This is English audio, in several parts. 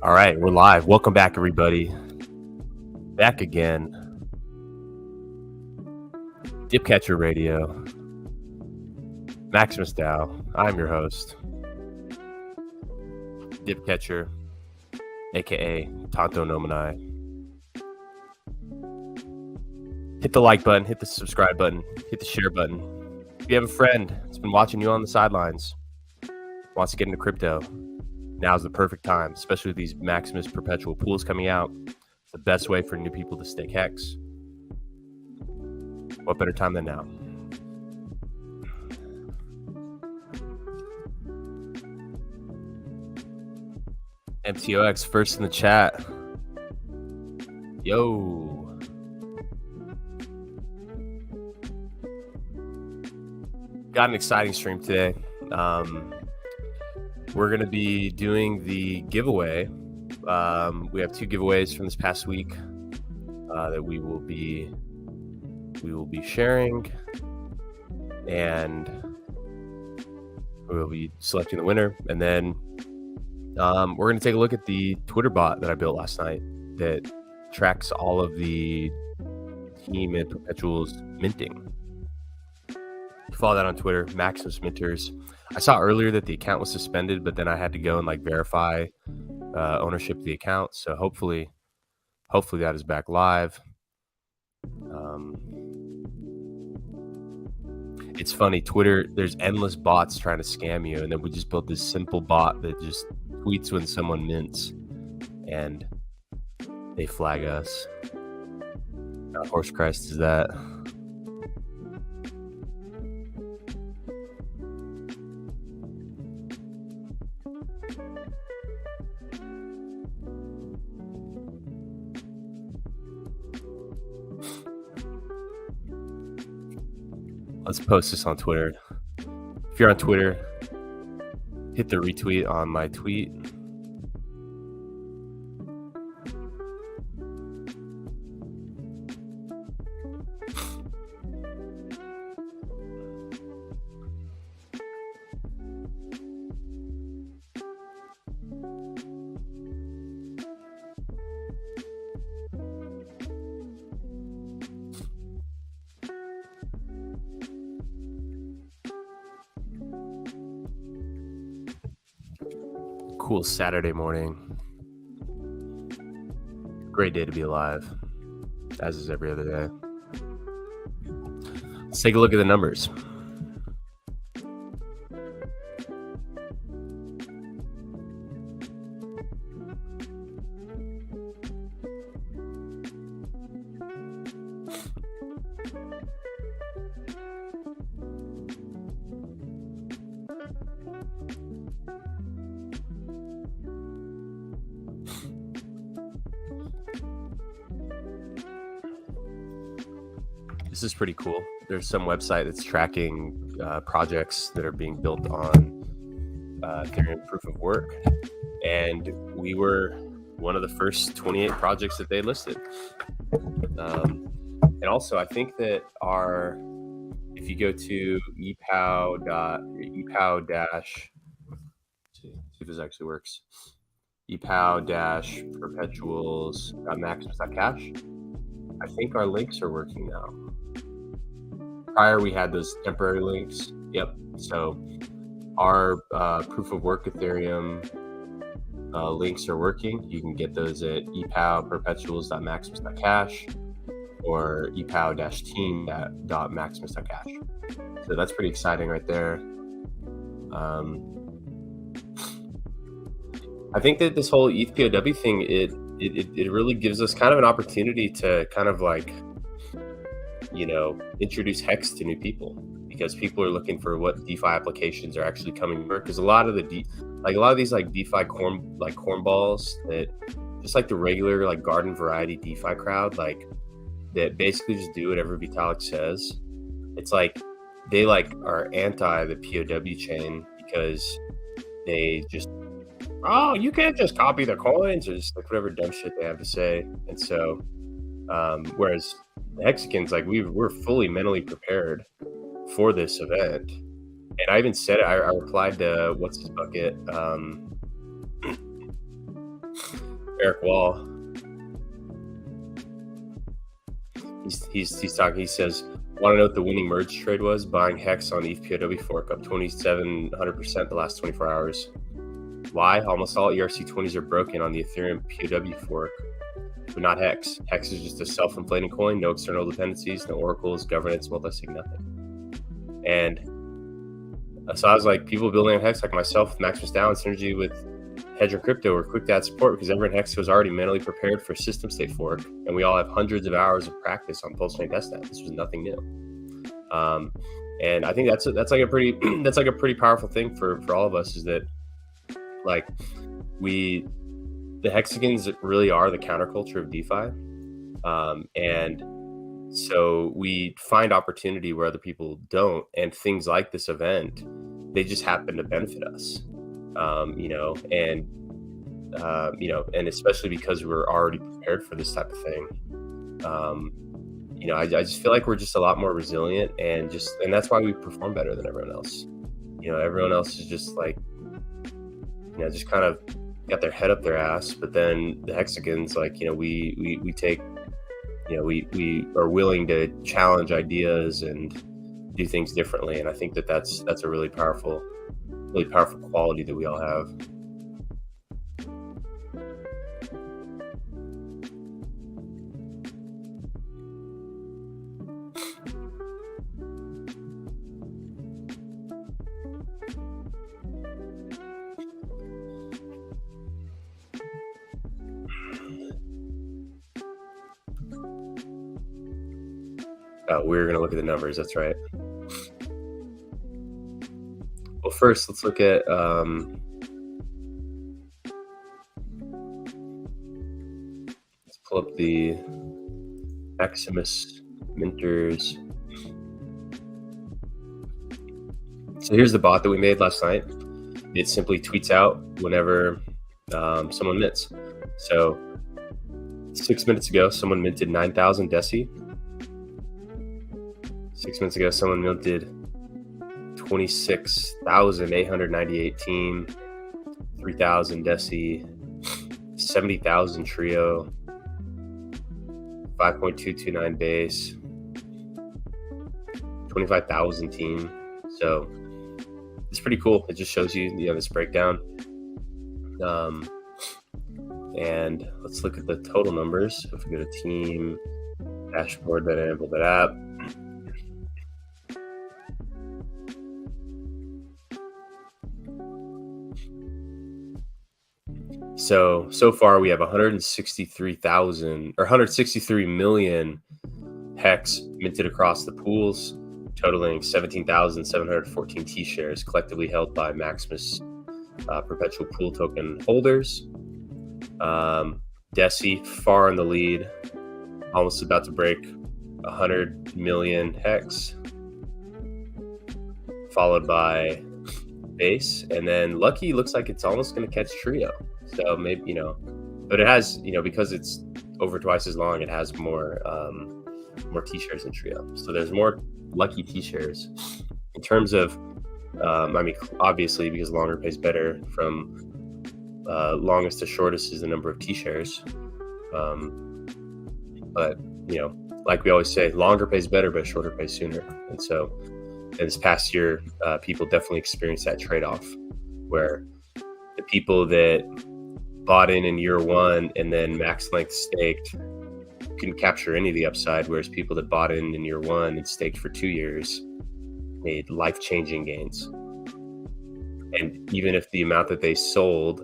All right, we're live. Welcome back, everybody. Back again. Dipcatcher Radio. Maximus DAO. I'm your host. Dipcatcher, aka Tonto Nomanai. Hit the like button, hit the subscribe button, hit the share button. If you have a friend that's been watching you on the sidelines, wants to get into crypto, now's the perfect time, especially with these Maximus Perpetual pools coming out. It's the best way for new people to stake hex. What better time than now? MTOX first in the chat. Yo. Got an exciting stream today. We're going to be doing the giveaway. We have two giveaways from this past week that we will be sharing, and we will be selecting the winner. And then we're going to take a look at the Twitter bot that I built last night that tracks all of the team and Perpetuals minting. Follow that on Twitter, Maximus Minters. I saw earlier that the account was suspended, but then I had to go and verify ownership of the account. So hopefully that is back live. It's funny, Twitter, there's endless bots trying to scam you, and then we just built this simple bot that just tweets when someone mints, and they flag us. How horse Christ is that? Let's post this on Twitter. If you're on Twitter, hit the retweet on my tweet. Cool Saturday morning. Great day to be alive, as is every other day. Let's take a look at the numbers. This is pretty cool. There's some website that's tracking projects that are being built on Ethereum proof of work, and we were one of the first 28 projects that they listed. And also, I think that if you go to see if this actually works, epow-perpetuals.maximus.cash. I think our links are working now. Prior, we had those temporary links. Yep. So our proof of work Ethereum links are working. You can get those at epow-perpetuals.maximus.cash or epow-team.maximus.cash. So that's pretty exciting right there. I think that this whole ETH POW thing, it really gives us kind of an opportunity to kind of introduce hex to new people, because people are looking for what DeFi applications are actually coming to. Because a lot of these DeFi cornballs that just the regular garden variety DeFi crowd, that basically just do whatever Vitalik says. It's they are anti the POW chain because they just, you can't just copy the coins, or just whatever dumb shit they have to say. And so whereas the Hexicans, we're fully mentally prepared for this event. And I even said it, I replied to what's his bucket Eric Wall. He's talking. He says, "Want to know what the winning merge trade was? Buying Hex on ETH POW fork up 2,700% the last 24 hours. Why? Almost all ERC20s are broken on the Ethereum POW fork, but not Hex. Hex is just a self-inflating coin, no external dependencies, no oracles, governance, multi-sig, nothing." And so I was like, people building on Hex, like myself, with Maximus DAO and synergy with Hedger Crypto, were quick to add support because everyone in Hex was already mentally prepared for system state fork, and we all have hundreds of hours of practice on post-chain testnet. This was nothing new, and I think that's like a pretty that's like a pretty powerful thing for all of us, is that like the hexagons really are the counterculture of DeFi, and so we find opportunity where other people don't, and things like this event, they just happen to benefit us. And especially because we're already prepared for this type of thing. I just feel like we're just a lot more resilient, and that's why we perform better than everyone else. Everyone else is just like, just kind of got their head up their ass, but then the hexagons, like, we take, we are willing to challenge ideas and do things differently. And I think that's a really powerful quality that we all have. We're going to look at the numbers. That's right. Well, first, let's look at let's pull up the Maximus minters. So here's the bot that we made last night. It simply tweets out whenever someone mints. So 6 minutes ago, someone minted 9,000 DECI. 6 minutes ago, someone minted 26,898 team, 3,000 DECI, 70,000 trio, 5.229 base, 25,000 team. So it's pretty cool. It just shows you, this breakdown. And let's look at the total numbers. If we go to team, dashboard, then enable that app. So far we have 163 million hex minted across the pools, totaling 17,714 T shares collectively held by Maximus perpetual pool token holders. DECI far in the lead, almost about to break 100 million hex, followed by base, and then Lucky looks like it's almost going to catch trio. So maybe, but it has, because it's over twice as long, it has more T-shares than trio. So there's more Lucky T-shares. In terms of, obviously, because longer pays better, from longest to shortest is the number of T-shares. But, like we always say, longer pays better, but shorter pays sooner. And so in this past year, people definitely experienced that trade-off, where the people that bought in year one and then max length staked couldn't capture any of the upside, whereas people that bought in year one and staked for 2 years made life-changing gains. And even if the amount that they sold,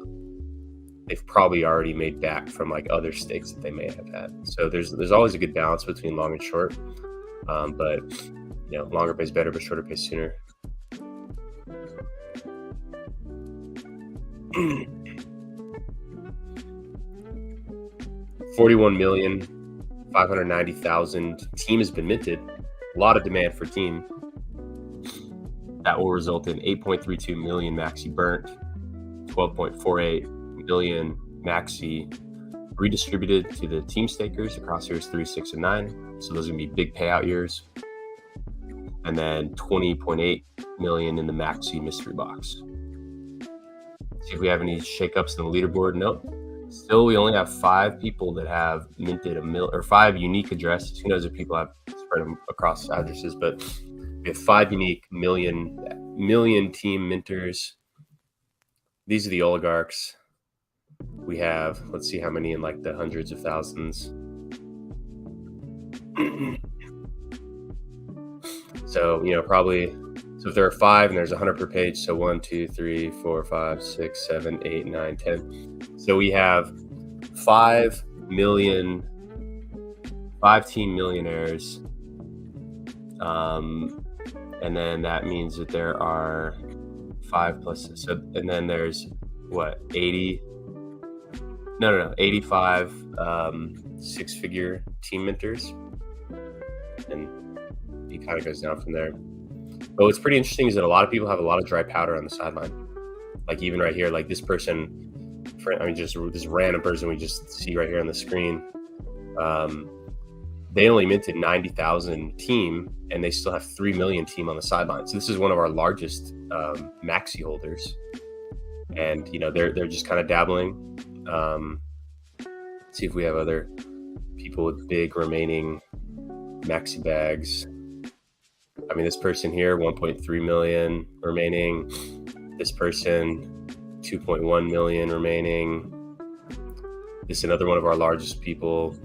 they've probably already made back from like other stakes that they may have had. So there's always a good balance between long and short, but longer pays better, but shorter pays sooner. 41,590,000 team has been minted. A lot of demand for team. That will result in 8.32 million MAXI burnt, 12.48 million MAXI redistributed to the team stakers across years 3, 6, and 9. So those are going to be big payout years. And then 20.8 million in the MAXI mystery box. See if we have any shakeups in the leaderboard. Nope. Still, we only have 5 people that have minted or 5 unique addresses. Who knows if people have spread them across addresses, but we have 5 unique million team minters. These are the oligarchs. We have, let's see how many in like the hundreds of thousands. So, probably, so if there are 5 and there's 100 per page, so 1, 2, 3, 4, 5, 6, 7, 8, 9, 10. So we have 5 team millionaires. And then that means that there are 5 plus, so, and then there's what, 80? No, 85 6-figure team minters. And it kind of goes down from there. But what's pretty interesting is that a lot of people have a lot of dry powder on the sideline. Like even right here, like this person, just this random person we just see right here on the screen. They only minted 90,000 team, and they still have 3 million team on the sideline. So this is one of our largest MAXI holders, and they're just kind of dabbling. See if we have other people with big remaining MAXI bags. I mean, this person here, 1.3 million remaining. This person, 2.1 million remaining. This is another one of our largest people,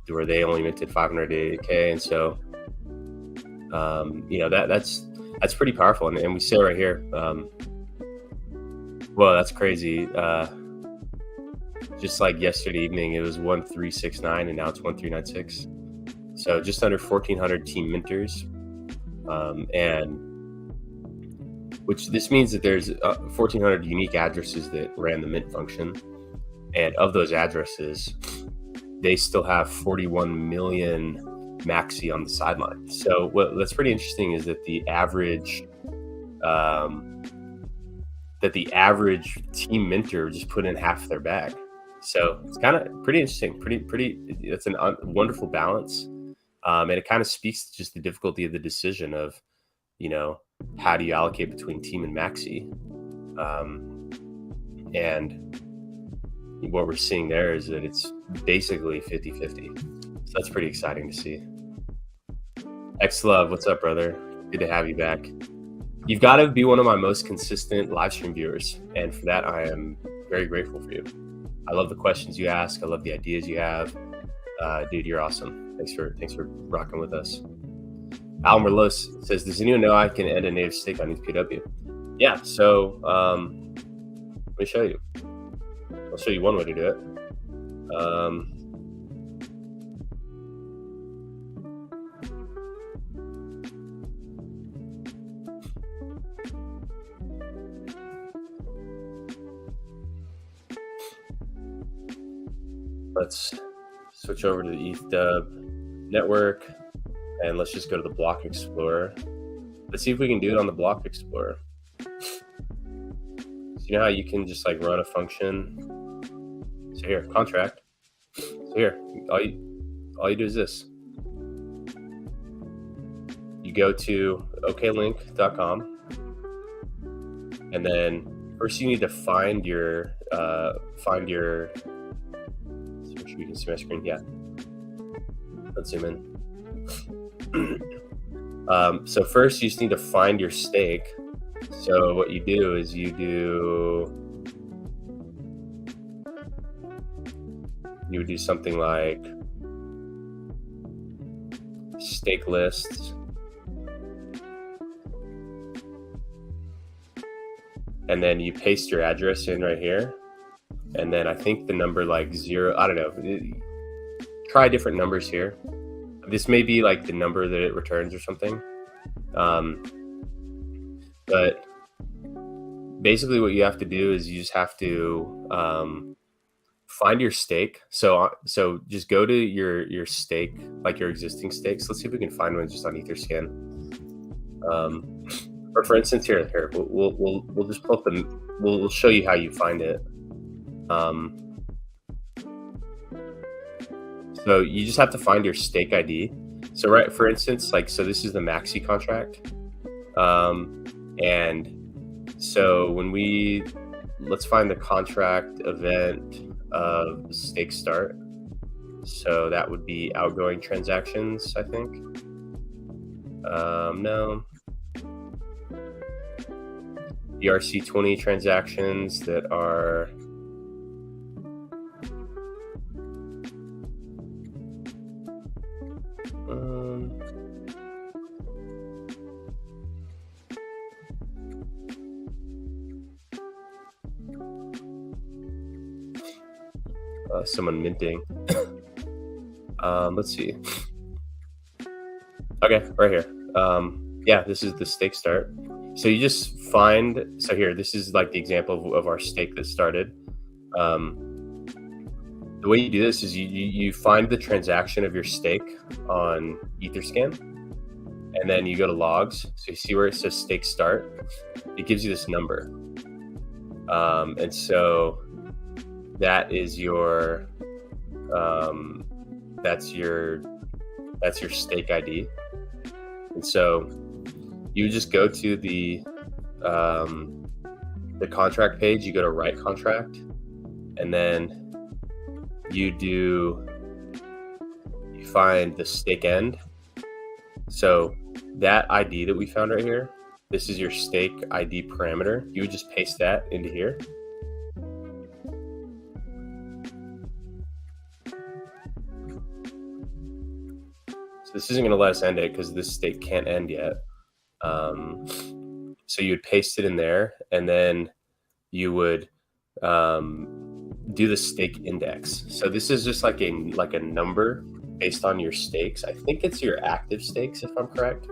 where they only minted 580K, and so that's pretty powerful. And we see right here, well, that's crazy. Just like yesterday evening, it was 1369, and now it's 1396. So just under 1,400 team minters, and which this means that there's 1,400 unique addresses that ran the mint function, and of those addresses, they still have 41 million MAXI on the sideline. So what's pretty interesting is that the average team minter just put in half their bag. So it's kind of pretty interesting. It's a wonderful balance, and it kind of speaks to just the difficulty of the decision of, how do you allocate between team and MAXI, and what we're seeing there is that it's basically 50-50. So that's pretty exciting to see. X-Love, what's up, brother? Good to have you back. You've got to be one of my most consistent live stream viewers, and for that, I am very grateful for you. I love the questions you ask. I love the ideas you have. Dude, you're awesome. Thanks for rocking with us. Al Merlos says, does anyone know I can end a native stake on ETHPW? Yeah, so let me show you. I'll show you one way to do it. Let's switch over to the ETHDub network, and let's just go to the Block Explorer. Let's see if we can do it on the Block Explorer. So you know how you can just like run a function? So here, contract. So here, all you do is this. You go to oklink.com, and then first you need to find your make sure you can see my screen. Yeah, let's zoom in. So first you just need to find your stake. So what you do is you would do something like stake lists, and then you paste your address in right here, and then I think the number like 0, I don't know, try different numbers here. This may be like the number that it returns or something, but basically what you have to do is you just have to find your stake. So just go to your stake, like your existing stakes. Let's see if we can find one just on Etherscan. Or for instance, here we'll just pull up we'll show you how you find it. So you just have to find your stake ID. So right, for instance, like, so this is the MAXI contract. And so when we let's find the contract event of stake start. So that would be outgoing transactions, I think. No. ERC20 transactions that are someone minting. Let's see. Okay, right here. Yeah, this is the stake start. So you just find, so here, this is like the example of our stake that started. The way you do this is you find the transaction of your stake on Etherscan, and then you go to logs. So you see where it says stake start. It gives you this number. And so that is your, that's your stake ID. And so you would just go to the contract page, you go to write contract, and then you find the stake end. So that ID that we found right here, this is your stake ID parameter. You would just paste that into here. So this isn't going to let us end it because this stake can't end yet. So you would paste it in there, and then you would do the stake index. So this is just like a number based on your stakes. I think it's your active stakes, if I'm correct.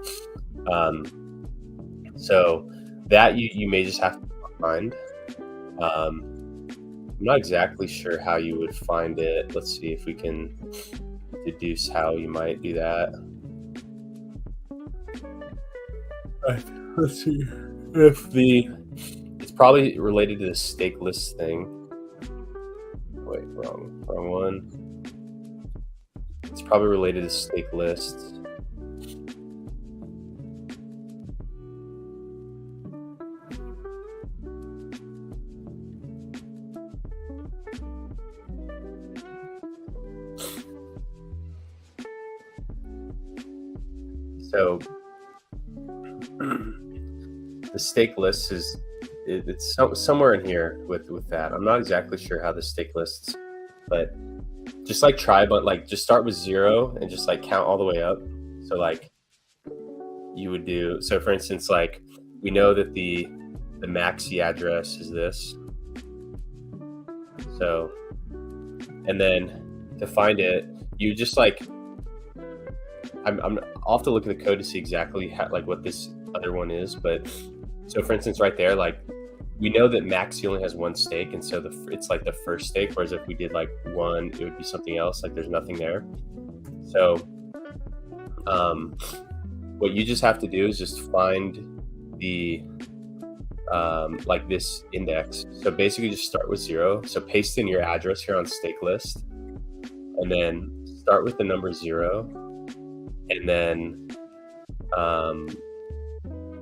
So that you may just have to find. I'm not exactly sure how you would find it. Let's see if we can deduce how you might do that. Let's see if it's probably related to the stake list thing. Wait, wrong one. It's probably related to stake list. So the stake list it's somewhere in here with that. I'm not exactly sure how the stake lists, but just like try, but like just start with 0 and just like count all the way up. So like you would do, so for instance, like we know that the MAXI address is this. So, and then to find it, you just like, I'll have to look at the code to see exactly how, like what this other one is, but so for instance, right there, like we know that MAXI only has one stake, and so it's like the first stake, whereas if we did like one, it would be something else, like there's nothing there. So what you just have to do is just find the like this index. So basically just start with 0. So paste in your address here on stake list, and then start with the number 0, and then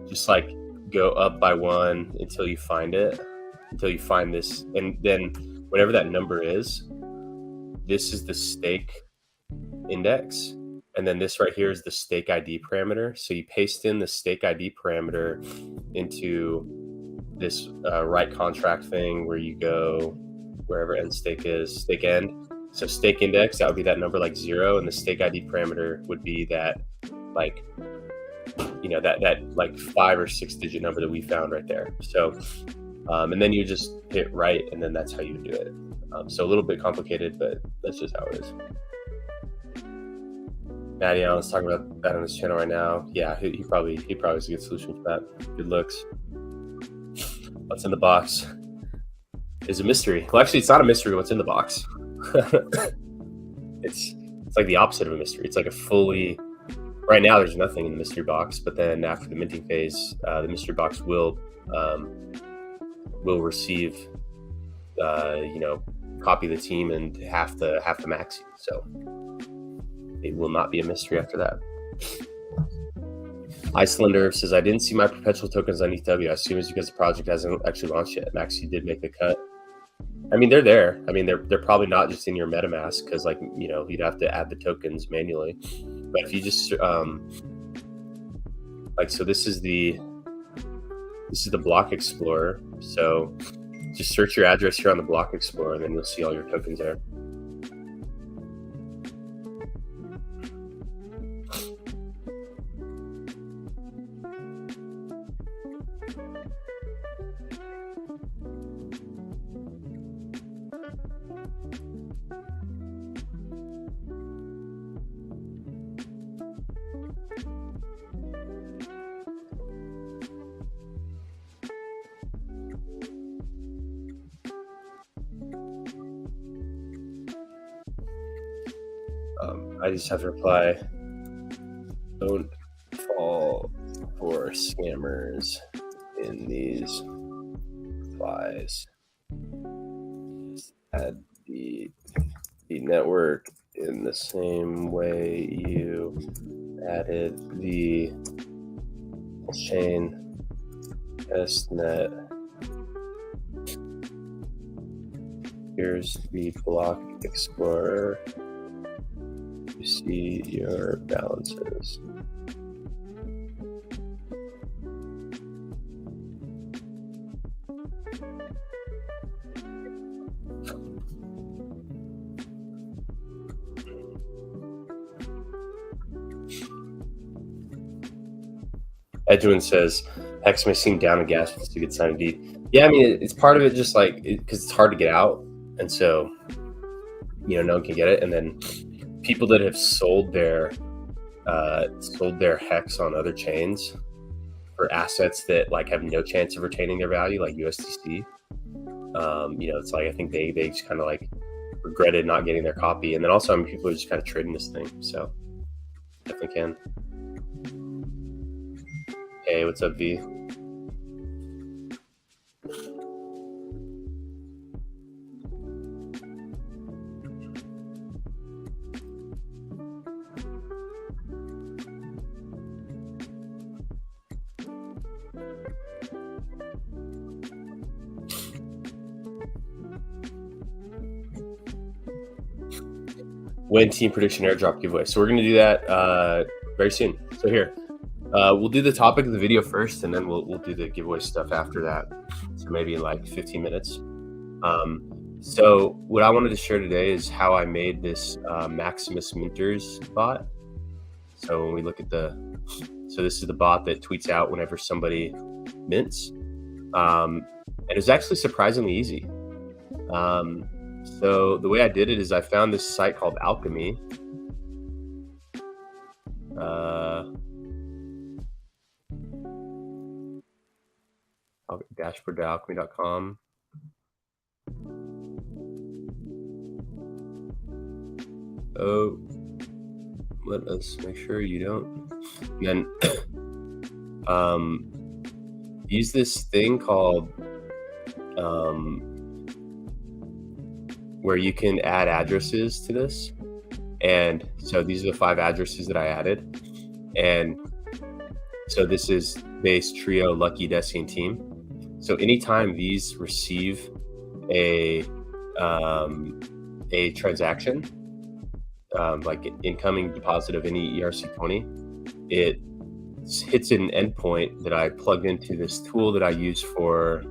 just like go up by 1 until you find it, until you find this, and then whatever that number is, this is the stake index, and then this right here is the stake ID parameter. So you paste in the stake ID parameter into this write contract thing where you go wherever end stake is, stake end. So stake index, that would be that number like 0, and the stake ID parameter would be that like, you know, that like 5 or 6 digit number that we found right there. So and then you just hit write, and then that's how you do it. So a little bit complicated, but that's just how it is. Matty Allen's talking about that on his channel right now. Yeah, he probably has a good solution for that. Good looks. What's in the box is a mystery. Well, actually, it's not a mystery what's in the box. It's like the opposite of a mystery. It's like a fully, right now there's nothing in the mystery box, but then after the minting phase, the mystery box will receive you know, copy the team and half the MAXI. So it will not be a mystery after that. Icelander says, I didn't see my perpetual tokens on ETH. I assume it's because the project hasn't actually launched yet. MAXI did make the cut. I mean, they're there. I mean, they're probably not just in your MetaMask because, like, you know, you'd have to add the tokens manually. But if you just like, so this is the Block Explorer. So just search your address here on the Block Explorer, and then you'll see all your tokens there. I just have to reply, don't fall for scammers in these replies. Just add the network in the same way you added the chain testnet. Here's the Block Explorer. You see your balances. Edwin says, Hex may seem down and gas, but it's a good sign indeed. Yeah, I mean, it's part of it just like, because it's hard to get out. And so, you know, no one can get it. And then people that have sold their Hex on other chains for assets that like have no chance of retaining their value, like USDC, you know, it's like, I think they just kind of like regretted not getting their copy. And then also, I mean, people are just kind of trading this thing. So definitely can. Hey, what's up, V? When team prediction airdrop giveaway. So we're going to do that very soon. So here, we'll do the topic of the video first, and then we'll do the giveaway stuff after that. So maybe in like 15 minutes. So what I wanted to share today is how I made this Maximus Minters bot. So when we look at so this is the bot that tweets out whenever somebody mints. And it's actually surprisingly easy. So the way I did it is I found this site called Alchemy. Dashboard.alchemy.com. Oh, let us make sure you don't. And then use this thing called where you can add addresses to this. And so these are the 5 addresses that I added. And so this is base, trio, lucky, DECI, and team. So anytime these receive a transaction, like an incoming deposit of any ERC20, it hits an endpoint that I plugged into this tool that I use for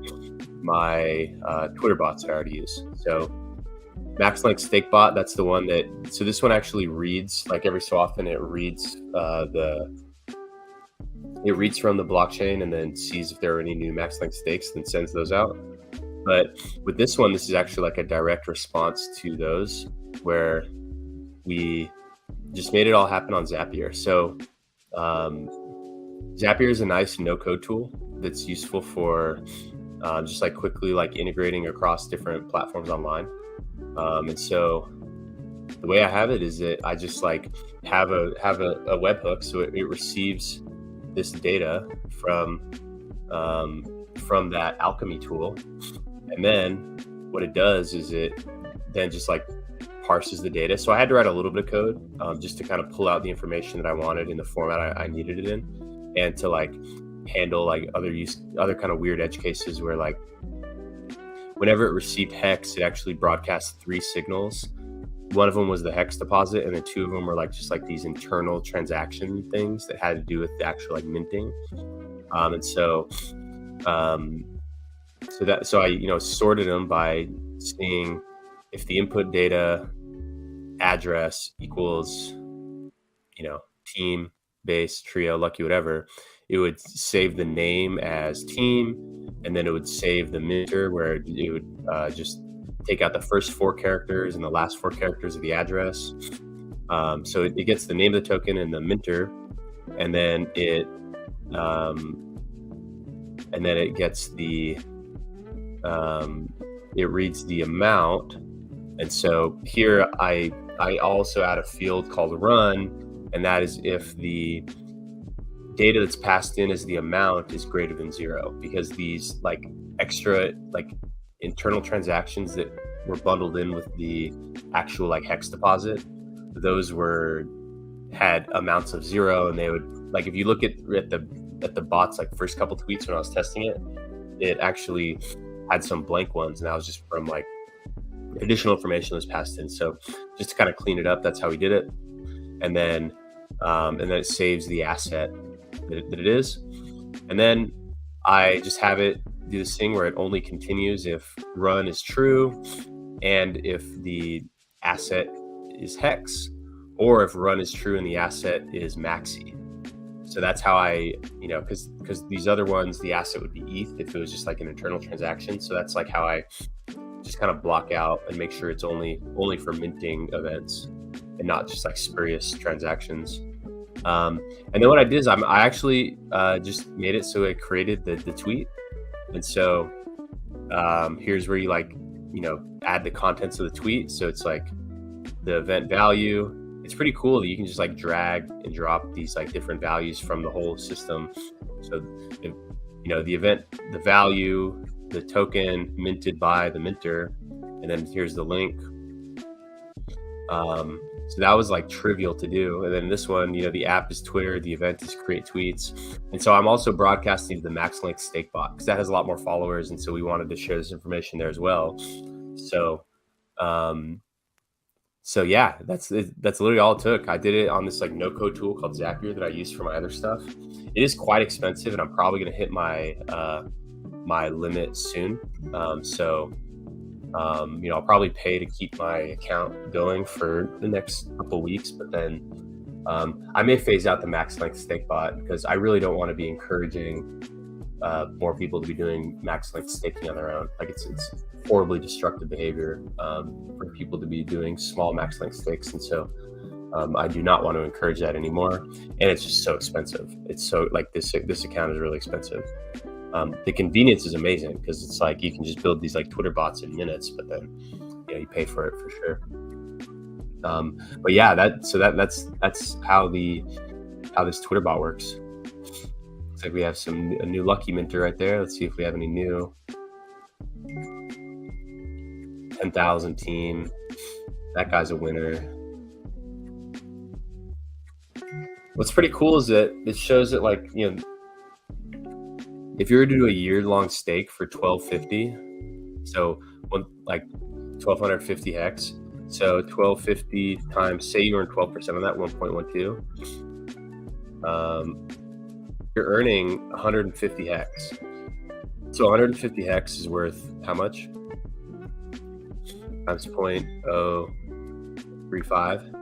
my Twitter bots that I already use. So MaxLink Stake Bot, that's the one that, so this one actually reads, like every so often it reads it reads from the blockchain and then sees if there are any new MaxLink stakes, then sends those out. But with this one, this is actually like a direct response to those, where we just made it all happen on Zapier. So Zapier is a nice no-code tool that's useful for just like quickly like integrating across different platforms online. And so the way I have it is that I just like have a webhook, so it receives this data from that Alchemy tool, and then what it does is it then just like parses the data. So I had to write a little bit of code just to kind of pull out the information that I wanted in the format I needed it in, and to like handle like other kind of weird edge cases where like whenever it received hex, it actually broadcast 3 signals. One of them was the hex deposit, and then 2 of them were like just like these internal transaction things that had to do with the actual like minting. So I sorted them by seeing if the input data address equals team, base, trio, lucky, whatever, it would save the name as team, and then it would save the minter where it would just take out the first 4 characters and the last 4 characters of the address. So it gets the name of the token and the minter, and then it gets the it reads the amount. And so here I also add a field called run, and that is if the data that's passed in as the amount is greater than 0, because these like extra like internal transactions that were bundled in with the actual like hex deposit, those had amounts of 0, and they would like, if you look at the bot's like first couple tweets when I was testing it, it actually had some blank ones, and that was just from like additional information that was passed in. So just to kind of clean it up, that's how we did it. And then it saves the asset that it is. And then I just have it do this thing where it only continues if run is true, and if the asset is hex, or if run is true and the asset is MAXI. So that's how I, because these other ones, the asset would be ETH if it was just like an internal transaction. So that's like how I just kind of block out and make sure it's only for minting events and not just like spurious transactions. And then what I did is I actually just made it so it created the tweet. And so here's where you add the contents of the tweet. So it's like the event value. It's pretty cool that you can just like drag and drop these like different values from the whole system. So the event, the value, the token minted by the minter, and then here's the link. So that was like trivial to do. And then this one, the app is Twitter, the event is create tweets. And so I'm also broadcasting to the MaxLink stake bot because that has a lot more followers. And so we wanted to share this information there as well. So yeah, that's literally all it took. I did it on this like no code tool called Zapier that I use for my other stuff. It is quite expensive, and I'm probably going to hit my my limit soon. I'll probably pay to keep my account going for the next couple weeks, but then I may phase out the MaxLink stake bot because I really don't want to be encouraging more people to be doing MaxLink staking on their own. Like it's horribly destructive behavior for people to be doing small MaxLink stakes, and so I do not want to encourage that anymore. And it's just so expensive. It's so like this account is really expensive. The convenience is amazing because it's like you can just build these like Twitter bots in minutes, but then you pay for it for sure. But yeah, that's how this Twitter bot works. Looks like we have a new lucky minter right there. Let's see if we have any new. 10,000 team. That guy's a winner. What's pretty cool is that it shows that like if you were to do a year-long stake for 1250, so like 1250 hex, so 1250 times, say you earn 12% on that, 1.12, you're earning 150 hex. So 150 hex is worth how much? Times 0.035.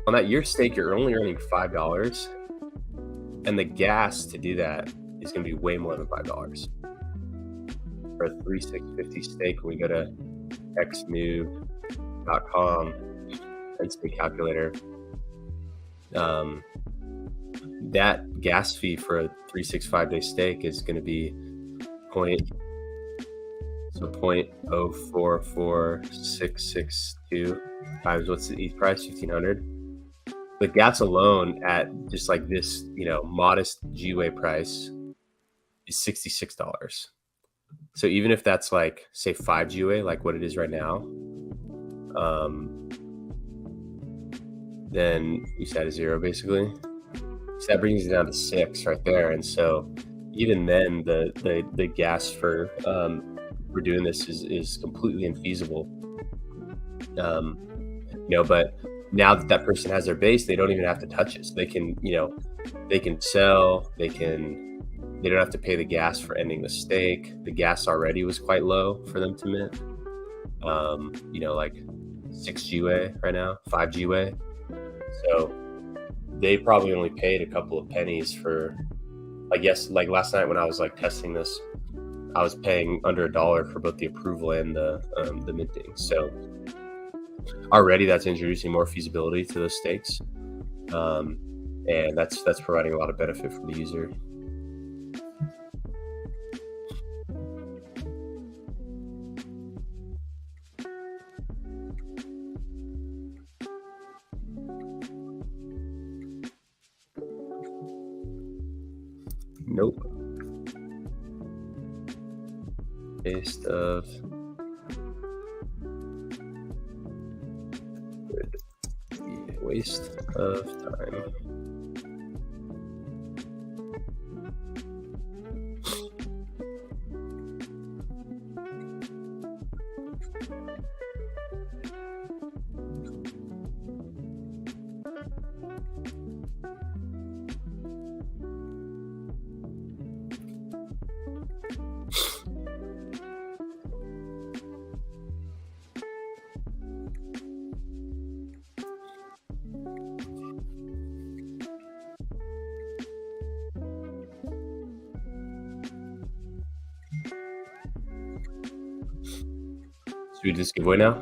On that year stake, you're only earning $5, and the gas to do that is going to be way more than $5. For a 3650 stake, when we go to xmove.com and stake calculator, that gas fee for a 365-day stake is going to be 0.044662 times what's the ETH price, 1,500. The gas alone at just like this, modest GWay price is $66. So even if that's like, say 5 GWay, like what it is right now, then you set a 0 basically. So that brings it down to 6 right there. And so even then, the gas for doing this is completely infeasible. But now that person has their base, they don't even have to touch it. So they can, they can sell, they don't have to pay the gas for ending the stake. The gas already was quite low for them to mint. Like 6 GWay right now, 5 GWay. So they probably only paid a couple of pennies for, I guess, like last night when I was like testing this, I was paying under $1 for both the approval and the minting. So already that's introducing more feasibility to those stakes. And that's providing a lot of benefit for the user. Nope. Waste of time. Should we just giveaway now? I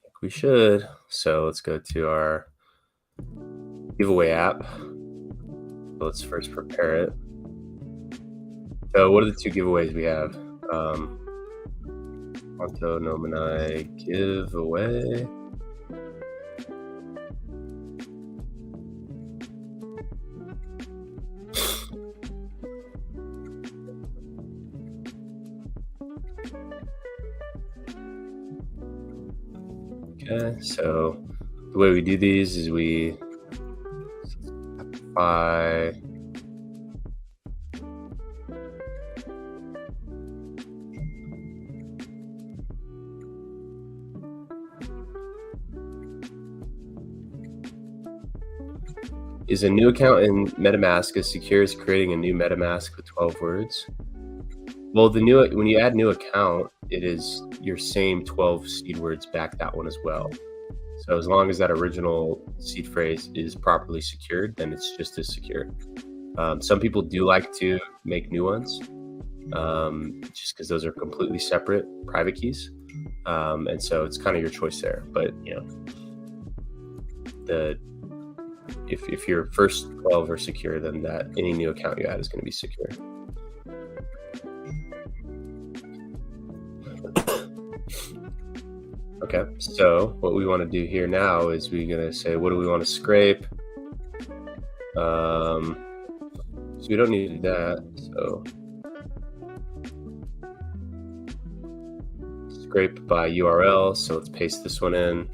think we should. So let's go to our giveaway app. Let's first prepare it. So what are the 2 giveaways we have? Quanto Nomini giveaway. Okay, so the way we do these is we buy is a new account in MetaMask as secure as creating a new MetaMask with 12 words. Well, when you add new account, it is your same 12 seed words back that one as well. So as long as that original seed phrase is properly secured, then it's just as secure. Some people do like to make new ones, just because those are completely separate private keys, and so it's kind of your choice there. But if your first 12 are secure, then that any new account you add is going to be secure. Okay, so what we want to do here now is we're going to say, what do we want to scrape? So we don't need that. So scrape by URL. So let's paste this one in.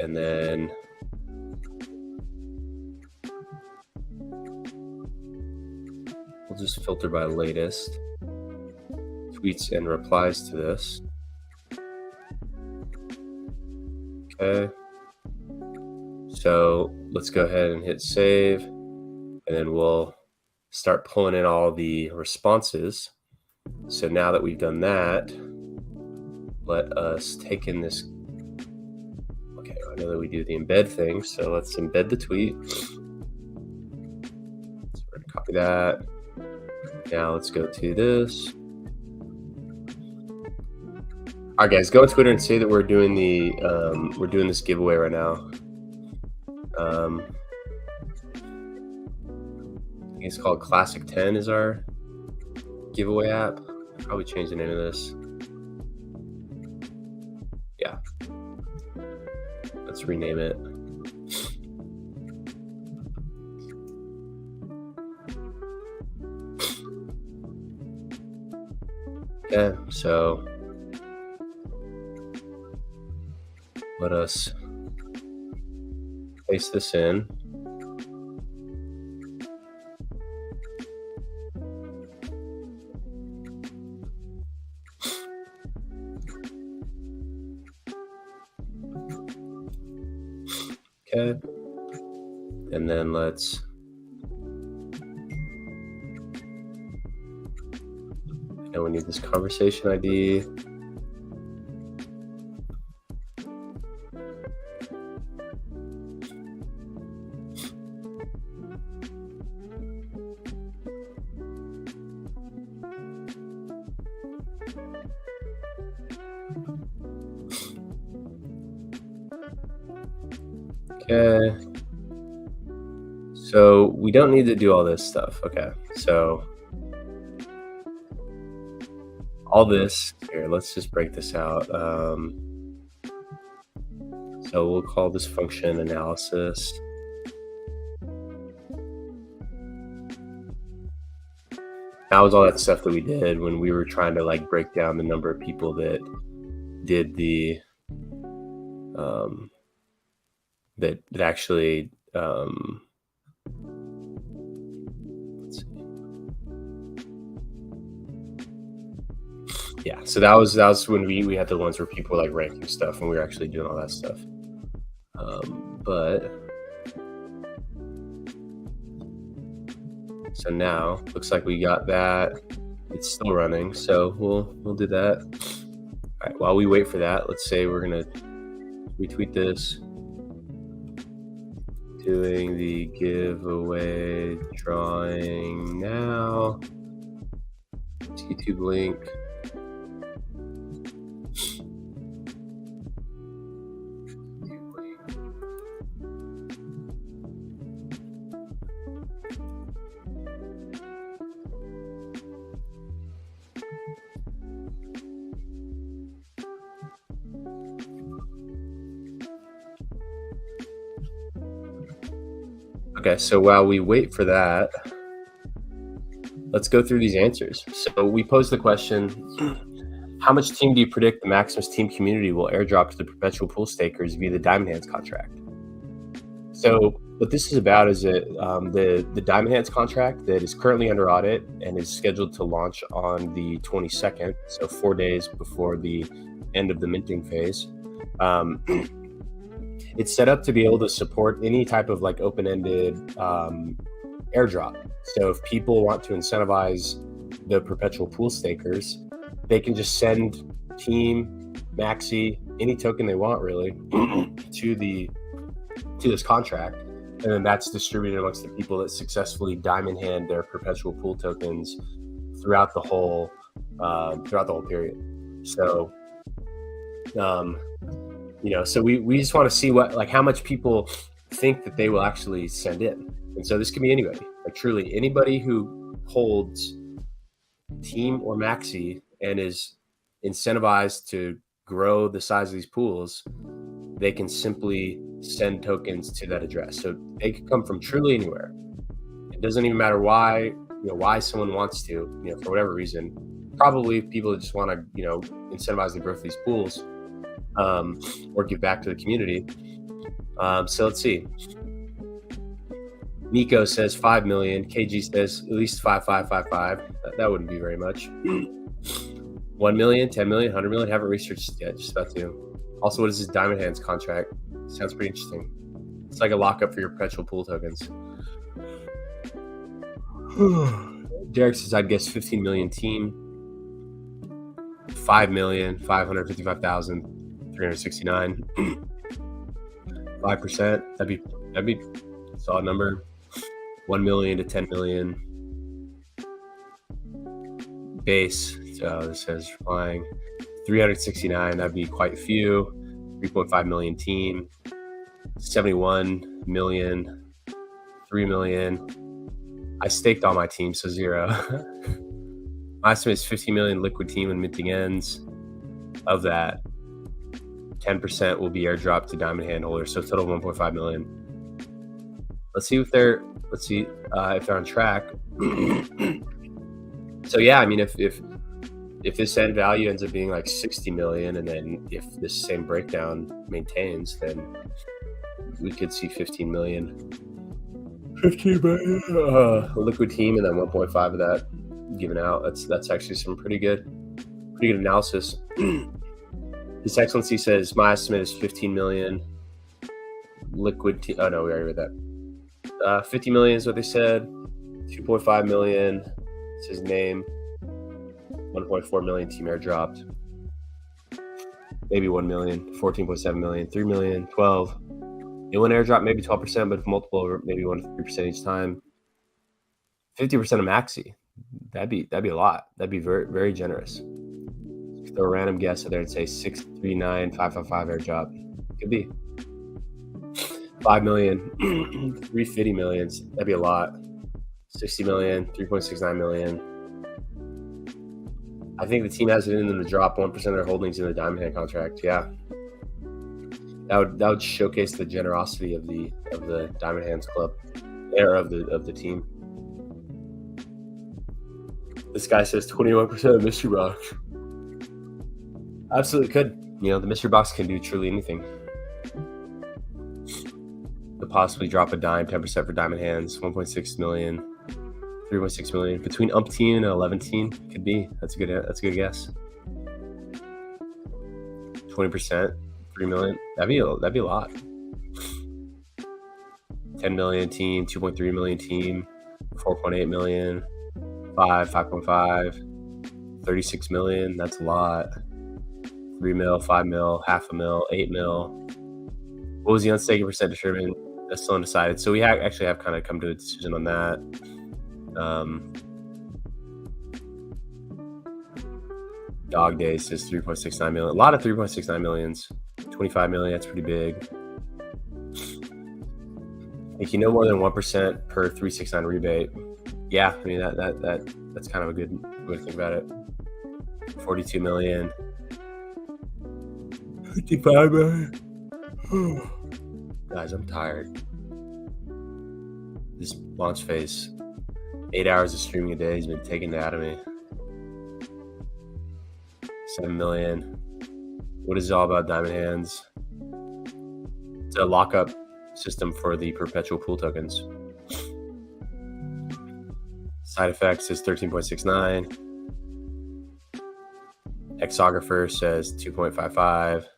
And then we'll just filter by latest. Tweets and replies to this. Okay. So let's go ahead and hit save, and then we'll start pulling in all the responses. So now that we've done that, let us take in this. Okay, I know that we do the embed thing, so let's embed the tweet. So we're gonna copy that. Now let's go to this. All right, guys, go on Twitter and say that we're doing this giveaway right now. I think it's called Classic 10 is our giveaway app. Probably change the name of this. Yeah. Let's rename it. Okay, so let us paste this in. Okay, and then let's we need this conversation ID. Okay, so we don't need to do all this stuff. Okay, so all this here, let's just break this out. So we'll call this function analysis. That was all that stuff that we did when we were trying to like break down the number of people that did the that actually let's see. Yeah, so that was when we had the ones where people were like ranking stuff and we were actually doing all that stuff. But so now looks like we got that. It's still running, so we'll do that. All right, while we wait for that, let's say we're gonna retweet this. Doing the giveaway drawing now. YouTube link. Okay, so while we wait for that, let's go through these answers. So we posed the question, how much team do you predict the Maximus team community will airdrop to the perpetual pool stakers via the Diamond Hands contract? So what this is about is that the Diamond Hands contract that is currently under audit and is scheduled to launch on the 22nd, so 4 days before the end of the minting phase. It's set up to be able to support any type of like open-ended airdrop. So if people want to incentivize the perpetual pool stakers, they can just send team, MAXI, any token they want really to this contract, and then that's distributed amongst the people that successfully diamond hand their perpetual pool tokens throughout the whole period. So so we just want to see how much people think that they will actually send in. And so this can be anybody, like truly anybody who holds team or MAXI and is incentivized to grow the size of these pools, they can simply send tokens to that address. So they could come from truly anywhere. It doesn't even matter why someone wants to, for whatever reason. Probably people that just want to, incentivize the growth of these pools. Or give back to the community. So let's see. Nico says 5 million. KG says at least 5,555. That wouldn't be very much. 1 million, 10 million, 100 million. Haven't researched yet. Just about to. Also, what is this Diamond Hands contract? Sounds pretty interesting. It's like a lockup for your perpetual pool tokens. Derek says I'd guess 15 million team. 5,555,369. 5%. That'd be a solid number. 1 million to 10 million base. So this says flying 369. That'd be quite a few. 3.5 million team. 71 million. 3 million. I staked all my teams, so 0. My estimate is 15 million liquid team when minting ends. Of that, 10% will be airdropped to diamond hand holders, so total 1.5 million. Let's see if they're on track. So yeah, I mean, if if this end value ends up being like 60 million, and then if this same breakdown maintains, then we could see 15 million. 15 million liquid team, and then 1.5 of that given out. That's actually some pretty good analysis. His Excellency says my estimate is 15 million liquid team. Oh no, we already read that. 50 million is what they said. 2.5 million is his name. 1.4 million team airdropped. Maybe 1 million. 14.7 million. 3 million. 12. It went airdrop maybe 12%, but if multiple over maybe 1 to 3% each time. 50% of MAXI. That'd be a lot. That'd be very, very generous. Throw a random guess out there and say 639,555 airdrop. Could be 5 million, 350 millions. That'd be a lot. 60 million, 3.69 million. I think the team has it in them to drop 1% of their holdings in the Diamond Hand contract. Yeah, that would showcase the generosity of the Diamond Hands Club, or of the team. This guy says 21% of mystery box. Absolutely could. You know, the mystery box can do truly anything. Could possibly drop a dime, 10% for Diamond Hands, 1.6 million, 3.6 million. Between umpteen and 11teen could be. That's a good guess. 20%, 3 million. That'd be a lot. 10 million team, 2.3 million team, 4.8 million, 5.5, 36 million. That's a lot. 3 mil, 5 mil, half a mil, 8 mil. What was the unstaking percent determined? That's still undecided. So we actually have kind of come to a decision on that. Dog Days says 3.69 million. A lot of 3.69 millions. 25 million, that's pretty big. If you know more than 1% per 369 rebate, yeah, I mean that's kind of a good way to think about it. 42 million. 55 million. Guys, I'm tired. This launch phase, 8 hours of streaming a day has been taken out of me. 7 million. What is it all about Diamond Hands? It's a lockup system for the perpetual pool tokens. Side effects is 13.69. Exographer says 2.55.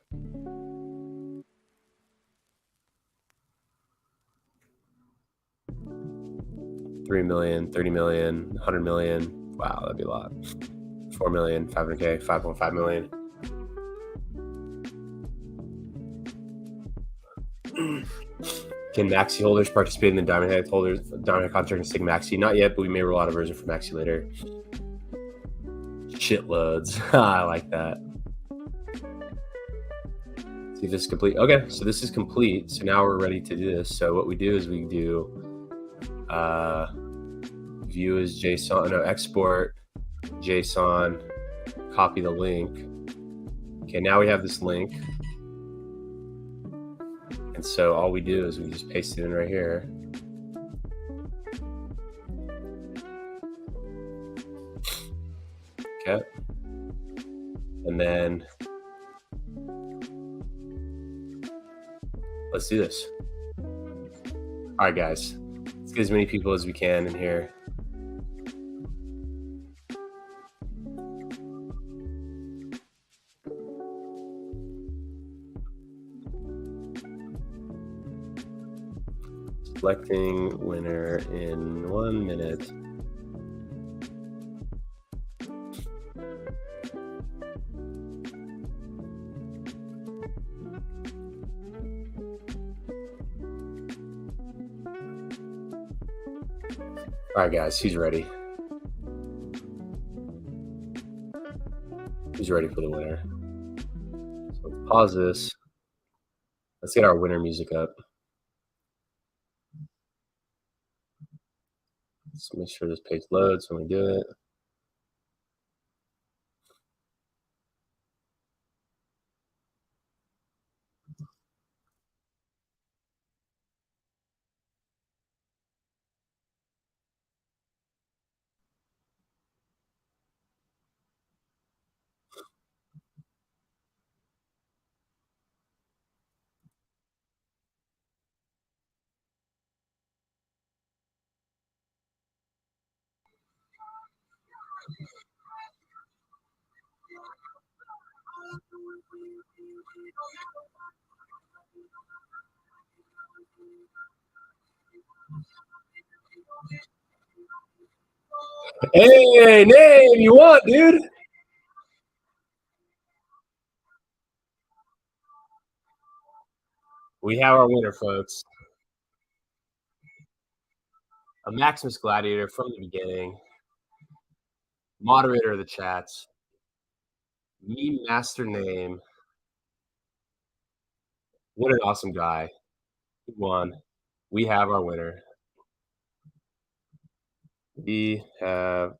$3 million, 30 million, 100 million. Wow, that'd be a lot. 4 million, 500K, 5.5 million. Can MAXI holders participate in the Diamond Hand contract and stick MAXI? Not yet, but we may roll out a version for MAXI later. Shitloads. I like that. See if this is complete. Okay, so this is complete. So now we're ready to do this. So what we do is we do view as JSON, no, export JSON, copy the link. Okay, now we have this link. And so all we do is we just paste it in right here. Okay. And then let's do this. All right, guys. Let's get as many people as we can in here. Selecting winner in 1 minute. All right, guys, who's ready? Who's ready for the winner? So let's pause this. Let's get our winner music up. Let's make sure this page loads when we do it. Hey, name you want, dude? We have our winner, folks. A Maximus Gladiator from the beginning. Moderator of the chats. Meme master name. What an awesome guy. He won. We have our winner. We have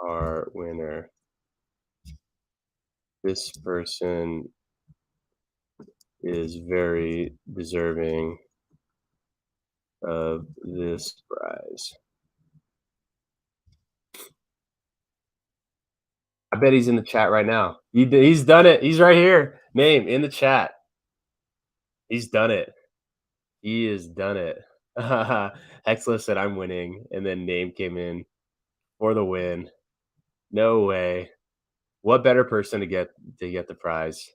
our winner. This person is very deserving of this prize. I bet he's in the chat right now. He's done it. He's right here. Name in the chat. He's done it. He has done it. Hexla said, I'm winning. And then Name came in for the win. No way. What better person to get the prize?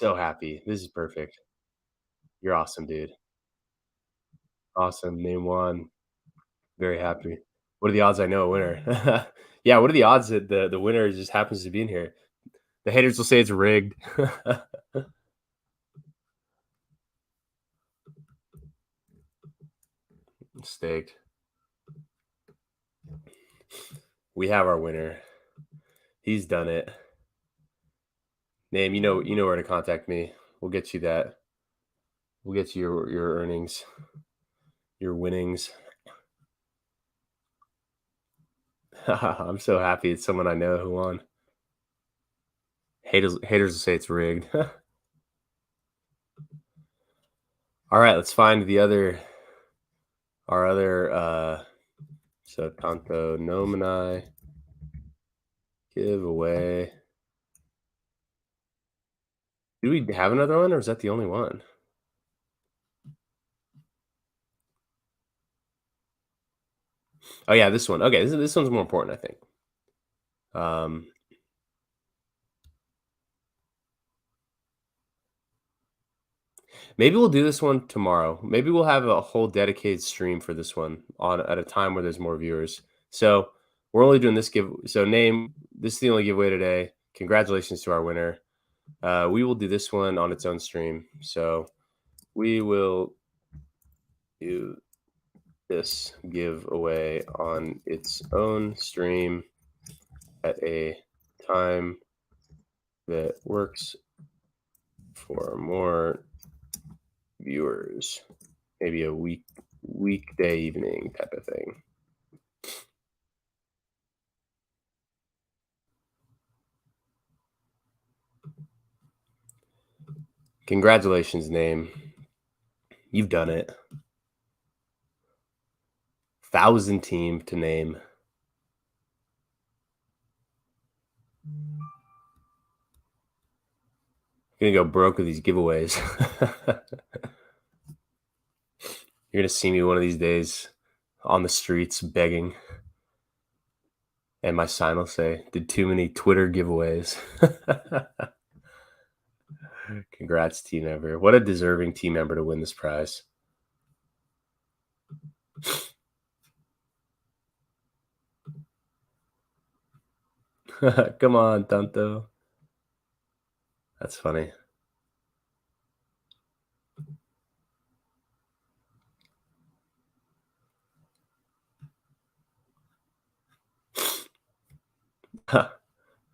So happy. This is perfect. You're awesome, dude. Awesome. Name won. Very happy. What are the odds I know a winner? Yeah, what are the odds that the winner just happens to be in here? The haters will say it's rigged. Staked. We have our winner. He's done it. Name, you know where to contact me. We'll get you that. We'll get you your earnings, your winnings. I'm so happy it's someone I know who won. Haters will say it's rigged. All right, let's find our other so Tanto Nomini giveaway. Do we have another one, or is that the only one? Oh yeah, this one. Okay, this one's more important, I think. Maybe we'll do this one tomorrow. Maybe we'll have a whole dedicated stream for this one at a time where there's more viewers. So we're only doing this So Name, this is the only giveaway today. Congratulations to our winner. We will do this one on its own stream. So we will do this giveaway on its own stream at a time that works for more viewers, maybe a weekday evening type of thing. Congratulations, Name. You've done it. 1,000 team to Name. You're gonna go broke with these giveaways. You're gonna see me one of these days on the streets begging. And my sign will say, did too many Twitter giveaways. Congrats, team member. What a deserving team member to win this prize. Come on, Tanto. That's funny.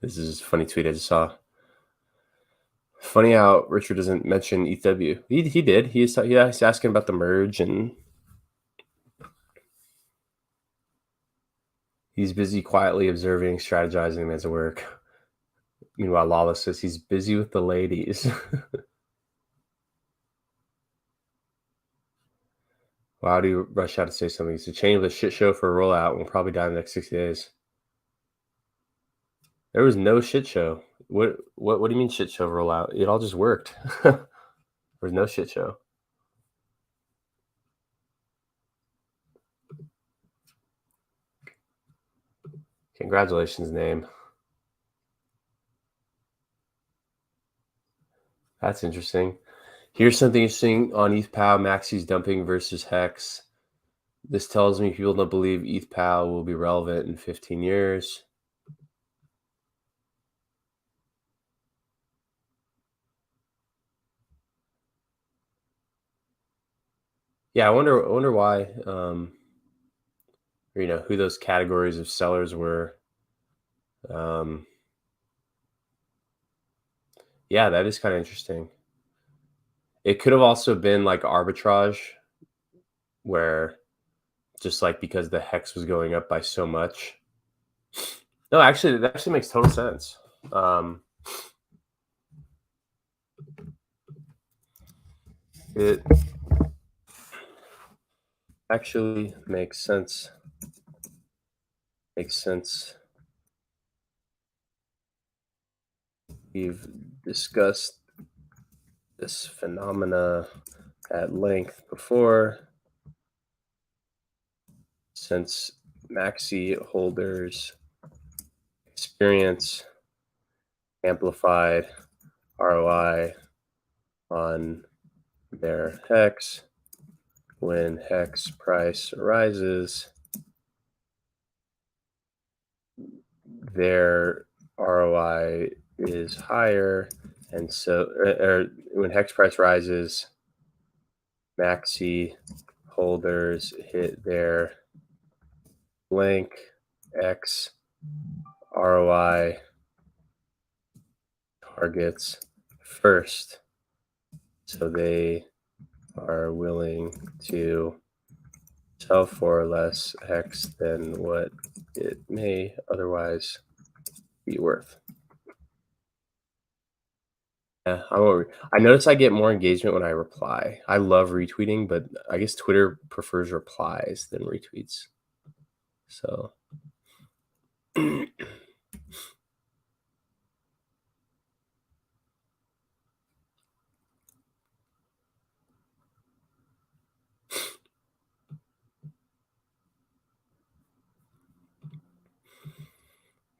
This is a funny tweet I just saw. Funny how Richard doesn't mention ETH. He did. He's asking about the merge, and he's busy quietly observing, strategizing as at work. Meanwhile, Lawless says he's busy with the ladies. Why do you rush out to say something? It's a chain of a shit show for a rollout. We'll probably die in the next 60 days. There was no shit show. What do you mean shit show rollout? It all just worked. There was no shit show. Congratulations, name. That's interesting. Here's something interesting on ETH-POW, MAXI's dumping versus Hex. This tells me people don't believe ETH-POW will be relevant in 15 years. Yeah, I wonder why, or, who those categories of sellers were. Yeah, that is kind of interesting. It could have also been like arbitrage, where just like because the hex was going up by so much. No, actually, that actually makes total sense. It actually makes sense. Makes sense. We've discussed this phenomena at length before. Since MAXI holders experience amplified ROI on their hex, when hex price rises, their ROI is higher, and so when hex price rises, MAXI holders hit their blank X ROI targets first, so they are willing to sell for less hex than what it may otherwise be worth. Yeah, I notice I get more engagement when I reply. I love retweeting, but I guess Twitter prefers replies than retweets. So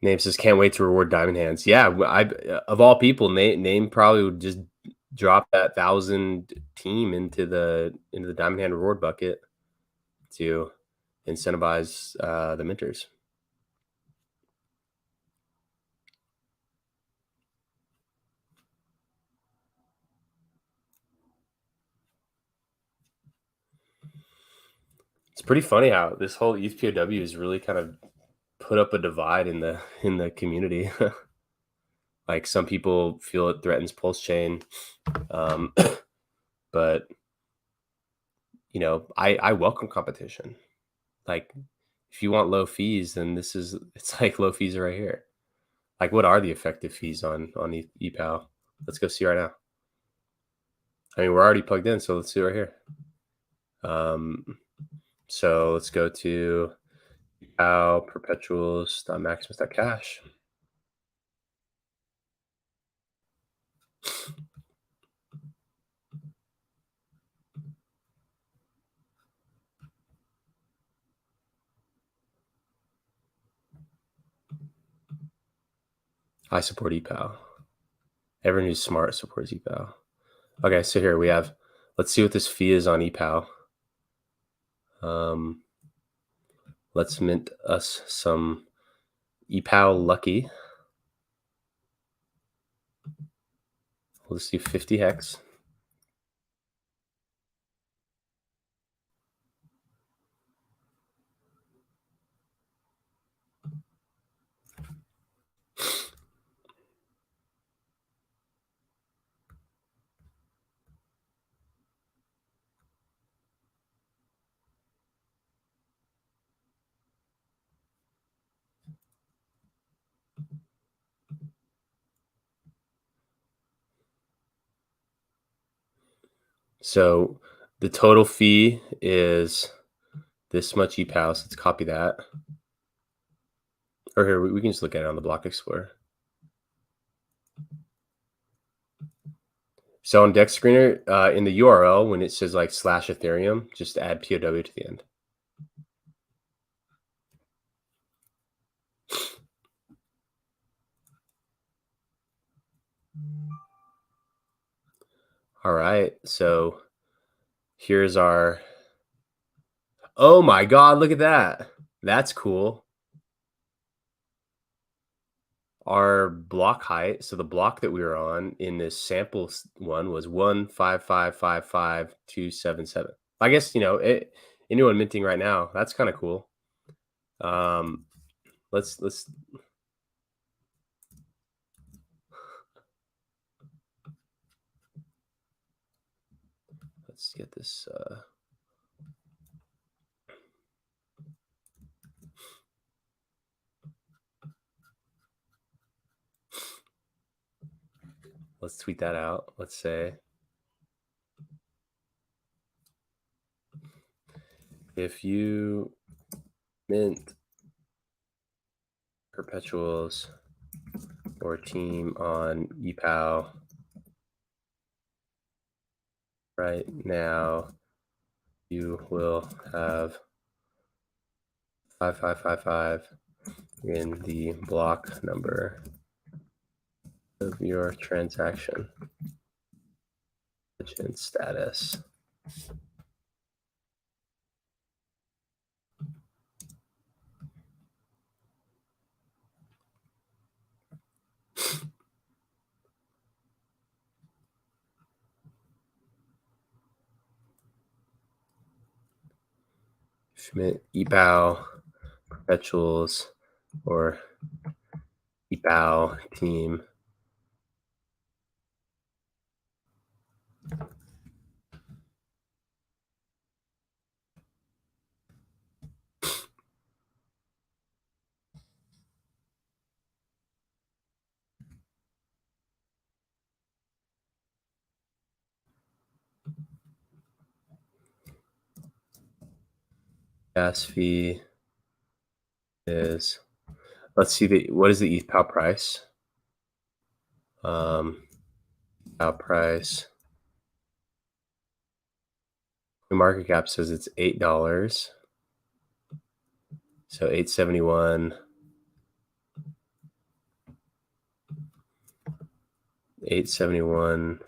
Name says, "Can't wait to reward Diamond Hands." Yeah, I of all people, Name probably would just drop that 1,000 team into the Diamond Hand reward bucket to incentivize the minters. It's pretty funny how this whole ETHPOW has really kind of put up a divide in the community. Like some people feel it threatens Pulse Chain, but I welcome competition. Like if you want low fees, then it's like low fees are right here. Like what are the effective fees on ePow? Let's go see right now. I mean, we're already plugged in, so let's see right here. So let's go to perpetuals.maximus.cash. I support ePow. Everyone who's smart supports ePow. Okay, so here we have, let's see what this fee is on ePow. Let's mint us some ePow Lucky. Let's do 50 hex. So the total fee is this much ePow, so let's copy that. Or here, we can just look at it on the Block Explorer. So on Dex Screener, in the URL, when it says like /Ethereum, just add POW to the end. All right, so here's our. Oh my God! Look at that. That's cool. Our block height. So the block that we were on in this sample one was 155555277. I guess anyone minting right now. That's kind of cool. Let's get this. Let's tweet that out. Let's say if you mint perpetuals or team on ePow right now, you will have 5555 in the block number of your transaction status. Mint ePow perpetuals or ePow team. Gas fee is, let's see, what is the ePow price? EPow price. The market cap says it's $8. So 871. 871.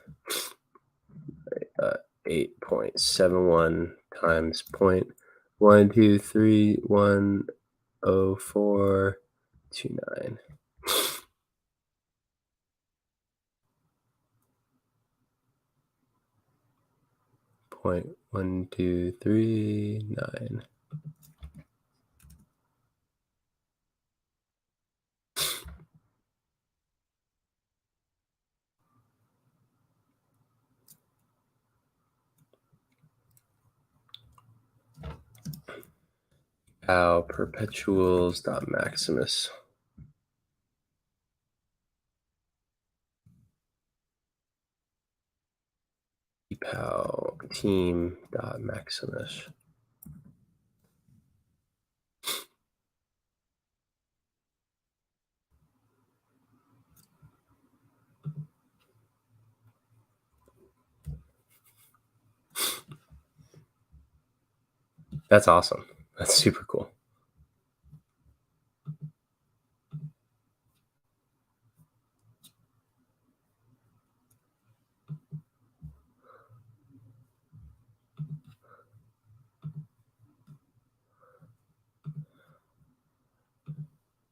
8.71 times 0.1231049. 0.1239. Perpetuals.maximus. ePow team.maximus. That's awesome. That's super cool.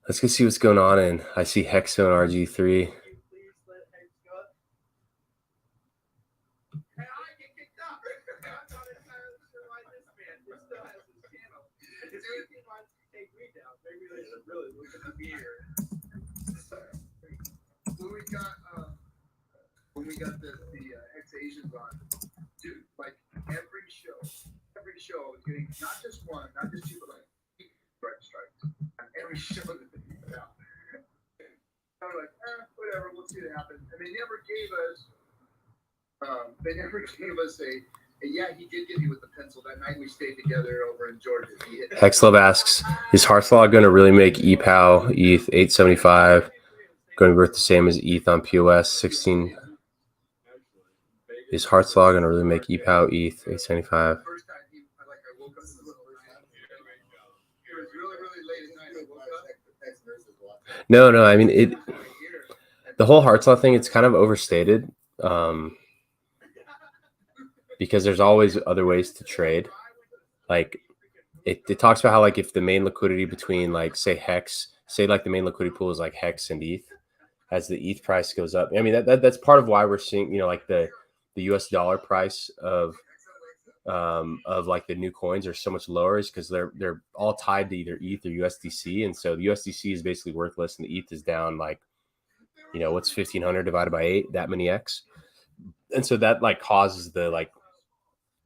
Let's go see what's going on in. I see Hexo and RG3. When we got the ex-Asians on, dude, like every show I was getting not just one, not just two, but like strikes on every show that they put out. I was like, whatever, we'll see what happens. And they never gave us a yeah, he did get me with the pencil that night we stayed together over in Georgia. Hexlove asks, is Hearthlog going to really make ePow ETH 875 going to be worth the same as ETH on POS 16? Is Heartslog going to really make ePow ETH 875? No. I mean, the whole Heartslog thing, it's kind of overstated. because there's always other ways to trade. Like it talks about how like if the main liquidity between like say Hex, say like the main liquidity pool is like Hex and ETH, as the ETH price goes up. I mean that's part of why we're seeing, you know, like the US dollar price of like the new coins are so much lower, is because they're all tied to either ETH or USDC, and so the USDC is basically worthless and the ETH is down like, you know, what's 1500 divided by 8, that many X, and so that like causes the like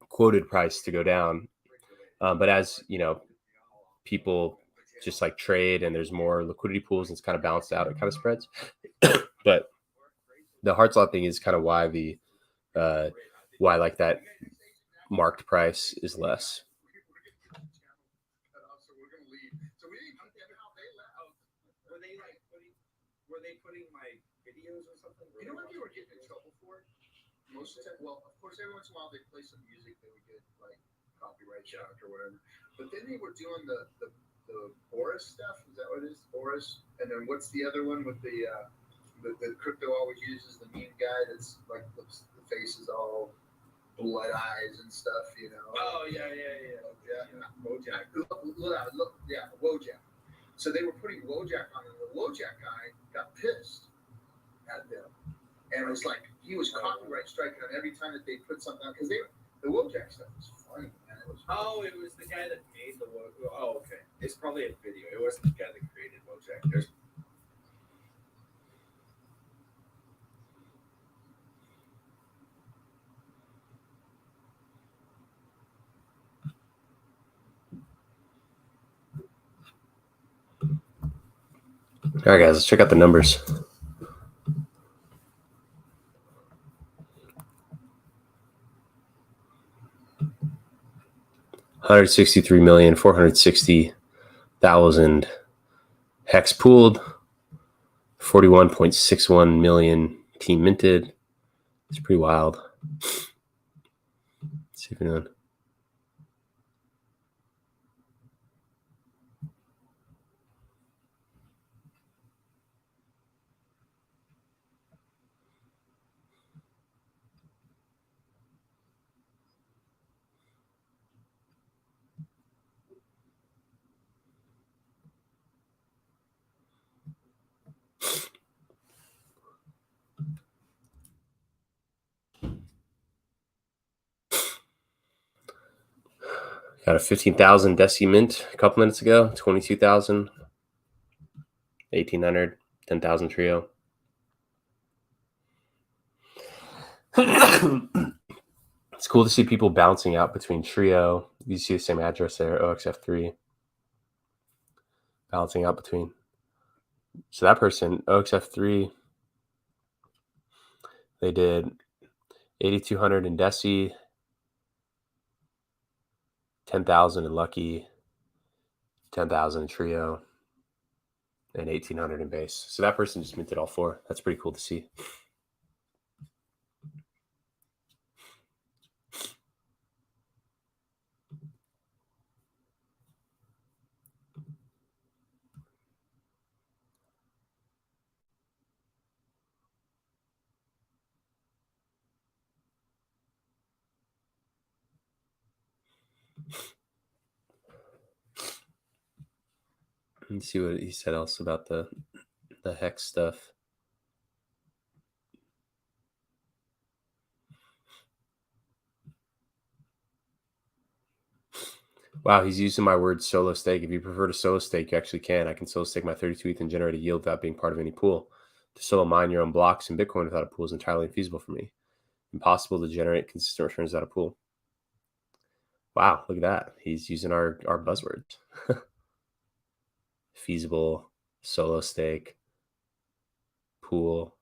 quoted price to go down. But as you know, people just like trade and there's more liquidity pools and it's kind of balanced out, it kind of spreads. But the hard slot thing is kind of why the why like that marked price is less. Were they putting my videos or something? You know what they were getting in trouble for? Most of the time, well, of course, every once in a while they play some music that would get like copyright struck or whatever. But then they were doing the Boris stuff. Is that what it is? Boris. And then what's the other one with the crypto always uses, the meme guy that's like the face is all blood eyes and stuff, you know? Oh yeah. Wojak. Yeah, Wojak. So they were putting Wojak on, and the Wojak guy got pissed at them, and it was like he was copyright striking on every time that they put something on, because the Wojak stuff was funny, man. It was the guy that made the Wojak. Oh, okay. It's probably a video. It wasn't the guy that created Wojak. There's All right, guys, let's check out the numbers. $163,460,000 hex pooled, 41.61 million team minted. It's pretty wild. Let's see if anyone. Got a 15,000 DECI mint a couple minutes ago, 22,000, 1,800, 10,000 trio. It's cool to see people bouncing out between trio. You see the same address there, OXF3. Bouncing out between. So that person, OXF3, they did 8,200 in DECI, 10,000 in Lucky, 10,000 in Trio, and 1,800 in base. So that person just minted all four. That's pretty cool to see. Let's see what he said else about the hex stuff. Wow, he's using my word solo stake. If you prefer to solo stake, you actually can. I can solo stake my 32 ETH and generate a yield without being part of any pool. To solo mine your own blocks in Bitcoin without a pool is entirely infeasible for me. Impossible to generate consistent returns without a pool. Wow, look at that. He's using our buzzwords. Feasible, solo stake, pool.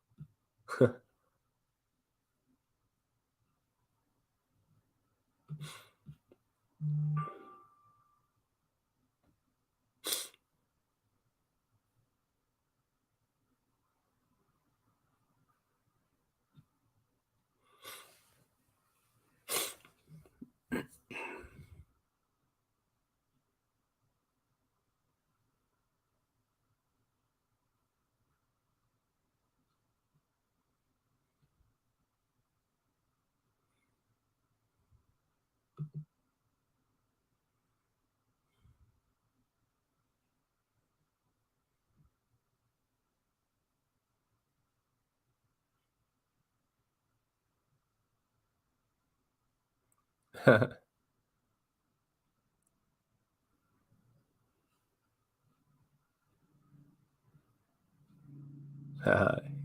He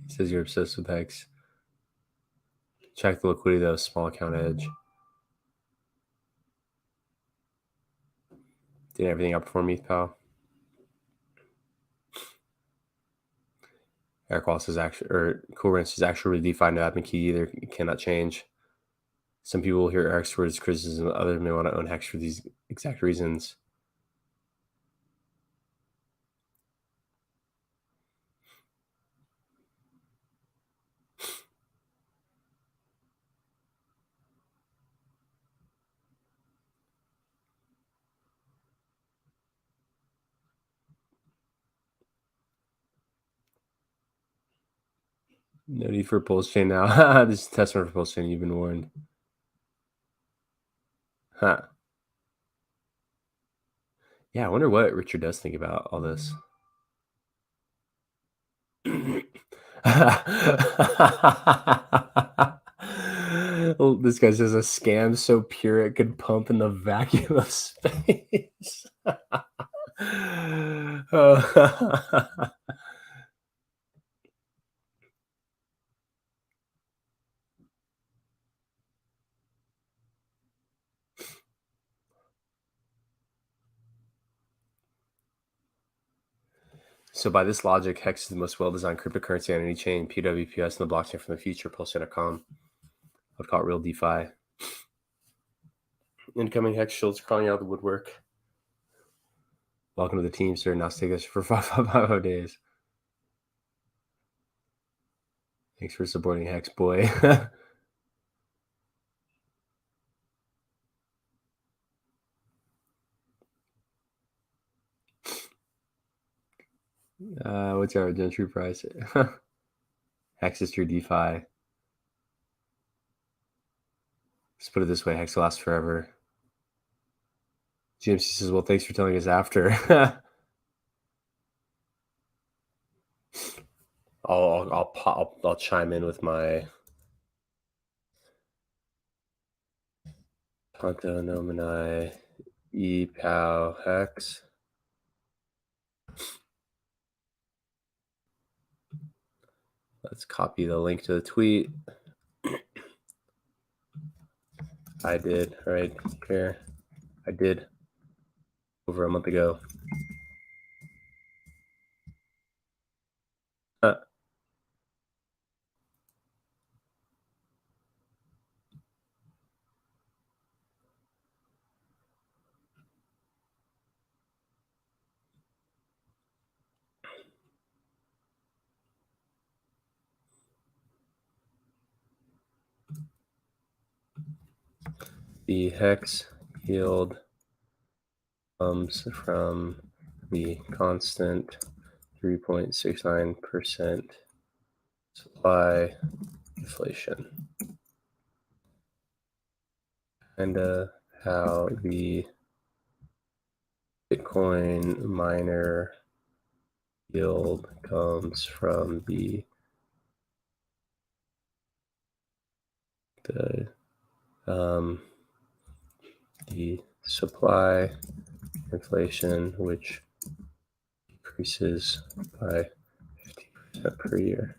says you're obsessed with Hex. Check the liquidity though, small account edge. Did everything outperform ETH, pal? Eric Wallace is actually, or Cool Rinse is actually really DeFi no admin key either. It cannot change. Some people will hear Eric's words criticism, others may want to own Hex for these exact reasons. No need for pulse chain now. This is testament for pulse chain. You've been warned. Huh. Yeah, I wonder what Richard does think about all this. This guy says a scam so pure it could pump in the vacuum of space. So by this logic, Hex is the most well-designed cryptocurrency on any chain. PWPS and the blockchain from the future. Pulse.com. I'd call it real DeFi. Incoming Hex shields crawling out of the woodwork. Welcome to the team, sir. Now stay with us for 5 days. Thanks for supporting Hex, boy. What's our entry price? Hex is your DeFi. Let's put it this way: Hex will last forever. GMC says, "Well, thanks for telling us after." I'll chime in with my Ponto Nomini ePow Hex. Let's copy the link to the tweet. I did right here. I did over a month ago. The Hex yield comes from the constant 3.69% supply inflation. And how the Bitcoin miner yield comes from the supply inflation, which decreases by 50% per year.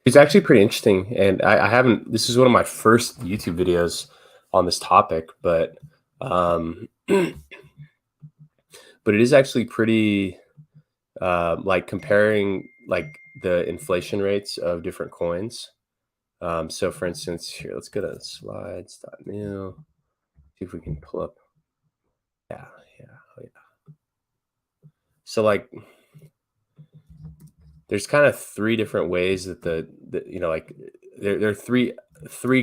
It's actually pretty interesting, and I haven't. This is one of my first YouTube videos on this topic, but but it is actually pretty like comparing like the inflation rates of different coins. So, for instance, here let's go to slides.new. See if we can pull up Yeah, oh yeah. So like, there's kind of three different ways that the you know, like there are three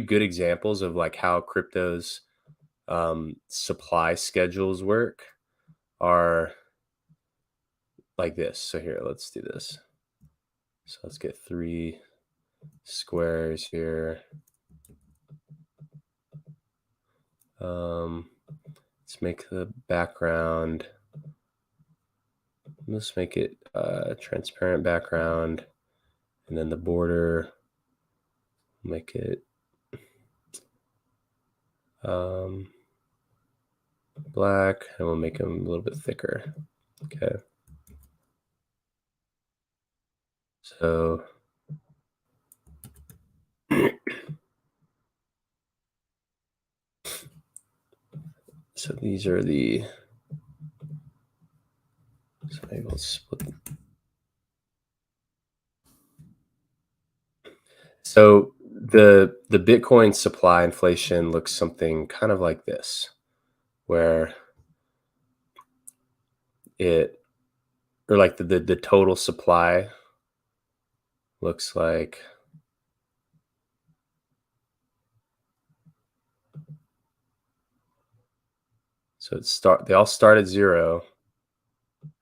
good examples of like how crypto's supply schedules work are like this. So here, let's do this. So let's get 3 squares here. Let's make the background. Let's make it transparent background, and then the border, make it black, and we'll make them a little bit thicker. Okay. So so these are the, so maybe we'll split them. So the Bitcoin supply inflation looks something kind of like this, where it, or like the total supply looks like, so they all start at 0,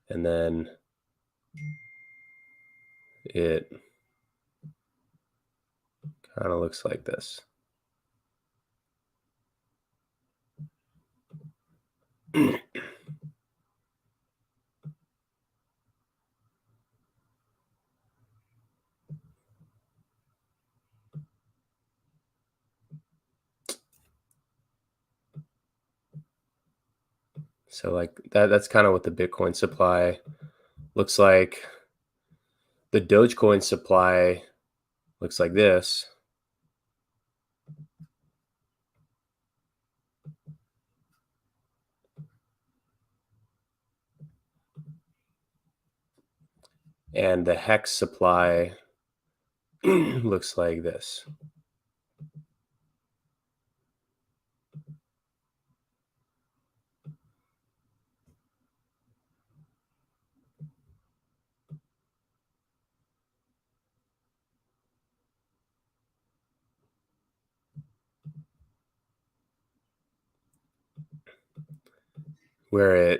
and then it kind of looks like this. So like that's kind of what the Bitcoin supply looks like. The Dogecoin supply looks like this. And the Hex supply looks like this. Where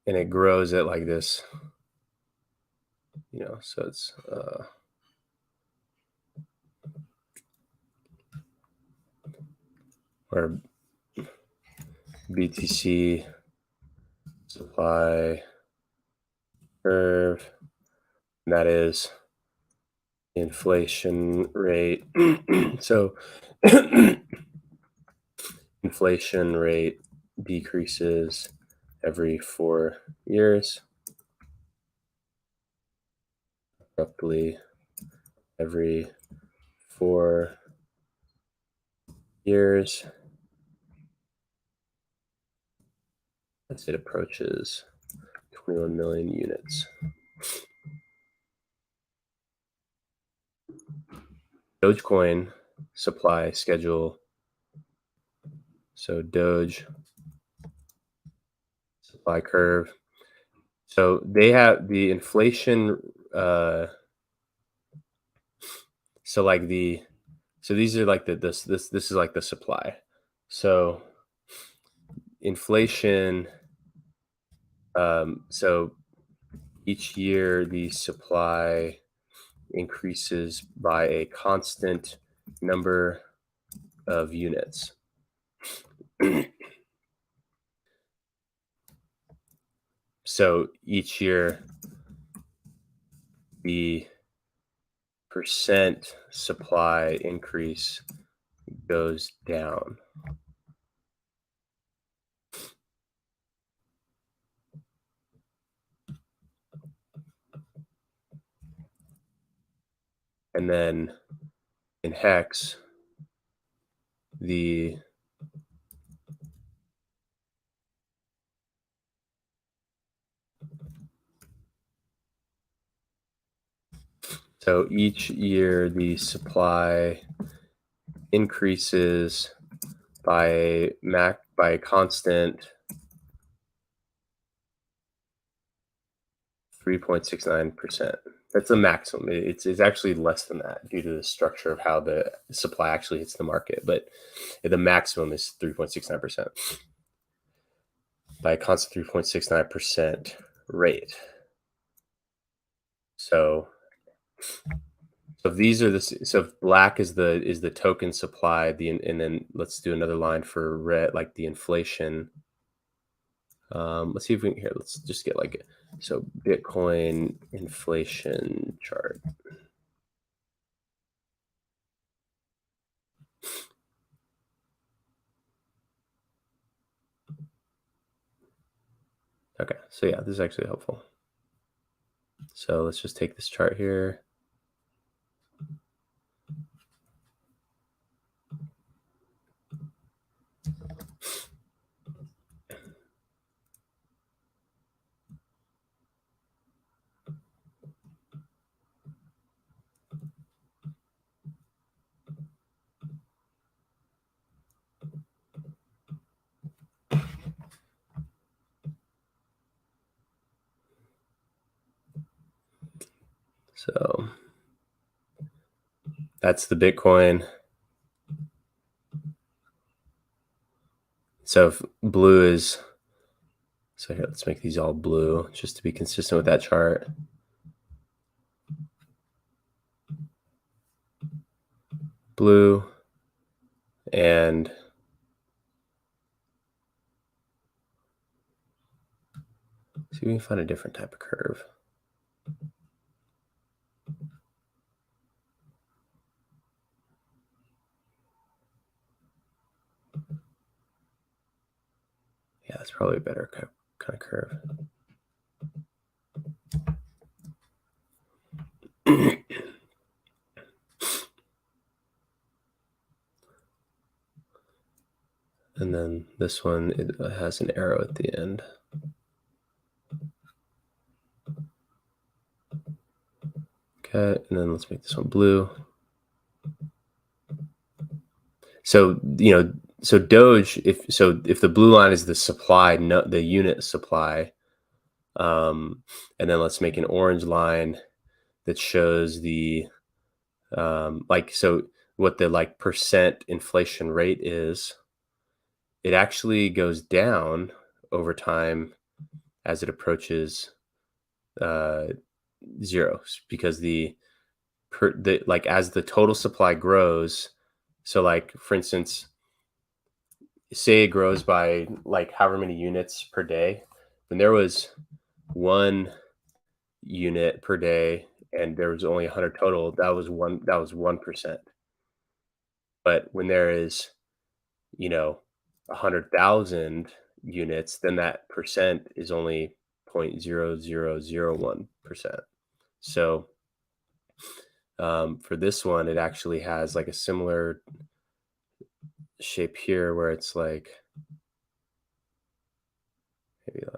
it grows it like this, you know, so it's or BTC supply curve, and that is inflation rate. So inflation rate decreases every 4 years, abruptly every 4 years as it approaches 21 million units. Dogecoin supply schedule. So Doge supply curve. So they have the inflation. So like so these are like this is like the supply. So inflation. So each year the supply increases by a constant number of units. So each year the percent supply increase goes down. And then in Hex, so each year the supply increases by a constant 3.69%. That's the maximum. It's actually less than that due to the structure of how the supply actually hits the market. But the maximum is 3.69% by a constant 3.69% rate. So these are so black is the token supply, and then let's do another line for red, like the inflation. Let's see if we can here. Let's just get like so Bitcoin inflation chart. Okay, so yeah, this is actually helpful. So let's just take this chart here. So that's the Bitcoin. So if blue is, so here, let's make these all blue just to be consistent with that chart. Blue and see if we can find a different type of curve. Yeah, that's probably a better kind of curve. And then this one, it has an arrow at the end. Okay, and then let's make this one blue. So, so Doge, if the blue line is the supply, the unit supply, and then let's make an orange line that shows the so what the percent inflation rate is. It actually goes down over time as it approaches zero, because as the total supply grows. So for instance, say it grows by however many units per day, when there was 1 unit per day and there was only 100 total, that was 1%. But when there is 100,000 units, then that percent is only 0.0001%. So for this one, it actually has a similar shape here where it's maybe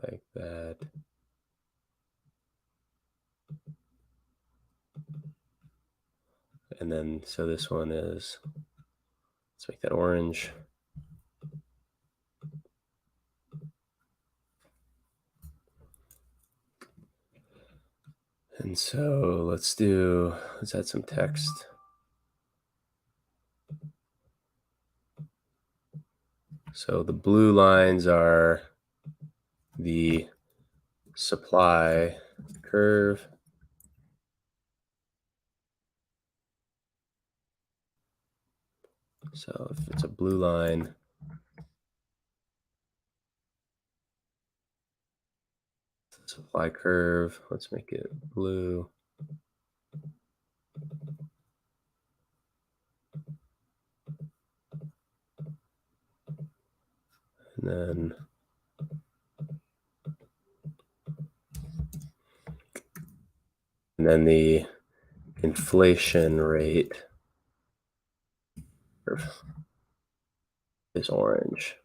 like that. And then, so this one is, let's make that orange. And so let's add some text. So the blue lines are the supply curve. So if it's a blue line, supply curve, let's make it blue. And then the inflation rate is orange.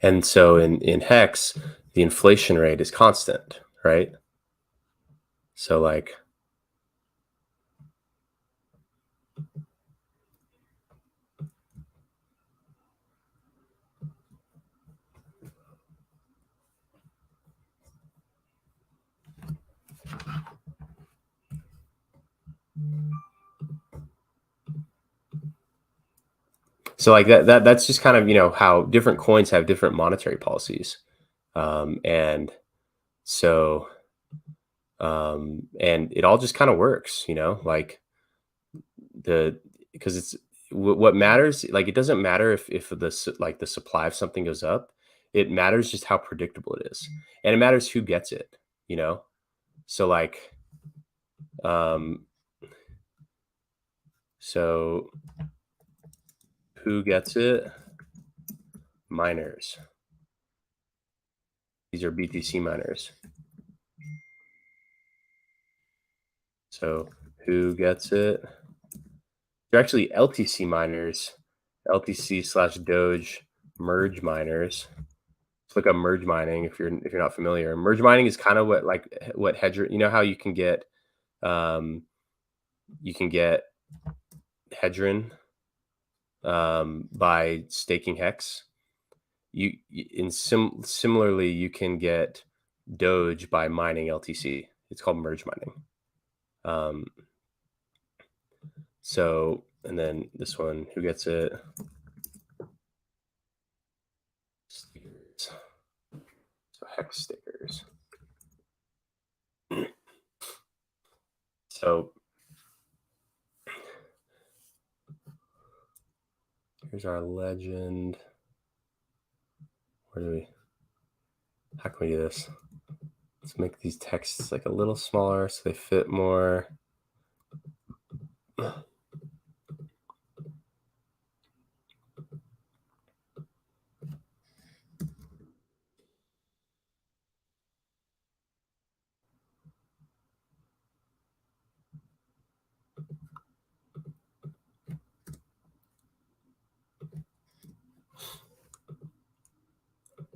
And so in hex, the inflation rate is constant, right? So like, so like that's just kind of, you know, how different coins have different monetary policies. And so, and it all just kind of works, you know, like because it's what matters. Like, it doesn't matter if like the supply of something goes up. It matters just how predictable it is, and it matters who gets it, you know? So like, um, so who gets it? Miners. These are BTC miners. So who gets it? They're actually LTC miners, LTC/Doge merge miners. Let's look up merge mining if you're not familiar. Merge mining is kind of what hedger. You know how you can get hedron by staking hex. Similarly, you can get Doge by mining LTC. It's called merge mining. So, and then this one, who gets it? Stickers. So hex stickers. So here's our legend. How can we do this? Let's make these texts like a little smaller so they fit more.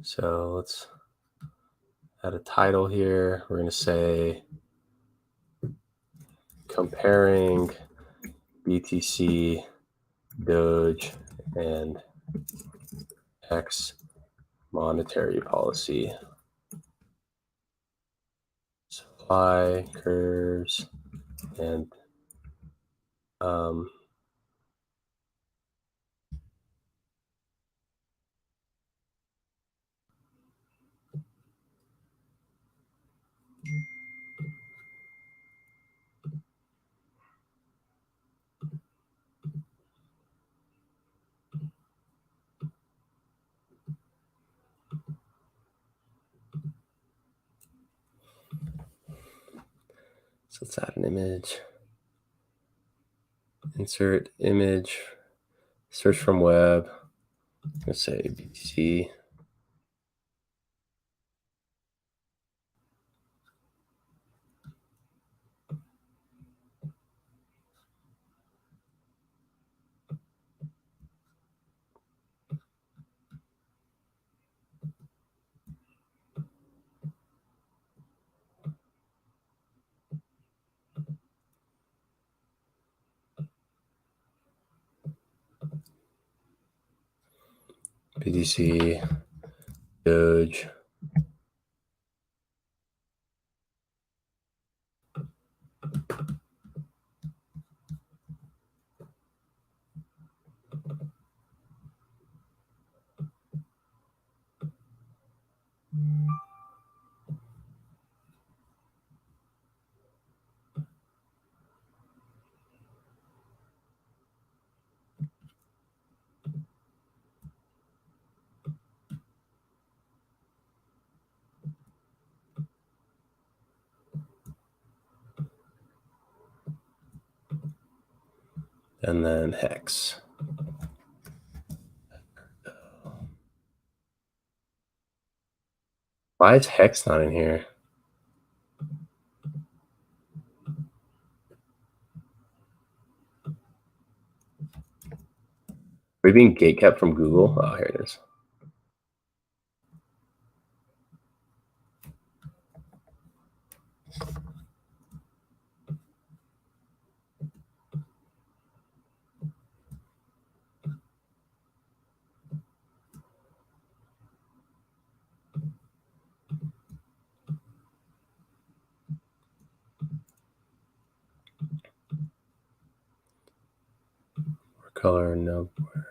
So let's add a title here. We're going to say comparing BTC, Doge, and X monetary policy. Supply curves and so let's add an image. Insert image, search from web. Let's say BTC. BTC, Doge. And then hex. Why is hex not in here? Are we being gatekept from Google? Oh, here it is. color no border.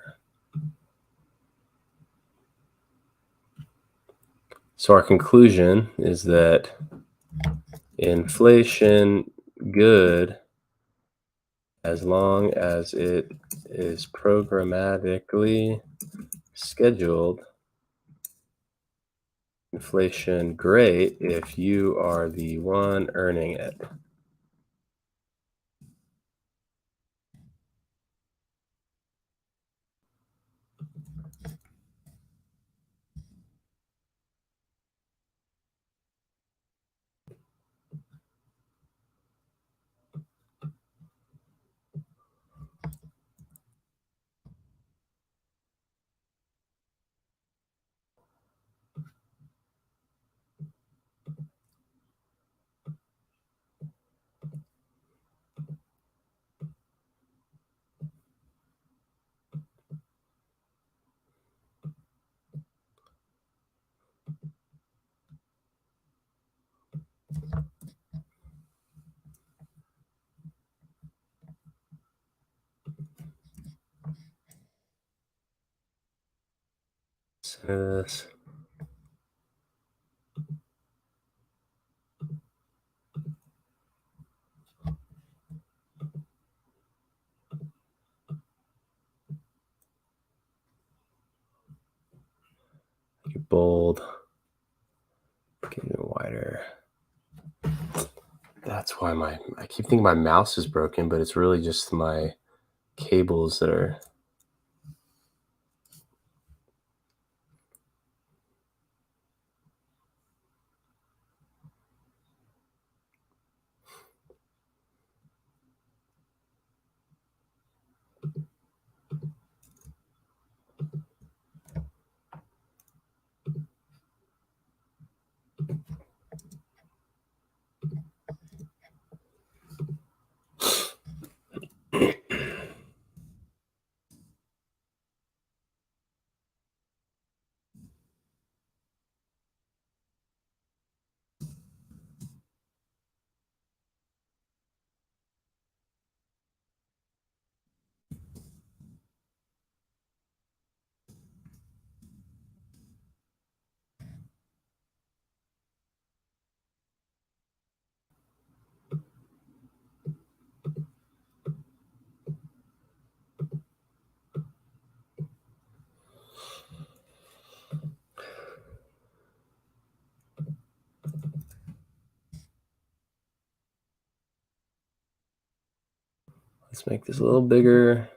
So our conclusion is that inflation good as long as it is programmatically scheduled. Inflation great if you are the one earning it. This. Make it bold. Get it wider. That's why I keep thinking my mouse is broken, but it's really just my cables that are. Let's make this a little bigger.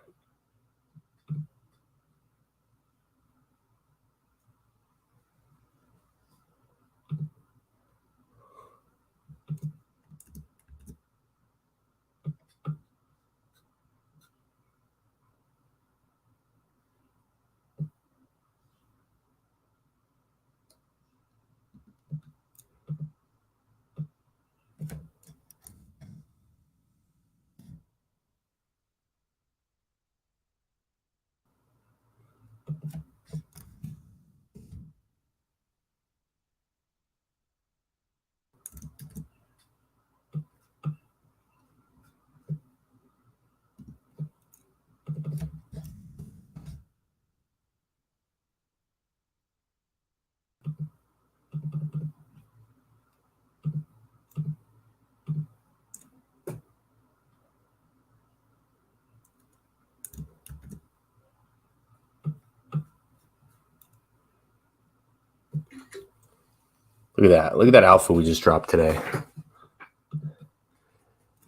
Look at that. Look at that alpha we just dropped today.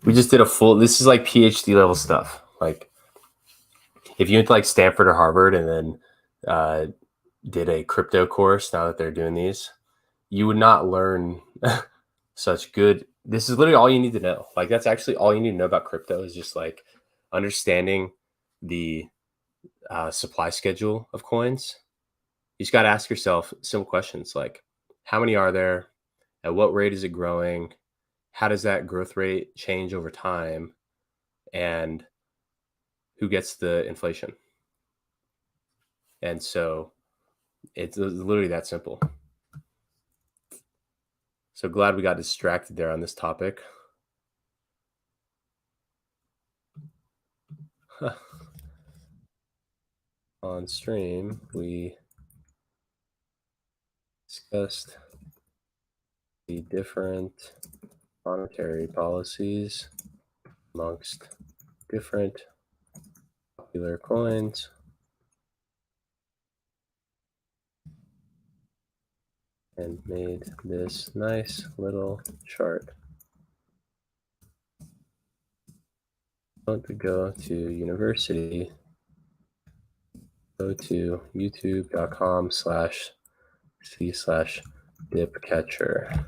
We just did a full, this is like PhD level stuff. Like if you went to like Stanford or Harvard and then did a crypto course, now that they're doing these, you would not learn such good. This is literally all you need to know. Like that's actually all you need to know about crypto is just like understanding the supply schedule of coins. You just got to ask yourself simple questions like how many are there? At what rate is it growing? How does that growth rate change over time? And who gets the inflation? And so it's literally that simple. So glad we got distracted there on this topic. on stream, we discussed the different monetary policies amongst different popular coins and made this nice little chart. Don't go to university, go to youtube.com/c/dipcatcher.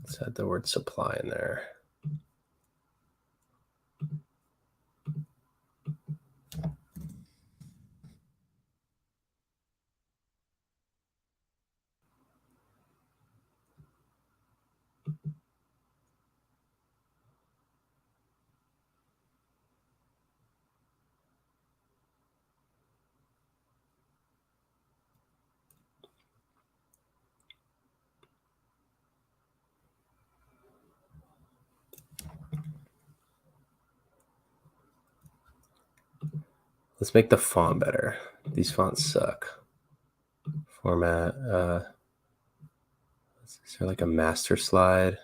Let's add the word supply in there. Let's make the font better. These fonts suck. Format. Is there like a master slide?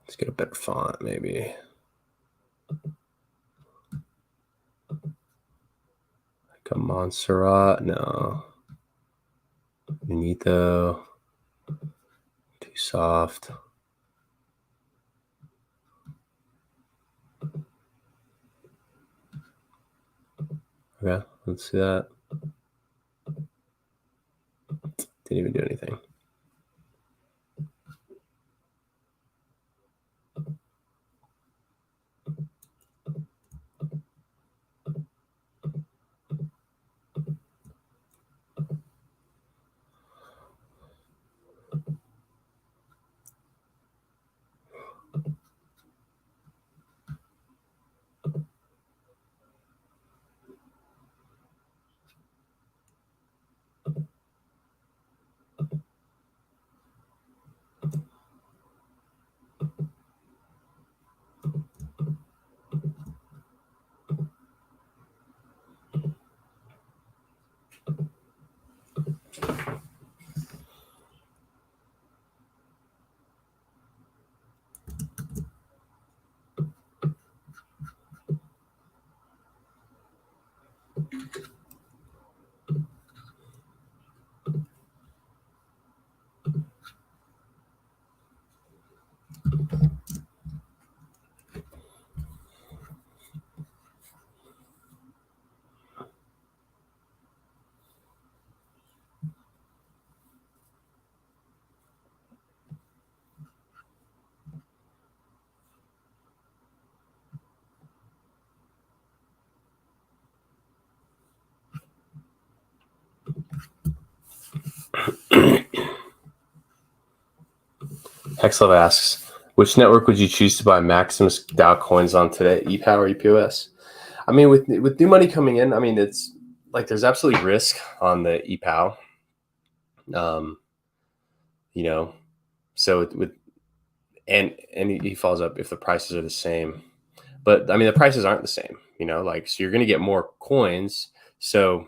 Let's get a better font, maybe. Like a Montserrat? No. Benito. Too soft. Okay, let's see that. Didn't even do anything. Hexlove asks, which network would you choose to buy Maximus DAO coins on today, ePow or EPOS? I mean, with new money coming in, I mean, it's like there's absolutely risk on the ePow. You know, so and he follows up if the prices are the same. But I mean, the prices aren't the same, you know, like, so you're going to get more coins. So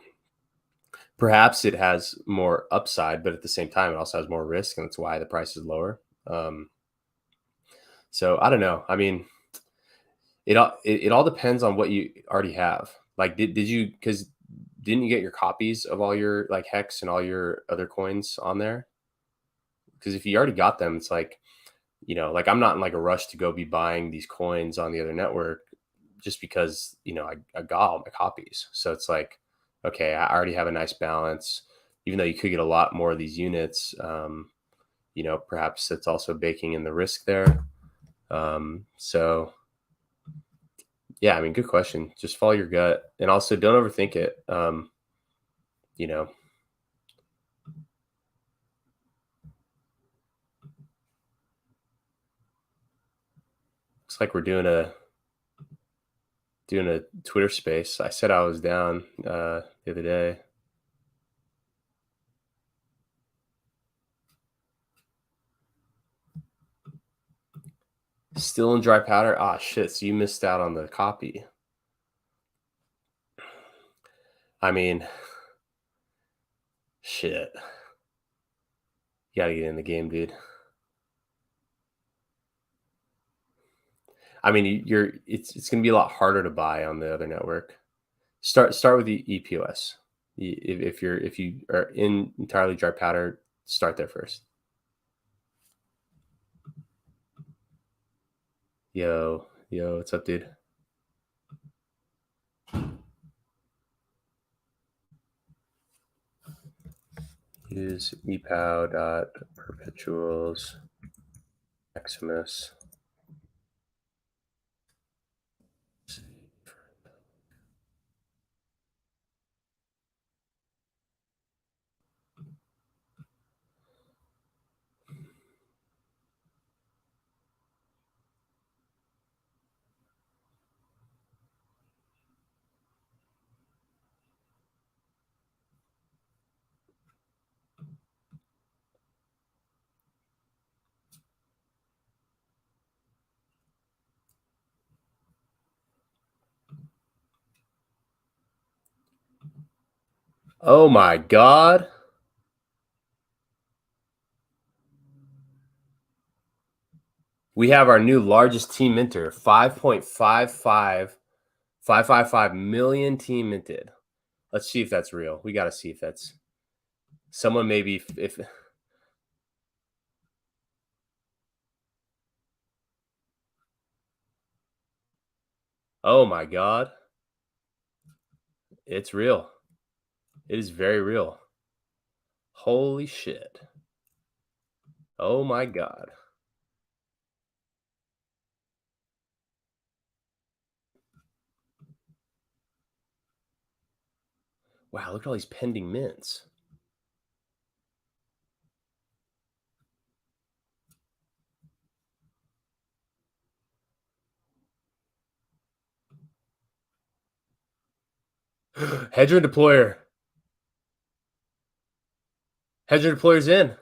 perhaps it has more upside, but at the same time, it also has more risk. And that's why the price is lower. So I don't know. I mean, it all depends on what you already have. Like, did you, because didn't you get your copies of all your like Hex and all your other coins on there? Because if you already got them, it's like, you know, like I'm not in like a rush to go be buying these coins on the other network just because, I got all my copies. So it's like, okay, I already have a nice balance, even though you could get a lot more of these units. Perhaps it's also baking in the risk there. So yeah, I mean, good question. Just follow your gut, and also don't overthink it. Looks like we're doing a Twitter space. I said I was down the other day. Still in dry powder? Ah, shit. So you missed out on the copy. I mean, shit. You gotta get in the game, dude. I mean, it's gonna be a lot harder to buy on the other network. Start with the EPOS. If you are in entirely dry powder, start there first. Yo, what's up, dude? Use epow.perpetuals Maximus. Oh my God. We have our new largest team minter, 5.555 million team minted. Let's see if that's real. We got to see if that's someone, maybe if oh my God. It's real. It is very real. Holy shit. Oh my God. Wow, look at all these pending mints. Hedger deployer. Hedger deployer's in.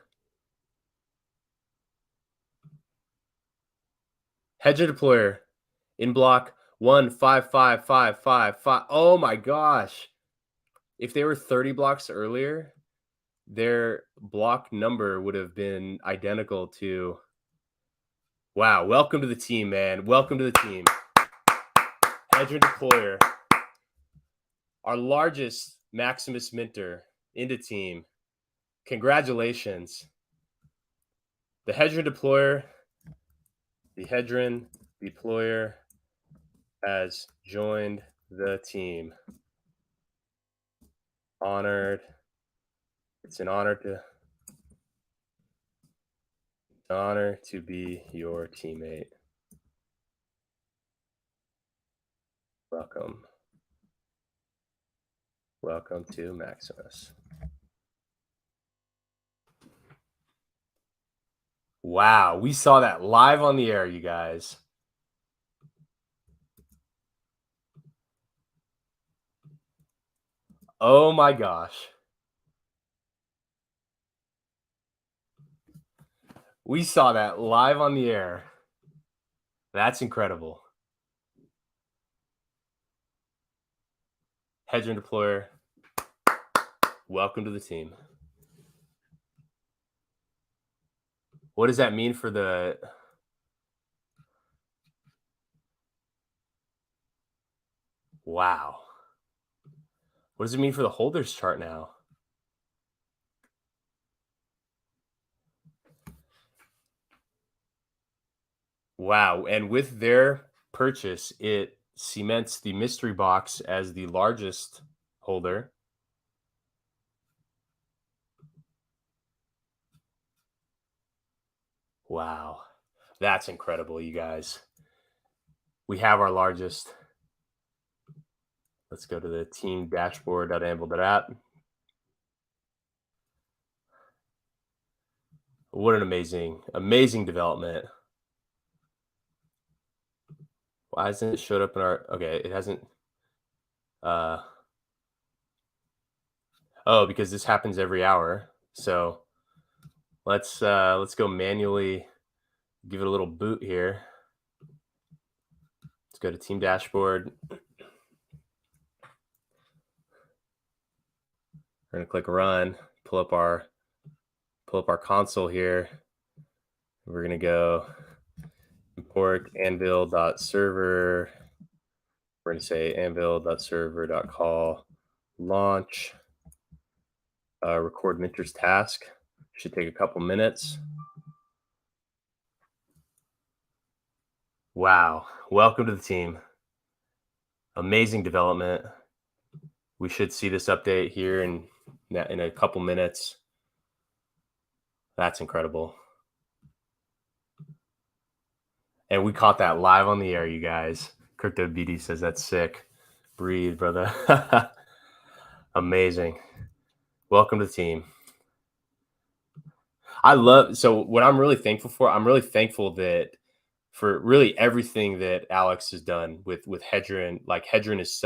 Hedger deployer in block 155555. Oh my gosh. If they were 30 blocks earlier, their block number would have been identical to. Wow, welcome to the team, man. Welcome to the team. Hedger deployer, our largest Maximus minter into team. Congratulations. The Hedron deployer has joined the team. Honored. It's an honor to be your teammate. Welcome to Maximus. Wow, we saw that live on the air, you guys. Oh my gosh. We saw that live on the air. That's incredible. Hedron deployer, welcome to the team. What does that mean for the... Wow. What does it mean for the holders chart now? Wow. And with their purchase, it cements the mystery box as the largest holder. Wow, that's incredible, you guys. We have our largest. Let's go to the team dashboard.amble.app. What an amazing development. Why hasn't it showed up in our, okay, it hasn't, oh, because this happens every hour. So let's go manually give it a little boot here. Let's go to team dashboard. We're gonna click run, pull up our console here. We're gonna go import anvil.server. We're gonna say anvil.server.call launch. Record Minter's task. Should take a couple minutes. Wow, welcome to the team. Amazing development. We should see this update here in a couple minutes. That's incredible. And we caught that live on the air, you guys. Crypto BD says that's sick. Breathe, brother. Amazing. Welcome to the team. So what I'm really thankful for, I'm really thankful that for really everything that Alex has done with Hedron. Like Hedron is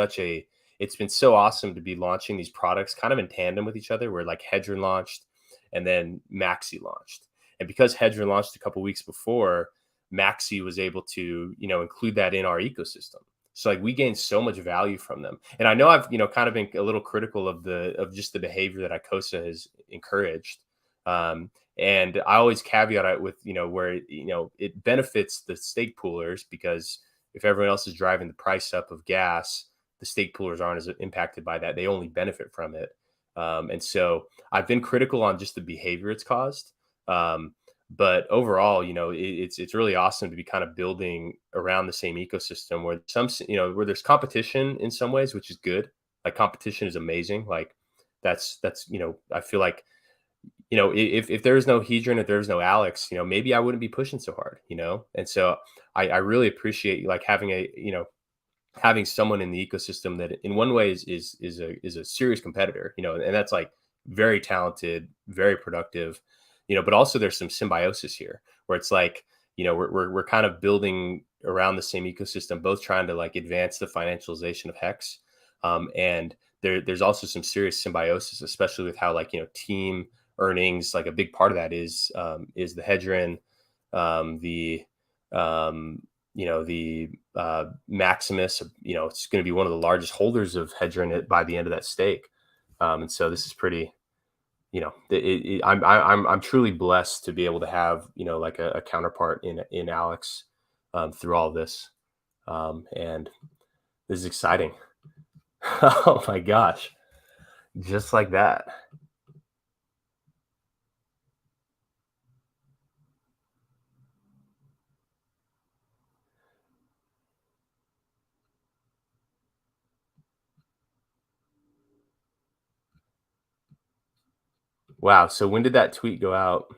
it's been so awesome to be launching these products kind of in tandem with each other, where like Hedron launched and then MAXI launched. And because Hedron launched a couple weeks before, MAXI was able to, include that in our ecosystem. So like we gained so much value from them. And I know I've, kind of been a little critical of just the behavior that ICOSA has encouraged. And I always caveat it with, where, it benefits the stake poolers, because if everyone else is driving the price up of gas, the stake poolers aren't as impacted by that. They only benefit from it. And so I've been critical on just the behavior it's caused. But overall, it's really awesome to be kind of building around the same ecosystem where where there's competition in some ways, which is good. Like competition is amazing. Like that's, I feel like, if there was no Hedron, if there was no Alex, maybe I wouldn't be pushing so hard, And so I really appreciate like having having someone in the ecosystem that in one way is a serious competitor, and that's like very talented, very productive, but also there's some symbiosis here where it's like, we're kind of building around the same ecosystem, both trying to like advance the financialization of Hex. And there's also some serious symbiosis, especially with how like, team earnings, like a big part of that is the Hedron, Maximus, it's going to be one of the largest holders of Hedron by the end of that stake. And so this is pretty, I'm truly blessed to be able to have, like a counterpart in Alex through all of this. And this is exciting. Oh my gosh. Just like that. Wow. So when did that tweet go out?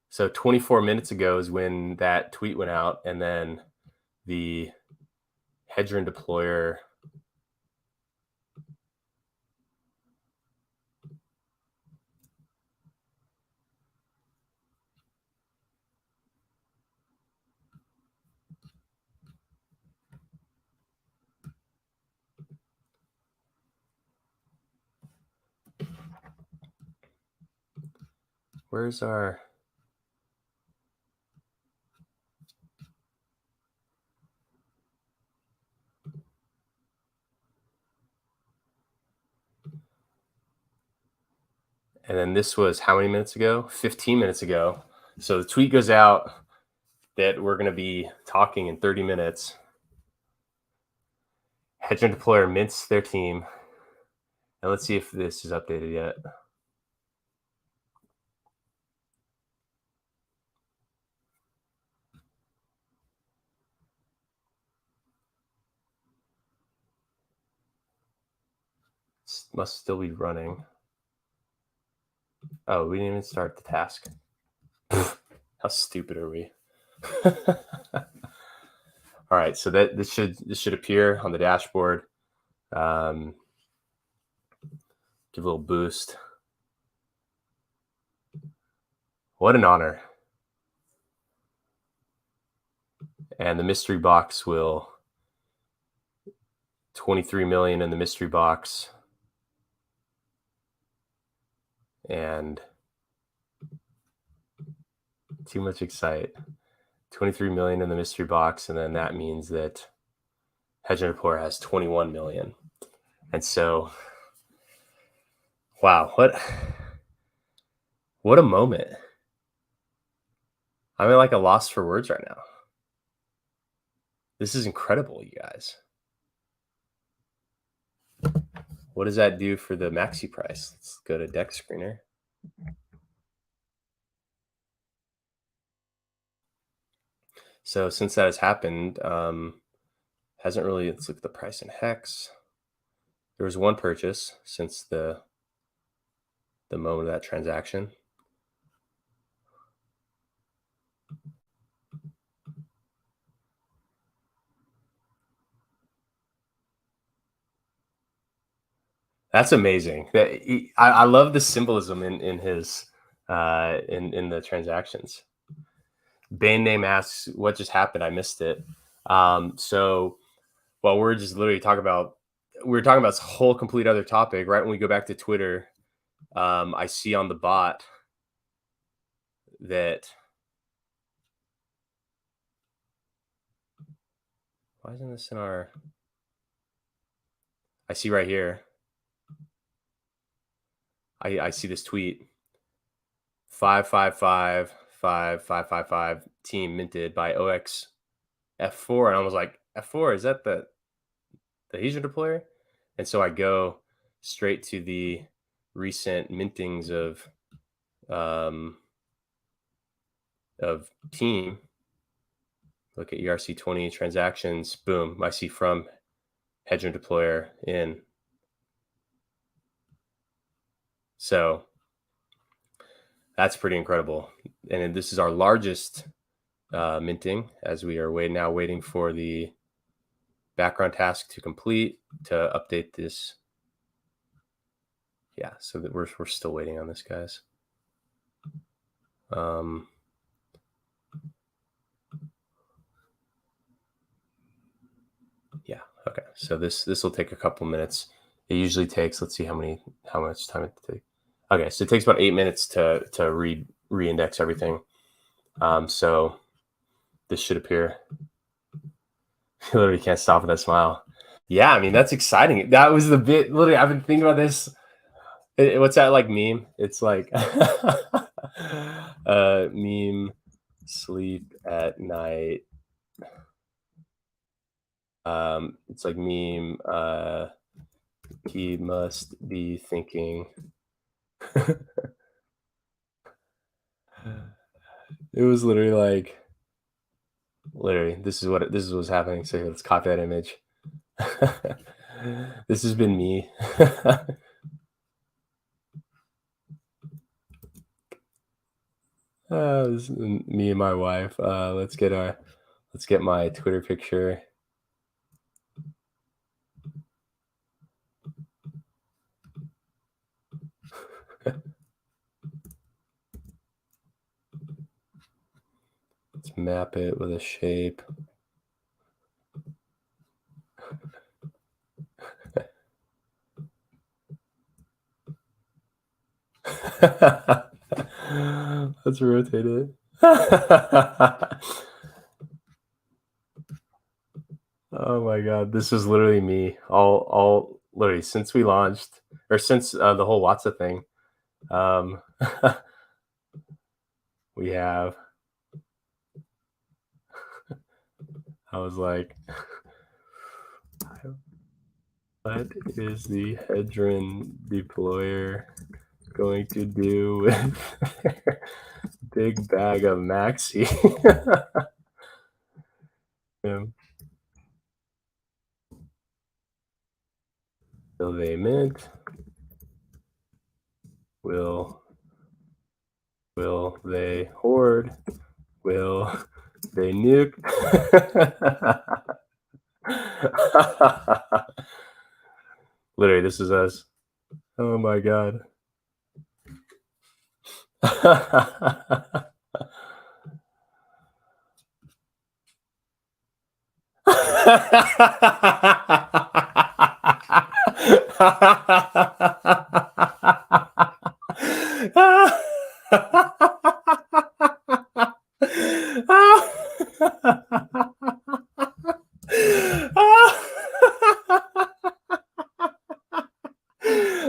So 24 minutes ago is when that tweet went out, and then the Hedron deployer where's our and then this was how many minutes ago? 15 minutes ago. So the tweet goes out that we're going to be talking in 30 minutes. Hedron deployer mints their team. And let's see if this is updated yet. must still be running. Oh, we didn't even start the task. How stupid are we? All right, so this should appear on the dashboard. Give a little boost. What an honor. And the mystery box will 23 million in the mystery box. And too much excite. 23 million in the mystery box, and then that means that Hedge and Deployer has 21 million. And so, wow, what a moment. I'm at like a loss for words right now. This is incredible, you guys. What does that do for the MAXI price? Let's go to deck screener. So since that has happened, hasn't really, let's look at the price in Hex. There was one purchase since the moment of that transaction. That's amazing. I love the symbolism in his in the transactions. Bane name asks, what just happened? I missed it. So well, we're just literally talking about this whole complete other topic. Right when we go back to Twitter, I see on the bot that why isn't this in our? I see right here. I see this tweet. 5555555 team minted by OX F4, and I was like, F4, is that the Asian deployer? And so I go straight to the recent mintings of team. Look at ERC20 transactions. Boom, I see from Hedge and Deployer in. So that's pretty incredible. And this is our largest minting, as we are waiting for the background task to complete to update this. Yeah, so that we're still waiting on this, guys. Yeah, okay. So this will take a couple minutes. It usually takes, let's see how much time it takes. Okay, so it takes about 8 minutes to re-index everything. So this should appear. You literally can't stop with that smile. Yeah, I mean, that's exciting. That was the bit, literally, I've been thinking about this. What's that like meme? It's like meme sleep at night. It's like meme he must be thinking. It was literally like, this is what's happening. So let's copy that image. This has been me. This is me and my wife. Let's get my Twitter picture. Let's map it with a shape. Let's rotate it. Oh my god, this is literally me. All literally since we launched, or since the whole WhatsApp thing. We have. I was like, what is the Hedron deployer going to do with their big bag of MAXI? Yeah. So they mint. Will they hoard? Will they nuke? Literally, this is us. Oh my god.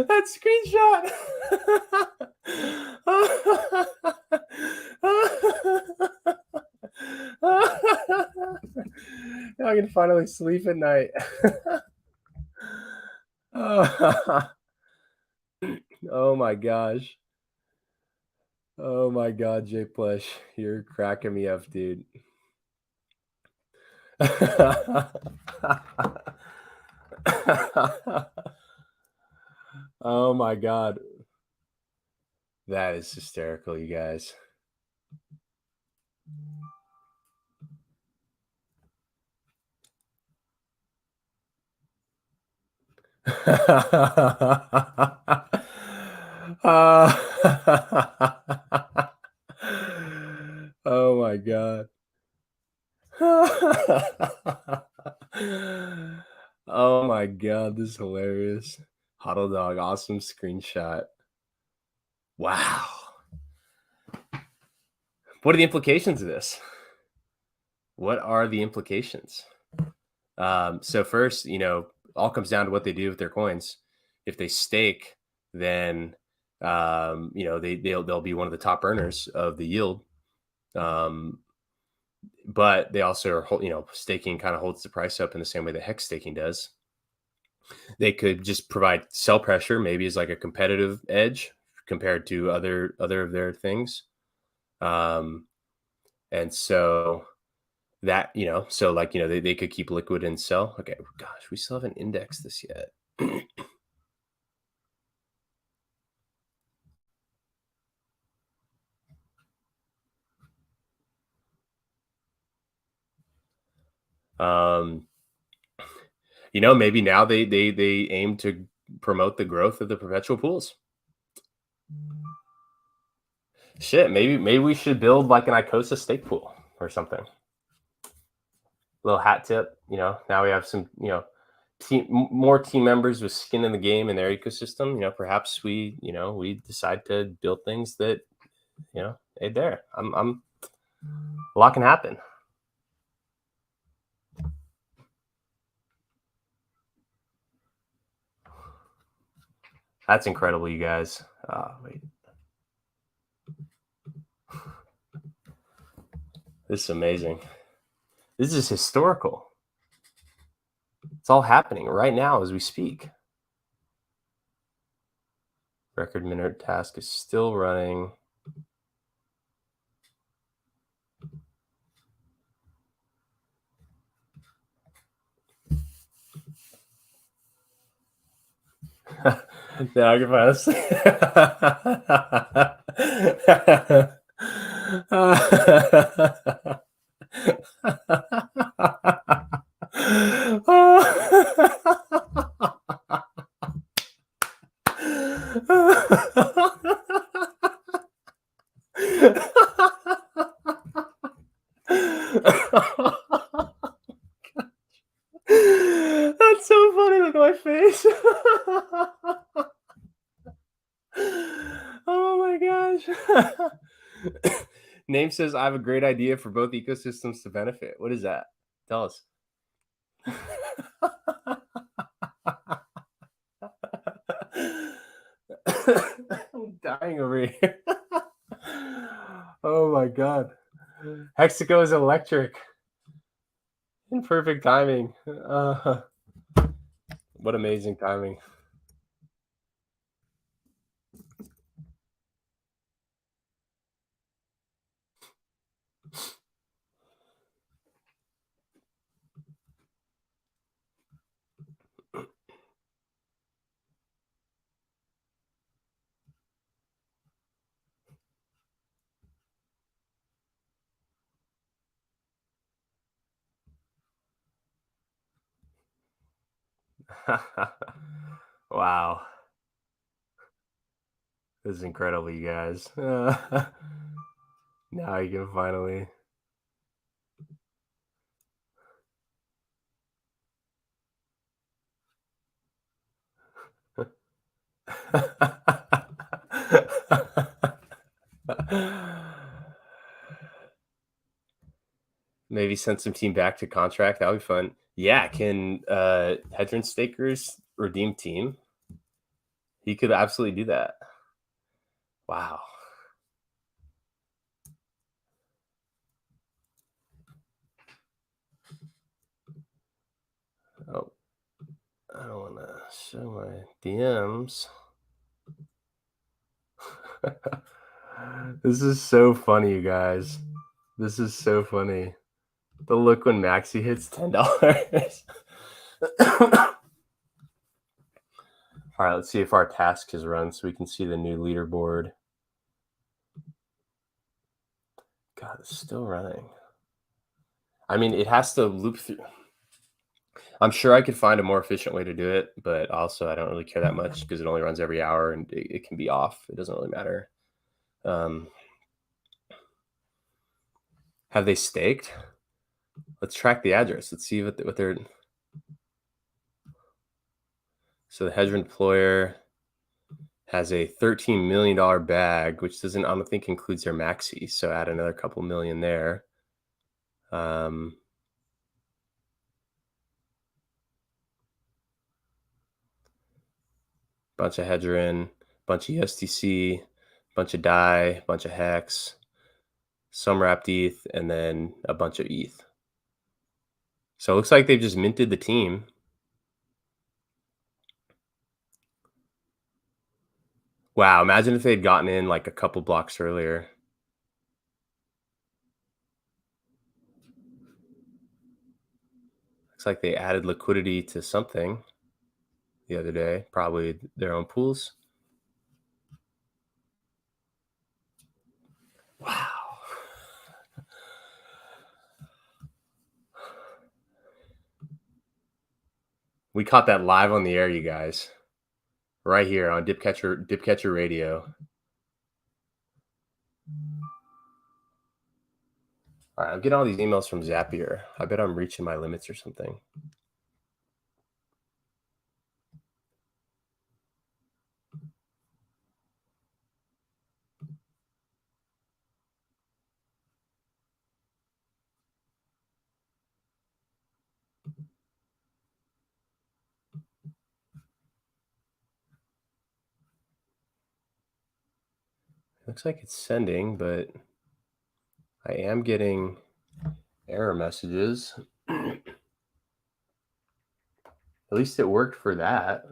That screenshot. Now I can finally sleep at night. Oh my gosh. Oh my god, J Plush. You're cracking me up, dude. Oh my god. That is hysterical, you guys. Oh my god. Oh my god, this is hilarious. Huddle dog, awesome screenshot. Wow. What are the implications of this? What are the implications? So first, all comes down to what they do with their coins. If they stake, then they'll be one of the top earners of the yield. But they also are, staking kind of holds the price up in the same way that hex staking does. They could just provide sell pressure, maybe as like a competitive edge compared to other of their things. And so that, they could keep liquid and sell. Okay, gosh, we still haven't indexed this yet. Maybe now they aim to promote the growth of the perpetual pools. Shit, maybe we should build like an Icosa stake pool or something. Little hat tip, now we have some, more team members with skin in the game in their ecosystem. Perhaps we decide to build things that, hey, there, I'm a lot can happen. That's incredible, you guys. Wait. This is amazing. This is historical. It's all happening right now as we speak. Record minute task is still running. Now I can finally That's so funny. Look at my face. Oh my gosh. Name says I have a great idea for both ecosystems to benefit. What is that? Tell us. I'm dying over here. Oh my god. Hexaco is electric. In perfect timing. What amazing timing. Wow. This is incredible, you guys. Now you can finally. Maybe send some team back to contract. That would be fun. Yeah, can Hedron Stakers redeem team? He could absolutely do that. Wow. Oh, I don't want to show my DMs. This is so funny, you guys. This is so funny. The look when Maxi hits $10. All right, let's see if our task is run so we can see the new leaderboard. God, it's still running. I mean, it has to loop through. I'm sure I could find a more efficient way to do it, but also I don't really care that much because it only runs every hour and it can be off. It doesn't really matter. Have they staked? Let's track the address. Let's see what they're. So the hedge employer has a $13 million bag, which doesn't, I don't think, includes their MAXI. So add another couple million there. Bunch of Hedron, bunch of USDC, bunch of DAI, bunch of Hex, some wrapped ETH, and then a bunch of ETH. So it looks like they've just minted the team. Wow, imagine if they'd gotten in like a couple blocks earlier. Looks like they added liquidity to something the other day, probably their own pools. Wow. We caught that live on the air, you guys. Right here on Dipcatcher Radio. All right, I'm getting all these emails from Zapier. I bet I'm reaching my limits or something. Looks like it's sending, but I am getting error messages. At least it worked for that.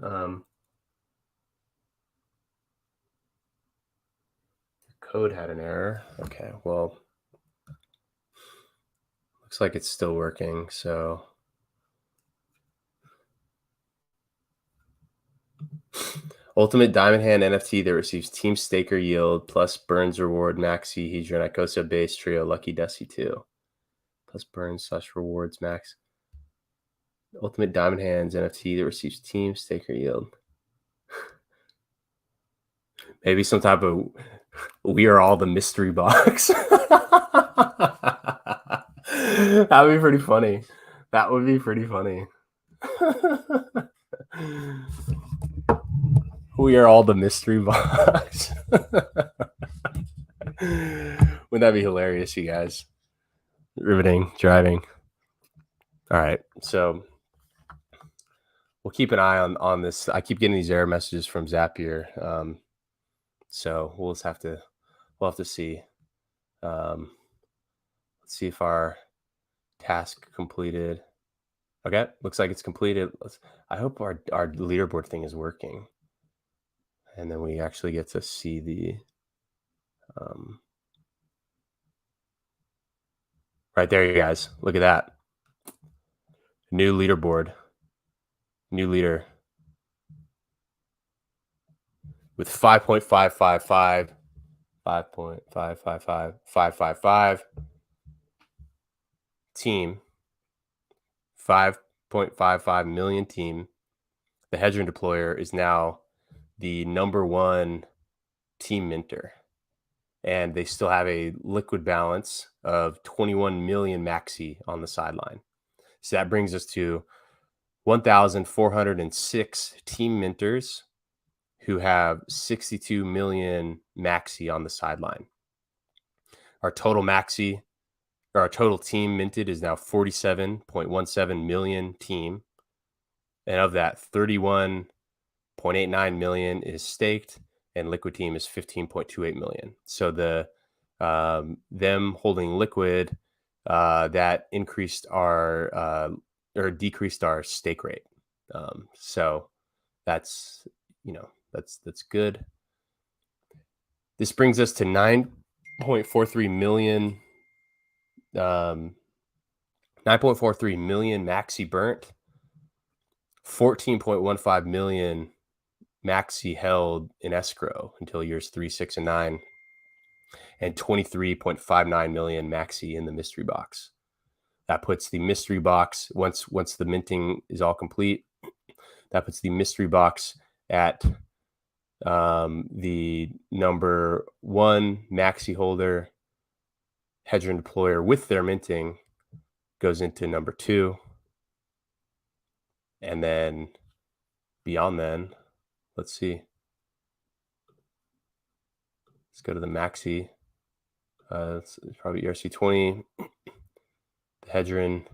Code had an error. Okay, well, looks like it's still working. So Ultimate Diamond Hand NFT that receives Team Staker yield plus Burns reward Maxi Hedron Icosa base trio Lucky DECI 2 plus Burns / rewards max. Ultimate Diamond Hands NFT that receives Team Staker yield. Maybe some type of We Are All the mystery box. That would be pretty funny. That would be pretty funny. We are all the mystery box. Wouldn't that be hilarious, you guys? Riveting, driving. All right, so we'll keep an eye on this. I keep getting these error messages from Zapier, so we'll have to see. Let's see if our task completed. Okay, looks like it's completed. I hope our leaderboard thing is working, and then we actually get to see the. Right there, you guys. Look at that. New leaderboard. New leader. With 5.555, 5.555, 555. Team. 5.55 million team. the Hedron deployer is now the #1 team minter, and they still have a liquid balance of 21 million MAXI on the sideline. So that brings us to 1,406 team minters who have 62 million MAXI on the sideline. Our total MAXI, or our total team minted, is now 47.17 million team. And of that, 31.89 million is staked, and liquid team is 15.28 million. So the them holding liquid, that increased our or decreased our stake rate. So that's, that's good. This brings us to 9.43 million 9.43 million MAXI burnt, 14.15 million MAXI held in escrow until years 3, 6, and 9, and 23.59 million MAXI in the mystery box. That puts the mystery box, once the minting is all complete, that puts the mystery box at the #1 MAXI holder. Hedron deployer with their minting goes into #2. And then beyond then, let's see. Let's go to the MAXI. It's probably ERC20, the Hedron.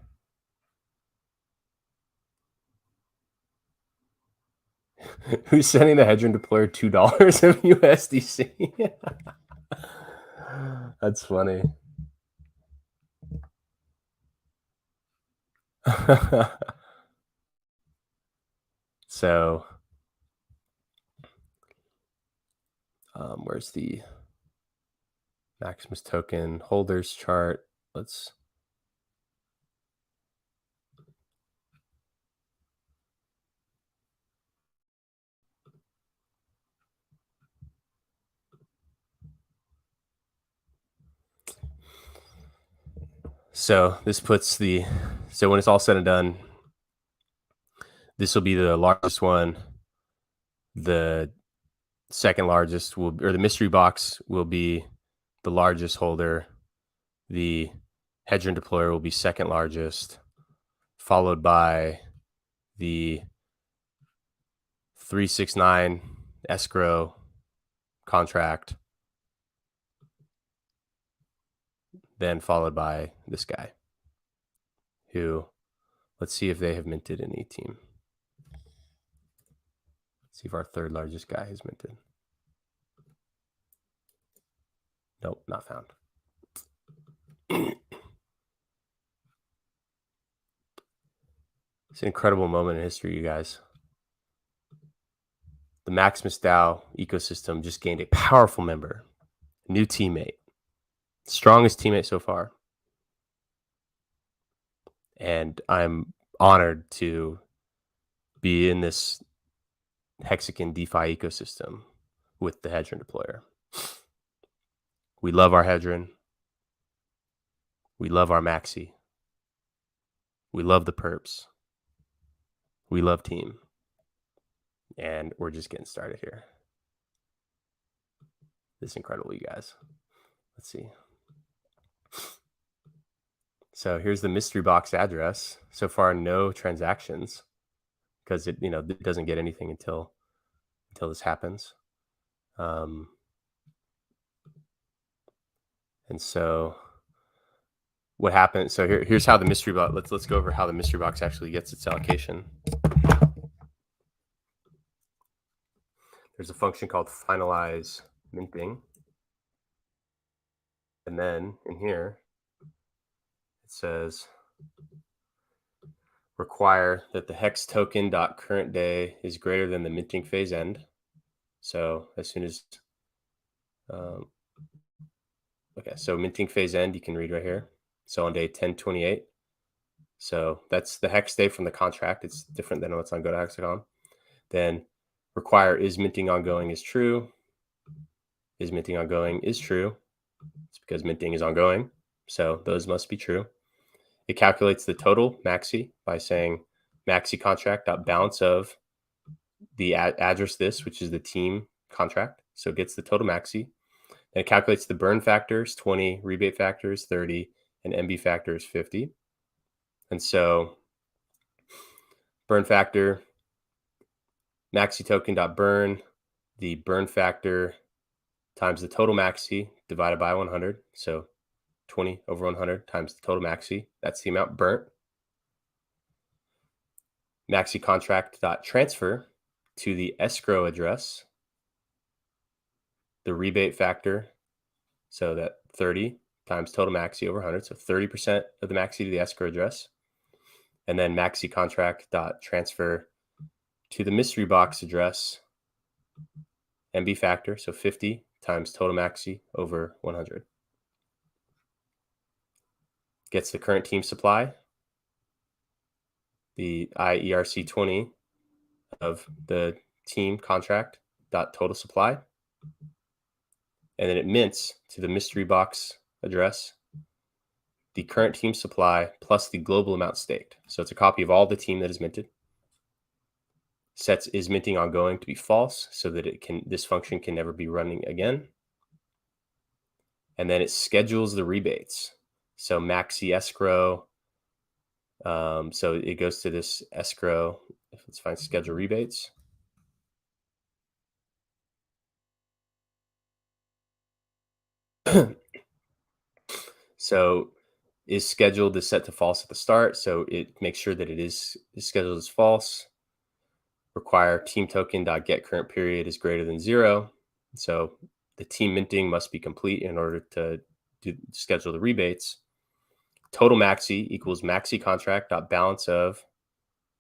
Who's sending the Hedron deployer $2 of USDC? That's funny. So, where's the Maximus token holders chart? So this puts so when it's all said and done, this will be the largest one. The second largest or the mystery box will be the largest holder. The Hedron deployer will be second largest, followed by the 369 escrow contract, then followed by this guy, who, let's see if they have minted any team. Let's see if our third largest guy has minted. Nope, not found. It's an incredible moment in history, you guys. The Maximus DAO ecosystem just gained a powerful member, a new teammate, strongest teammate so far. And I'm honored to be in this Hexagon DeFi ecosystem with the Hedron deployer. We love our Hedron. We love our MAXI. We love the perps. We love team. And we're just getting started here. This is incredible, you guys. Let's see. So here's the mystery box address. So far, no transactions, because it doesn't get anything until this happens. And so what happened? So here's how the mystery box. Let's go over how the mystery box actually gets its allocation. There's a function called finalize minting, and then in here it says require that the hex token .current day is greater than the minting phase end. So as soon as okay, so minting phase end you can read right here. So on day 1028. So that's the hex day from the contract. It's different than what's on GoToHexagon. Then require is minting ongoing is true. Is minting ongoing is true. It's because minting is ongoing. So those must be true. It calculates the total MAXI by saying MAXI contract.balance of the address this, which is the team contract. So it gets the total MAXI. Then it calculates the burn factors, 20, rebate factors, 30, and MB factors, 50. And so burn factor, MAXI token.burn, the burn factor times the total MAXI divided by 100. So 20 over 100 times the total MAXI. That's the amount burnt. MAXI contract.transfer to the escrow address, the rebate factor, so that 30 times total MAXI over 100, so 30% of the MAXI to the escrow address. And then MAXI contract.transfer to the mystery box address, MB factor, so 50 times total MAXI over 100. Gets the current team supply, the IERC20 of the team contract dot total supply, and then it mints to the mystery box address the current team supply plus the global amount staked. So it's a copy of all the team that is minted. Sets is minting ongoing to be false so that this function can never be running again. And then it schedules the rebates. So MAXI escrow. So it goes to this escrow. Let's find schedule rebates. So is scheduled is set to false at the start. So it makes sure that it is scheduled as false. Require team token.get current period is greater than 0. So the team minting must be complete in order to schedule the rebates. Total MAXI equals MAXI contract.balance of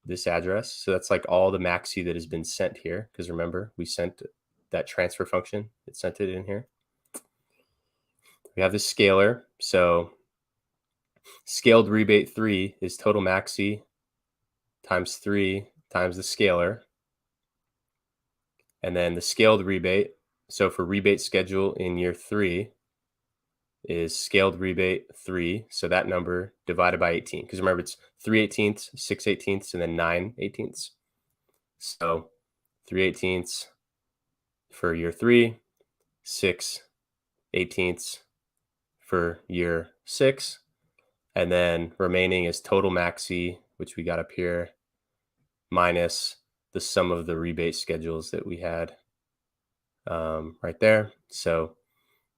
this address. So that's like all the MAXI that has been sent here. Because remember, we sent that transfer function. It sent it in here. We have the scalar. So scaled rebate 3 is total MAXI times 3 times the scalar. And then the scaled rebate. So for rebate schedule in year 3 is scaled rebate 3. So that number divided by 18. Because remember, it's 3/18, 6/18, and then 9/18. So 3/18 for year 3, 6/18 for year 6. And then remaining is total MAXI, which we got up here, minus the sum of the rebate schedules that we had right there. So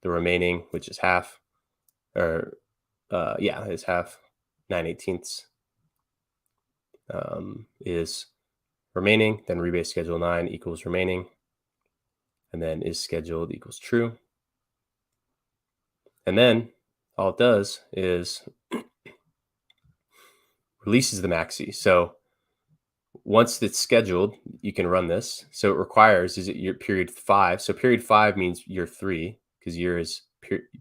the remaining, which is half, or is half, 9/18 is remaining. Then rebate schedule 9 equals remaining. And then is scheduled equals true. And then all it does is releases the MAXI. So once it's scheduled, you can run this. So it requires, is it year period 5? So period 5 means year 3, because year is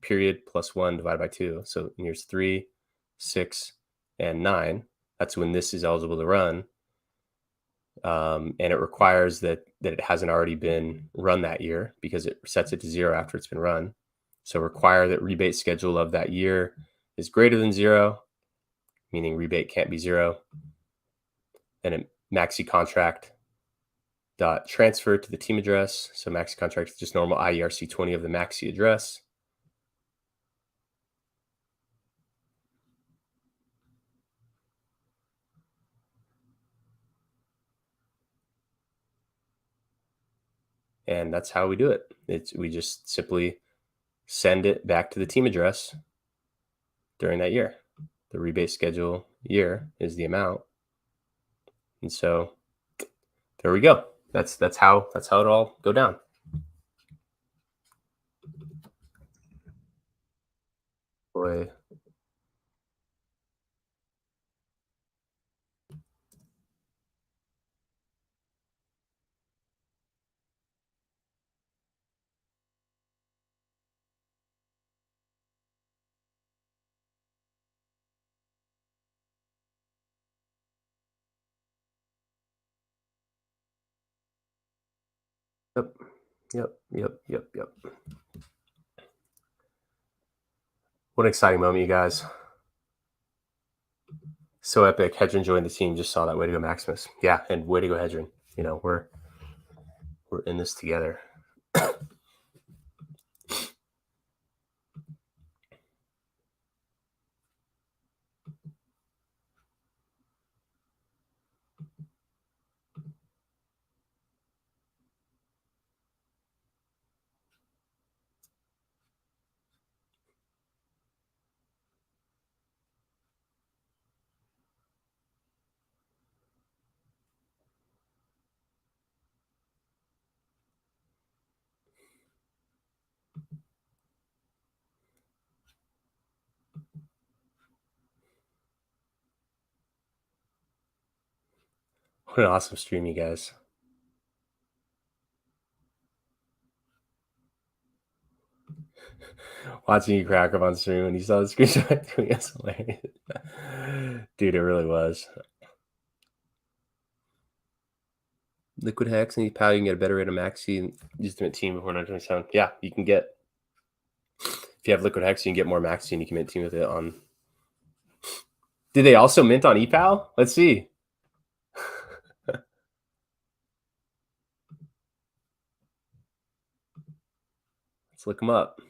period plus 1 divided by 2. So in years 3, 6, and 9, that's when this is eligible to run. And it requires that it hasn't already been run that year, because it sets it to 0 after it's been run. So require that rebate schedule of that year is greater than 0, meaning rebate can't be 0. And a MAXI contract dot transfer to the team address. So MAXI contract is just normal IERC20 of the MAXI address. And that's how we do it. We just simply send it back to the team address during that year. The rebate schedule year is the amount. And so there we go. That's how it all go down. Boy. Yep. What an exciting moment, you guys. So epic. Hedron joined the team. Just saw that. Way to go, Maximus. Yeah, and way to go, Hedron. You know, we're We're in this together. What an awesome stream, you guys. Watching you crack up on stream when you saw the screenshot tweet was hilarious. Dude, it really was. Liquid Hex and PAL, you can get a better rate of MAXI and use them at team before 927. Yeah, you can get, if you have Liquid Hex, you can get more MAXI and you can mint team with it on. Did they also mint on ePal? Let's see. Let's look them up.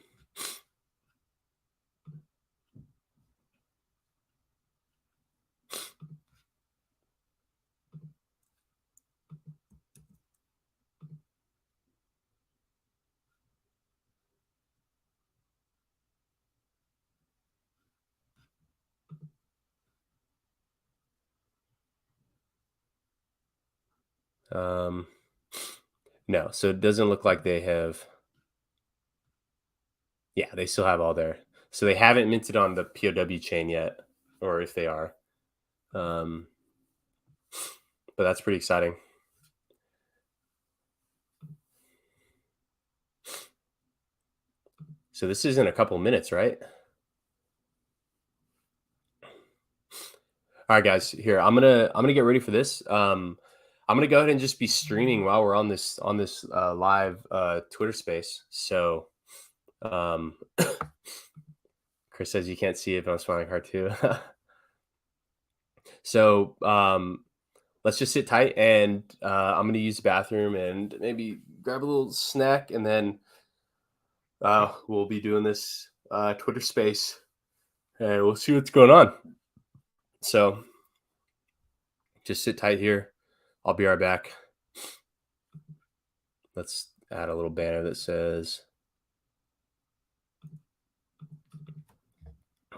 No, so it doesn't look like they have. Yeah, they still have all their. So they haven't minted on the POW chain yet, or if they are. But that's pretty exciting. So this is in a couple minutes, right? All right, guys. Here, I'm gonna get ready for this. I'm gonna go ahead and just be streaming while we're on this live Twitter space. So, Chris says you can't see it, but I'm smiling hard too. So let's just sit tight, and I'm gonna use the bathroom and maybe grab a little snack, and then we'll be doing this Twitter space, and we'll see what's going on. So just sit tight here. I'll be right back. Let's add a little banner that says,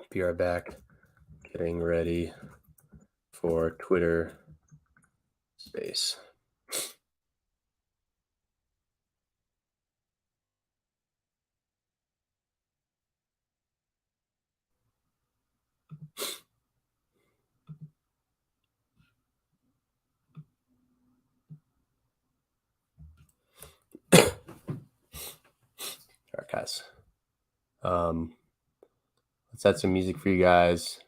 be right back, getting ready for Twitter space. All right, guys. Let's add some music for you guys.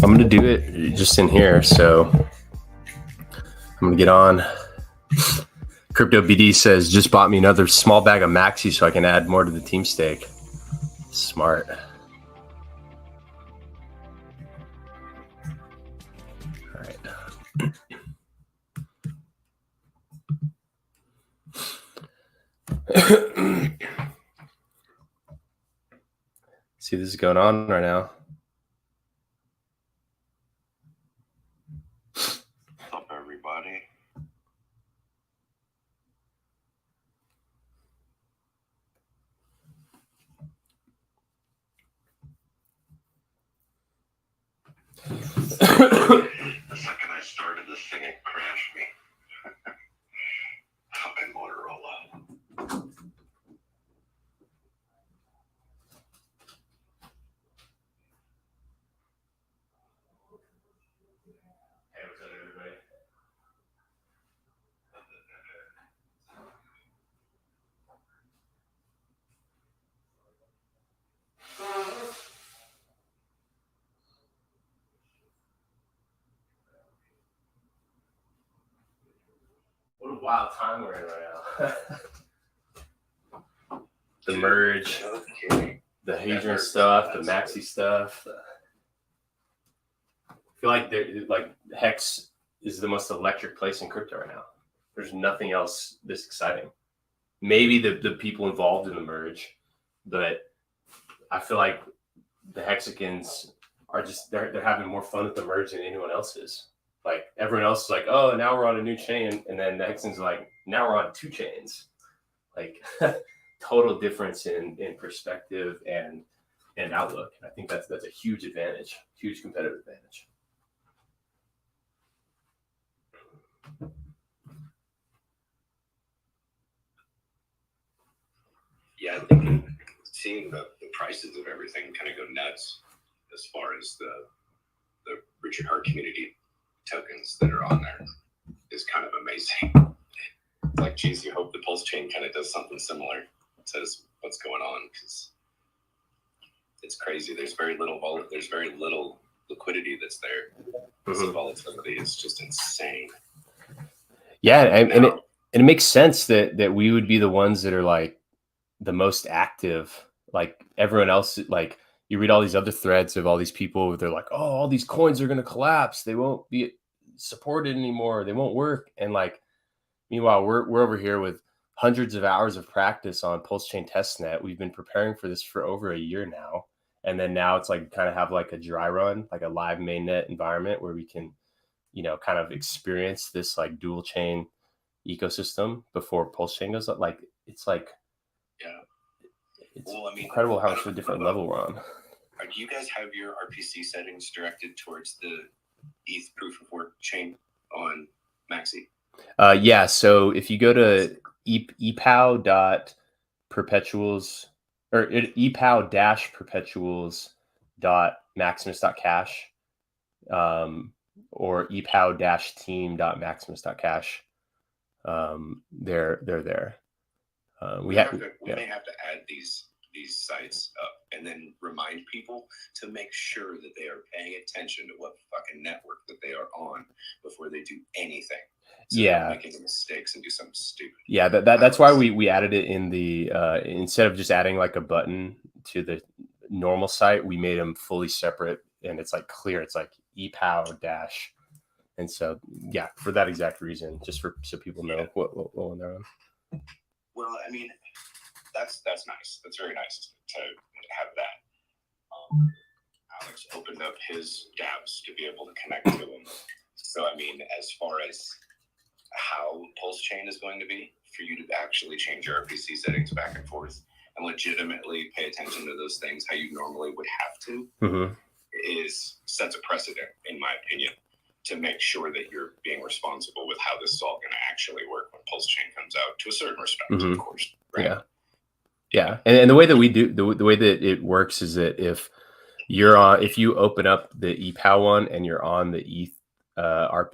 I'm going to do it just in here. So I'm going to get on. Crypto BD says, just bought me another small bag of MAXI so I can add more to the team stake. Smart. All right. See, this is going on right now. What's up, everybody? The second I started this thing, it crashed me. Fucking Motorola. Hey, what's up, everybody? What a wild time we're in right now. The merge, the Hadron stuff, the MAXI stuff. I feel like Hex is the most electric place in crypto right now. There's nothing else this exciting. Maybe the people involved in the merge, but I feel like the Hexicans are just they're having more fun at the merge than anyone else is. Like everyone else is like, oh, now we're on a new chain, and then the Hexicans are like, now we're on 2 chains. Like total difference in perspective and outlook. And I think that's a huge advantage, huge competitive advantage. Yeah, I think seeing the prices of everything kind of go nuts as far as the Richard Hart community tokens that are on there is kind of amazing. It's like, geez, you hope the Pulse chain kind of does something similar, says what's going on, because it's crazy. There's very little liquidity that's there. So volatility is just insane. Yeah, and it makes sense that we would be the ones that are like the most active. Like everyone else, like you read all these other threads of all these people, they're like, oh, all these coins are going to collapse. They won't be supported anymore. They won't work. And like, meanwhile, we're over here with hundreds of hours of practice on Pulse Chain Testnet. We've been preparing for this for over a year now. And then now it's like kind of have like a dry run, like a live mainnet environment where we can, kind of experience this like dual chain ecosystem before Pulse Chain goes up. Like, it's like, yeah, it's incredible how much of a different level we're on. Do you guys have your RPC settings directed towards the ETH proof of work chain on MAXI? Yeah. So if you go to epow.perpetuals or epow-perpetuals.maximus.cash or epow-team.maximus.cash, they're there. We may have to add these sites up and then remind people to make sure that they are paying attention to what fucking network that they are on before they do anything. So yeah, making mistakes and do something stupid. Yeah, that's why we added it in the instead of just adding like a button to the normal site, we made them fully separate, and it's like clear. It's like epow dash, and so yeah, for that exact reason, just so people know what one they're on. Well, I mean, that's nice. That's very nice to have that. Alex opened up his dApps to be able to connect to them. So I mean, as far as how Pulse Chain is going to be for you to actually change your RPC settings back and forth and legitimately pay attention to those things how you normally would have to, sets a precedent, in my opinion, to make sure that you're being responsible with how this is all going to actually work when Pulse Chain comes out, to a certain respect, of course. Right? Yeah. And the way that we do the way that it works is that if you open up the ePow one and you're on the ETH,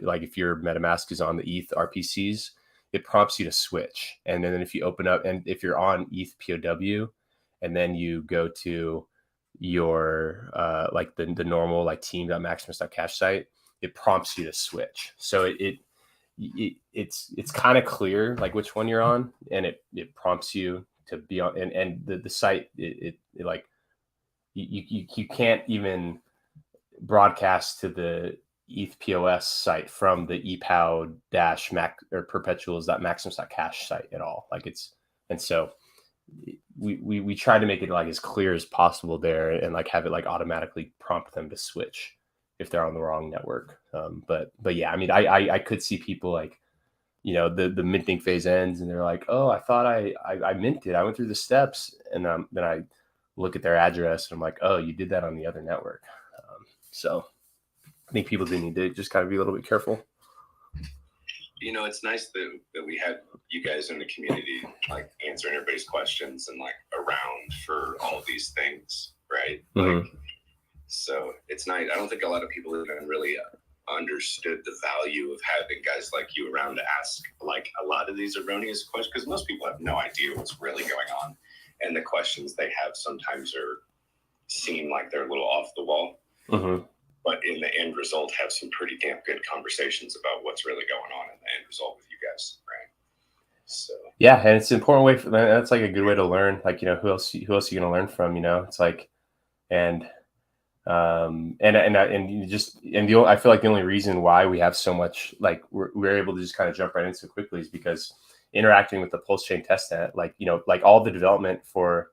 like if your MetaMask is on the ETH RPCs, it prompts you to switch. And then if you open up and if you're on ETH POW, and then you go to your like the normal like team.maximus.cash site, it prompts you to switch. So it's kind of clear like which one you're on, and it prompts you to be on, and the site it like you can't even broadcast to the ETH POS site from the epow -mac or perpetuals.maximus.cash site at all. Like it's, and so we try to make it like as clear as possible there, and like have it like automatically prompt them to switch if they're on the wrong network. But yeah, I mean, I could see people like, you know, the minting phase ends and they're like, oh, I thought I minted, I went through the steps, and then I look at their address and I'm like, oh, you did that on the other network. So I think people do need to just kind of be a little bit careful. You know, it's nice that we had you guys in the community, like answering everybody's questions and like around for all of these things, right? Like, so it's nice. I don't think a lot of people even really understood the value of having guys like you around to ask like a lot of these erroneous questions, because most people have no idea what's really going on, and the questions they have sometimes seem like they're a little off the wall. But in the end result, have some pretty damn good conversations about what's really going on in the end result with you guys, right? So yeah, and it's an important way. That's like a good way to learn. Like, you know, who else are you going to learn from? You know, it's like, and I feel like the only reason why we have so much, like we're able to just kind of jump right in so quickly, is because interacting with the Pulse Chain testnet, like, you know, like all the development for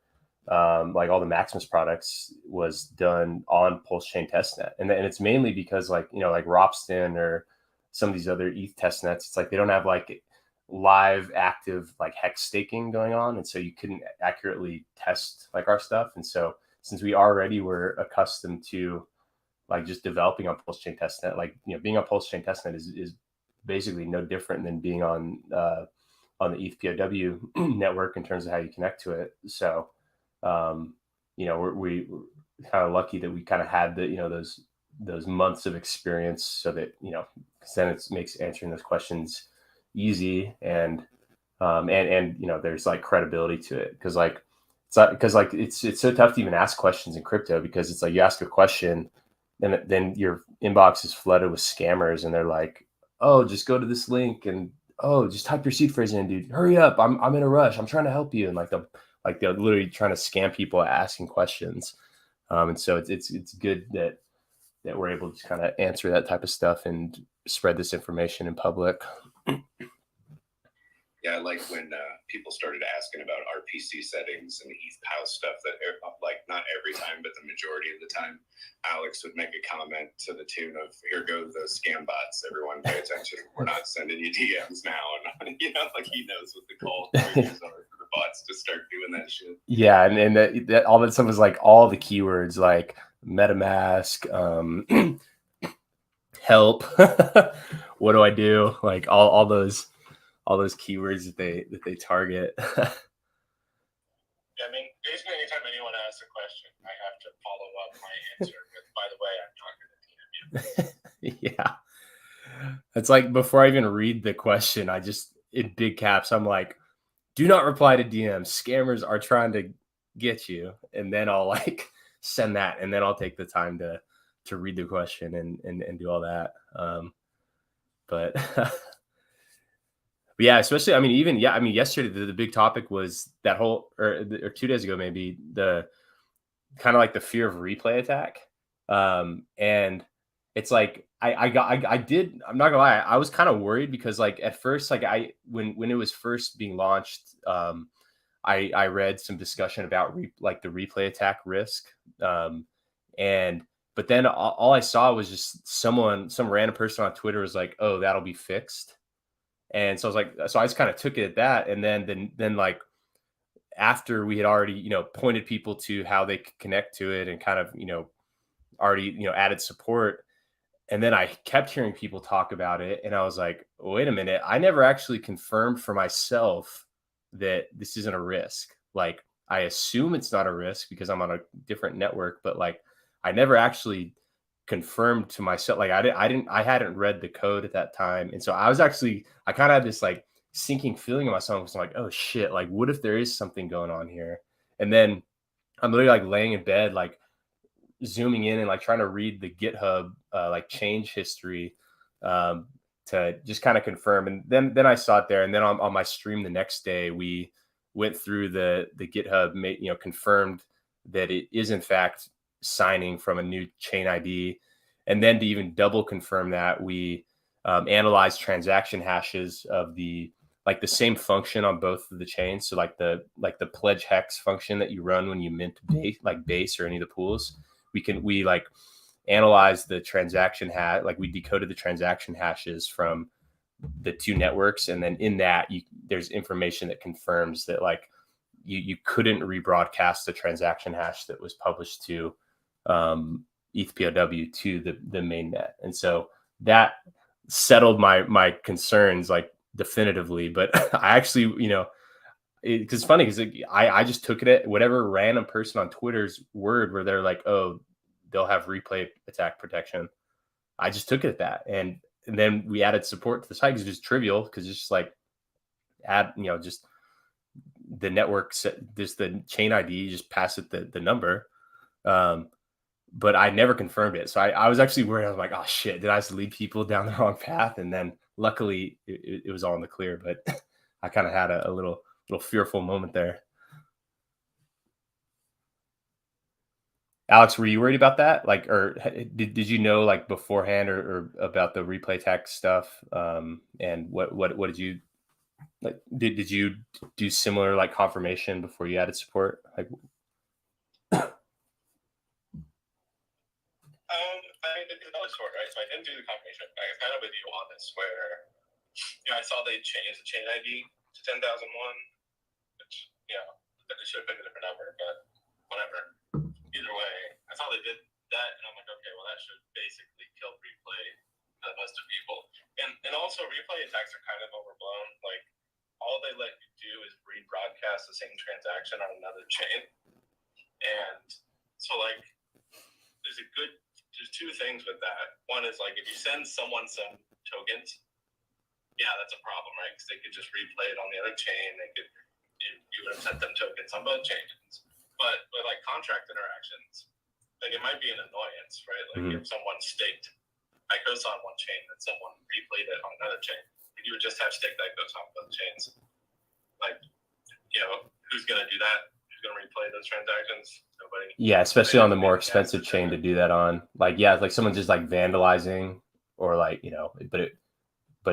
like all the Maximus products was done on Pulse Chain testnet, and it's mainly because, like, you know, like Ropsten or some of these other ETH testnets, it's like they don't have like live active like hex staking going on, and so you couldn't accurately test like our stuff. And so since we already were accustomed to like just developing on Pulse Chain testnet, like, you know, being on Pulse Chain testnet is basically no different than being on the ETH POW network in terms of how you connect to it. So you know, we're kind of lucky that we kind of had the, you know, those months of experience, so that, you know, then it makes answering those questions easy, and you know, there's like credibility to it, because it's so tough to even ask questions in crypto, because it's like you ask a question and then your inbox is flooded with scammers, and they're like, oh, just go to this link, and oh, just type your seed phrase in, dude, hurry up, I'm in a rush, I'm trying to help you, and they're literally trying to scam people asking questions. And so it's good that we're able to kind of answer that type of stuff and spread this information in public. Yeah, like when people started asking about RPC settings and ETH POW stuff, that like not every time, but the majority of the time, Alex would make a comment to the tune of, "Here go the scam bots. Everyone pay attention. We're not sending you DMs now." And you know, like he knows what the call triggers are for the bots to start doing that shit. Yeah, and that all that stuff is like all the keywords like MetaMask, help, what do I do? Like all those keywords that they target. Yeah, I mean, basically anytime anyone asks a question, I have to follow up my answer with, by the way, I'm talking to TMU. Yeah. It's like before I even read the question, I just, in big caps, I'm like, do not reply to DMs. Scammers are trying to get you. And then I'll like send that, and then I'll take the time to read the question and do all that. But yeah, especially, I mean, even, yeah, I mean, yesterday, the big topic was that whole, or 2 days ago, maybe, the kind of like the fear of replay attack. And it's like, I'm not gonna lie, I was kind of worried, because like at first, like when it was first being launched, I read some discussion about like the replay attack risk. But then all I saw was just some random person on Twitter was like, oh, that'll be fixed. And so I was like, so I just kind of took it at that. And then like, after we had already, you know, pointed people to how they could connect to it, and kind of, you know, already, you know, added support. And then I kept hearing people talk about it, and I was like, wait a minute, I never actually confirmed for myself that this isn't a risk. Like, I assume it's not a risk because I'm on a different network, but like, I never actually confirmed to myself. Like I hadn't read the code at that time. And so I kind of had this like sinking feeling in myself. I'm like, oh shit, like what if there is something going on here? And then I'm literally like laying in bed, like zooming in and like trying to read the GitHub like change history to just kind of confirm. And then I saw it there. And then on my stream the next day, we went through the GitHub, confirmed that it is in fact signing from a new chain ID. And then to even double confirm that, we analyzed transaction hashes of the same function on both of the chains. So like the pledge hex function that you run when you mint base or any of the pools, we like analyze the transaction hash, like we decoded the transaction hashes from the two networks, and then in that there's information that confirms that like you couldn't rebroadcast the transaction hash that was published to ETHPOW to the main net. And so that settled my concerns like definitively. But I actually, because it's funny because I just took it at whatever random person on Twitter's word where they're like, oh, they'll have replay attack protection. I just took it at that. And then we added support to the site because it's just trivial, because it's just like add, just the network, just the chain ID, just pass it the number. But I never confirmed it. So I was actually worried. I was like, oh shit, did I just lead people down the wrong path? And then luckily it was all in the clear, but I kind of had a little fearful moment there. Alex, were you worried about that? Like, or did you know like beforehand or about the replay text stuff? And what did you like? Did you do similar like confirmation before you added support? Like, I did another sort, right? So I didn't do the confirmation. I was kind of with you on this, where I saw they changed the chain ID to 10,001, which they should have picked a different number, but whatever. Either way, I saw they did that, and I'm like, okay, well, that should basically kill replay to most of people. And also, replay attacks are kind of overblown. Like, all they let you do is rebroadcast the same transaction on another chain. And so, like, there's two things with that. One is, like, if you send someone some tokens, yeah, that's a problem, right? Because they could just replay it on the other chain. You would have sent them tokens on both chains. But with like contract interactions, like it might be an annoyance, right? Like if someone staked ICOS on one chain and someone replayed it on another chain, you would just have staked ICOS on both chains. Like, who's going to do that? Who's going to replay those transactions? Nobody. Yeah, especially on the more expensive chain to do that on. Like, yeah, like someone just like vandalizing or like, but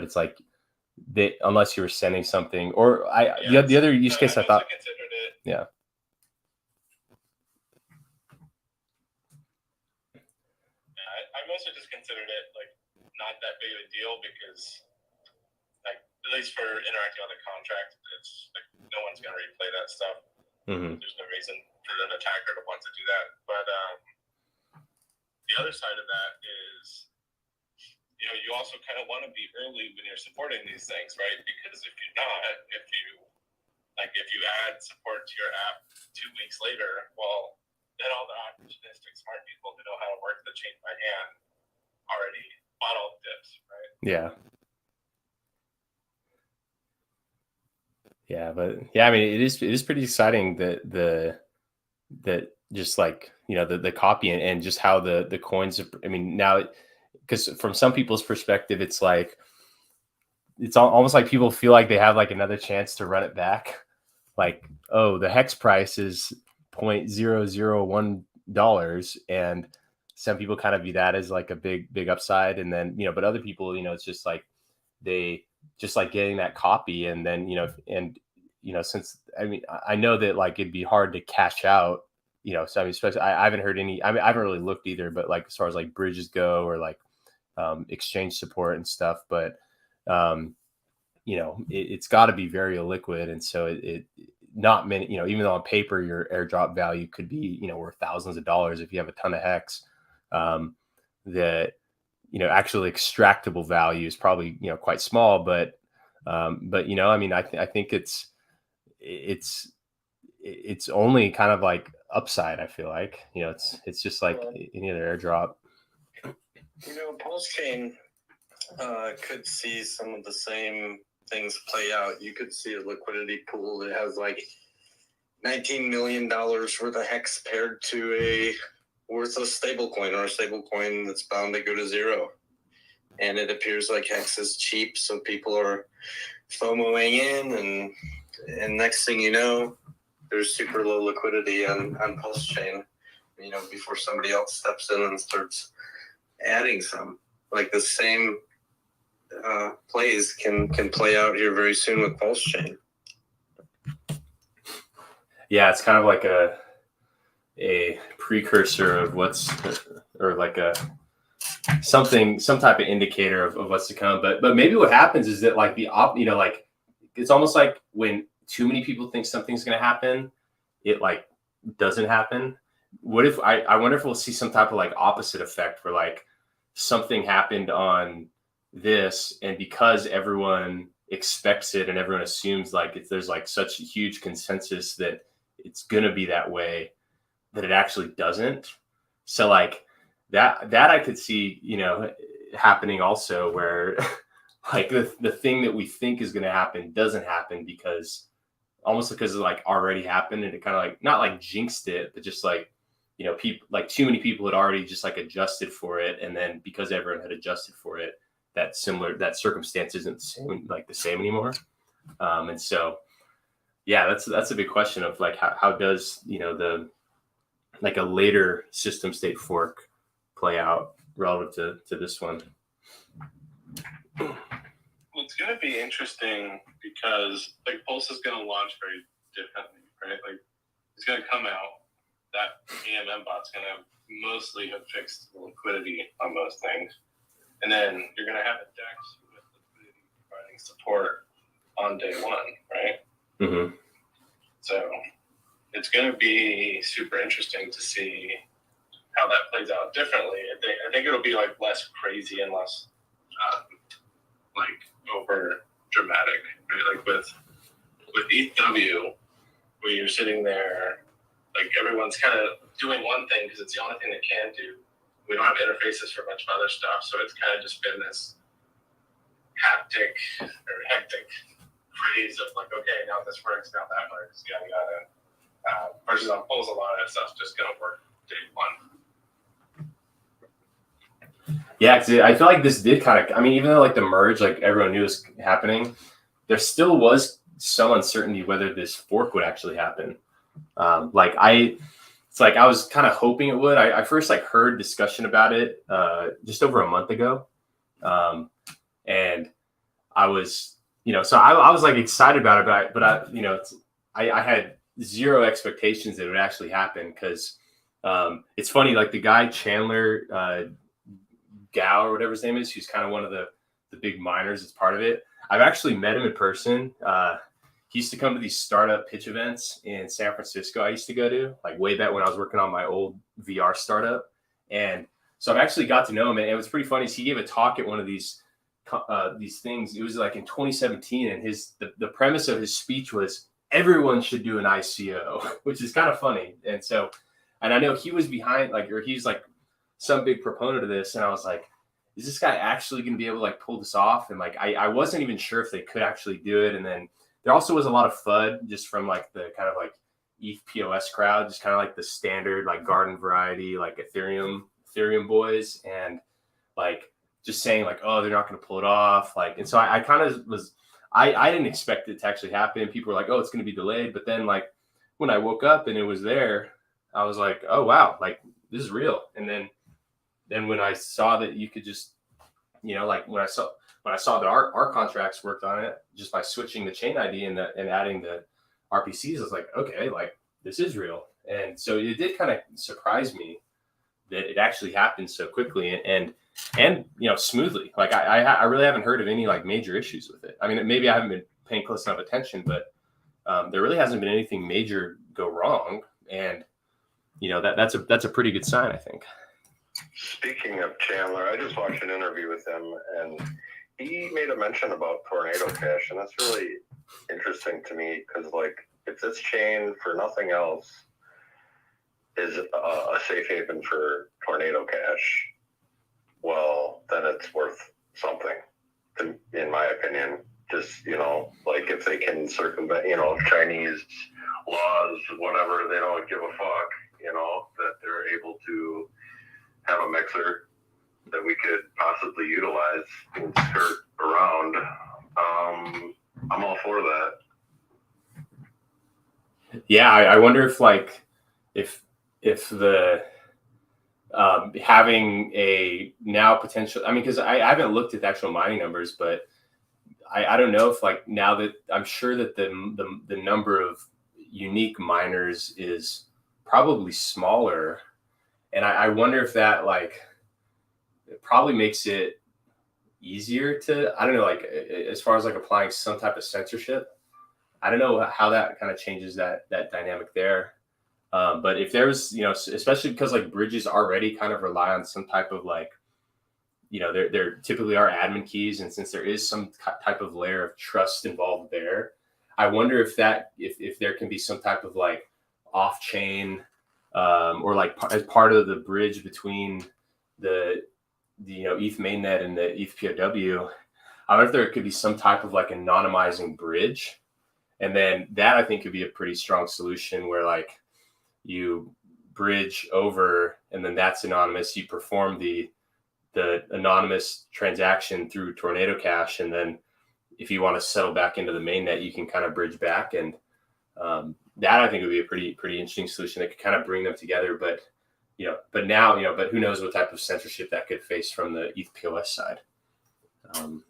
it's like unless you were sending something or the other use case I thought. Considered it. Yeah. I mostly just considered it like not that big of a deal because, like, at least for interacting on the contract, it's like no one's gonna replay that stuff. There's no reason for an attacker to want to do that. But the other side of that is, you also kind of want to be early when you're supporting these things, right? Because if you're not, if you add support to your app 2 weeks later, well, then all the opportunistic smart people who know how to work the chain by hand already bought all the dips, right? Yeah. Yeah, but yeah, I mean, it is pretty exciting that just like the copy and just how the coins. I mean, now because from some people's perspective, it's like it's almost like people feel like they have like another chance to run it back. Like, oh, the hex price is $0.001, and some people kind of view that as like a big upside, and then but other people, it's just like they just like getting that copy, and then since I know that like it'd be hard to cash out, so I mean, especially I haven't heard any. I mean, I haven't really looked either, but like as far as like bridges go or like exchange support and stuff, but it's got to be very illiquid, and so it not many, even though on paper your airdrop value could be worth thousands of dollars if you have a ton of hex, the actually extractable value is probably quite small, but I mean, I think it's only kind of like upside. I feel like it's just like any other airdrop. Pulsechain could see some of the same things play out. You could see a liquidity pool that has like $19 million worth of hex paired to a worthless stablecoin or a stablecoin that's bound to go to zero. And it appears like Hex is cheap, so people are FOMOing in, and next thing you know, there's super low liquidity on Pulse Chain, before somebody else steps in and starts adding some. Like the same plays can play out here very soon with Pulse Chain. Yeah, it's kind of like a precursor of or like some type of indicator of what's to come. But maybe what happens is that like like it's almost like when too many people think something's going to happen, it like doesn't happen. What if I wonder if we'll see some type of like opposite effect where like something happened on this, and because everyone expects it and everyone assumes like there's like such a huge consensus that it's going to be that way, that it actually doesn't. So like that I could see, happening also, where like the thing that we think is going to happen doesn't happen because it like already happened, and it kind of like not like jinxed it, but just like, people like too many people had already just like adjusted for it. And then because everyone had adjusted for it, that circumstance isn't the same anymore. And so, yeah, that's a big question of like, how does, the like a later system state fork play out relative to this one? Well, it's going to be interesting because like Pulse is going to launch very differently, right? Like it's going to come out, that AMM bot's going to mostly have fixed the liquidity on most things. And then you're going to have a DEX with liquidity providing support on day one, right? Mm-hmm. So it's going to be super interesting to see how that plays out differently. I think it'll be like less crazy and less like over dramatic, right? Like with ETHW, where you're sitting there, like everyone's kind of doing one thing because it's the only thing they can do. We don't have interfaces for a bunch of other stuff, so it's kind of just been this hectic craze of like, okay, now this works, now that works, yada yada. Versus on Pulse, a lot of that stuff's just gonna work day one. Yeah, because I feel like this did kind of, I mean, even though like the merge, like everyone knew was happening, there still was some uncertainty whether this fork would actually happen. It's like I was kind of hoping it would. I first like heard discussion about it just over a month ago, and I was, so I was like excited about it, but I had zero expectations that it would actually happen because it's funny, like the guy Chandler Gao or whatever his name is, who's kind of one of the big miners that's part of it. I've actually met him in person. He used to come to these startup pitch events in San Francisco. I used to go to like way back when I was working on my old VR startup. And so I've actually got to know him. And it was pretty funny. He gave a talk at one of these things. It was like in 2017. And the premise of his speech was everyone should do an ICO, which is kind of funny. And I know he was behind he's like some big proponent of this. And I was like, is this guy actually going to be able to like pull this off? And like, I wasn't even sure if they could actually do it. And then there also was a lot of FUD just from like the kind of like ETH POS crowd, just kind of like the standard like garden variety, like Ethereum boys, and like just saying like, oh, they're not going to pull it off. Like, and so I kind of was, I didn't expect it to actually happen. People were like, oh, it's going to be delayed. But then like when I woke up and it was there, I was like, oh, wow, like this is real. And then when I saw that you could just, like when I saw that our contracts worked on it just by switching the chain ID and adding the RPCs, I was like, okay, like this is real. And so it did kind of surprise me that it actually happened so quickly and smoothly. Like I really haven't heard of any like major issues with it. I mean, maybe I haven't been paying close enough attention, but there really hasn't been anything major go wrong. And that's a pretty good sign, I think. Speaking of Chandler, I just watched an interview with him, and he made a mention about Tornado Cash, and that's really interesting to me because, like, if this chain for nothing else is a safe haven for Tornado Cash, well, then it's worth something, in my opinion. Just, like if they can circumvent, Chinese laws, whatever, they don't give a fuck, that they're able to have a mixer that we could possibly utilize and skirt around, I'm all for that. Yeah, I wonder if like if the having a now potential, I mean, because I haven't looked at the actual mining numbers, but I don't know if like now that I'm sure that the number of unique miners is probably smaller, and I wonder if that like it probably makes it easier to, I don't know, like as far as like applying some type of censorship. I don't know how that kind of changes that dynamic there. But if there was, especially because like bridges already kind of rely on some type of like, there typically are admin keys, and since there is some type of layer of trust involved there, I wonder if there can be some type of like off-chain or like as part of the bridge between the ETH mainnet and the ETH POW. I wonder if there could be some type of like anonymizing bridge, and then that I think could be a pretty strong solution where like you bridge over and then that's anonymous. You perform the anonymous transaction through Tornado Cash, and then if you want to settle back into the mainnet, you can kind of bridge back, and that I think would be a pretty interesting solution that could kind of bring them together. But but who knows what type of censorship that could face from the ETH POS side. Well,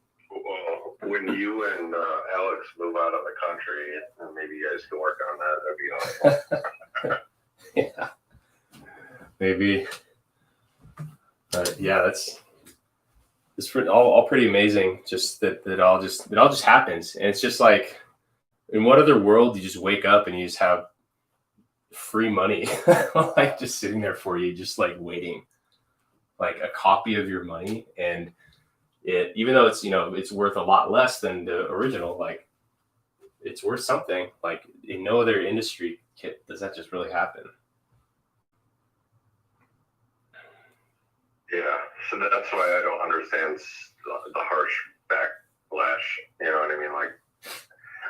when you and Alex move out of the country, maybe you guys can work on that. That'd be awesome. Yeah, maybe. But yeah, it's all pretty amazing. Just that it all just happens, and it's just like, in what other world do you just wake up and you just have free money like just sitting there for you, just like waiting, like a copy of your money, and it, even though it's it's worth a lot less than the original, like it's worth something. Like in no other industry does that just really happen. Yeah, so that's why I don't understand the harsh backlash. You know what I mean? Like,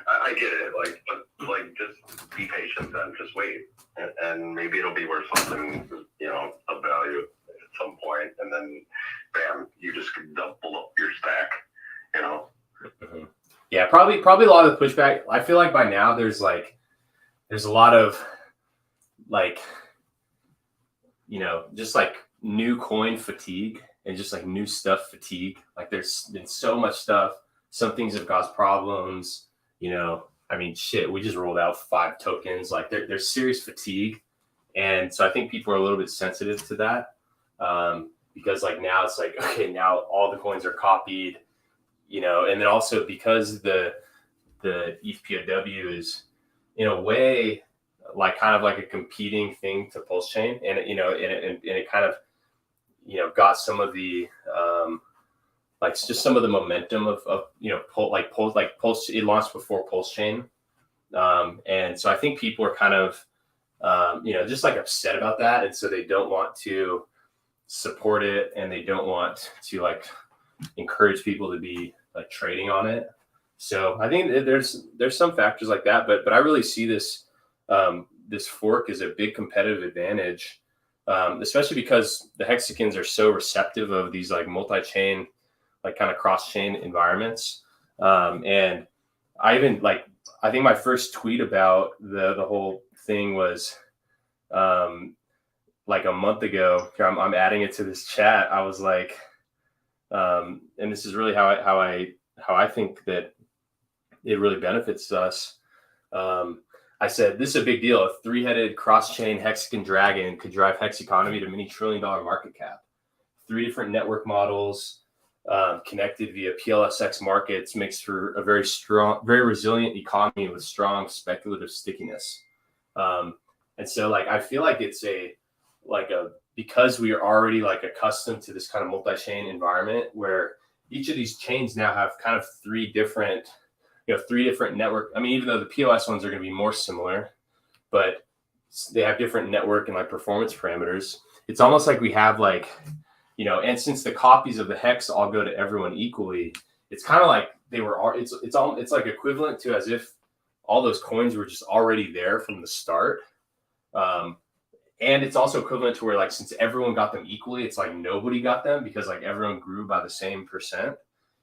I get it. Like just be patient then. Just wait, and maybe it'll be worth something, of value at some point, and then, bam, you just double up your stack. Mm-hmm. Yeah, probably a lot of the pushback. I feel like by now there's a lot of like, just like new coin fatigue and just like new stuff fatigue. Like there's been so much stuff. Some things have caused problems. I mean, shit, we just rolled out 5 tokens. Like there's serious fatigue. And so I think people are a little bit sensitive to that because like now it's like, okay, now all the coins are copied, and then also because the ETH POW is in a way like kind of like a competing thing to Pulse Chain, and it kind of got some of the like just some of the momentum of Pulse. It launched before Pulse Chain, and so I think people are kind of just like upset about that, and so they don't want to support it, and they don't want to like encourage people to be like trading on it. So I think there's some factors like that, but I really see this this fork as a big competitive advantage, especially because the Hexicans are so receptive of these like multi-chain, like kind of cross-chain environments. And I think my first tweet about the whole thing was like a month ago. I'm adding it to this chat. I was like, and this is really how I think that it really benefits us. I said, this is a big deal. A 3-headed cross-chain Hexican dragon could drive Hex economy to many trillion-dollar market cap. 3 different network models connected via PLSX markets makes for a very strong, very resilient economy with strong speculative stickiness. And so like, I feel like it's because we are already like accustomed to this kind of multi-chain environment where each of these chains now have kind of 3 different network. I mean, even though the POS ones are going to be more similar, but they have different network and like performance parameters. It's almost like we have like, and since the copies of the Hex all go to everyone equally, it's kind of like it's like equivalent to as if all those coins were just already there from the start. and it's also equivalent to where like since everyone got them equally, it's like nobody got them because like everyone grew by the same percent.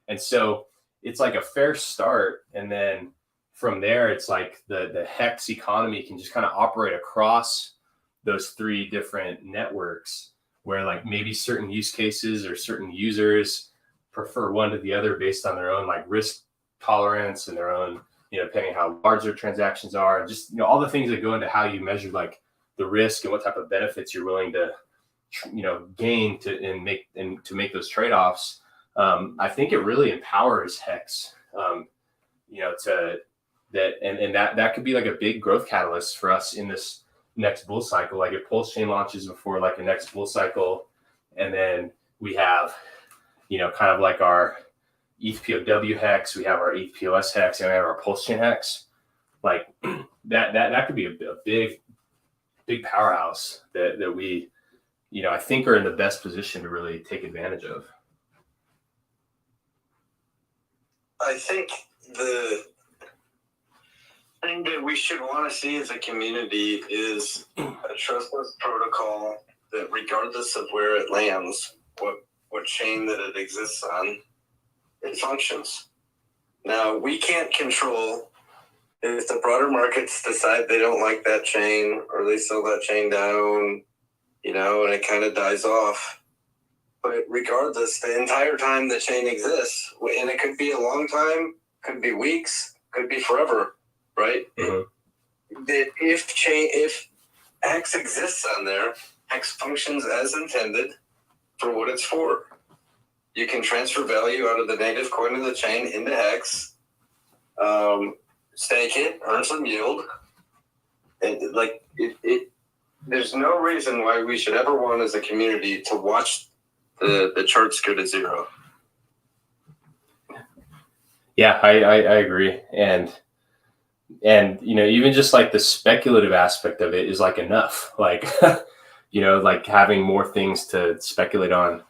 And so it's like a fair start. And then from there, it's like the Hex economy can just kind of operate across those three different networks where like maybe certain use cases or certain users prefer one to the other based on their own like risk tolerance and their own, depending on how large their transactions are, and just, all the things that go into how you measure like the risk and what type of benefits you're willing to, gain to make those trade-offs. I think it really empowers Hex, to that, and that could be like a big growth catalyst for us in this next bull cycle. Like if Pulse Chain launches before like a next bull cycle, and then we have, kind of like our ETH POW Hex, we have our ETH POS Hex, and we have our Pulse Chain Hex. Like that could be a big powerhouse that we, I think are in the best position to really take advantage of. I think the thing that we should want to see as a community is a trustless protocol that, regardless of where it lands, what chain that it exists on, it functions. Now, we can't control if the broader markets decide they don't like that chain or they sell that chain down, and it kind of dies off. But regardless, the entire time the chain exists, and it could be a long time, could be weeks, could be forever, right? Mm-hmm. That if Hex exists on there, Hex functions as intended for what it's for. You can transfer value out of the native coin of the chain into Hex, stake it, earn some yield, and like it. There's no reason why we should ever want as a community to watch the charts go to zero. Yeah, I agree. And even just like the speculative aspect of it is like enough, like, like having more things to speculate on,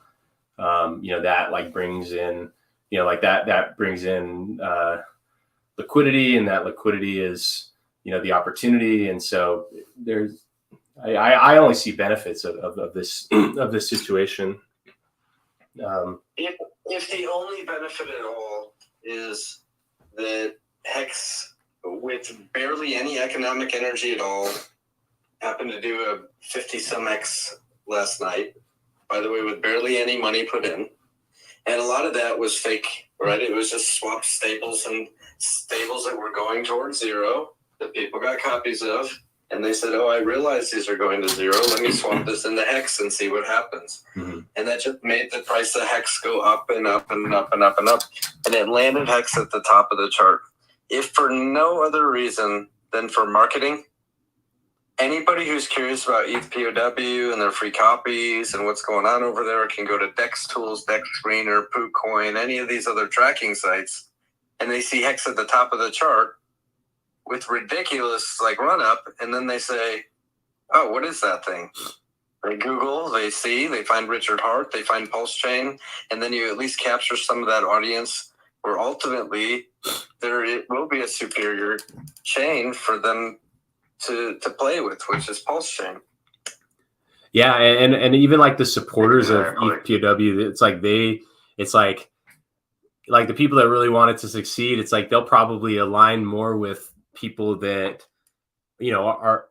that like brings in, that brings in liquidity, and that liquidity is, the opportunity. And so I only see benefits of this situation. If the only benefit at all is that Hex, with barely any economic energy at all, happened to do a 50 some X last night, by the way, with barely any money put in, and a lot of that was fake, right? It was just swapped stables and stables that were going towards zero that people got copies of. And they said, oh, I realize these are going to zero. Let me swap this into Hex and see what happens. Mm-hmm. And that just made the price of Hex go up and up and up and up and up. And it landed Hex at the top of the chart. If for no other reason than for marketing, anybody who's curious about ETH POW and their free copies and what's going on over there can go to Dex Tools, Dex Screener, PootCoin, any of these other tracking sites, and they see Hex at the top of the chart with ridiculous run up, and then they say, oh, what is that thing? They Google, they find Richard Hart, they find Pulse Chain, and then you at least capture some of that audience where ultimately it will be a superior chain for them to play with, which is Pulse Chain. Yeah, and even like the supporters of ETH POW, it's like the people that really want it to succeed, it's like they'll probably align more with people that are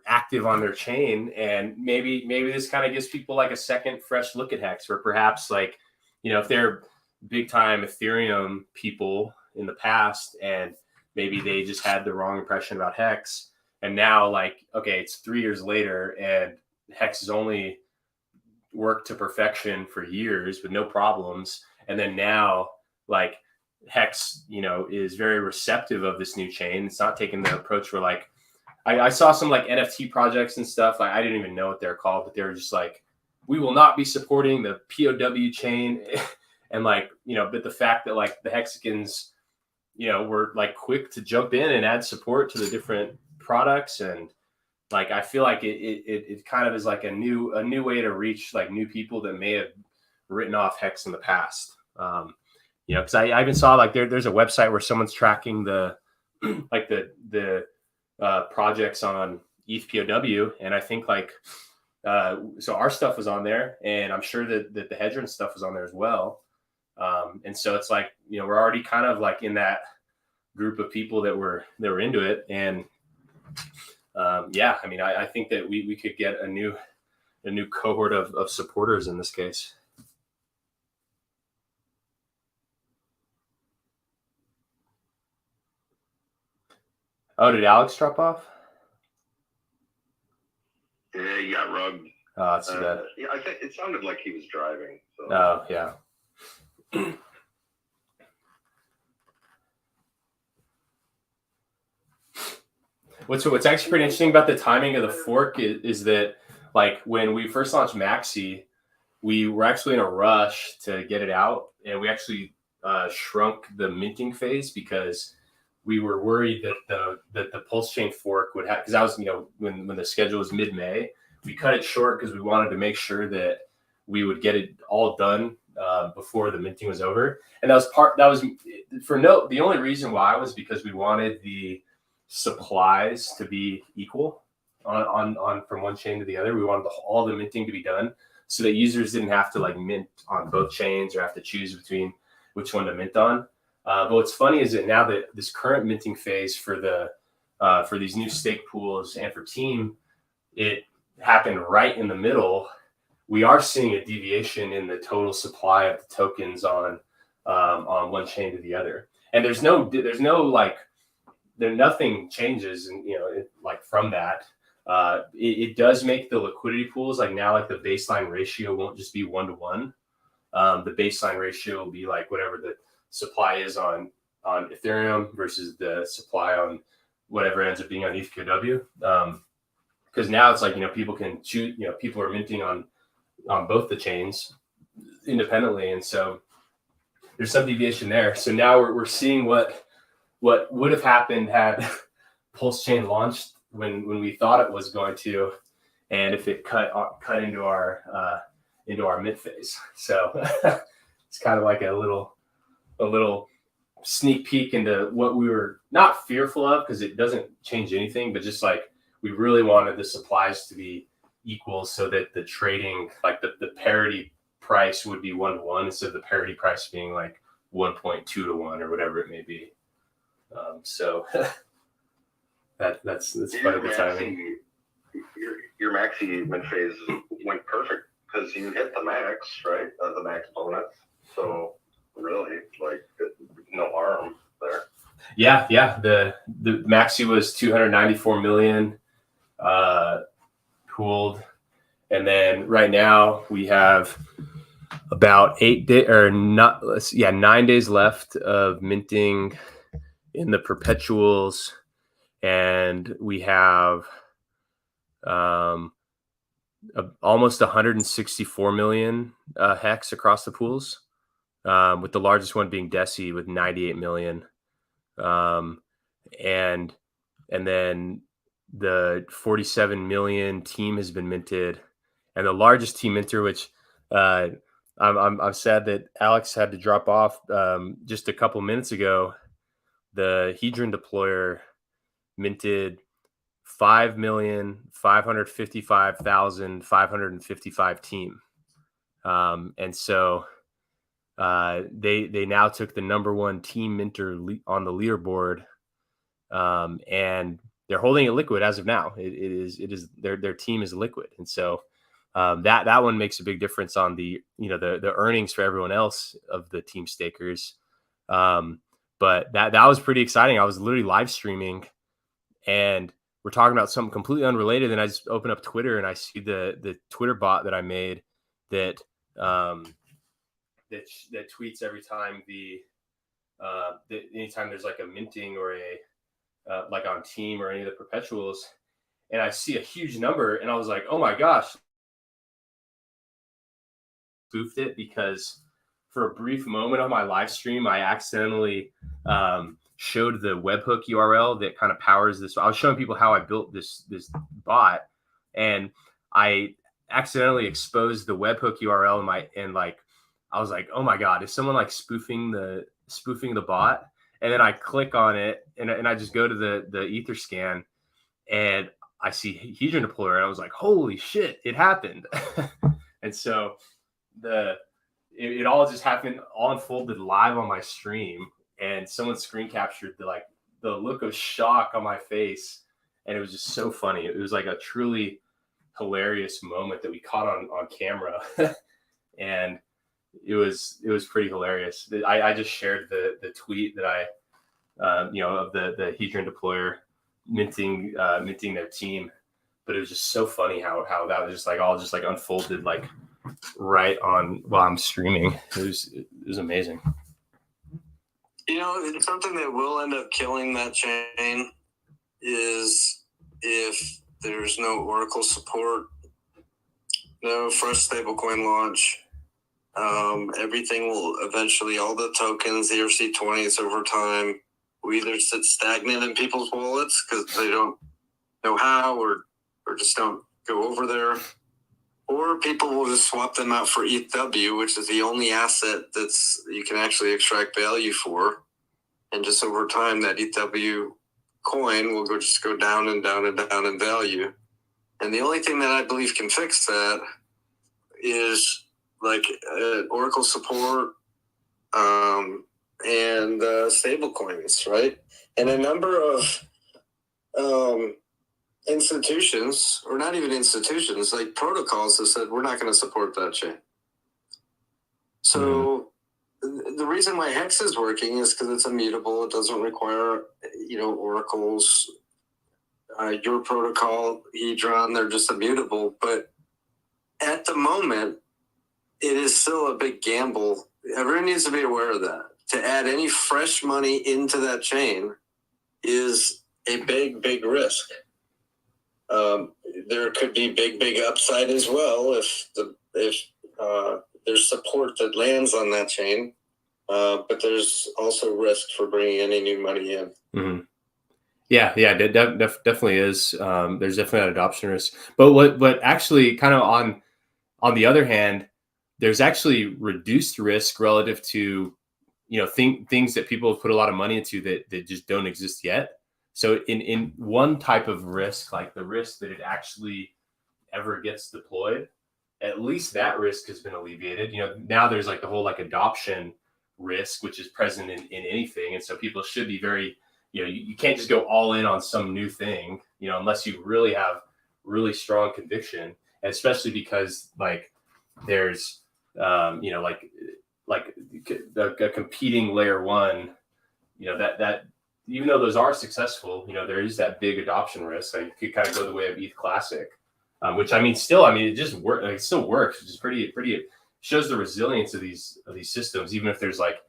active on their chain, and maybe this kind of gives people like a second fresh look at Hex, where perhaps if they're big time Ethereum people in the past and maybe they just had the wrong impression about Hex, and now okay, it's 3 years later and Hex has only worked to perfection for years with no problems, and then now Hex, is very receptive of this new chain. It's not taking the approach where I saw some NFT projects and stuff. I didn't even know what they're called, but they were just we will not be supporting the POW chain. And but the fact that the Hexicans, were quick to jump in and add support to the different products. And I feel like it kind of is a new way to reach new people that may have written off Hex in the past. Because I even saw there's a website where someone's tracking the projects on ETH POW, and I think like so our stuff was on there, and I'm sure that the Hedron stuff was on there as well. And so it's like, you know, we're already kind of like in that group of people that were into it, and yeah, I mean, I think that we could get a new cohort of supporters in this case. Oh, did Alex drop off? Yeah, he got rugged. Oh, that's too bad. Yeah, I think it sounded like he was driving. So. Oh, yeah. What's actually pretty interesting about the timing of the fork is that, like, when we first launched MAXI, we were actually in a rush to get it out, and we actually shrunk the minting phase because we were worried that the Pulse Chain fork would have, because that was, you know, when the schedule was mid-May, we cut it short because we wanted to make sure that we would get it all done before the minting was over. And the only reason why was because we wanted the supplies to be equal on from one chain to the other. We wanted all the minting to be done so that users didn't have to like mint on both chains or have to choose between which one to mint on. But what's funny is that now that this current minting phase for these new stake pools and for Team, it happened right in the middle. We are seeing a deviation in the total supply of the tokens on one chain to the other, and there's nothing changes, and you know, like from that. It does make the liquidity pools like now, like the baseline ratio won't just be 1-to-1. The baseline ratio will be like whatever the supply is on Ethereum versus the supply on whatever ends up being on ETH POW. Because now it's like, you know, people can choose, you know, people are minting on both the chains independently, and so there's some deviation there. So now we're seeing what would have happened had Pulse Chain launched when we thought it was going to, and if it cut into our mid phase. So it's kind of like a little sneak peek into what we were not fearful of, because it doesn't change anything, but just like we really wanted the supplies to be equal so that the trading, like the parity price would be 1-to-1 instead of the parity price being like 1.2-to-1 or whatever it may be. So that's part of the timing. Your MAXI mid phase went perfect because you hit the max, right? The max bonus. So really, like, no harm there. Yeah. The MAXI was 294 million pooled, and then right now we have about 9 days left of minting in the Perpetuals, and we have almost 164 million hex across the pools, with the largest one being DECI with 98 million, and then the 47 million Team has been minted, and the largest Team minter, which I'm sad that Alex had to drop off just a couple minutes ago. The Hedron deployer minted 5,555,555 Team, and so they now took the number one Team minter on the leaderboard, and they're holding it liquid as of now. It is their team is liquid, and so that one makes a big difference on the earnings for everyone else of the Team stakers. But that was pretty exciting. I was literally live streaming, and we're talking about something completely unrelated. And I just open up Twitter, and I see the Twitter bot that I made that tweets every time anytime there's like a minting or a like on Team or any of the Perpetuals, and I see a huge number, and I was like, oh my gosh, spoofed it, because for a brief moment on my live stream, I accidentally showed the webhook URL that kind of powers this. I was showing people how I built this bot, and I accidentally exposed the webhook URL and I was like, oh my God, is someone like spoofing the bot? And then I click on it, and I just go to the Etherscan, and I see Hedron deployer, and I was like, holy shit, it happened. And so it all just happened, all unfolded live on my stream, and someone screen captured the look of shock on my face, and it was just so funny. It was like a truly hilarious moment that we caught on camera. And it was pretty hilarious. I just shared the tweet that I of the Hedron deployer minting their team, but it was just so funny how that was just like all just like unfolded like right on while I'm streaming. It was amazing. It's something that will end up killing that chain is if there's no Oracle support, no fresh stablecoin launch. Everything will eventually, all the tokens, the ERC20s over time, will either sit stagnant in people's wallets because they don't know how or just don't go over there, or people will just swap them out for ETH, which is the only asset that's you can actually extract value for. And just over time, that ETH coin will just go down and down and down in value. And the only thing that I believe can fix that is like Oracle support and stable coins, right? And a number of institutions, or not even institutions, like protocols have said, we're not going to support that chain. So the reason why Hex is working is because it's immutable. It doesn't require, Oracle's, your protocol, Hedron, they're just immutable. But at the moment, it is still a big gamble. Everyone needs to be aware of that. To add any fresh money into that chain is a big, big risk. There could be big upside as well if there's support that lands on that chain, but there's also risk for bringing any new money in. Mm-hmm. Yeah, definitely is. There's definitely an adoption risk, but actually, kind of on the other hand, there's actually reduced risk relative to things that people have put a lot of money into that just don't exist yet. So in one type of risk, like the risk that it actually ever gets deployed, at least that risk has been alleviated. Now there's like the whole like adoption risk, which is present in anything. And so people should be very, you can't just go all in on some new thing, unless you really have really strong conviction, and especially because like there's, like a competing layer one, that even though those are successful, there is that big adoption risk. So you could kind of go the way of ETH Classic, which it just works. It still works. It's just pretty. It shows the resilience of these systems, even if there's like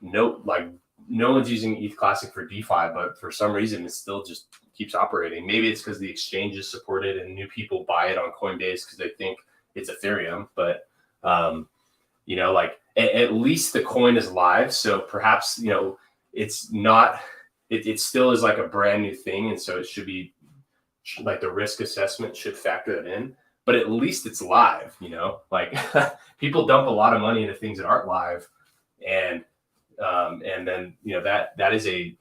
no one's using ETH Classic for DeFi, but for some reason it still just keeps operating. Maybe it's because the exchange is supported and new people buy it on Coinbase because they think it's Ethereum. But like at least the coin is live, so perhaps it's not. It still is like a brand new thing, and so it should be like the risk assessment should factor that in. But at least it's live, like people dump a lot of money into things that aren't live, and then that is a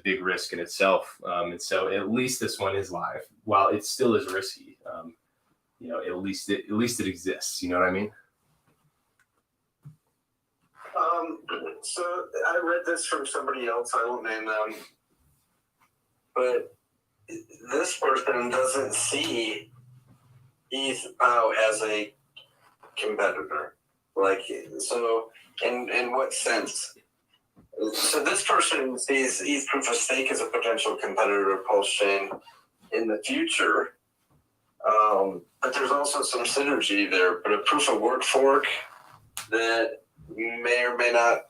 big risk in itself. And so at least this one is live, while it still is risky. At least it exists. You know what I mean? So I read this from somebody else, I won't name them, but this person doesn't see ETH as a competitor. Like, so in what sense? So this person sees ETH proof of stake as a potential competitor of Pulse Chain in the future, but there's also some synergy there. But a proof of work fork that may or may not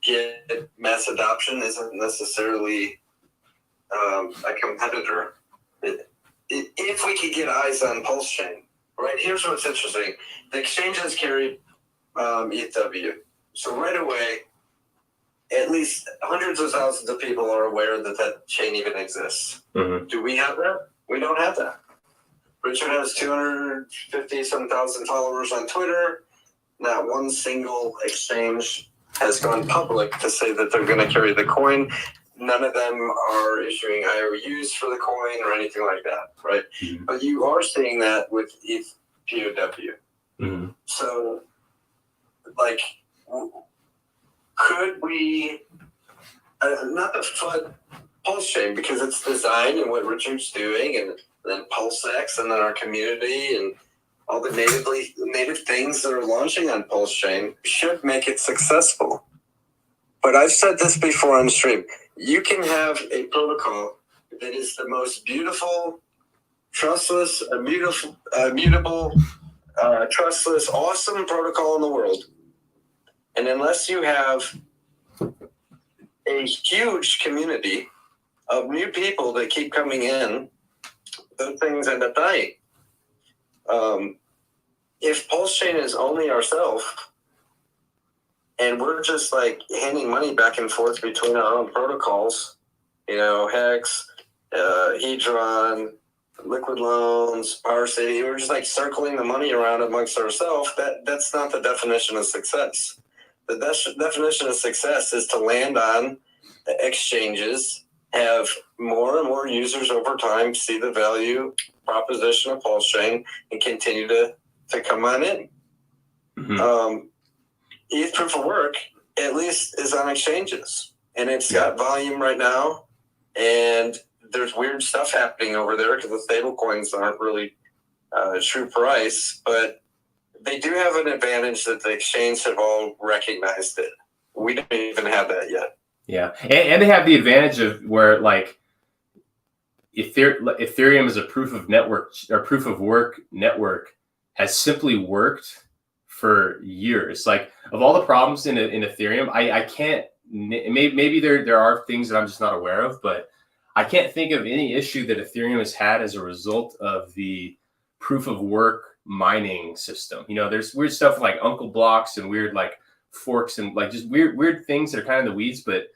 get mass adoption isn't necessarily a competitor. If we could get eyes on Pulse Chain, right? Here's what's interesting: the exchanges carry ETH. So right away, at least hundreds of thousands of people are aware that chain even exists. Mm-hmm. Do we have that? We don't have that. Richard has 250-some thousand followers on Twitter. Not one single exchange has gone public to say that they're going to carry the coin. none of them are issuing IOUs for the coin or anything like that, right? Mm-hmm. But you are seeing that with ETH POW. Mm-hmm. So, like, could we not the FUD Pulse chain, because it's designed and what Richard's doing, and then PulseX, and then our community and all the native things that are launching on Pulse chain should make it successful. But I've said this before on stream. You can have a protocol that is the most beautiful, trustless, immutable, trustless, awesome protocol in the world. And unless you have a huge community of new people that keep coming in, those things end up dying. If Pulse Chain is only ourselves, and we're just like handing money back and forth between our own protocols, Hex, Hedron, Liquid Loans, Power City, we're just like circling the money around amongst ourselves, that's not the definition of success. The definition of success is to land on exchanges, have more and more users over time see the value proposition of Pulse Chain, and continue to come on in. Mm-hmm. ETH Proof of Work, at least, is on exchanges, and it's got volume right now, and there's weird stuff happening over there because the stablecoins aren't really true price, but they do have an advantage that the exchanges have all recognized it. We don't even have that yet. Yeah, and they have the advantage of where, like, Ethereum is a proof of work network has simply worked for years. Like, of all the problems in Ethereum, I can't, maybe there are things that I'm just not aware of, but I can't think of any issue that Ethereum has had as a result of the proof of work mining system. There's weird stuff like Uncle Blocks and weird like forks and like just weird things that are kind of the weeds, but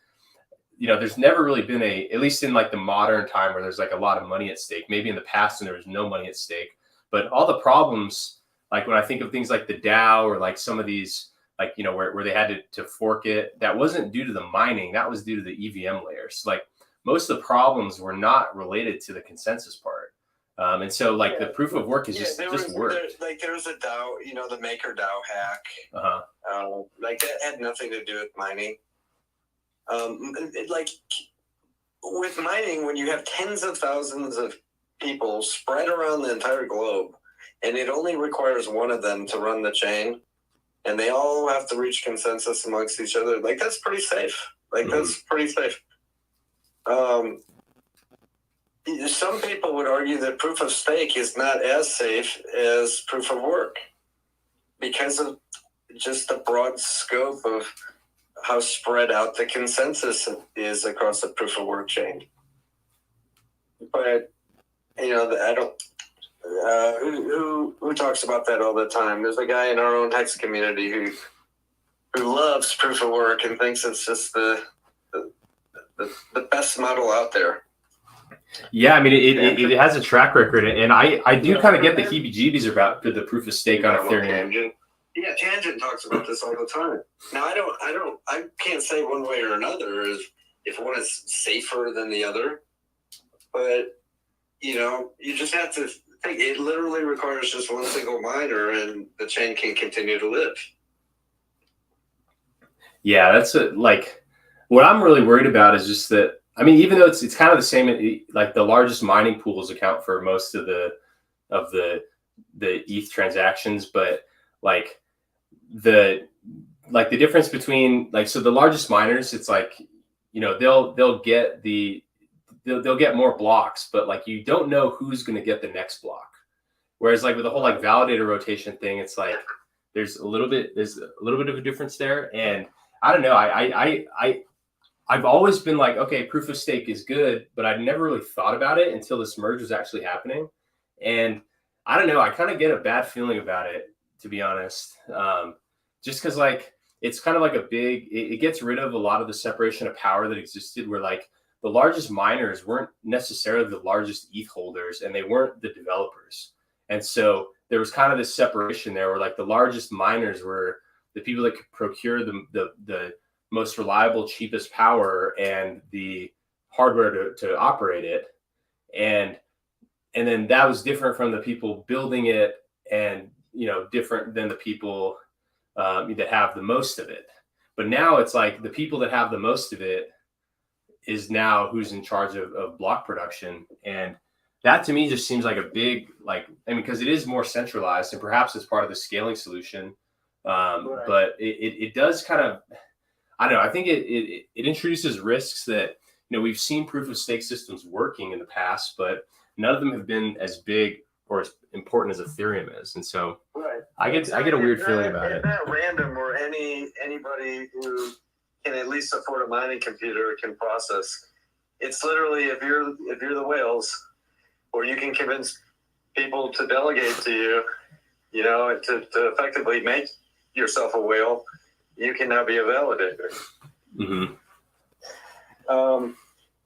there's never really been at least in like the modern time where there's like a lot of money at stake. Maybe in the past when there was no money at stake, but all the problems, like when I think of things like the DAO or like some of these, like, where they had to fork it, that wasn't due to the mining, that was due to the EVM layers. Like, most of the problems were not related to the consensus part. And so like the proof of work is just work. There was a DAO, the Maker DAO hack. Like that had nothing to do with mining. Like with mining, when you have tens of thousands of people spread around the entire globe, and it only requires one of them to run the chain, and they all have to reach consensus amongst each other, like that's pretty safe. That's pretty safe. Some people would argue that proof of stake is not as safe as proof of work because of just the broad scope of how spread out the consensus is across the proof of work chain. But I don't. Who talks about that all the time? There's a guy in our own Hex community who loves proof of work and thinks it's just the best model out there. Yeah, I mean, it has a track record, and I do kind of get the heebie-jeebies about the proof of stake on Ethereum. Yeah, Tangent talks about this all the time. Now, I can't say one way or another if one is safer than the other, but you just have to think it literally requires just one single miner, and the chain can continue to live. Yeah, that's what I'm really worried about is just that. I mean, even though it's kind of the same, like the largest mining pools account for most of the ETH transactions, but like the difference between so the largest miners, it's like they'll get more blocks, but like you don't know who's going to get the next block. Whereas like with the whole like validator rotation thing, it's like there's a little bit of a difference there, and I don't know. I've always been like, okay, proof of stake is good, but I'd never really thought about it until this merge was actually happening. And I don't know, I kind of get a bad feeling about it, to be honest. Just because like, it's kind of like it gets rid of a lot of the separation of power that existed where like the largest miners weren't necessarily the largest ETH holders and they weren't the developers. And so there was kind of this separation there where like the largest miners were the people that could procure the most reliable, cheapest power and the hardware to operate it. And then that was different from the people building it, and different than the people that have the most of it. But now it's like the people that have the most of it is now who's in charge of block production. And that to me just seems like a big, because it is more centralized, and perhaps it's part of the scaling solution. Right. But it does kind of, I don't know, I think it introduces risks that, we've seen proof of stake systems working in the past, but none of them have been as big or as important as Ethereum is. And so Right. I get a weird feeling about it. It's not random, or anybody who can at least afford a mining computer can process. It's literally, if you're the whales, or you can convince people to delegate to you, to effectively make yourself a whale, you can now be a validator. Mm-hmm.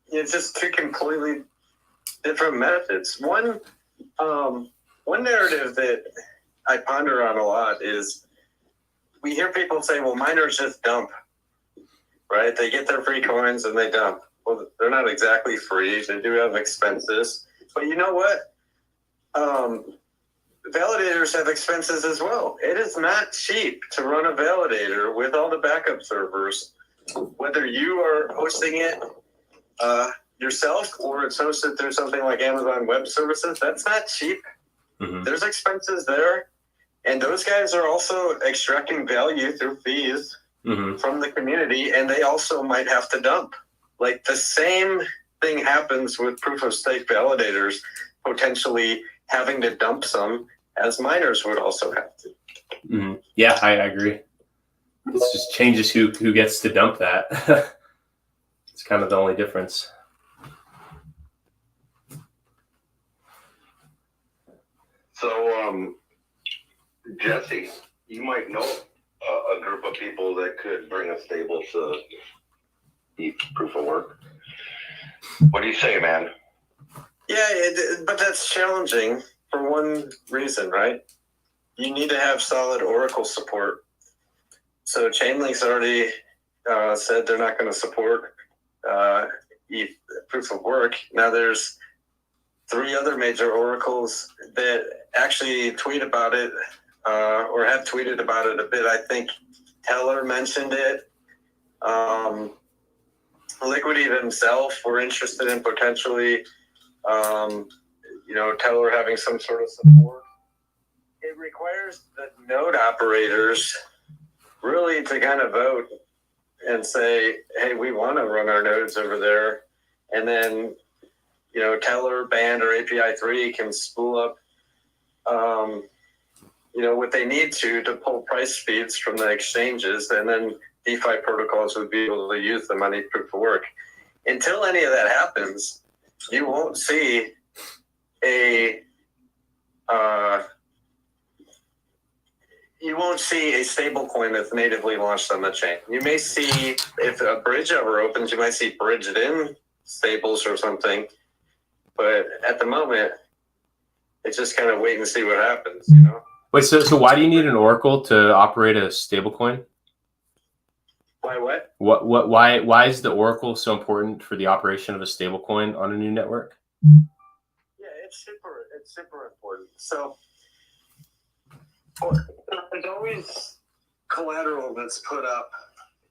It's just two completely different methods. One narrative that I ponder on a lot is, we hear people say, well, miners just dump, right? They get their free coins and they dump. Well, they're not exactly free. They do have expenses. But you know what? Validators have expenses as well. It is not cheap to run a validator with all the backup servers, whether you are hosting it yourself or it's hosted through something like Amazon Web Services. That's not cheap. Mm-hmm. There's expenses there. And those guys are also extracting value through fees Mm-hmm. from the community, and they also might have to dump. Like, the same thing happens with proof of stake validators potentially having to dump some, as miners would also have to. Mm-hmm. Yeah, I agree. It just changes who gets to dump that. It's kind of the only difference. So, Jesse, you might know a group of people that could bring a stable to the proof of work. What do you say, man? Yeah, but that's challenging for one reason, right? You need to have solid Oracle support. So Chainlink's already said they're not going to support proof of work. Now there's 3 other major oracles that actually tweet about it, or have tweeted about it a bit. I think Teller mentioned it. Liquidity themselves were interested in potentially, Teller having some sort of support. It requires the node operators really to kind of vote and say, hey, we want to run our nodes over there. And then, Teller, Band, or API 3 can spool up, what they need to pull price feeds from the exchanges, and then DeFi protocols would be able to use the money proof of work. Until any of that happens, you won't see a stable coin that's natively launched on the chain. You may see, if a bridge ever opens, you might see bridged in stables or something. But at the moment, it's just kind of wait and see what happens, Wait, so why do you need an Oracle to operate a stablecoin? Why what? Why is the Oracle so important for the operation of a stablecoin on a new network? Yeah, it's super important. So there's always collateral that's put up,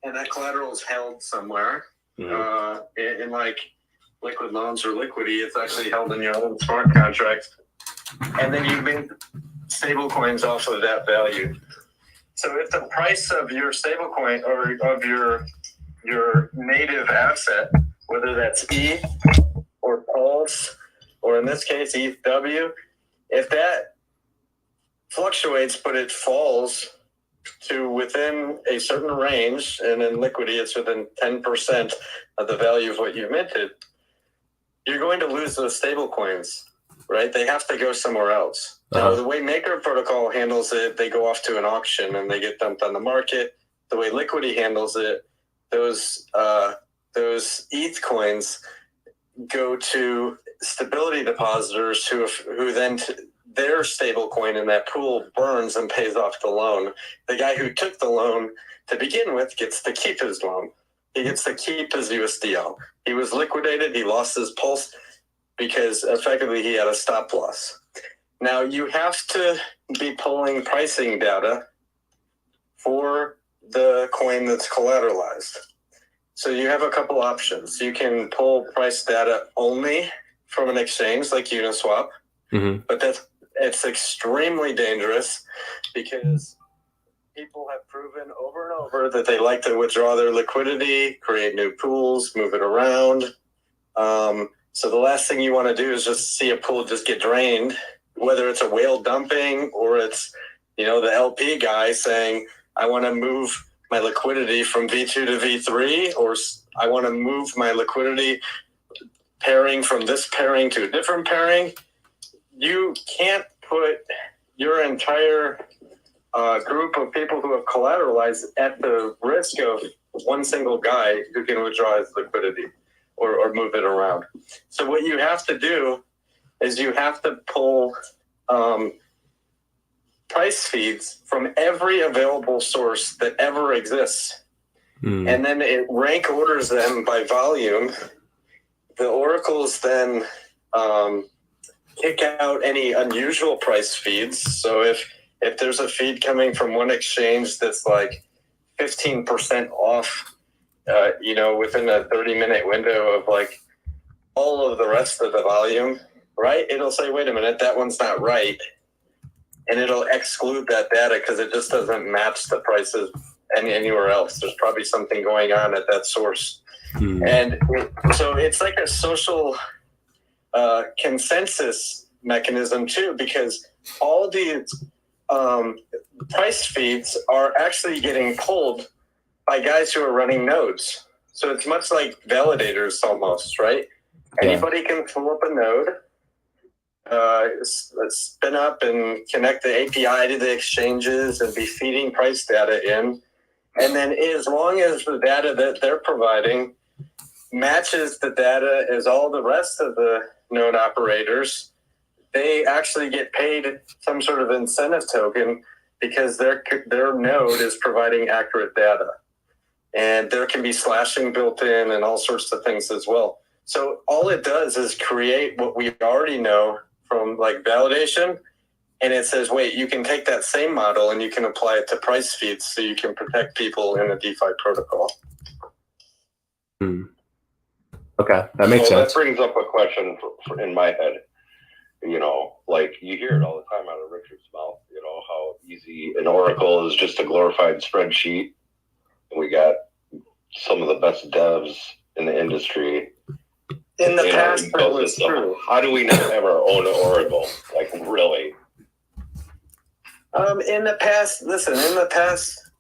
and that collateral is held somewhere. Mm-hmm. In like liquid loans or liquidity, it's actually held in your own smart contract, and then you make stable coins off of that value. So if the price of your stable coin, or of your native asset, whether that's ETH or Pulse, or in this case ETHW, if that fluctuates but it falls to within a certain range, and in liquidity it's within 10% of the value of what you minted, you're going to lose those stable coins, right? They have to go somewhere else. Now, the way Maker Protocol handles it, they go off to an auction and they get dumped on the market. The way Liquidity handles it, those ETH coins go to stability depositors who then their stable coin in that pool burns and pays off the loan. The guy who took the loan to begin with gets to keep his loan. He gets to keep his USDL. He was liquidated. He lost his pulse because effectively he had a stop loss. Now you have to be pulling pricing data for the coin that's collateralized. So you have a couple options. You can pull price data only from an exchange like Uniswap, but it's extremely dangerous because people have proven over and over that they like to withdraw their liquidity, create new pools, move it around. So the last thing you want to do is just see a pool just get drained, whether it's a whale dumping or it's, the LP guy saying, I want to move my liquidity from V2 to V3, or I want to move my liquidity pairing from this pairing to a different pairing. You can't put your entire group of people who have collateralized at the risk of one single guy who can withdraw his liquidity or move it around. So what you have to do is you have to pull price feeds from every available source that ever exists. And then it rank orders them by volume. The oracles then kick out any unusual price feeds. So if there's a feed coming from one exchange that's like 15% off, within a 30-minute window of like all of the rest of the volume, right? It'll say, wait a minute, that one's not right. And it'll exclude that data because it just doesn't match the prices anywhere else. There's probably something going on at that source. And so it's like a social consensus mechanism too, because all these price feeds are actually getting pulled by guys who are running nodes. So it's much like validators almost, right? Yeah. Anybody can pull up a node, spin up and connect the API to the exchanges and be feeding price data in. And then as long as the data that they're providing matches the data as all the rest of the node operators, they actually get paid some sort of incentive token because their node is providing accurate data. And there can be slashing built in and all sorts of things as well. So all it does is create what we already know from like validation. And it says, wait, you can take that same model and you can apply it to price feeds so you can protect people in a DeFi protocol. Okay, that makes sense. That brings up a question for in my head. Like you hear it all the time out of Richard's mouth, how easy an Oracle is just a glorified spreadsheet. And we got some of the best devs in the industry. In the past, that was true. How do we not have our own Oracle? Like, really? In the past,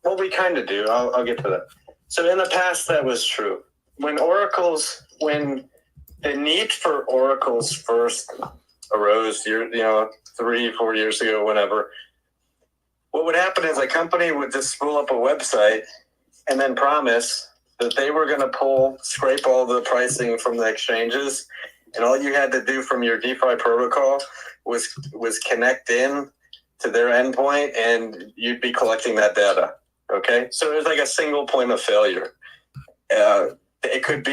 well, we kind of do. I'll get to that. So in the past, that was true. When the need for oracles first arose, 3-4 years ago, whenever, what would happen is a company would just spool up a website and then promise that they were going to scrape all the pricing from the exchanges, and all you had to do from your DeFi protocol was connect in to their endpoint, and you'd be collecting that data. Okay, so it was like a single point of failure. It could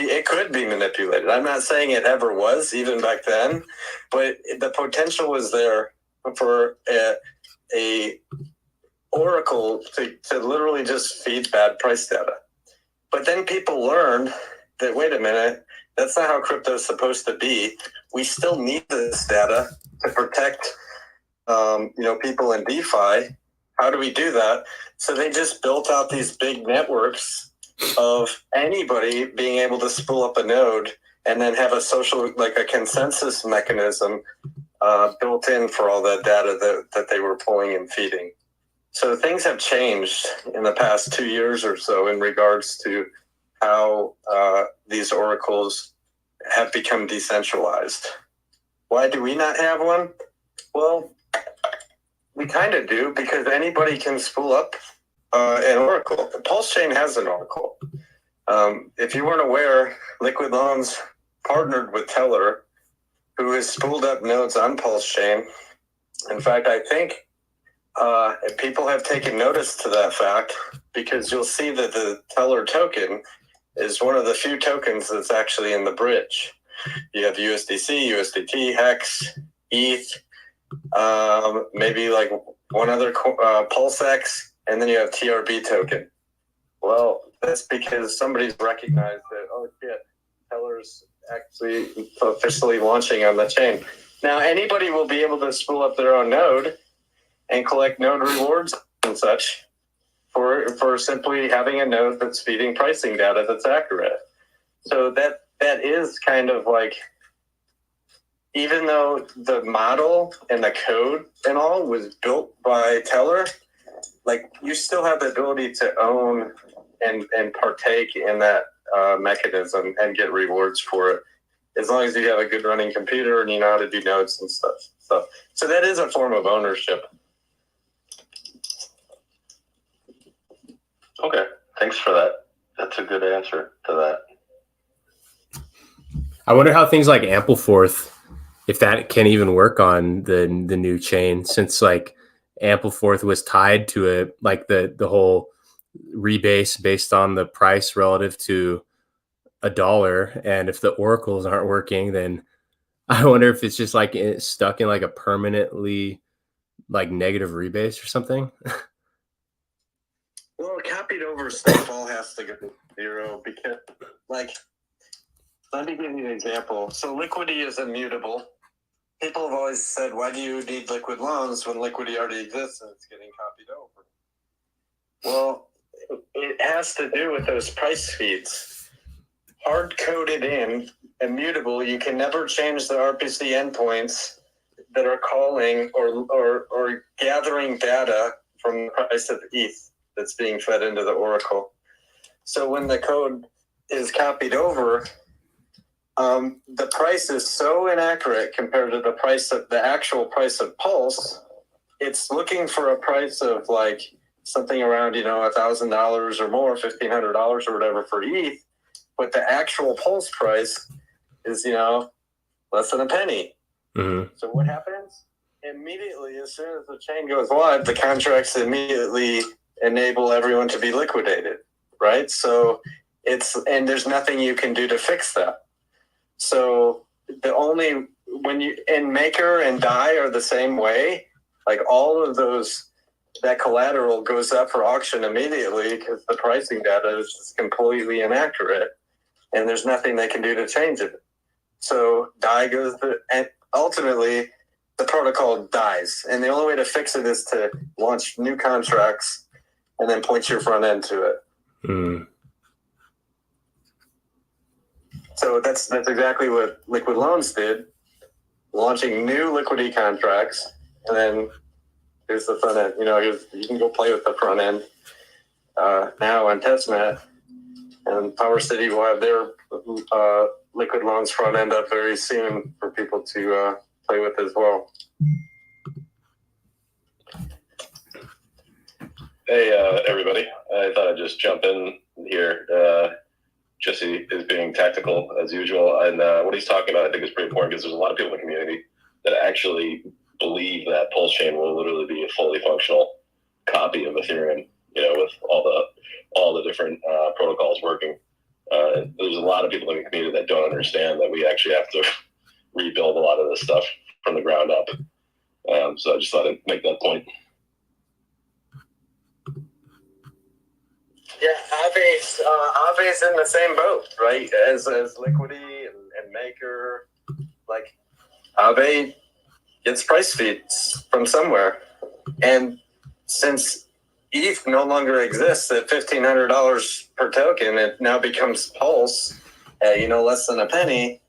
be manipulated. I'm not saying it ever was, even back then, but the potential was there for a Oracle to literally just feed bad price data. But then people learned that, wait a minute, that's not how crypto is supposed to be. We still need this data to protect people in DeFi. How do we do that? So they just built out these big networks of anybody being able to spool up a node and then have a social, like a consensus mechanism built in for all that data that they were pulling and feeding. So things have changed in the past 2 years or so in regards to how these oracles have become decentralized. Why do we not have one? Well, we kind of do, because anybody can spool up an oracle. Pulse Chain has an oracle. If you weren't aware, Liquid Loans partnered with Teller, who has spooled up nodes on Pulse Chain In fact, I think people have taken notice to that fact, because you'll see that the Teller token is one of the few tokens that's actually in the bridge. You have USDC, USDT, Hex, ETH, maybe like one other PulseX, and then you have TRB token. Well, that's because somebody's recognized that, oh shit, Teller's actually officially launching on the chain. Now, anybody will be able to spool up their own node and collect node rewards and such for simply having a node that's feeding pricing data that's accurate. So that is kind of like, even though the model and the code and all was built by Teller, like you still have the ability to own and partake in that mechanism and get rewards for it, as long as you have a good running computer and you know how to do nodes and stuff. So that is a form of ownership. Okay, thanks for that. That's a good answer to that. I wonder how things like Ampleforth, if that can even work on the new chain, since like Ampleforth was tied to it, like the whole rebase based on the price relative to $1. And if the oracles aren't working, then I wonder if it's just like stuck in like a permanently like negative rebase or something. Well, copied over stuff all has to go to zero, because, like, let me give you an example. So liquidity is immutable. People have always said, why do you need liquid loans when liquidity already exists and it's getting copied over? Well, it has to do with those price feeds. Hard-coded in, immutable, you can never change the RPC endpoints that are calling or gathering data from the price of ETH that's being fed into the oracle. So when the code is copied over, the price is so inaccurate compared to the actual price of Pulse. It's looking for a price of like something around, $1,000 or more, $1,500 or whatever for ETH, but the actual Pulse price is, less than a penny. Mm-hmm. So what happens? Immediately, as soon as the chain goes live, the contracts immediately enable everyone to be liquidated, right? So and there's nothing you can do to fix that. So and Maker and DAI are the same way. Like all of that collateral goes up for auction immediately because the pricing data is just completely inaccurate, and there's nothing they can do to change it. So DAI and ultimately the protocol dies, and the only way to fix it is to launch new contracts and then point your front end to it. Mm. So that's exactly what Liquid Loans did, launching new liquidity contracts, and then here's the front end. You can go play with the front end now on testnet, and Power City will have their Liquid Loans front end up very soon for people to play with as well. Hey, everybody. I thought I'd just jump in here. Jesse is being tactical as usual. And what he's talking about, I think, is pretty important, because there's a lot of people in the community that actually believe that Pulse Chain will literally be a fully functional copy of Ethereum, with all the different protocols working. There's a lot of people in the community that don't understand that we actually have to rebuild a lot of this stuff from the ground up. So I just thought I'd make that point. Yeah, Aave's in the same boat, right? As Liquidity and Maker. Like, Aave gets price feeds from somewhere. And since ETH no longer exists at $1,500 per token, it now becomes Pulse at, less than a penny.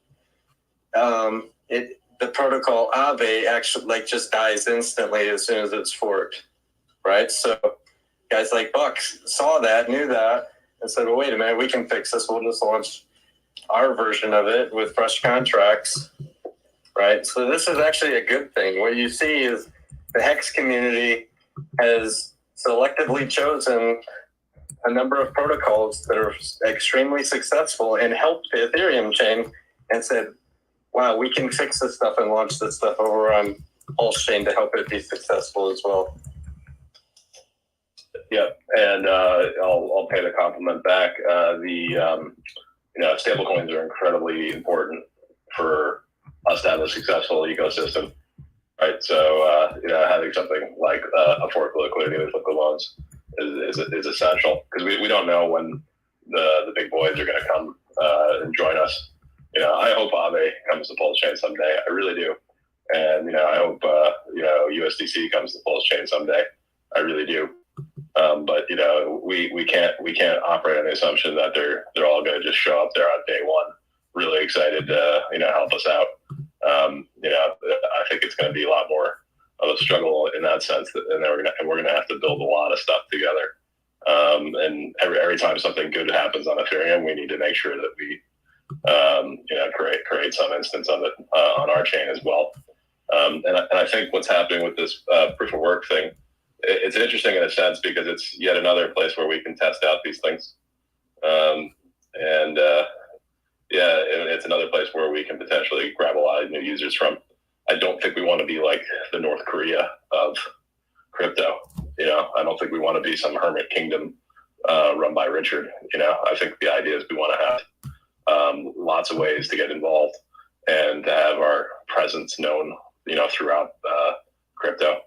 The protocol Aave actually just dies instantly as soon as it's forked, right? So guys like Buck saw that, knew that, and said, well, wait a minute, we can fix this. We'll just launch our version of it with fresh contracts, right? So this is actually a good thing. What you see is the Hex community has selectively chosen a number of protocols that are extremely successful and helped the Ethereum chain, and said, wow, we can fix this stuff and launch this stuff over on Pulse chain to help it be successful as well. Yeah, and I'll pay the compliment back. Stablecoins are incredibly important for us to have a successful ecosystem, right? So having something like a fork liquidity with liquid loans is essential, because we don't know when the big boys are going to come and join us. I hope Aave comes to Pulse Chain someday. I really do, and I hope USDC comes to Pulse Chain someday. I really do. But we can't operate on the assumption that they're all going to just show up there on day one, really excited to help us out. I think it's going to be a lot more of a struggle in that sense, and we're gonna have to build a lot of stuff together. And every time something good happens on Ethereum, we need to make sure that we create some instance of it on our chain as well. And I think what's happening with this proof of work thing, it's interesting in a sense, because it's yet another place where we can test out these things. It's another place where we can potentially grab a lot of new users from. I don't think we want to be like the North Korea of crypto. I don't think we want to be some hermit kingdom run by Richard. I think the idea is we want to have lots of ways to get involved and to have our presence known, throughout crypto.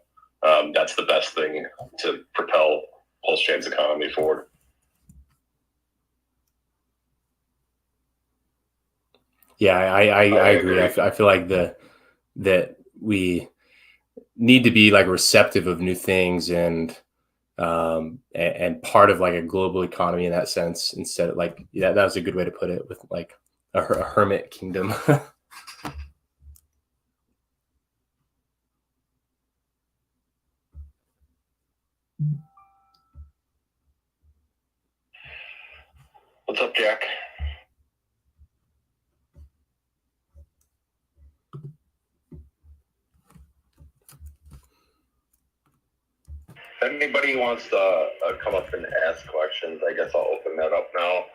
That's the best thing to propel Pulse Chain's economy forward. Yeah, I agree. I feel like that we need to be like receptive of new things and part of like a global economy in that sense, instead of like, that was a good way to put it, with like a hermit kingdom. What's up, Jack? If anybody wants to come up and ask questions, I guess I'll open that up now.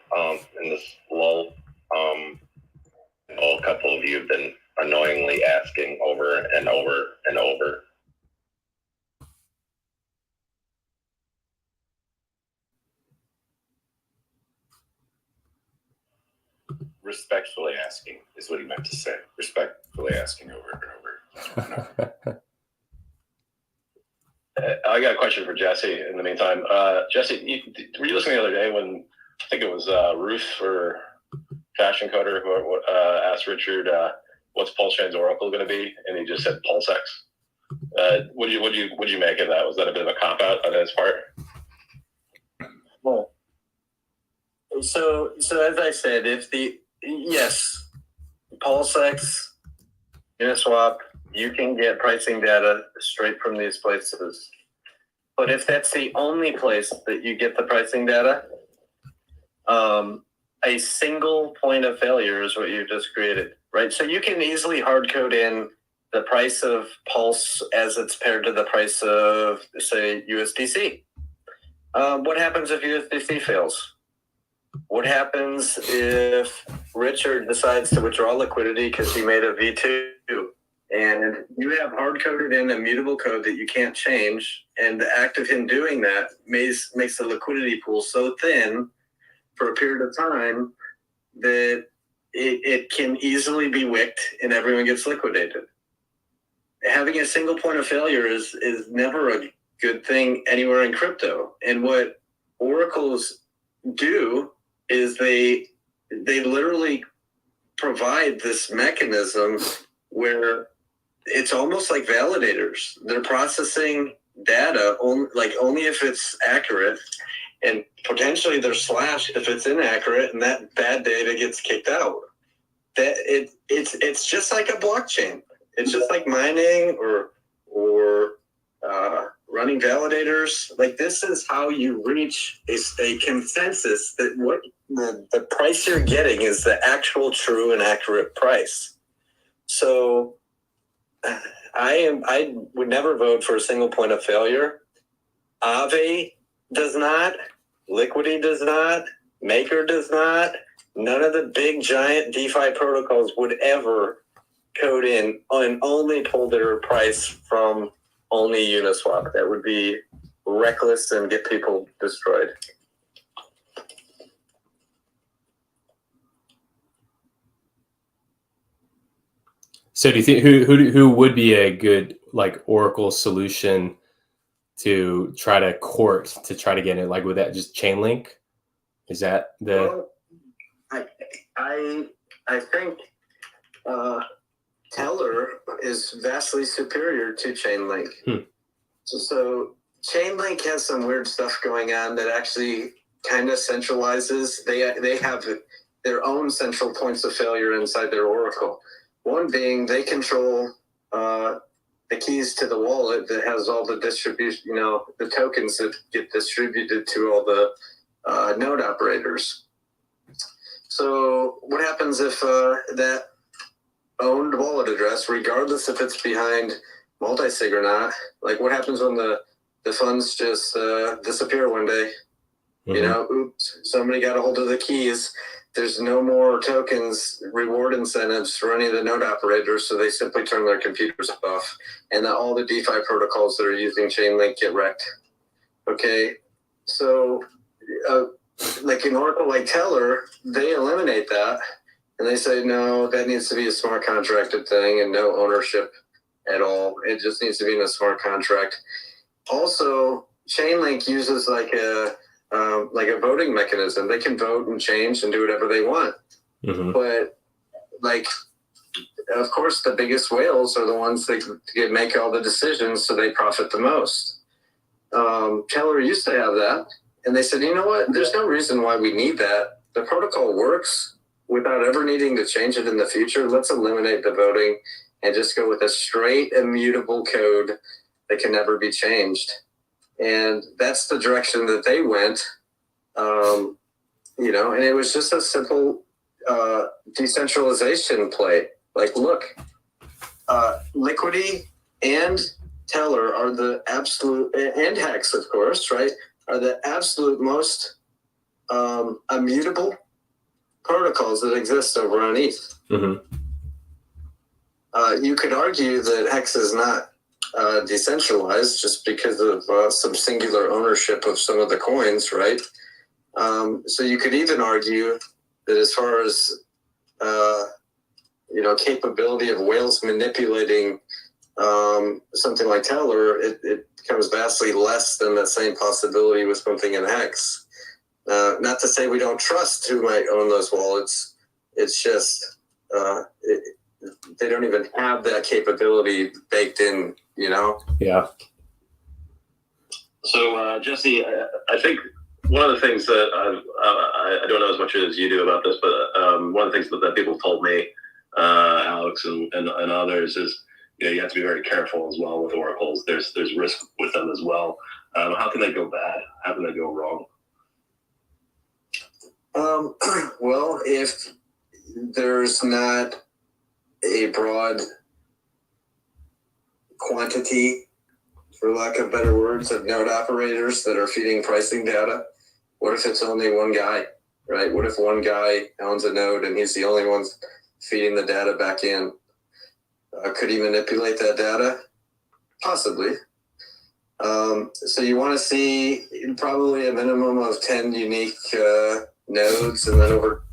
In this lull, a couple of you have been annoyingly asking over and over and over. Respectfully asking is what he meant to say. Respectfully asking over and over. I got a question for Jesse in the meantime. Jesse, were you listening the other day when, I think it was Ruth or Fashion Coder who asked Richard, what's Pulse Chain's Oracle going to be? And he just said PulseX. What do you make of that? Was that a bit of a cop-out on his part? Well, so as I said, yes, PulseX, Uniswap, you can get pricing data straight from these places. But if that's the only place that you get the pricing data, a single point of failure is what you just created, right? So you can easily hard code in the price of Pulse as it's paired to the price of, say, USDC. What happens if USDC fails? What happens if Richard decides to withdraw liquidity because he made a V2? And you have hard-coded in immutable code that you can't change, and the act of him doing that makes the liquidity pool so thin for a period of time that it can easily be wicked and everyone gets liquidated. Having a single point of failure is never a good thing anywhere in crypto. And what oracles do is they literally provide this mechanism where it's almost like validators. They're processing data only if it's accurate, and potentially they're slashed if it's inaccurate, and that bad data gets kicked out. It's just like a blockchain. It's just like mining or running validators. Like, this is how you reach a consensus that what the price you're getting is the actual true and accurate price. So I would never vote for a single point of failure. Aave does not. Liquidity does not. Maker does not. None of the big giant DeFi protocols would ever code in and only pull their price from only Uniswap. That would be reckless and get people destroyed. So do you think who would be a good like Oracle solution to try to get it? Like, would that just Chainlink? Is that the? Well, I think Teller is vastly superior to Chainlink. So Chainlink has some weird stuff going on that actually kind of centralizes. They have their own central points of failure inside their Oracle. One being they control the keys to the wallet that has all the distribution, the tokens that get distributed to all the node operators. So what happens if that owned wallet address, regardless if it's behind multi-sig or not, like what happens when the funds just disappear one day? Oops, somebody got a hold of the keys. There's no more tokens, reward incentives for any of the node operators, so they simply turn their computers off, and all the DeFi protocols that are using Chainlink get wrecked. Okay, so like in Oracle, like Teller, they eliminate that, and they say, no, that needs to be a smart contracted thing and no ownership at all. It just needs to be in a smart contract. Also, Chainlink uses like a voting mechanism. They can vote and change and do whatever they want. But like, of course, the biggest whales are the ones that make all the decisions, so they profit the most. Teller used to have that, and they said, you know what? There's no reason why we need that. The protocol works without ever needing to change it in the future. Let's eliminate the voting and just go with a straight immutable code that can never be changed. And that's the direction that they went, and it was just a simple decentralization play. Like, look, Liquidity and Teller are the absolute, and Hex, of course, right, are the absolute most immutable protocols that exist over on ETH. You could argue that Hex is not decentralized just because of some singular ownership of some of the coins, right? So you could even argue that as far as capability of whales manipulating something like Teller, it becomes vastly less than the same possibility with something in Hex. Not to say we don't trust who might own those wallets. It's just they don't even have that capability baked in, Yeah. So, Jesse, I think one of the things that I don't know as much as you do about this, but one of the things that people told me, Alex and others, is you have to be very careful as well with oracles. There's risk with them as well. How can they go bad? How can they go wrong? Well, if there's not a broad quantity, for lack of better words, of node operators that are feeding pricing data, what if it's only one guy, right? What if one guy owns a node and he's the only one feeding the data back in? Could he manipulate that data? Possibly. So you want to see probably a minimum of 10 unique nodes, and then over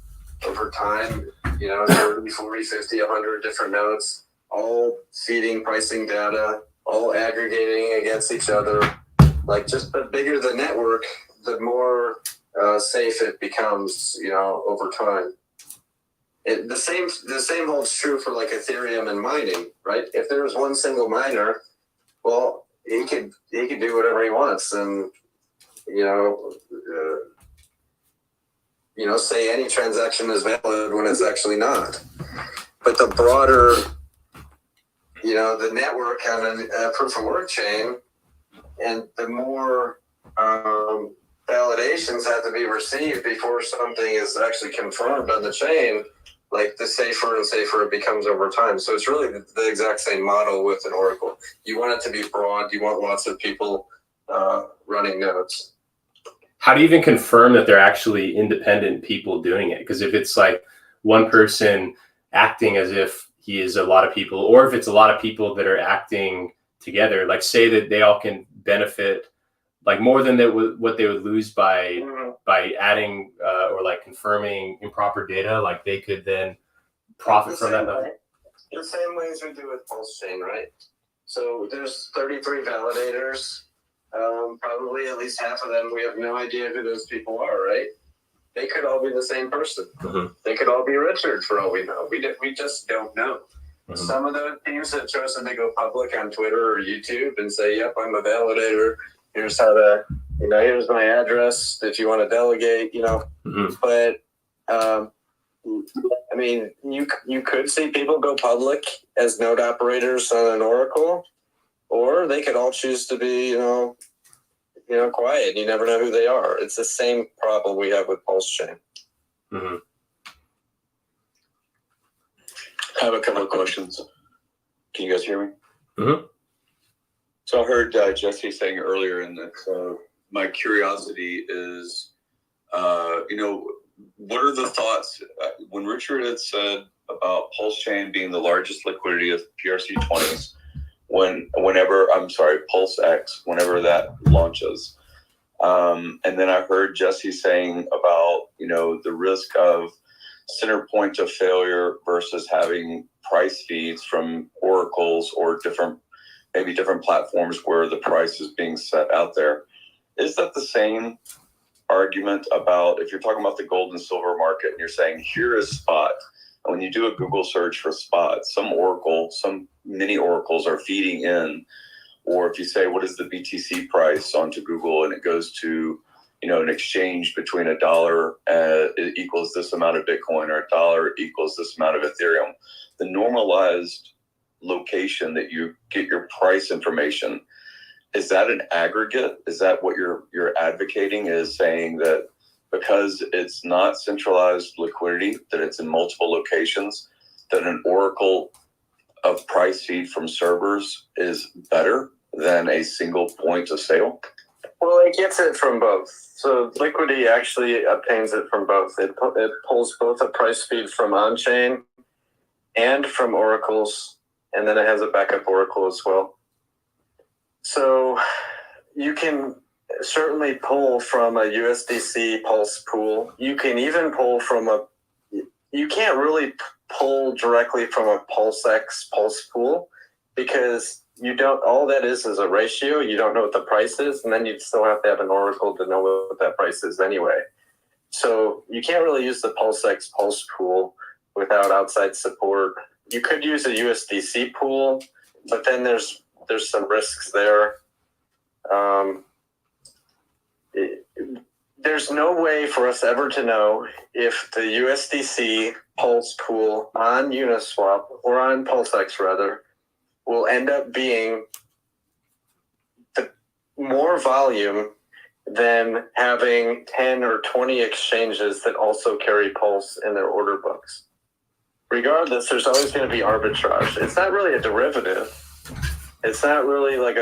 time, 30, 40, 50, 100 different nodes, all feeding pricing data, all aggregating against each other. Like, just the bigger the network, the more safe it becomes, over time. The same holds true for like Ethereum and mining, right? If there was one single miner, well, he could do whatever he wants, and say any transaction is valid when it's actually not. But the broader, the network on a proof of work chain, and the more validations have to be received before something is actually confirmed on the chain, like the safer and safer it becomes over time. So it's really the exact same model with an oracle. You want it to be broad. You want lots of people running nodes. How do you even confirm that they're actually independent people doing it? Because if it's like one person acting as if he is a lot of people, or if it's a lot of people that are acting together, like say that they all can benefit like more than what they would lose by adding or like confirming improper data, like they could then profit from that. The same way as we do with Pulse Chain, right? So there's 33 validators. Probably at least half of them, we have no idea who those people are, right? They could all be the same person. They could all be Richard for all we know. We just don't know. Some of the teams have chosen to go public on Twitter or YouTube and say, yep, I'm a validator. Here's how to, here's my address if you want to delegate, But, I mean, you could see people go public as node operators on an Oracle, or they could all choose to be, quiet. You never know who they are. It's the same problem we have with Pulse Chain. I have a couple of questions. Can you guys hear me? So I heard Jesse saying earlier in that my curiosity is, what are the thoughts when Richard had said about Pulse Chain being the largest liquidity of PRC20s, Pulse X, whenever that launches. And then I heard Jesse saying about, the risk of center point of failure versus having price feeds from oracles or different platforms where the price is being set out there. Is that the same argument about if you're talking about the gold and silver market and you're saying here is spot, and when you do a Google search for spot, some mini oracles are feeding in, or if you say what is the BTC price onto Google and it goes to an exchange between $1 equals this amount of Bitcoin or $1 equals this amount of Ethereum, the normalized location that you get your price information, is that an aggregate? Is that what you're advocating, is saying that because it's not centralized liquidity, that it's in multiple locations, that an oracle of price feed from servers is better than a single point of sale? Well, it gets it from both. So Liquidity actually obtains it from both. It pulls both a price feed from on-chain and from oracles, and then it has a backup oracle as well. So you can certainly pull from a USDC Pulse pool. You can even pull from you can't really pull directly from a PulseX Pulse pool because all that is a ratio. You don't know what the price is, and then you'd still have to have an oracle to know what that price is anyway. So you can't really use the PulseX Pulse pool without outside support. You could use a USDC pool, but then there's some risks there. There's no way for us ever to know if the USDC Pulse pool on Uniswap, or on PulseX rather, will end up being the more volume than having 10 or 20 exchanges that also carry Pulse in their order books. Regardless, there's always going to be arbitrage. It's not really a derivative. It's not really like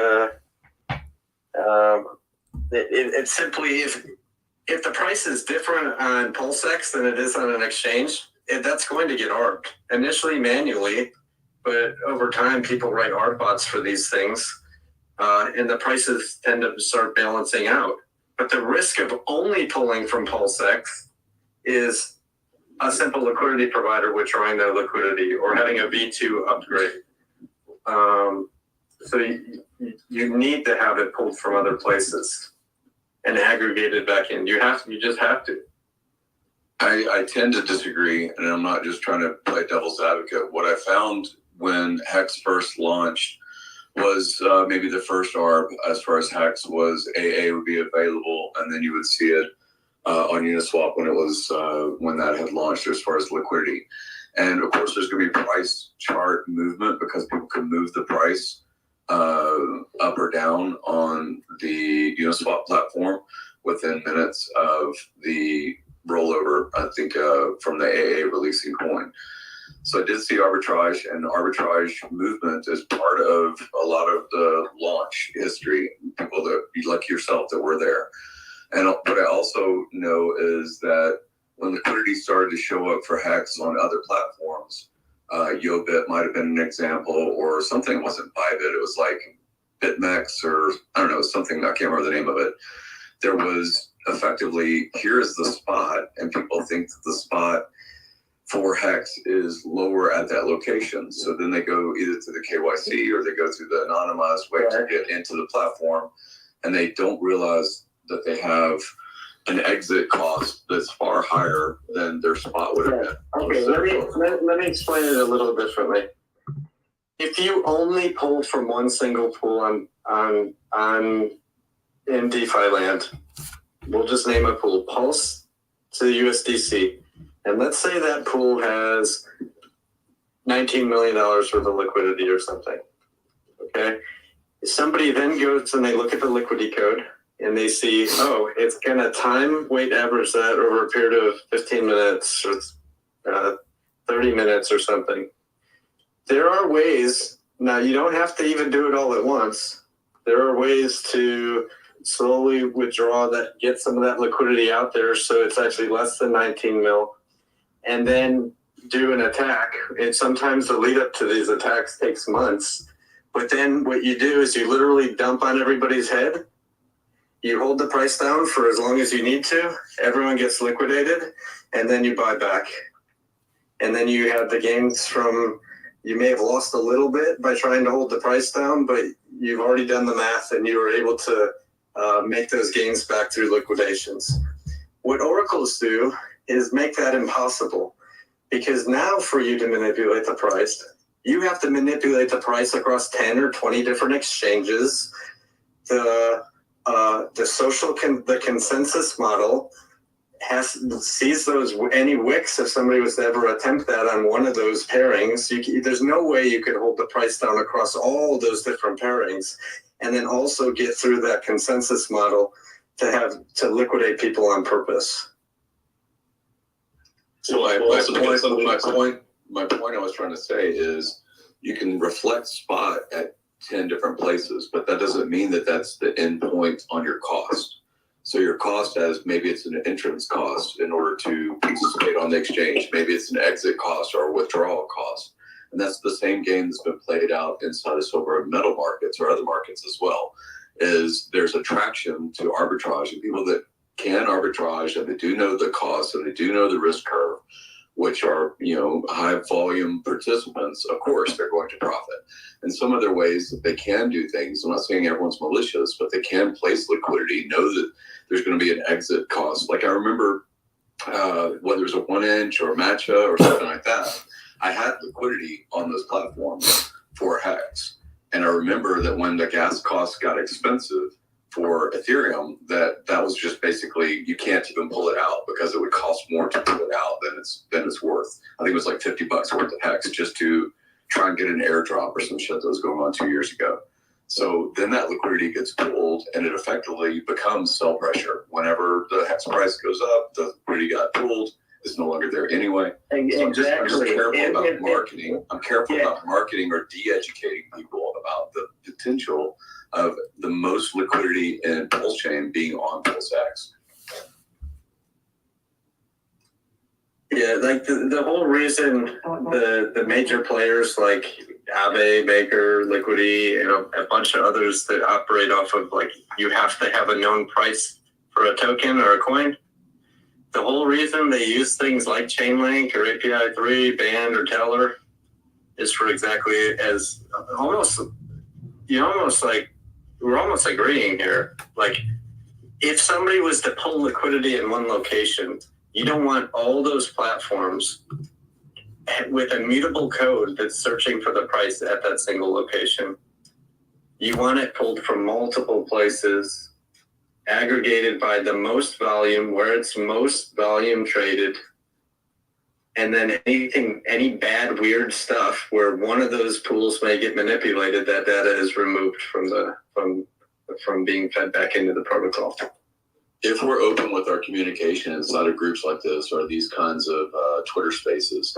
it's simply if the price is different on PulseX than it is on an exchange, that's going to get arbed. Initially manually, but over time people write arb bots for these things, and the prices tend to start balancing out. But the risk of only pulling from PulseX is a simple liquidity provider withdrawing their liquidity or having a V2 upgrade. So you need to have it pulled from other places and aggregated back in. You just have to. I tend to disagree, and I'm not just trying to play devil's advocate. What I found when Hex first launched was maybe the first ARB as far as Hex was AA would be available, and then you would see it on Uniswap when that had launched as far as liquidity. And of course, there's going to be price chart movement because people can move the price up or down on the Uniswap platform within minutes of the rollover, I think, from the AA releasing coin. So I did see arbitrage, and arbitrage movement is part of a lot of the launch history, people that like yourself that were there. And what I also know is that when liquidity started to show up for Hex on other platforms, Yobit might have been an example, or something. It wasn't Bybit. It was like BitMEX, or I don't know, something. I can't remember the name of it. There was effectively, here's the spot, and people think that the spot for Hex is lower at that location. So then they go either to the KYC or they go through the anonymized way to get into the platform, and they don't realize that they have an exit cost that's far higher than their spot would have been. Okay, let me explain it a little differently. If you only pull from one single pool in DeFi land, we'll just name a pool, Pulse to the USDC, and let's say that pool has $19 million worth of liquidity or something. Okay, somebody then goes and they look at the liquidity code, and they see, oh, it's going to time weight average that over a period of 15 minutes or 30 minutes or something. There are ways, now you don't have to even do it all at once. There are ways to slowly withdraw that, get some of that liquidity out there so it's actually less than 19 mil, and then do an attack. And sometimes the lead up to these attacks takes months. But then what you do is you literally dump on everybody's head. You hold the price down for as long as you need to. Everyone gets liquidated, and then you buy back. And then you have the gains from, you may have lost a little bit by trying to hold the price down, but you've already done the math and you were able to make those gains back through liquidations. What oracles do is make that impossible, because now for you to manipulate the price, you have to manipulate the price across 10 or 20 different exchanges. The consensus model sees those, any wicks if somebody was to ever attempt that on one of those pairings. There's no way you could hold the price down across all those different pairings, and then also get through that consensus model to liquidate people on purpose. So my point I was trying to say is you can reflect spot at 10 different places, but that doesn't mean that that's the end point on your cost. So your cost, as maybe it's an entrance cost in order to participate on the exchange, maybe it's an exit cost or a withdrawal cost. And that's the same game that's been played out inside of silver and metal markets or other markets as well, is there's attraction to arbitrage, and people that can arbitrage and they do know the cost and they do know the risk curve, which are, high volume participants, of course, they're going to profit. And some other ways that they can do things, I'm not saying everyone's malicious, but they can place liquidity, know that there's going to be an exit cost. Like I remember whether it was a 1 inch or MAXI or something like that, I had liquidity on those platforms for Hex. And I remember that when the gas costs got expensive for Ethereum, that was just basically, you can't even pull it out because it would cost more to pull it out than it's worth. I think it was like $50 worth of Hex just to try and get an airdrop or some shit that was going on 2 years ago. So then that liquidity gets pulled and it effectively becomes sell pressure. Whenever the Hex price goes up, the liquidity got pulled. It's no longer there anyway. So I'm just careful about marketing. I'm careful about marketing or de-educating people about the potential of the most liquidity in Pulse Chain being on Pulse X. Yeah, like the whole reason the major players like Aave, Baker, Liquidity, and a bunch of others that operate off of like you have to have a known price for a token or a coin. The whole reason they use things like Chainlink or API 3, Band, or Teller is for exactly as we're almost agreeing here. Like, if somebody was to pull liquidity in one location, you don't want all those platforms with a mutable code that's searching for the price at that single location. You want it pulled from multiple places, aggregated by the most volume, where it's most volume traded, and then any bad, weird stuff where one of those pools may get manipulated, that data is removed from being fed back into the protocol. If we're open with our communication inside of groups like this or these kinds of Twitter spaces,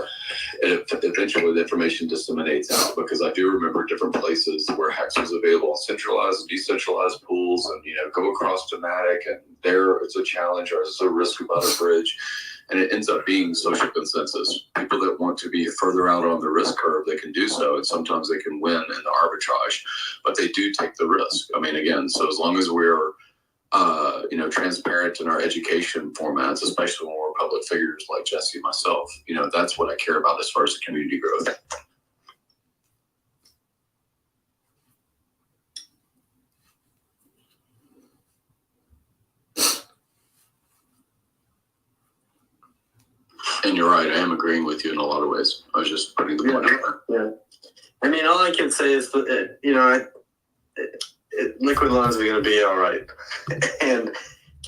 eventually the information disseminates out, because I do remember different places where Hex was available, centralized and decentralized pools, and go across to Matic, and there it's a challenge or it's a risk about a bridge. And it ends up being social consensus. People that want to be further out on the risk curve, they can do so, and sometimes they can win in the arbitrage, but they do take the risk. I mean, again, so as long as we're transparent in our education formats, especially when we're public figures like Jesse and myself, that's what I care about as far as the community growth. And you're right, I am agreeing with you in a lot of ways. I was just putting the point out there. Yeah. I mean, all I can say is, liquid loans are going to be all right.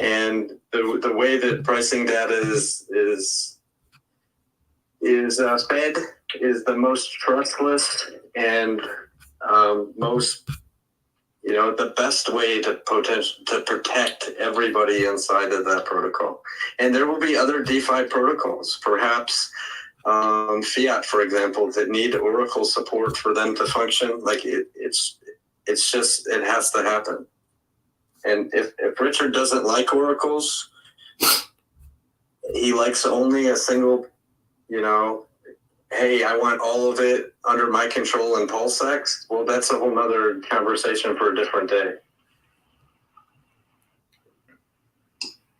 And the way that pricing data is fed is the most trustless and most, the best way to protect everybody inside of that protocol. And there will be other DeFi protocols, perhaps fiat, for example, that need Oracle support for them to function. Like it's just, it has to happen. And if Richard doesn't like oracles, he likes only a single, hey, I want all of it under my control in PulseX. Well, that's a whole nother conversation for a different day.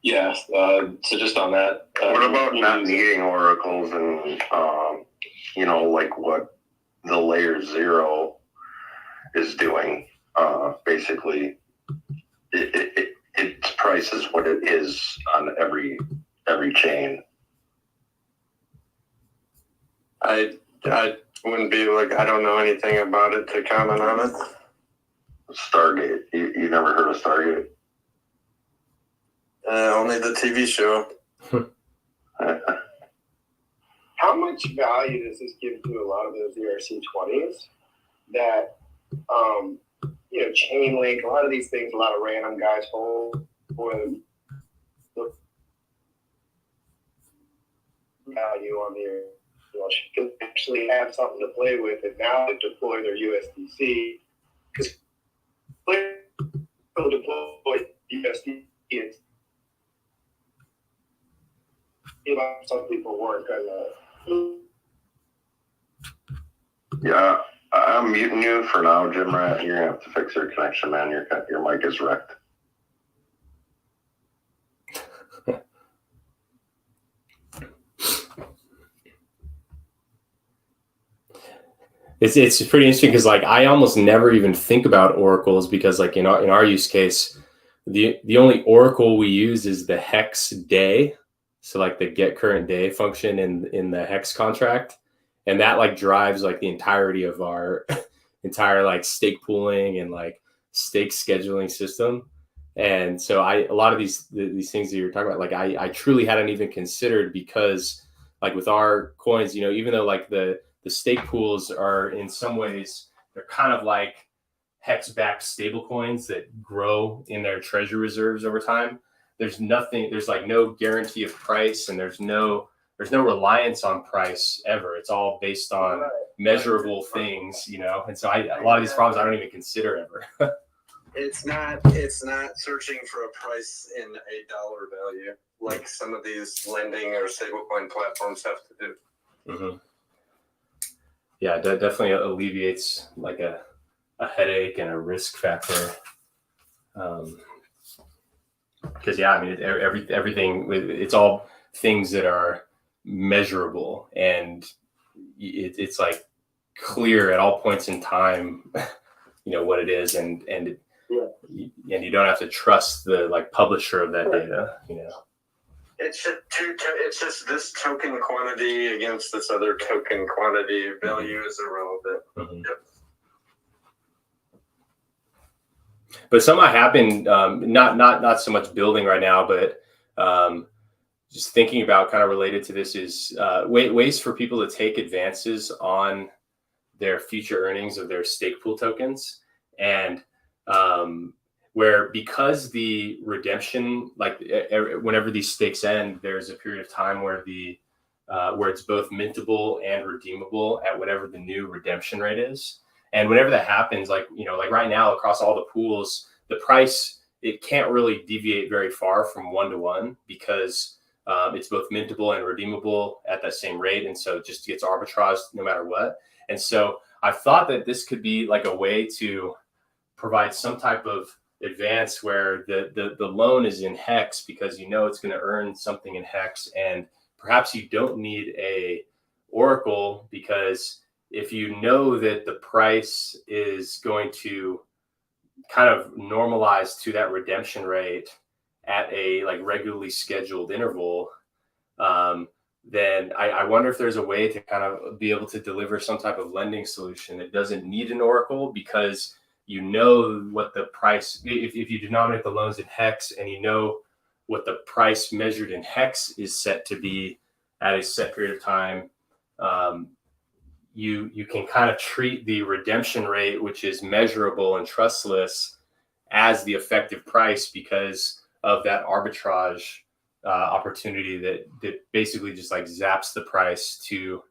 Yeah. So just on that. What about not needing oracles and, like what the layer 0 is doing? Basically, its price is what it is on every chain. I wouldn't be like, I don't know anything about it to comment on it. Stargate. You never heard of Stargate? Only the TV show. How much value does this give to a lot of those ERC-20s that, Chainlink, a lot of these things, a lot of random guys hold for the value on the can actually have something to play with and now to deploy their USDC, because they'll deploy USDC. Some people weren't gonna. Yeah, I'm muting you for now, Jim Rat. You're gonna have to fix your connection, man. Your mic is wrecked. It's pretty interesting because I almost never even think about oracles because in our use case, the only oracle we use is the hex day, so the get current day function in the hex contract, and that drives the entirety of our entire stake pooling and stake scheduling system. And so a lot of these things that you're talking about, I truly hadn't even considered, because with our coins, even though the stake pools are in some ways, they're kind of like hex-backed stablecoins that grow in their treasury reserves over time. There's no guarantee of price, and there's no reliance on price ever. It's all based on measurable things, And so a lot of these problems I don't even consider ever. It's not searching for a price in a dollar value like some of these lending or stablecoin platforms have to do. Mm-hmm. Yeah, that definitely alleviates a headache and a risk factor. Because everything, it's all things that are measurable, and it's clear at all points in time, what it is, and you don't have to trust the publisher of that data, It's just this token quantity against this other token quantity. Value is irrelevant. Mm-hmm. Yep. But some I have been not so much building right now, but just thinking about, kind of related to this, is ways for people to take advances on their future earnings of their stake pool tokens, and where, because the redemption, whenever these stakes end, there's a period of time where where it's both mintable and redeemable at whatever the new redemption rate is. And whenever that happens, right now across all the pools, the price, it can't really deviate very far from 1-to-1, because It's both mintable and redeemable at that same rate, and so it just gets arbitraged no matter what. And so I thought that this could be like a way to provide some type of advance where the loan is in hex because you know it's going to earn something in hex, and perhaps you don't need a oracle because if you know that the price is going to kind of normalize to that redemption rate at a like regularly scheduled interval, then I wonder if there's a way to kind of be able to deliver some type of lending solution that doesn't need an oracle because you know what the price, if you denominate the loans in hex and you know what the price measured in hex is set to be at a set period of time, you can kind of treat the redemption rate, which is measurable and trustless, as the effective price because of that arbitrage opportunity that basically just like zaps the price to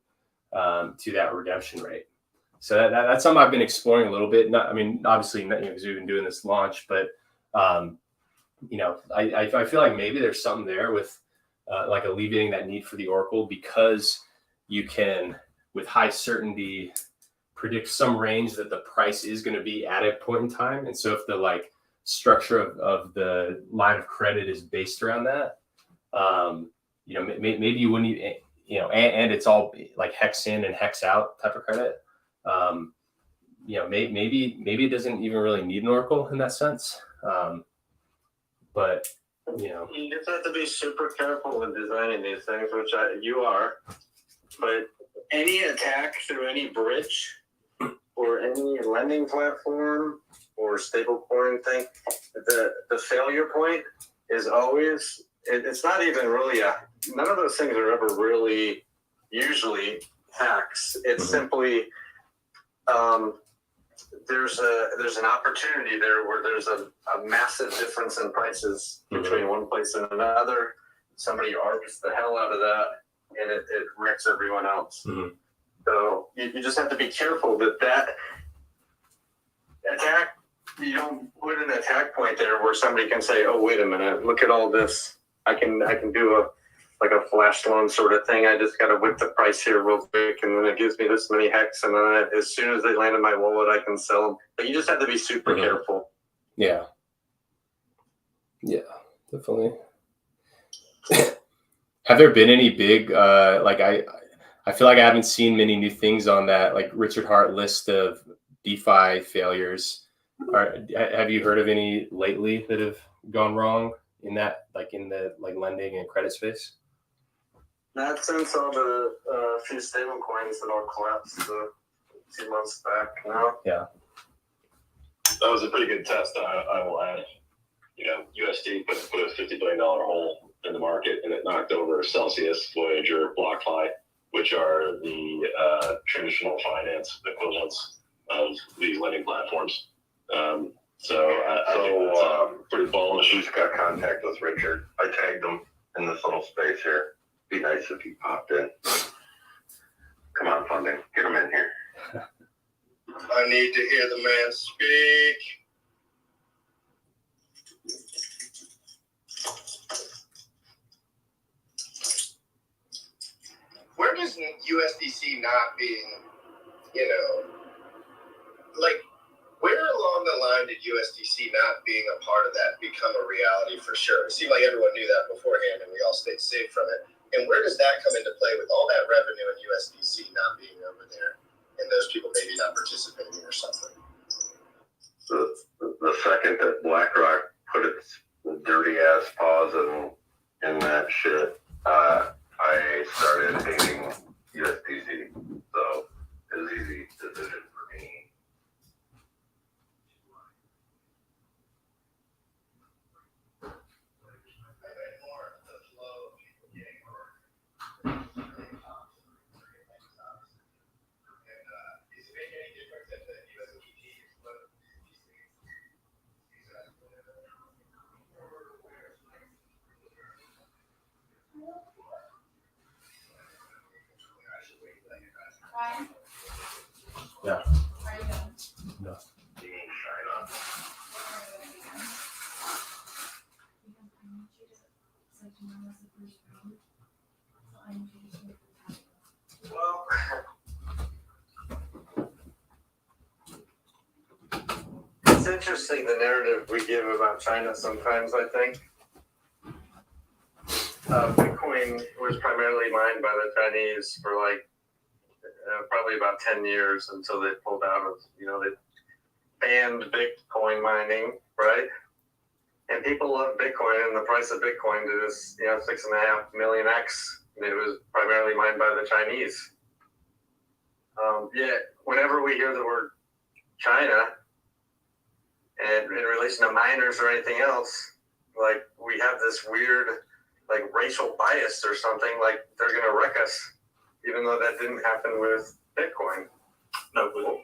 that redemption rate. So that's something I've been exploring a little bit. Not, I mean, obviously, because we've been doing this launch, but I feel like maybe there's something there with like alleviating that need for the oracle because you can, with high certainty, predict some range that the price is going to be at a point in time. And so if the like structure of the line of credit is based around that, maybe you wouldn't even, and it's all like hex in and hex out type of credit. Maybe it doesn't even really need an oracle in that sense. But you just have to be super careful when designing these things, which you are. But any attack through any bridge or any lending platform or stablecoin thing, the failure point is always, it's not even really none of those things are ever really usually hacks. It's simply there's an opportunity there where there's a massive difference in prices between one place and another. Somebody arbs the hell out of that, and it wrecks everyone else. So you just have to be careful that attack, you don't put an attack point there where somebody can say, oh, wait a minute, look at all this. I can do a flash loan sort of thing. I just got to whip the price here real quick, and then it gives me this many hex, and then as soon as they land in my wallet, I can sell them. But you just have to be super careful. Yeah, definitely. Have there been any big I feel like I haven't seen many new things on that like Richard Hart list of DeFi failures. Have you heard of any lately that have gone wrong in that, like in the lending and credit space? Not since all the few stable coins that all collapsed a few months back now. Yeah. That was a pretty good test, I will add. USD put a $50 billion hole in the market, and it knocked over Celsius, Voyager, BlockFi, which are the traditional finance equivalents of these lending platforms. So I think that's pretty bullish. Who's got contact with Richard? I tagged him in this little space here. Be nice if he popped in. Come on, Funding. Get him in here. I need to hear the man speak. Where does USDC not being, where along the line did USDC not being a part of that become a reality for sure? It seemed like everyone knew that beforehand and we all stayed safe from it. And where does that come into play with all that revenue in USDC not being over there and those people maybe not participating or something? The second that BlackRock put its dirty ass paws in that shit, I started hating USDC. So it was an easy decision for me. Yeah. No. Well, it's interesting the narrative we give about China sometimes, I think. Bitcoin was primarily mined by the Chinese for like probably about 10 years until they pulled out of, they banned Bitcoin mining, right? And people love Bitcoin, and the price of Bitcoin is, 6.5 million X. And it was primarily mined by the Chinese. Yet, whenever we hear the word China, and in relation to miners or anything else, like we have this weird, like racial bias or something, like they're gonna wreck us, even though that didn't happen with Bitcoin. No, but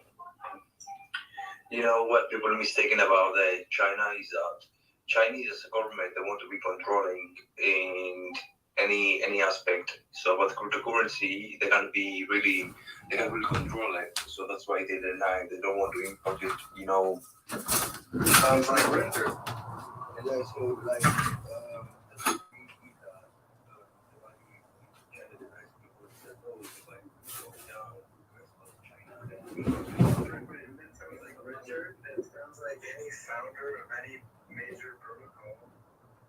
what people are mistaken about China is that Chinese as a government, they want to be controlling in any aspect. So about cryptocurrency, they can really control it. So that's why they deny. They don't want to import it. Sounds like Richard. And also, like, It sounds like any founder of any major protocol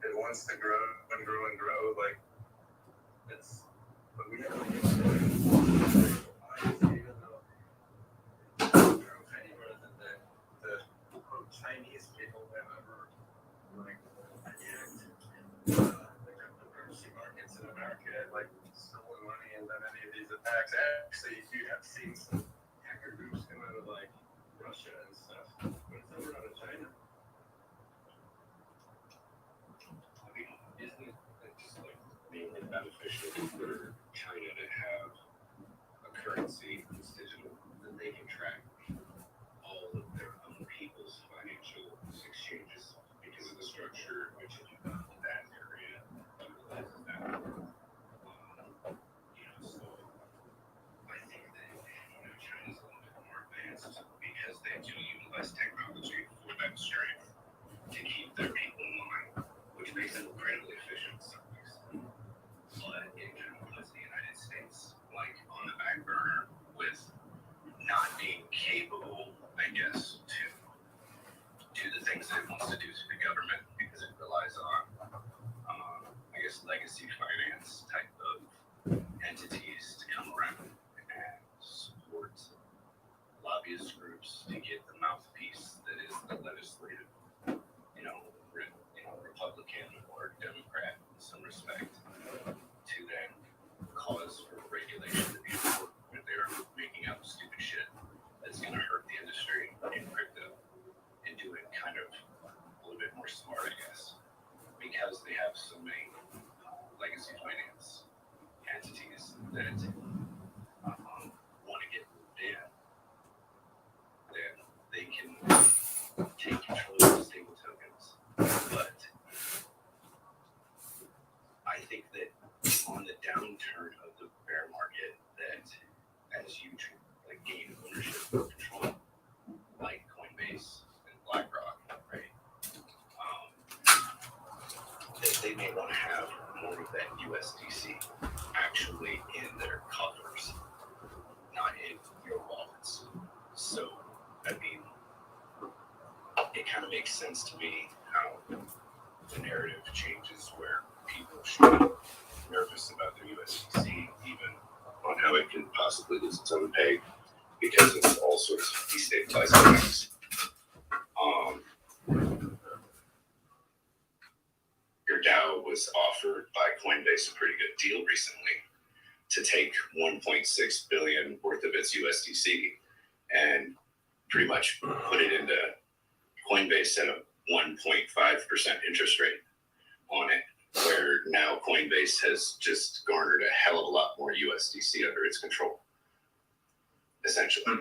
that wants to grow and grow and grow, like it's. But we have even though anywhere that the quote Chinese people have ever like attacked the cryptocurrency markets in America, like stolen money, and then any of these attacks. Actually, you have seen some hacker groups come out of like Russia and stuff. But it's never out of China. I mean, isn't it just like mainly beneficial for China to have a currency that's digital that they can track all of their own people's financial exchanges because of the structure which that area utilizes that. So I think that China's a little bit more advanced because they do utilize technology for that strength to keep their people in line, which makes them incredibly efficient in some ways. But it kind of puts the United States like on the back burner with not being capable, I guess, to do the things that it wants to do to the government because it relies on, I guess, legacy finance type of entities to come around and support lobbyist groups to get the mouthpiece that is the legislative, Republican or Democrat in some respect, to then cause for regulation to be enforced when they're making up stupid shit that's going to hurt the industry in crypto and do it kind of a little bit more smart, I guess, because they have so many legacy finance entities that want to get moved in, then they can take control of the stable tokens. But I think that on the downturn of the bear market, that as you gain ownership and control, like Coinbase and BlackRock, right? That they may want to have more of that USDC actually in their coffers, not in your wallets. So, I mean, it kind of makes sense to me how the narrative changes where people should be nervous about their USDC, even on how it can possibly lose its own peg because of all sorts of destabilized things. Your DAO was offered by Coinbase a pretty good deal recently to take 1.6 billion worth of its USDC and pretty much put it into Coinbase at a 1.5% interest rate on it, where now Coinbase has just garnered a hell of a lot more USDC under its control, essentially.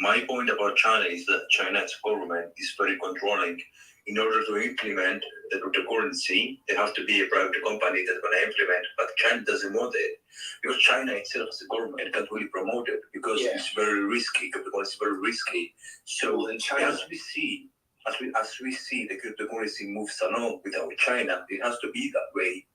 My point about China is that China's government is very controlling. In order to implement the cryptocurrency, there has to be a private company that's going to implement, but China doesn't want it because China itself as a government can't really promote it because it's very risky. Cryptocurrency is very risky. So in China, as we see, as we see the cryptocurrency moves along without China, it has to be that way.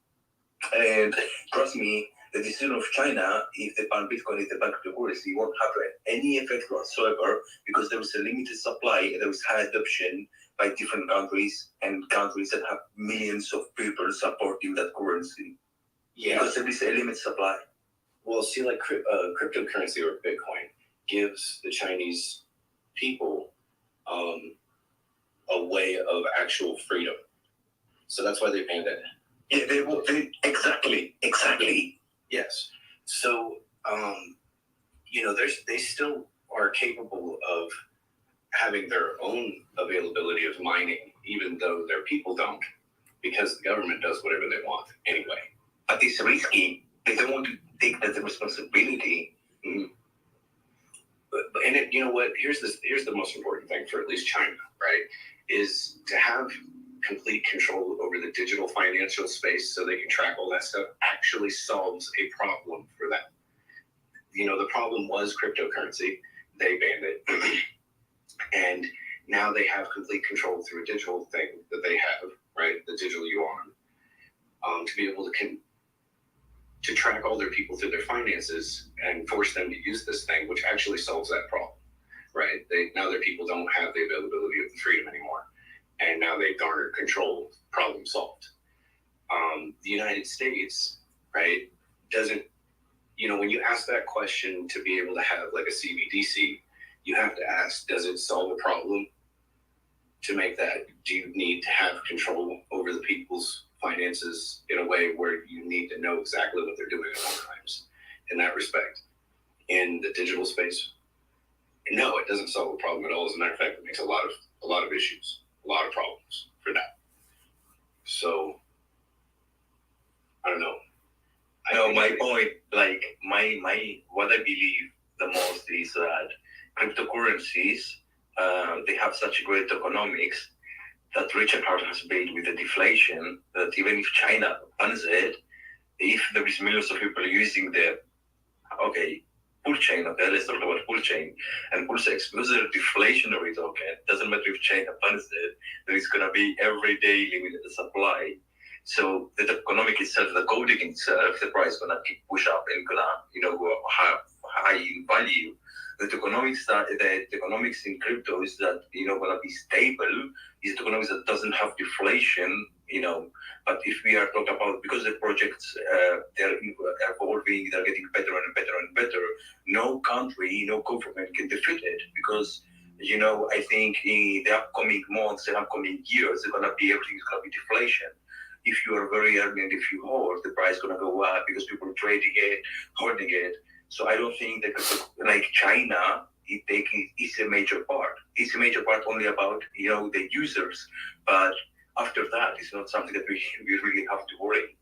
And trust me, the decision of China, if they ban Bitcoin, if they ban cryptocurrency, won't have any effect whatsoever because there is a limited supply, there is high adoption by different countries and countries that have millions of people supporting that currency. Yeah. Because there is a limited supply. Well, see, like cryptocurrency or Bitcoin gives the Chinese people a way of actual freedom. So that's why they banned it. Yeah, they exactly. Yes. So, they still are capable of having their own availability of mining, even though their people don't, because the government does whatever they want anyway. But it's risky. They don't want to take that responsibility. Mm-hmm. And you know what? Here's the most important thing for at least China, right? Is to have complete control over the digital financial space so they can track all that stuff actually solves a problem for them. The problem was cryptocurrency. They banned it. And now they have complete control through a digital thing that they have, right? The digital yuan, to be able to track all their people through their finances and force them to use this thing, which actually solves that problem, right? Now their people don't have the availability of the freedom anymore. And now they've garnered control, problem solved. The United States, right, doesn't, when you ask that question to be able to have like a CBDC, you have to ask, does it solve a problem? To make that, do you need to have control over the people's finances in a way where you need to know exactly what they're doing at all times in that respect? In the digital space, no, it doesn't solve a problem at all. As a matter of fact, it makes a lot of issues, a lot of problems for that. So I don't know. My point, like my what I believe the most is that cryptocurrencies, they have such great economics that Richard Hart has built with the deflation that even if China bans it, if there is millions of people using the pool chain, let's talk about pool chain and pool sex, because they're deflationary token, doesn't matter if China bans it, there is gonna be every day limited supply. So the economic itself, the coding itself, the price gonna keep push up and gonna go high in value. The economics in crypto is that gonna be stable. Is the economics that doesn't have deflation. But if we are talking about, because the projects they're evolving, they're getting better and better and better. No country, no government can defeat it because I think in the upcoming months and upcoming years, everything's gonna be deflation. If you are very early and if you hold, the price is gonna go up because people are trading it, holding it. So I don't think that like China, it's a major part. It's a major part only about the users, but after that, it's not something that we really have to worry.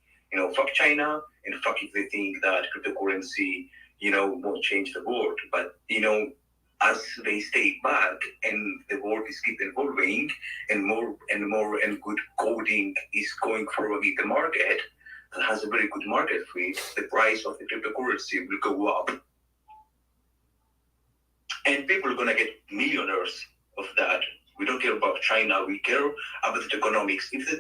Fuck China and fuck if they think that cryptocurrency won't change the world. But as they stay back and the world is keep evolving and more and good coding is going forward in the market that has a very good market fit, the price of the cryptocurrency will go up. And people are going to get millionaires of that. We don't care about China. We care about the economics. If the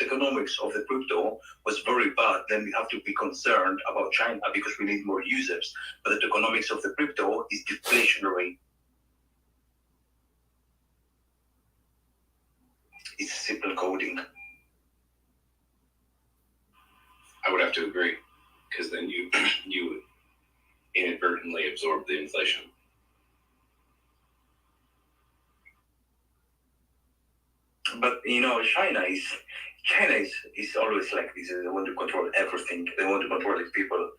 economics of the crypto was very bad, then we have to be concerned about China because we need more users. But the economics of the crypto is deflationary. It's simple coding. I would have to agree, because then you inadvertently absorb the inflation. But China is always like this. They want to control everything. They want to control the people,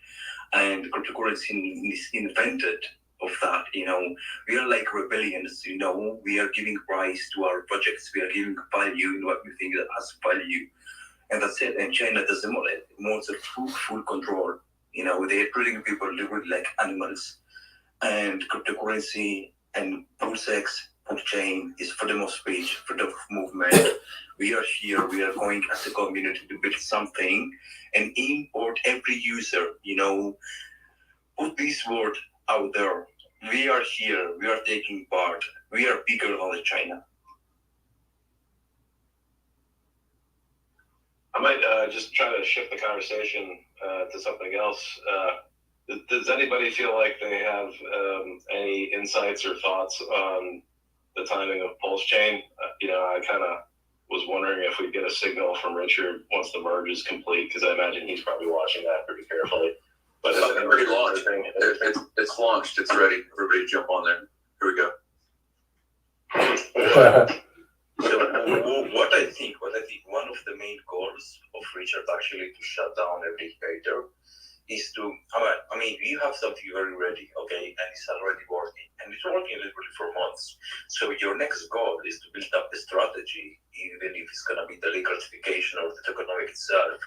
and cryptocurrency is invented of that. We are like rebellions. We are giving price to our projects. We are giving value in what we think that has value, and that's it. And China doesn't want it. It wants a full control. They're treating people literally like animals, and cryptocurrency and sex. Blockchain is freedom of speech, freedom of movement. We are here, we are going as a community to build something and import every user, put this word out there. We are here, we are taking part, we are bigger than China. might just try to shift the conversation to something else. Does anybody feel like they have any insights or thoughts on the timing of Pulse Chain? I kind of was wondering if we'd get a signal from Richard once the merge is complete, because I imagine he's probably watching that pretty carefully. But It's already launched. It's launched. It's ready. Everybody jump on there. Here we go. So what I think one of the main goals of Richard actually to shut down every hater is to, we have something very ready, okay, and it's already working, and it's working literally for months. So your next goal is to build up a strategy, even if it's gonna be the legal certification or the tokenomic itself,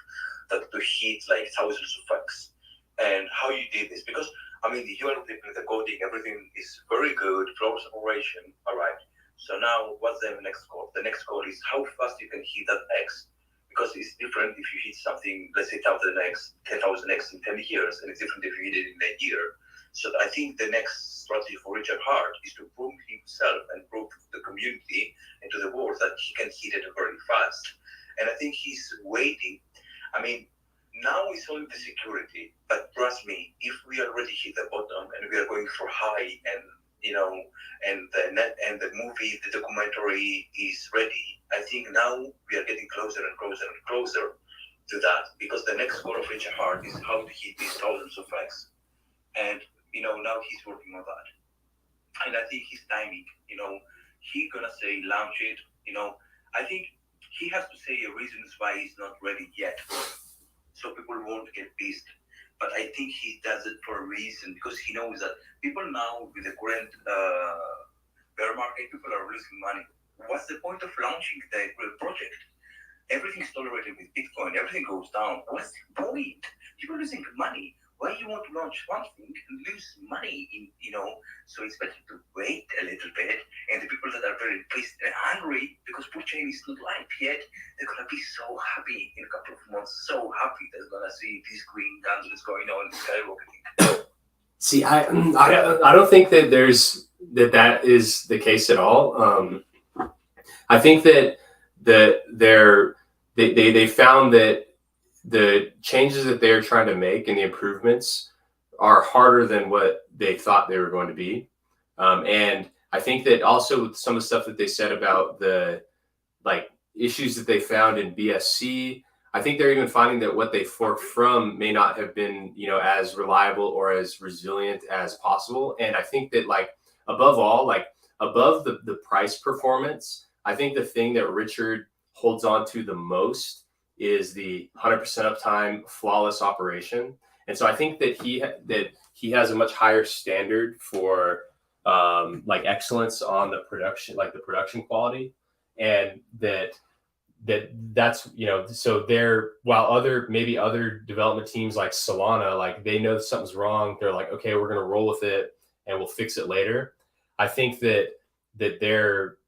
that to hit like thousands of X. And how you did this, because you are deep in the coding, everything is very good, flawless operation, all right. So now what's the next goal? The next goal is how fast you can hit that X. Because it's different if you hit something, let's say 10,000X in 10 years, and it's different if you hit it in a year. So I think the next strategy for Richard Hart is to prove himself and prove to the community and to the world that he can hit it very fast. And I think he's waiting. Now it's only the security, but trust me, if we already hit the bottom and we are going for high, and and the movie, the documentary is ready, I think now we are getting closer and closer and closer to that, because the next goal of Richard Hart is how to hit these thousands of X. And now he's working on that. And I think his timing, he's gonna say launch it, I think he has to say reasons why he's not ready yet, so people won't get pissed. But I think he does it for a reason, because he knows that people now, with the current bear market, people are losing money. What's the point of launching the project? Everything's tolerated with Bitcoin, everything goes down. What's the point? People are losing money. Why you want to launch one thing and lose money So it's better to wait a little bit. And the people that are very pissed and angry because Pulse Chain is not live yet, they're gonna be so happy in a couple of months, so happy they're gonna see these green candles going on skyrocketing. See, I don't think that that is the case at all. I think that they found that the changes that they're trying to make and the improvements are harder than what they thought they were going to be. And I think that also some of the stuff that they said about the issues that they found in BSC, I think they're even finding that what they forked from may not have been, as reliable or as resilient as possible. And I think that above all, above the price performance, I think the thing that Richard holds on to the most is the 100% uptime, flawless operation. And so I think that he has a much higher standard for excellence on the production, the production quality, and that's so they're, while other development teams like Solana, they know something's wrong, they're like, okay, we're gonna roll with it and we'll fix it later. I think that they're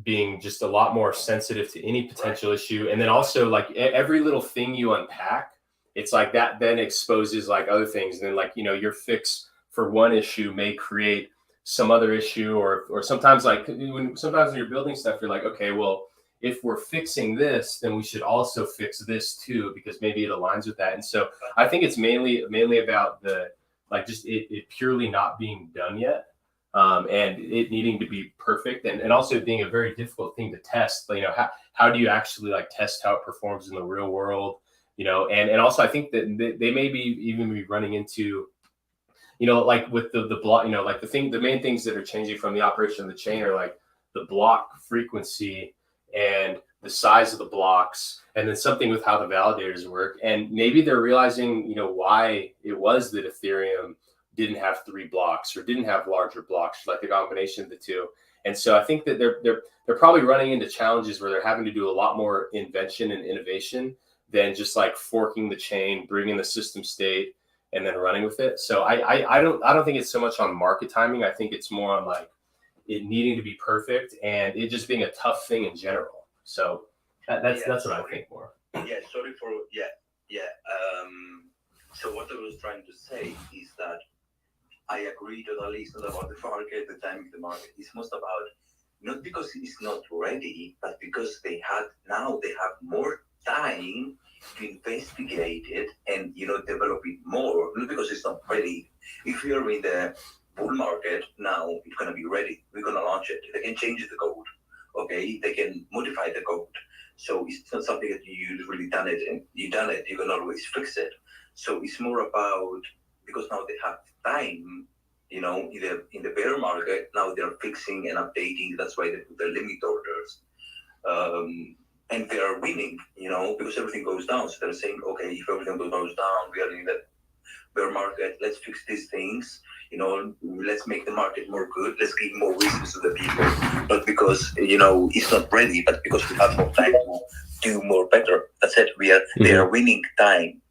being just a lot more sensitive to any potential issue. And then also every little thing you unpack, it's that then exposes other things. And then your fix for one issue may create some other issue, or sometimes when you're building stuff, you're okay, well, if we're fixing this, then we should also fix this too, because maybe it aligns with that. And so I think it's mainly about the just it purely not being done yet. And it needing to be perfect, and also being a very difficult thing to test. How do you actually test how it performs in the real world? And also I think that they may even be running into, with the block, the main things that are changing from the operation of the chain are the block frequency and the size of the blocks, and then something with how the validators work. And maybe they're realizing, why it was that Ethereum didn't have 3 blocks or didn't have larger blocks, the combination of the two. And so I think that they're probably running into challenges where they're having to do a lot more invention and innovation than just forking the chain, bringing the system state, and then running with it. So I don't think it's so much on market timing. I think it's more on it needing to be perfect and it just being a tough thing in general. So that's what I think more. Yeah, sorry for so what I was trying to say is that I agree totally. It's not about the market, the timing of the market. It's most about, not because it's not ready, but because they have more time investigate it and develop it more, not because it's not ready. If you're in the bull market now, it's gonna be ready. We're gonna launch it. They can change the code, okay? They can modify the code. So it's not something that you've really done it and you can always fix it. So it's more about, because now they have time, in the bear market, now they're fixing and updating. That's why they put the limit orders. And they are winning, because everything goes down. So they're saying, okay, if everything goes down, we are in the bear market, let's fix these things, let's make the market more good, let's give more reasons to the people, not because, it's not ready, but because we have more time to do more better. That's it. They are winning time.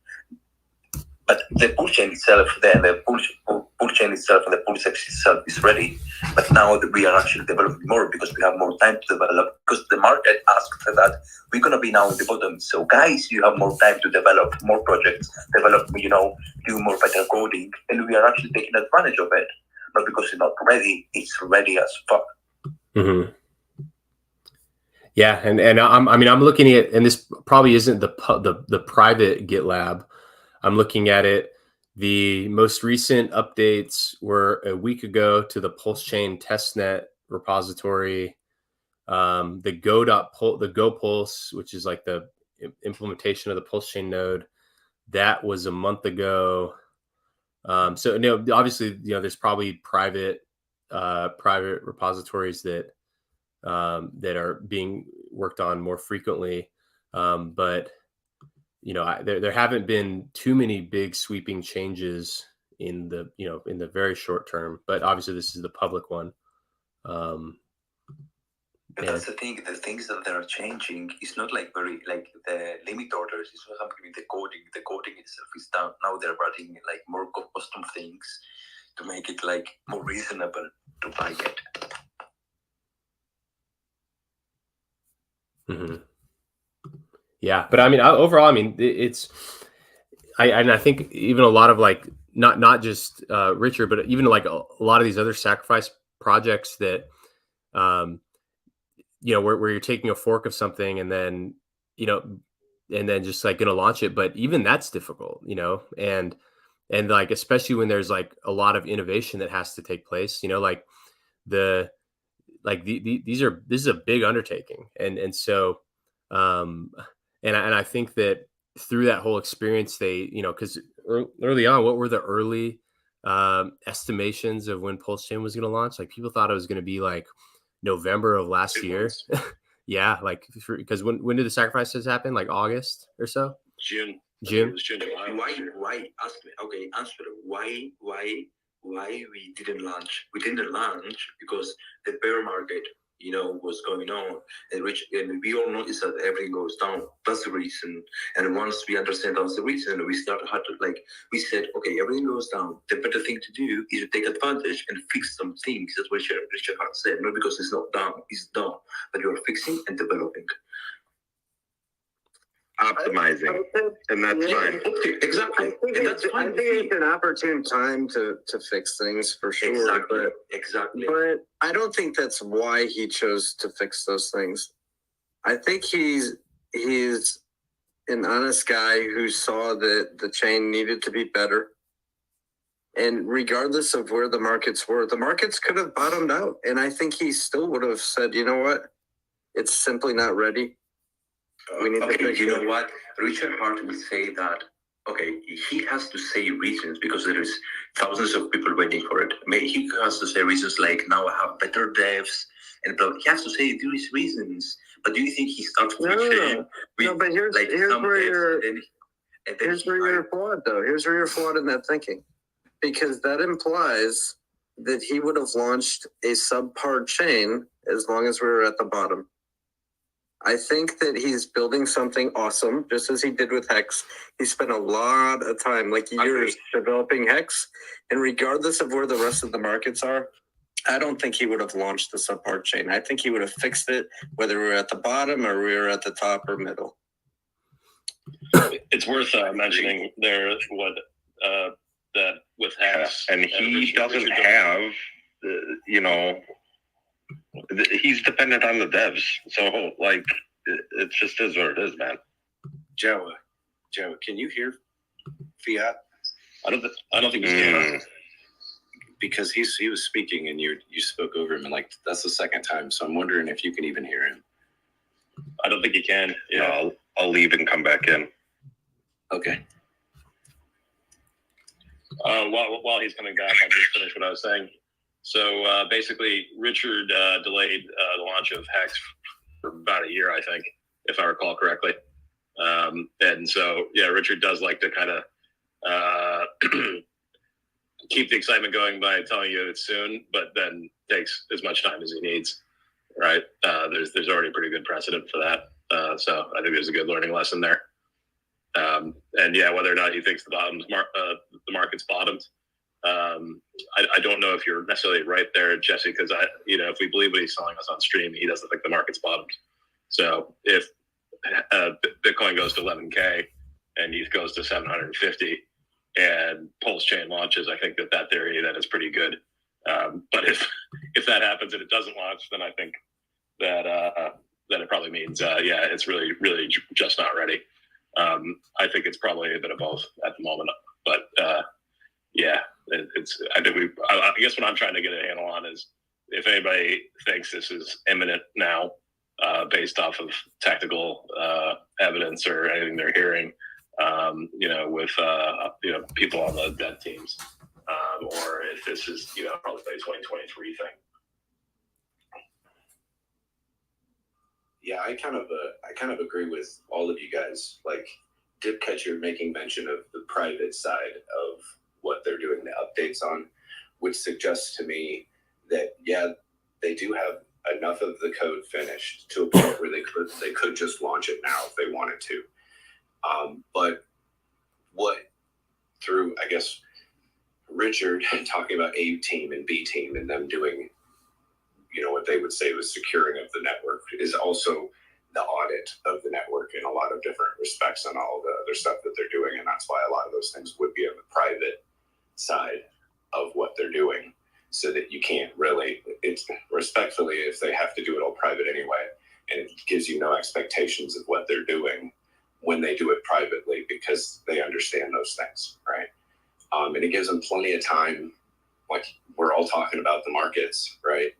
But the bull chain itself, the bull chain itself and the bull section itself is ready. But now that we are actually developing more because we have more time to develop, because the market asked for that. We're going to be now at the bottom. So guys, you have more time to develop more projects, do more better coding. And we are actually taking advantage of it. Not because it's not ready, it's ready as fuck. Mm-hmm. Yeah. And I'm looking at, and this probably isn't the private GitLab. I'm looking at it. The most recent updates were a week ago to the Pulse Chain testnet repository. The Go Pulse, which is like the implementation of the Pulse Chain node, that was a month ago. So obviously, there's probably private repositories that are being worked on more frequently, but there haven't been too many big sweeping changes in the very short term, but obviously this is the public one. But that's the thing. The things that are changing is not like the limit orders. It's what happening with the coding. The coding itself is down. Now they're adding like more custom things to make it like more reasonable to buy it. Mm-hmm. Yeah, but overall, it's, I think even a lot of like not just Richard, but even like a lot of these other sacrifice projects that, where you're taking a fork of something and then just like going to launch it, but even that's difficult, and like especially when there's like a lot of innovation that has to take place, this is a big undertaking, and so. And I think that through that whole experience, they, because early on, what were the early estimations of when Pulse Chain was going to launch? Like people thought it was going to be like November of last year. Yeah, like because when did the sacrifices happen? Like August or so? June. June. It was June, July. Why? Ask me. Okay, answer. Why we didn't launch? We didn't launch because the bear market, was going on, and we all notice that everything goes down. That's the reason. And once we understand that's the reason, we started we said, okay, everything goes down. The better thing to do is to take advantage and fix some things. That's what Richard Hart said. Not because it's not done, it's done, but you are fixing and developing. Optimizing, and that's fine. Exactly. And that's fine. I think it's an opportune time to fix things for sure. Exactly. But I don't think that's why he chose to fix those things. I think he's an honest guy who saw that the chain needed to be better. And regardless of where the markets were, the markets could have bottomed out. And I think he still would have said, you know what? It's simply not ready. We need to fix you it. know what? Richard Hart will say that, okay, he has to say reasons because there is thousands of people waiting for it. He has to say reasons like, now I have better devs, and he has to say these reasons. But do you think he starts No, but here's where you're flawed, though. Here's where you're flawed in that thinking. Because that implies that he would have launched a subpar chain as long as we were at the bottom. I think that he's building something awesome, just as he did with Hex. He spent a lot of time, like years, developing Hex. And regardless of where the rest of the markets are, I don't think he would have launched the subpar chain. I think he would have fixed it, whether we were at the bottom or we were at the top or middle. It's worth mentioning there that with Hex, and he doesn't have, he's dependent on the devs. So like, it just is what it is, man. Joe, Joe, can you hear Fiat? I don't think he's here. Because he was speaking and you spoke over him, and like that's the second time. So I'm wondering if you can even hear him. I don't think he can. Yeah. No, I'll leave and come back in. Okay. While he's coming back, I'll just finish what I was saying. So basically, Richard delayed the launch of Hex for about a year, I think, if I recall correctly. And so, yeah, Richard does like to kind of keep the excitement going by telling you it's soon, but then takes as much time as he needs, right? There's already a pretty good precedent for that. So I think there's a good learning lesson there. And yeah, whether or not he thinks the market's bottomed, I don't know if you're necessarily right there, Jesse, because if we believe what he's telling us on stream, he doesn't think the market's bottomed. So if Bitcoin goes to 11K and ETH goes to 750 and Pulse Chain launches, I think that theory then is pretty good. But if that happens and it doesn't launch, then I think that it probably means it's really just not ready. I think it's probably a bit of both at the moment, but I guess what I'm trying to get a handle on is if anybody thinks this is imminent now, based off of tactical evidence or anything they're hearing, with people on the dev teams, or if this is probably a 2023 thing. Yeah, I kind of agree with all of you guys. Like Dipcatcher making mention of the private side of what they're doing the updates on, which suggests to me that they do have enough of the code finished to a point where they could just launch it now if they wanted to. But what through, I guess, Richard talking about A team and B team and them doing, what they would say was securing of the network is also the audit of the network in a lot of different respects and all the other stuff that they're doing. And that's why a lot of those things would be on the private side of what they're doing, so that you can't really, it's respectfully, if they have to do it all private anyway, and it gives you no expectations of what they're doing when they do it privately, because they understand those things, right? And it gives them plenty of time, like we're all talking about the markets, right?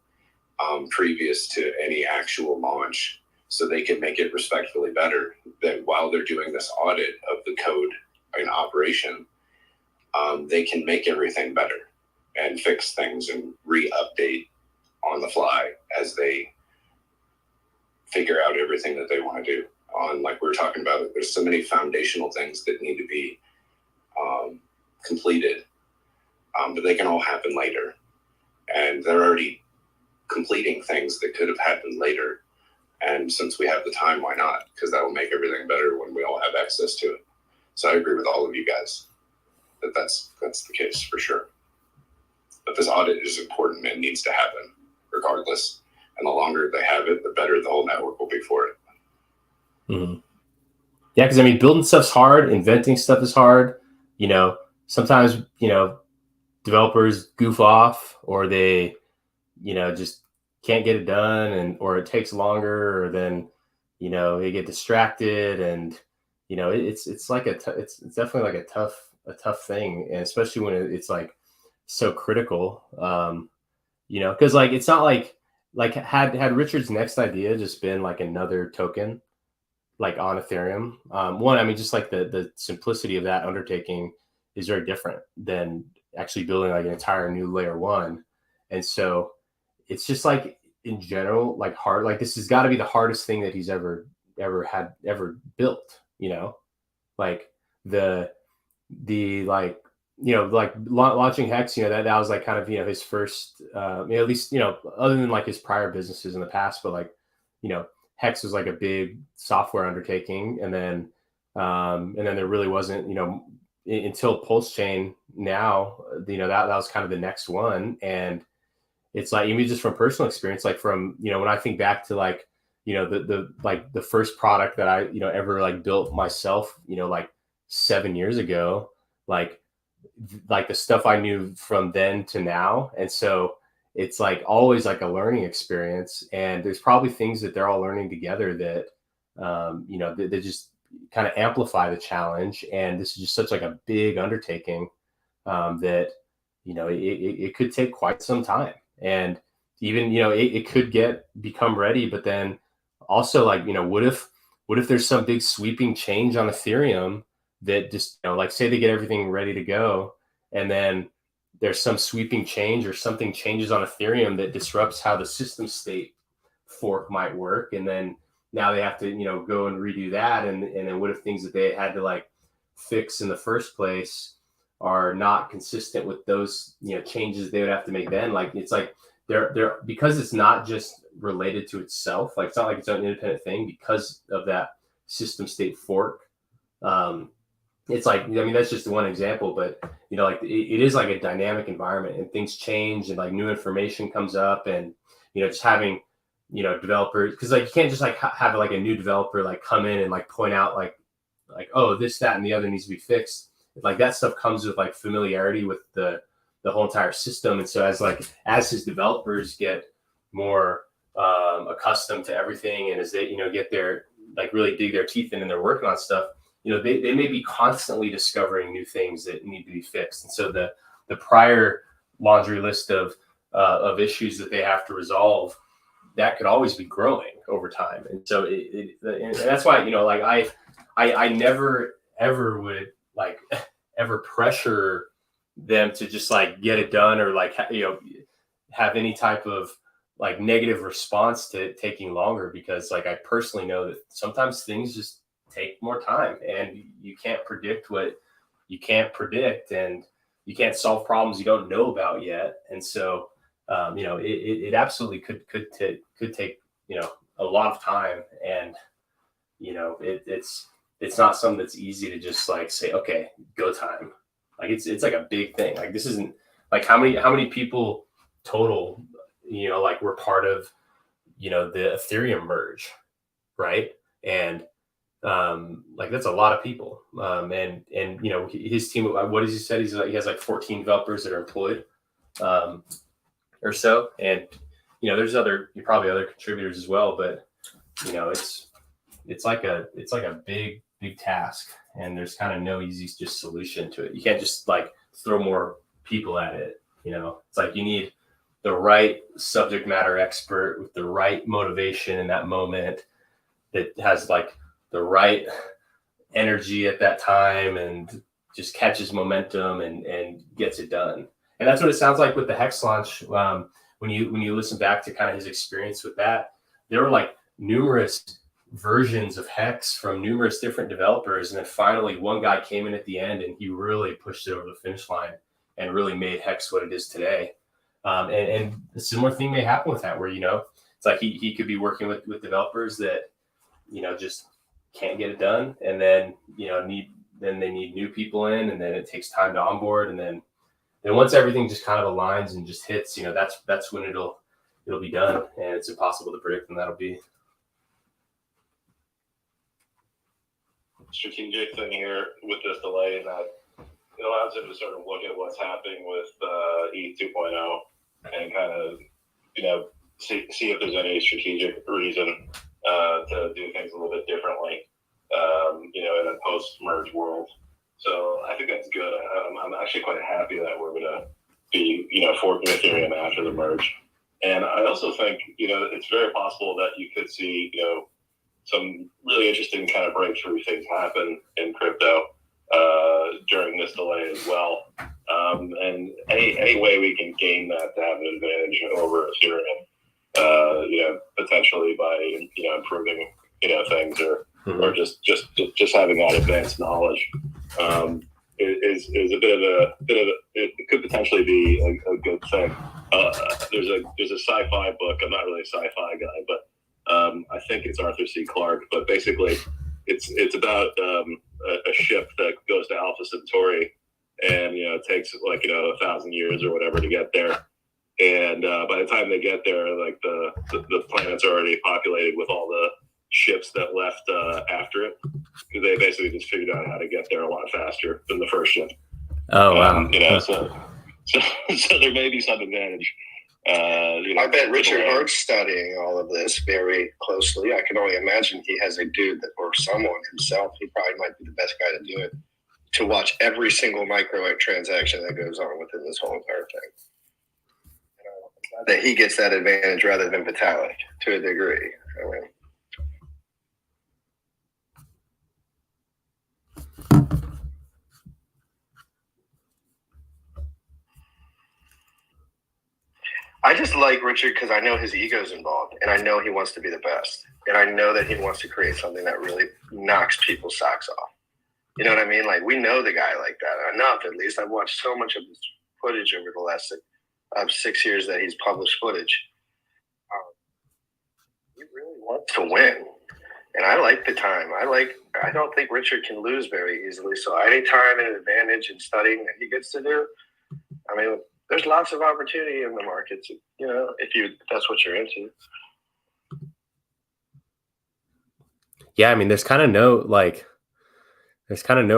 Previous to any actual launch, so they can make it respectfully better. That while they're doing this audit of the code in operation, they can make everything better and fix things and re-update on the fly as they figure out everything that they want to do. Like we were talking about, there's so many foundational things that need to be completed, but they can all happen later. And they're already completing things that could have happened later. And since we have the time, why not? Because that will make everything better when we all have access to it. So I agree with all of you guys that that's the case for sure. But this audit is important and needs to happen regardless. And the longer they have it, the better the whole network will be for it. Mm-hmm. Yeah, because building stuff's hard. Inventing stuff is hard. Sometimes developers goof off, or they just can't get it done, or it takes longer, or then they get distracted, and it's like it's definitely like a tough thing, and especially when it's like so critical, because like it's not like had Richard's next idea just been like another token like on Ethereum, just like the simplicity of that undertaking is very different than actually building like an entire new layer one. And so it's just like in general, like hard, like this has got to be the hardest thing that he's ever built, like the like, like launching Hex, that was like kind of, his first, at least, other than like his prior businesses in the past, but like, Hex was like a big software undertaking. And then there really wasn't, until Pulse Chain now, that was kind of the next one. And it's like, even just from personal experience, like from, when I think back to like, the first product that I, ever like built myself, like 7 years ago, like the stuff I knew from then to now. And so it's like always like a learning experience, and there's probably things that they're all learning together that, they just, kind of amplify the challenge. And this is just such like a big undertaking that, it could take quite some time. And even, it could become ready, but then also like, what if there's some big sweeping change on Ethereum that just, like say they get everything ready to go, and then there's some sweeping change or something changes on Ethereum that disrupts how the system state fork might work. And then now they have to, go and redo that. And then what if things that they had to like fix in the first place are not consistent with those, changes they would have to make then? Like, it's like they're because it's not just related to itself. Like, it's not like it's an independent thing because of that system state fork. It's like, that's just one example, but like it is like a dynamic environment, and things change, and like new information comes up, and just having developers, because like you can't just like have like a new developer like come in and like point out like oh, this, that, and the other needs to be fixed. Like that stuff comes with like familiarity with the whole entire system. And so as his developers get more accustomed to everything, and as they get their like really dig their teeth in and they're working on stuff, they may be constantly discovering new things that need to be fixed. And so the prior laundry list of issues that they have to resolve, that could always be growing over time. And so and that's why, like I never ever would like ever pressure them to just like get it done, or like, have any type of like negative response to it taking longer, because like I personally know that sometimes things just take more time, and you can't predict what you can't predict, and you can't solve problems you don't know about yet. And so it absolutely could take a lot of time, and it's not something that's easy to just like say, okay, go time. Like it's like a big thing. Like this isn't like how many people total like we're part of the Ethereum merge, right? And like that's a lot of people. And his team, what has he said? He has like 14 developers that are employed or so. And there's probably other contributors as well, but it's like a big task, and there's kind of no easy just solution to it. You can't just like throw more people at it. It's like you need the right subject matter expert with the right motivation in that moment, that has like the right energy at that time, and just catches momentum and gets it done. And that's what it sounds like with the Hex launch. When you listen back to kind of his experience with that, there were like numerous versions of Hex from numerous different developers, and then finally one guy came in at the end, and he really pushed it over the finish line and really made Hex what it is today. And a similar thing may happen with that, where it's like he could be working with developers that just can't get it done, and then they need new people in, and then it takes time to onboard, and then once everything just kind of aligns and just hits, that's when it'll be done, and it's impossible to predict when that'll be. Strategic thing here with this delay, and that it allows him to sort of look at what's happening with ETH 2.0 and kind of see if there's any strategic reason to do things a little bit differently in a post-merge world. So I think that's good. I'm actually quite happy that we're going to be forking Ethereum after the merge. And I also think it's very possible that you could see some really interesting kind of breakthrough things happen in crypto during this delay as well. And any way we can gain that to have an advantage over Ethereum, potentially by improving things, or just having that advanced knowledge is a bit of it could potentially be a good thing. There's a sci-fi book. I'm not really a sci-fi guy, but I think it's Arthur C. Clarke, but basically it's about a ship that goes to Alpha Centauri, and it takes 1,000 years or whatever to get there, and by the time they get there, like the planet's already populated with all the ships that left after it, because they basically just figured out how to get there a lot faster than the first ship. Oh wow! So there may be some advantage I bet Richard Hart's studying all of this very closely. I can only imagine he has a dude that, or someone himself, he probably might be the best guy to do it, to watch every single micro transaction that goes on within this whole entire thing. That he gets that advantage rather than Vitalik to a degree. I mean, I just like Richard because I know his ego's involved, and I know he wants to be the best, and I know that he wants to create something that really knocks people's socks off. You know what I mean? Like, we know the guy like that enough. At least I've watched so much of his footage over the last 6 years that he's published footage. He really wants to win, and I like the time. I don't think Richard can lose very easily. So any time and advantage in studying that he gets to do, I mean, there's lots of opportunity in the markets, you know, if that's what you're into. Yeah, I mean, there's kind of no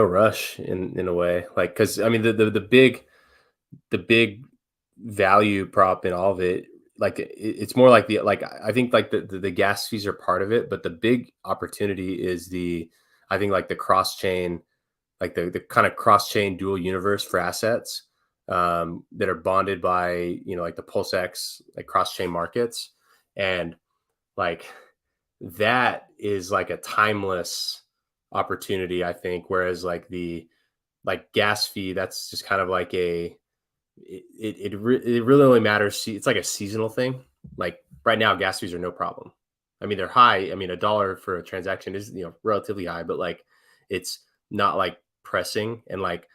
rush in a way, like, because I mean the big value prop in all of it, like it's more like I think like the gas fees are part of it, but the big opportunity is I think like the cross chain, like the kind of cross chain dual universe for assets. That are bonded by, you know, like the PulseX, like cross chain markets. And like that is like a timeless opportunity, I think. Whereas like the gas fee, that's just kind of like it really only matters. It's like a seasonal thing. Like right now, gas fees are no problem. I mean, they're high. I mean, $1 for a transaction is, you know, relatively high, but like it's not like pressing. And like,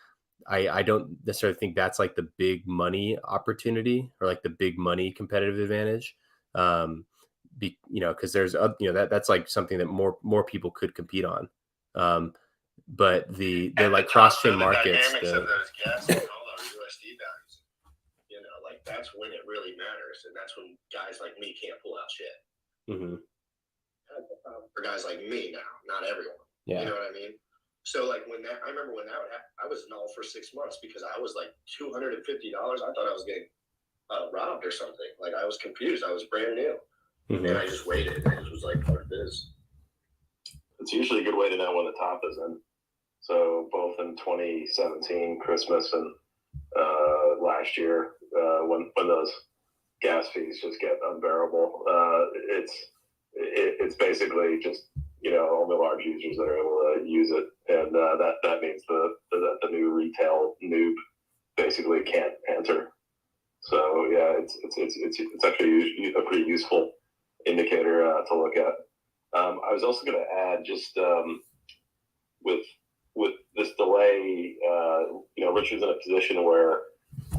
I don't necessarily think that's like the big money opportunity or like the big money competitive advantage. You know, because there's you know, that's like something that more people could compete on. But the like cross chain markets, dynamics of those gas and all our USD values, you know, like that's when it really matters, and that's when guys like me can't pull out shit. Mm-hmm. For guys like me now, not everyone. Yeah. You know what I mean? So like I remember when that happened, I was null for 6 months because I was like $250. I thought I was getting robbed or something. Like I was confused. I was brand new, and I just waited. And it was like, what it is. It's usually a good way to know when the top is in. So both in 2017 Christmas and last year, when those gas fees just get unbearable, it's basically just, you know, only large users that are able to use it, and that means the new retail noob basically can't enter. So yeah, it's actually a pretty useful indicator to look at. I was also going to add just with this delay, you know, Richard's in a position where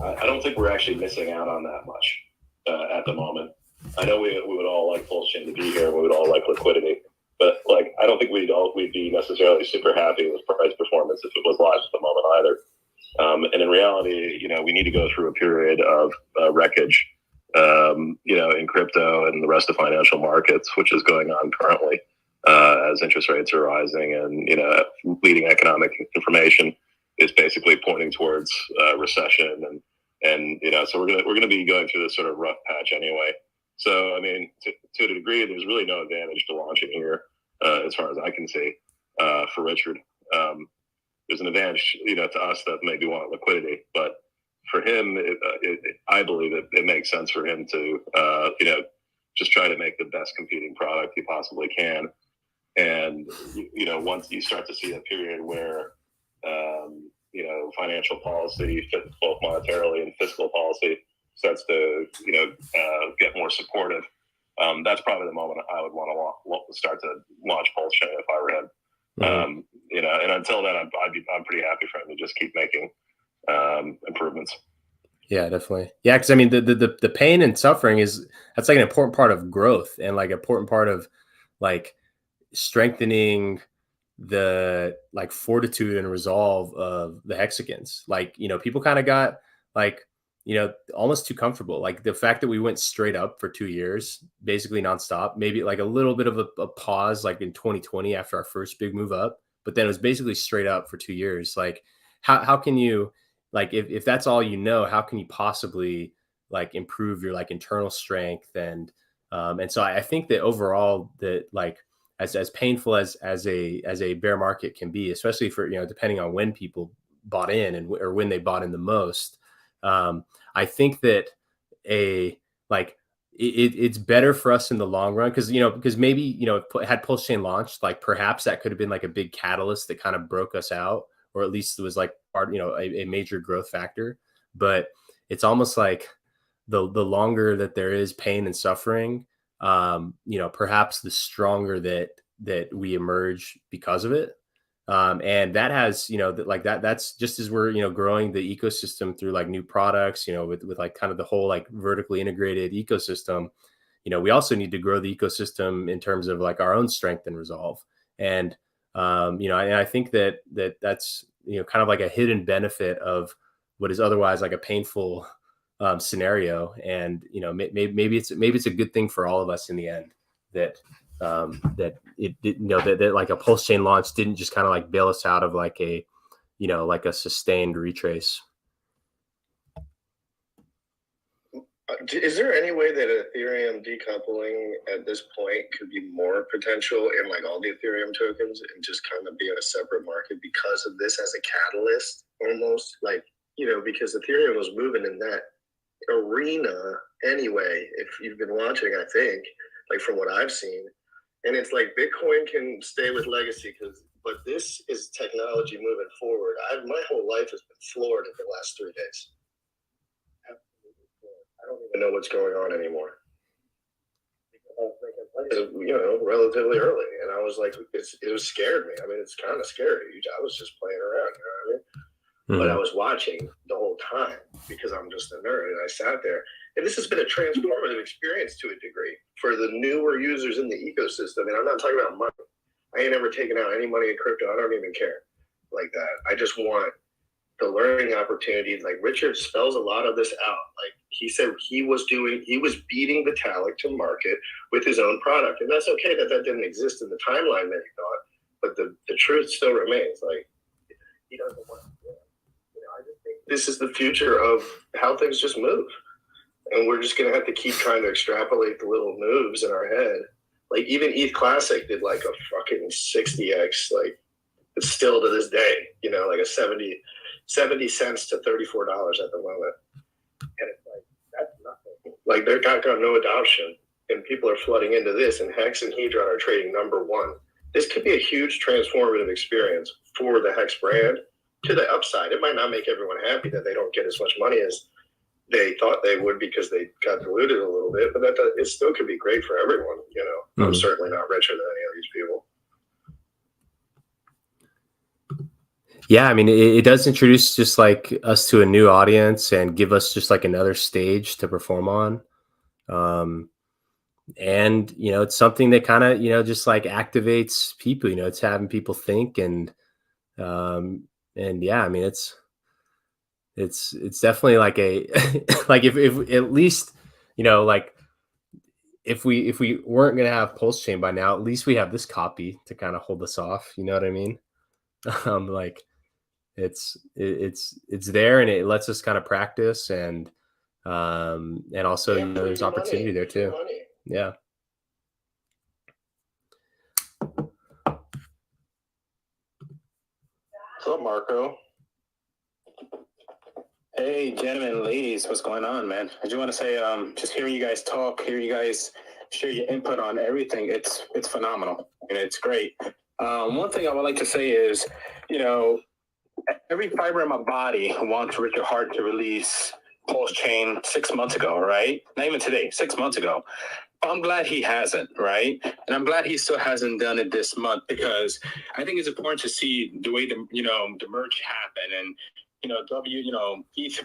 I don't think we're actually missing out on that much at the moment. I know we would all like Pulse Chain to be here, and we would all like liquidity. But like, I don't think we'd be necessarily super happy with price performance if it was live at the moment either. And in reality, you know, we need to go through a period of wreckage, you know, in crypto and the rest of financial markets, which is going on currently as interest rates are rising, and, you know, leading economic information is basically pointing towards recession, and you know, so we're gonna be going through this sort of rough patch anyway. So, I mean, to a degree, there's really no advantage to launching here, as far as I can see, for Richard. There's an advantage, you know, to us that maybe want liquidity, but for him, I believe it makes sense for him to, you know, just try to make the best competing product he possibly can. And, you know, once you start to see a period where, you know, financial policy, both monetarily and fiscal policy, starts to, you know, get more supportive, that's probably the moment I would want to start to launch Pulse Chain if I were him. You know, and until then, I'm pretty happy for him to just keep making improvements. Yeah, definitely. Yeah, because I mean, the pain and suffering that's like an important part of growth, and like an important part of like strengthening the like fortitude and resolve of the hexagons. Like, you know, people kind of got like, you know, almost too comfortable. Like the fact that we went straight up for 2 years, basically nonstop, maybe like a little bit of a pause, like in 2020 after our first big move up, but then it was basically straight up for 2 years. Like how can you, like, if that's all you know, how can you possibly like improve your like internal strength. And so I think that overall that like as painful as a bear market can be, especially for, you know, depending on when people bought in and or when they bought in the most, I think that it's better for us in the long run because maybe, you know, had Pulse Chain launched, like perhaps that could have been like a big catalyst that kind of broke us out, or at least it was like part, you know, a major growth factor. But it's almost like the longer that there is pain and suffering, you know, perhaps the stronger that we emerge because of it. And that has, you know, that's just as we're, you know, growing the ecosystem through like new products, you know, with like kind of the whole like vertically integrated ecosystem, you know, we also need to grow the ecosystem in terms of like our own strength and resolve. And, you know, and I think that's, you know, kind of like a hidden benefit of what is otherwise like a painful scenario. And, you know, maybe it's a good thing for all of us in the end that it did, you know, that like a Pulse Chain launch didn't just kind of like bail us out of like a, you know, like a sustained retrace. Is there any way that Ethereum decoupling at this point could be more potential in like all the Ethereum tokens and just kind of be in a separate market because of this as a catalyst almost? Like, you know, because Ethereum was moving in that arena anyway, if you've been watching, I think, like from what I've seen. And it's like Bitcoin can stay with legacy but this is technology moving forward. My whole life has been floored in the last 3 days. I don't even know what's going on anymore. You know, relatively early, and I was like, it was scared me. I mean, it's kind of scary. I was just playing around, you know what I mean? But I was watching the whole time because I'm just a nerd, and I sat there. And this has been a transformative experience to a degree for the newer users in the ecosystem. And I'm not talking about money. I ain't ever taken out any money in crypto. I don't even care like that. I just want the learning opportunities. Like Richard spells a lot of this out. Like he said, he was beating Vitalik to market with his own product. And that's okay that didn't exist in the timeline that he thought. But the truth still remains. Like he doesn't want to do it. You know, I just think this is the future of how things just move. And we're just going to have to keep trying to extrapolate the little moves in our head. Like even ETH Classic did like a fucking 60x. Like it's still to this day, you know, like a 70 cents to $34 at the moment. And it's like, that's nothing. Like they're got no adoption. And people are flooding into this. And Hex and Hedron are trading #1. This could be a huge transformative experience for the Hex brand to the upside. It might not make everyone happy that they don't get as much money as they thought they would because they got diluted a little bit, but it still could be great for everyone. You know, I'm certainly not richer than any of these people. Yeah, I mean, it does introduce just like us to a new audience and give us just like another stage to perform on. And, you know, it's something that kind of, you know, just like activates people, you know, it's having people think and yeah, I mean, it's definitely like a, like if at least, you know, like if we weren't going to have Pulse Chain by now, at least we have this copy to kind of hold us off. You know what I mean? Like it's there and it lets us kind of practice and also, you know, there's opportunity there too. Yeah. What's up, Marco? Hey, gentlemen, ladies, what's going on, man? I just want to say, just hearing you guys talk, hearing you guys share your input on everything, it's phenomenal and it's great. One thing I would like to say is, you know, every fiber in my body wants Richard Hart to release Pulse Chain 6 months ago, right? Not even today, 6 months ago. I'm glad he hasn't, right? And I'm glad he still hasn't done it this month because I think it's important to see the way the merge happened and, ETH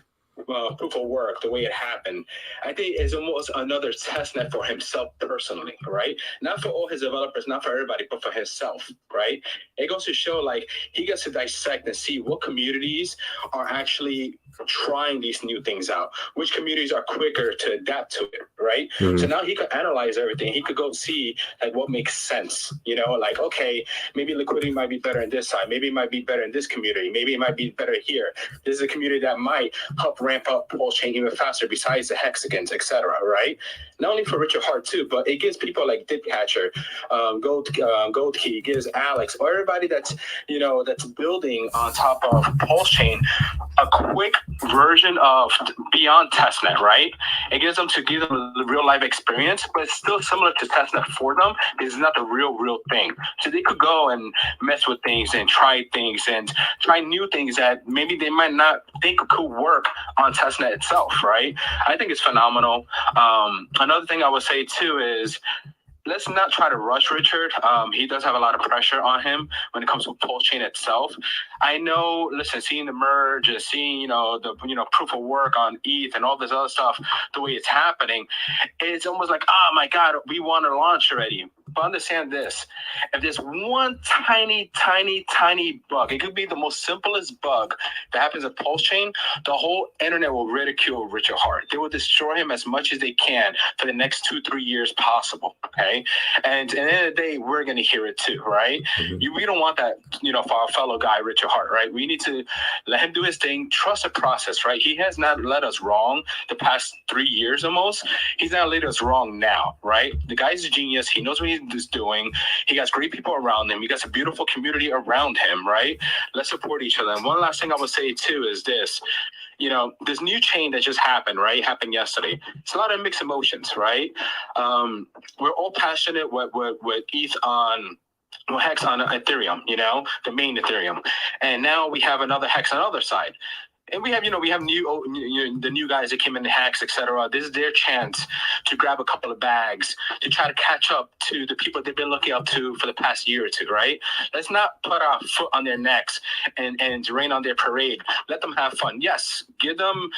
proof of work, the way it happened. I think it's almost another test net for himself personally, right? Not for all his developers, not for everybody, but for himself, right? It goes to show like he gets to dissect and see what communities are actually trying these new things out, which communities are quicker to adapt to it, right? Mm-hmm. So now he could analyze everything. He could go see like what makes sense, like, okay, maybe liquidity might be better in this side. Maybe it might be better in this community. Maybe it might be better here. This is a community that might help ramp up pulse chain even faster besides the hexagons, etc., right? Not only for Richard Hart too, but it gives people like Dipcatcher, Gold Key, gives Alex, or everybody that's, that's building on top of pulse chain a quick version of beyond testnet, right? It gives them the real life experience, but it's still similar to testnet for them. It's not the real thing. So they could go and mess with things and try things and try new things that maybe they might not think could work on testnet itself, right? I think it's phenomenal. Another thing I would say too is, let's not try to rush Richard. He does have a lot of pressure on him when it comes to pulse chain itself. I know, listen, seeing the merge and seeing, the proof of work on ETH and all this other stuff, the way it's happening, it's almost like, oh my God, we want to launch already. But understand this, if there's one tiny bug, it could be the most simplest bug that happens in pulse chain, the whole internet will ridicule Richard Hart. They will destroy him as much as they can for the next 2-3 years possible, okay? And at the end of the day, we're going to hear it too, right? Mm-hmm. We don't want that, for our fellow guy, Richard Hart, right? We need to let him do his thing, trust the process, right? He has not led us wrong the past 3 years almost. He's not led us wrong now, right? The guy's a genius. He knows what he's doing. He got great people around him. He got a beautiful community around him, right? Let's support each other. And one last thing I would say too is this. This new chain that just happened, right? Happened yesterday. It's a lot of mixed emotions, right? We're all passionate with ETH on Hex on Ethereum, the main Ethereum. And now we have another Hex on the other side. And we have, the new guys that came in the Hex, etc. This is their chance to grab a couple of bags to try to catch up to the people they've been looking up to for the past year or two, right? Let's not put our foot on their necks and rain on their parade. Let them have fun. Yes, give them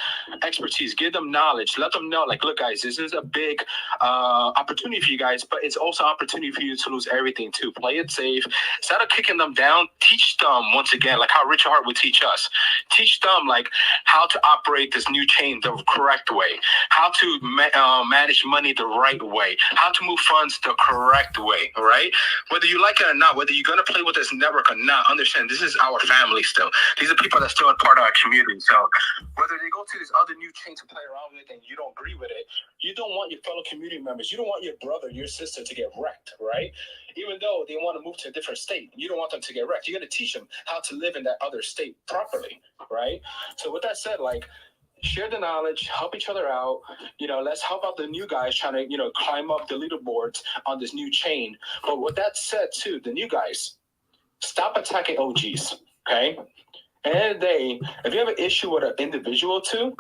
expertise, give them knowledge. Let them know, like, look, guys, this is a big opportunity for you guys, but it's also an opportunity for you to lose everything too. Play it safe. Instead of kicking them down, teach them once again, like how Richard Hart would teach us. Teach them, like, how to operate this new chain the correct way, how to manage money the right way, how to move funds the correct way, all right? Whether you like it or not, whether you're going to play with this network or not, understand this is our family still. These are people that still are part of our community. So whether they go to this other new chain to play around with and you don't agree with it, you don't want your fellow community members, you don't want your brother, your sister to get wrecked, right? Even though they want to move to a different state, you don't want them to get wrecked. You're going to teach them how to live in that other state properly, right? So with that said, like, share the knowledge, help each other out. Let's help out the new guys trying to, climb up the leaderboards on this new chain. But with that said, too, the new guys, stop attacking OGs, okay? At the end of the day, if you have an issue with an individual, too,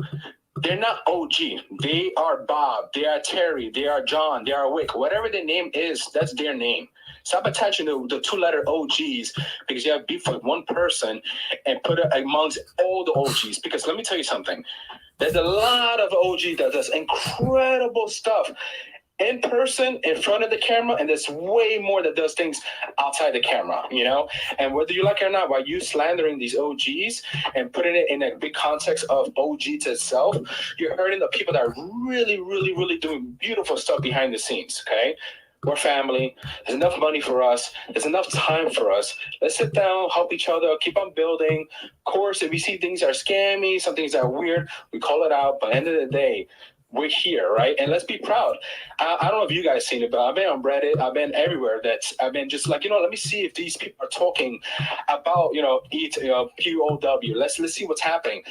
they're not OG. They are Bob. They are Terry. They are John. They are Wick. Whatever their name is, that's their name. Stop attaching the two-letter OGs because you have beef with one person and put it amongst all the OGs. Because let me tell you something. There's a lot of OG that does incredible stuff in person, in front of the camera, and there's way more that does things outside the camera, And whether you like it or not, by you slandering these OGs and putting it in a big context of OG to itself, you're hurting the people that are really, really, really doing beautiful stuff behind the scenes, okay? We're family. There's enough money for us. There's enough time for us. Let's sit down, help each other, keep on building. Of course, if we see things are scammy, some things are weird, we call it out. But at the end of the day, we're here, right? And let's be proud. I don't know if you guys seen it, but I've been on Reddit. I've been everywhere. I've been just like, let me see if these people are talking about, ETH, POW. Let's see what's happening.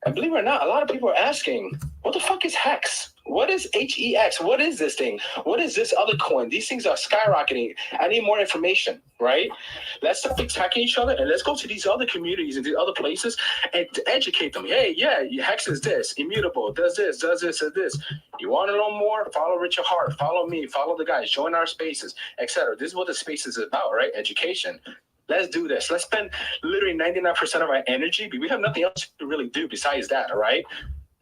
And believe it or not, a lot of people are asking, what the fuck is Hex? What is HEX? What is this thing? What is this other coin? These things are skyrocketing. I need more information, right? Let's stop attacking each other and let's go to these other communities and these other places and to educate them. Hey, yeah, Hex is this, immutable, does this, does this. You want to know more? Follow Richard Hart, follow me, follow the guys, join our spaces, etc. This is what the space is about, right? Education. Let's do this. Let's spend literally 99% of our energy, but we have nothing else to really do besides that, all right?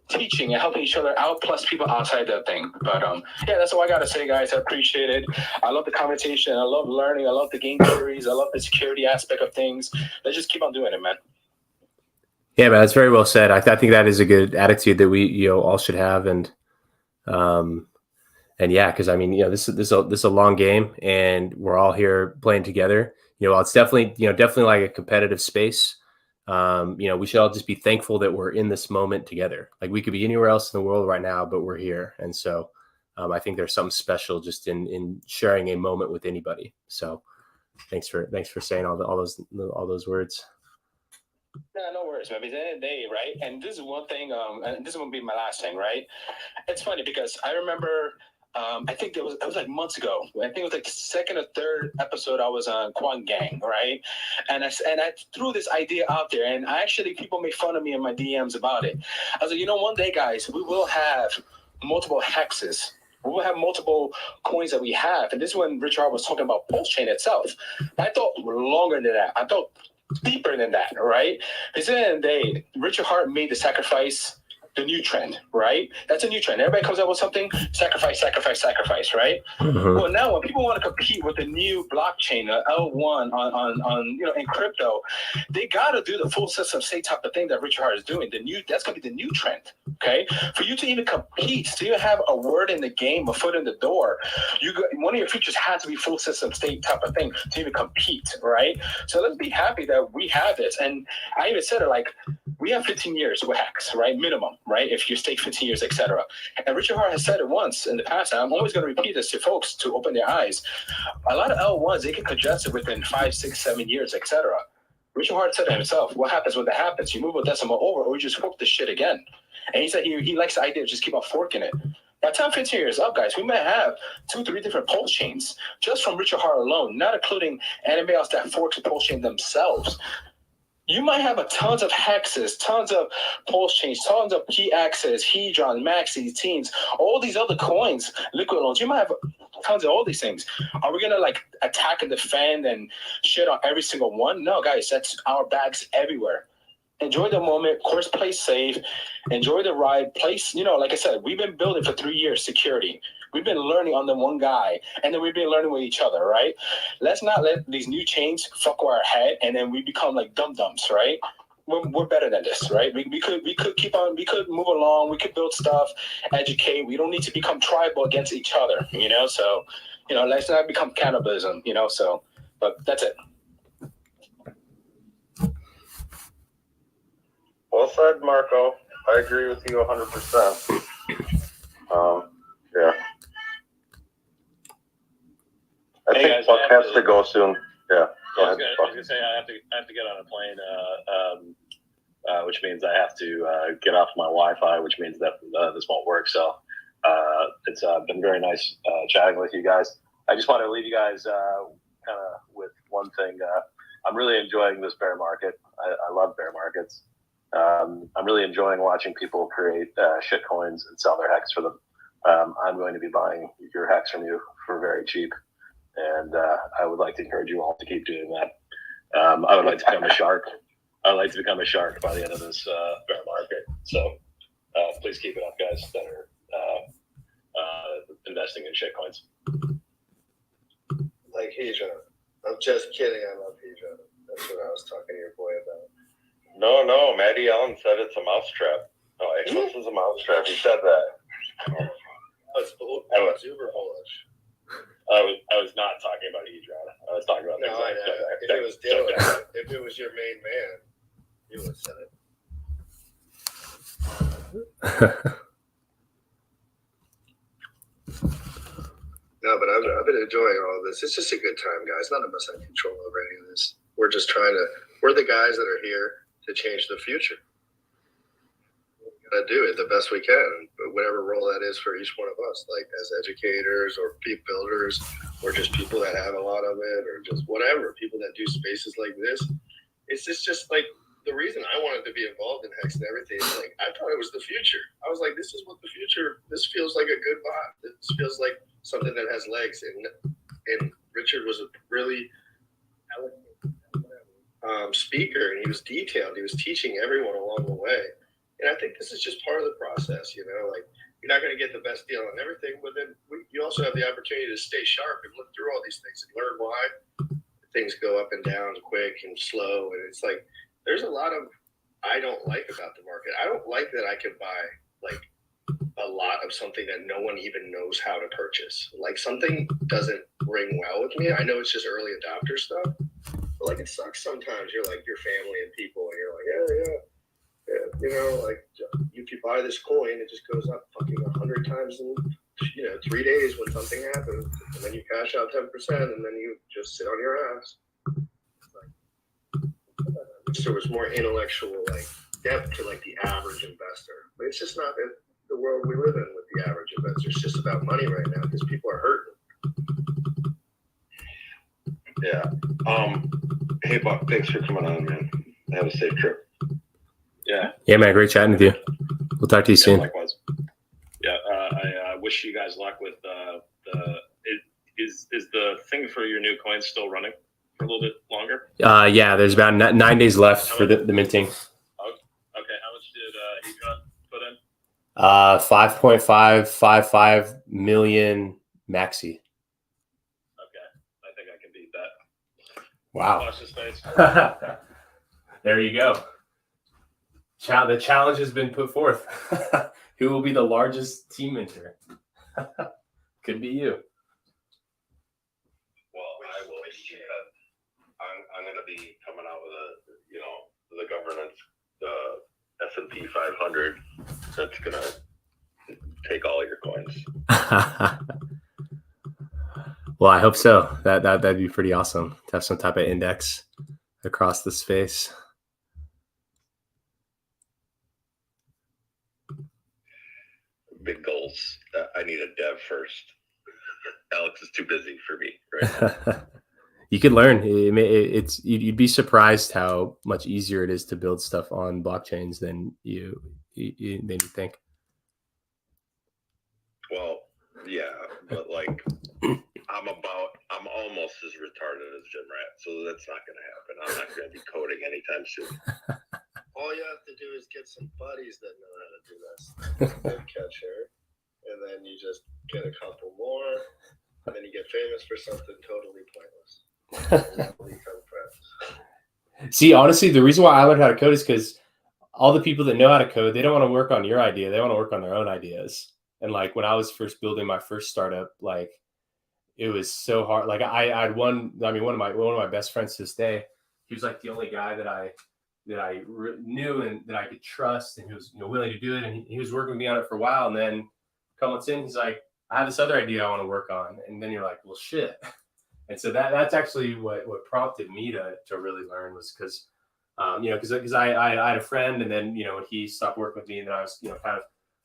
Teaching and helping each other out, plus people outside that thing. But yeah, that's all I gotta say, guys. I appreciate it. I love the conversation. I love learning. I love the game theories. I love the security aspect of things. Let's just keep on doing it, man. Yeah, man, that's very well said. I think that is a good attitude that we all should have, and yeah, because I mean, this is a long game, and we're all here playing together. It's definitely like a competitive space. We should all just be thankful that we're in this moment together. Like we could be anywhere else in the world right now, but we're here. And so I think there's something special just in sharing a moment with anybody. So thanks for saying all those words. No worries, man. At the end of the day, right? And this is one thing, and this is gonna be my last thing, right? It's funny because I remember, I think it was like months ago. I think it was like the second or third episode I was on Quan Gang, right? And I threw this idea out there, and people made fun of me in my DMs about it. I was like, one day, guys, we will have multiple hexes. We will have multiple coins that we have. And this is when Richard was talking about Pulse Chain itself. I thought longer than that. I thought deeper than that, right? Because at the end of the day, Richard Hart made the sacrifice the new trend, right? That's a new trend. Everybody comes up with something, sacrifice, right? Mm-hmm. Well, now when people want to compete with the new blockchain, L1 on in crypto, they got to do the full system state type of thing that Richard Hart is doing. That's going to be the new trend, okay? For you to even compete, to even have a word in the game, a foot in the door, one of your features has to be full system state type of thing to even compete, right? So let's be happy that we have this. And I even said it like, we have 15 years with Hex, right? Minimum, right? If you stake 15 years, etc. And Richard Hart has said it once in the past, and I'm always going to repeat this to folks to open their eyes. A lot of L1s, they get congested within 5, 6, 7 years, etc. Richard Hart said to himself, what happens when that happens? You move a decimal over or you just fork the shit again. And he said he likes the idea of just keep on forking it. By the time 15 years up, guys, we might have 2, 3 different pulse chains just from Richard Hart alone, not including anybody else that forks the pulse chain themselves. You might have tons of hexes, tons of pulse chains, tons of PXs, Hedron, MAXI, Teams, all these other coins, liquid loans. You might have tons of all these things. Are we going to attack and defend and shit on every single one? No, guys, that's our bags everywhere. Enjoy the moment. Of course, play safe. Enjoy the ride. Place, like I said, we've been building for 3 years security. We've been learning on the one guy, and then we've been learning with each other, right? Let's not let these new chains fuck with our head, and then we become like dum-dums, right? We're better than this, right? We could keep on, we could move along, we could build stuff, educate. We don't need to become tribal against each other, So, let's not become cannibalism, So, but that's it. Well said, Marco. I agree with you 100%. Yeah. I think Buck has to go soon. Yeah. Go ahead. I was gonna say I have to get on a plane, which means I have to get off my Wi-Fi, which means that this won't work. So it's been very nice chatting with you guys. I just want to leave you guys kind of with one thing. I'm really enjoying this bear market. I love bear markets. I'm really enjoying watching people create shit coins and sell their hex for them. I'm going to be buying your hex from you for very cheap. And I would like to encourage you all to keep doing that. I would like to become a shark. I'd like to become a shark by the end of this bear market. So please keep it up, guys, that are investing in shitcoins. Like Hedron. I'm just kidding. I love Hedron. That's what I was talking to your boy about. No. Maddie Allen said it's a mousetrap. No, Axos is a mousetrap. He said that. That's uber bullish. I was not talking about Hedron. I was talking about no, I know. If it was Dylan, if it was your main man, you would have said it. No, but I've been enjoying all of this. It's just a good time, guys. None of us have control over any of this. We're just we're the guys that are here to change the future. Do it the best we can, but whatever role that is for each one of us, like as educators or peep builders, or just people that have a lot of it, or just whatever, people that do spaces like this. It's just like the reason I wanted to be involved in Hex and everything is like I thought it was the future. I was like, this is what the future. This feels like a good vibe. This feels like something that has legs. And Richard was a really eloquent speaker, and he was detailed. He was teaching everyone along the way. And I think this is just part of the process, like you're not going to get the best deal on everything, but then you also have the opportunity to stay sharp and look through all these things and learn why things go up and down quick and slow. And it's like, there's a lot of, I don't like about the market. I don't like that I can buy like a lot of something that no one even knows how to purchase. Like something doesn't ring well with me. I know it's just early adopter stuff, but like it sucks sometimes. You're like your family and people and you're like, like if you buy this coin, it just goes up fucking 100 times in 3 days when something happens, and then you cash out 10%, and then you just sit on your ass. I wish there was more intellectual like depth to like the average investor, but it's just not the world we live in with the average investor. It's just about money right now because people are hurting. Yeah. Hey, Buck, thanks for coming on, man. Have a safe trip. Yeah. Yeah, man. Great chatting with you. We'll talk to you soon. Likewise. Yeah. I wish you guys luck with is the thing for your new coin still running for a little bit longer? Yeah, there's about 9 days left for the minting. Okay. How much did he put in? 5.555 million MAXI. Okay. I think I can beat that. Wow. Watch this space. There you go. The challenge has been put forth. Who will be the largest team minter? Could be you. Well, I will. I'm going to be coming out with the governance, the S&P 500. That's going to take all your coins. Well, I hope so. That'd be pretty awesome to have some type of index across the space. Big goals. I need a dev first. Alex is too busy for me right now. You could learn. You'd be surprised how much easier it is to build stuff on blockchains than you think. Well, yeah, but like I'm almost as retarded as Jim Rat, so that's not going to happen. I'm not going to be coding anytime soon. All you have to do is get some buddies that know how to do this. Good catch here. And then you just get a couple more, and then you get famous for something totally pointless. Become friends. See, honestly, the reason why I learned how to code is because all the people that know how to code, they don't want to work on your idea. They want to work on their own ideas. And like when I was first building my first startup, like it was so hard. Like I had one of my best friends to this day. He was like the only guy that I knew and that I could trust, and he was willing to do it. And he was working with me on it for a while. And then a couple months in, he's like, I have this other idea I want to work on. And then you're like, well, shit. And so that's actually what prompted me to really learn was because, because I had a friend, and then, when he stopped working with me, and then I was,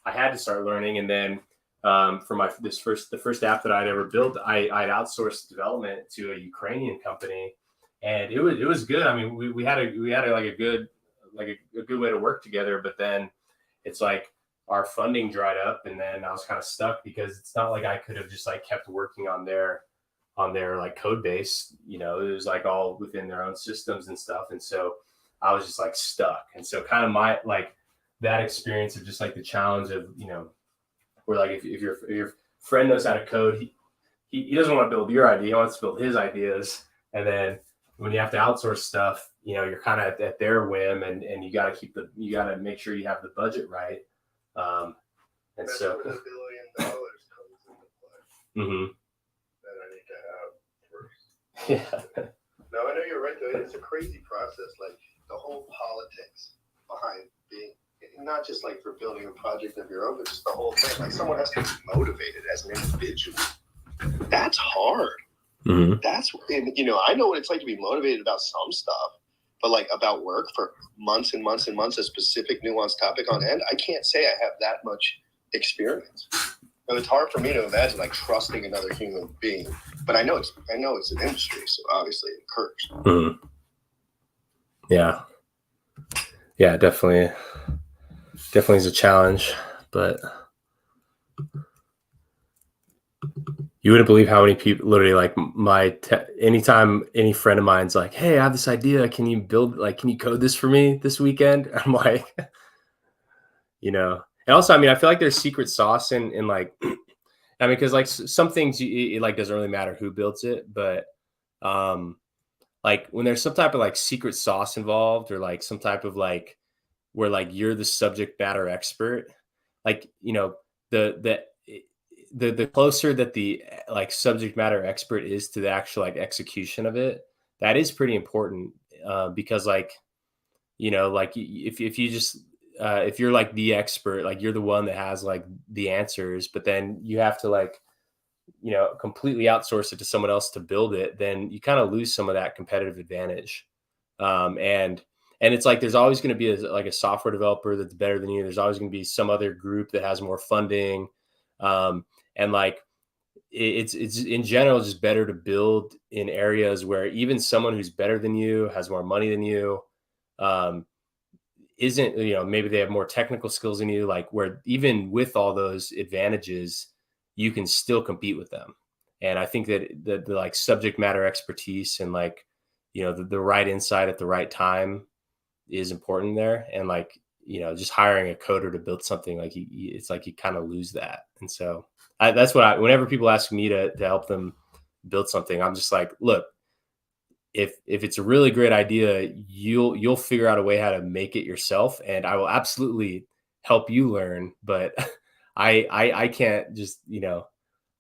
I had to start learning. And then for the first app that I'd ever built, I'd outsourced development to a Ukrainian company. And it was good. I mean, we had a good way to work together, but then it's like our funding dried up, and then I was kind of stuck because it's not like I could have just like kept working on their like code base. It was like all within their own systems and stuff. And so I was just like stuck. And so kind of my like that experience of just like the challenge of, where like if your friend knows how to code, he doesn't want to build your idea, he wants to build his ideas. And then when you have to outsource stuff, you're kind of at their whim, and you got to make sure you have the budget right. And that's so where the $1 billion comes into play. Mm-hmm. That I need to have first. Yeah. No, I know you're right though. It's a crazy process. Like the whole politics behind being, not just like for building a project of your own, but just the whole thing. Like someone has to be motivated as an individual. That's hard. Mm-hmm. I know what it's like to be motivated about some stuff, but like about work for months and months and months, a specific nuanced topic on end, I can't say I have that much experience. So it's hard for me to imagine like trusting another human being, but I know it's an industry, so obviously it occurs. Mm-hmm. Yeah, definitely is a challenge, but you wouldn't believe how many people literally like anytime any friend of mine's like, hey, I have this idea. Can you code this for me this weekend? I'm like, and also, I feel like there's secret sauce in like, because like some things it like doesn't really matter who builds it, but like when there's some type of like secret sauce involved, or like some type of like where like you're the subject matter expert, like the closer that the like subject matter expert is to the actual like execution of it, that is pretty important, because like like if you just if you're like the expert, like you're the one that has like the answers, but then you have to like, you know, completely outsource it to someone else to build it, then you kind of lose some of that competitive advantage. And it's like, there's always going to be like a software developer that's better than you. There's always going to be some other group that has more funding. And like, it's in general just better to build in areas where even someone who's better than you, has more money than you, isn't, you know, maybe they have more technical skills than you, like where even with all those advantages, you can still compete with them. And I think that the like subject matter expertise and like, you know, the right insight at the right time is important there. And like, you know, just hiring a coder to build something, like it's like you kind of lose that. And so that's what whenever people ask me to help them build something, I'm just like, look, if it's a really great idea, you'll figure out a way how to make it yourself, and I will absolutely help you learn. But I can't just, you know,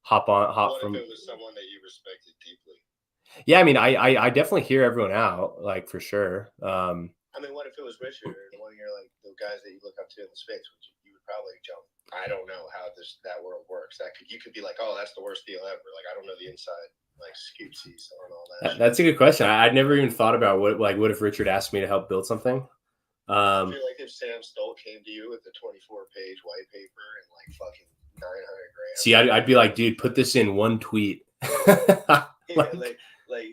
hop What from. if it was someone that you respected deeply? Yeah, I mean, I definitely hear everyone out, like for sure. I mean, what if it was Richard or one of your like the guys that you look up to in the space? You would probably jump. I don't know how that world works. You could be like, oh, that's the worst deal ever. Like, I don't know the inside, like scoopsies and all that. That's a good question. I'd never even thought about what if Richard asked me to help build something. I feel like if Sam Stoll came to you with a 24-page white paper and like fucking 900 grand. See, I'd be like, dude, put this in one tweet. like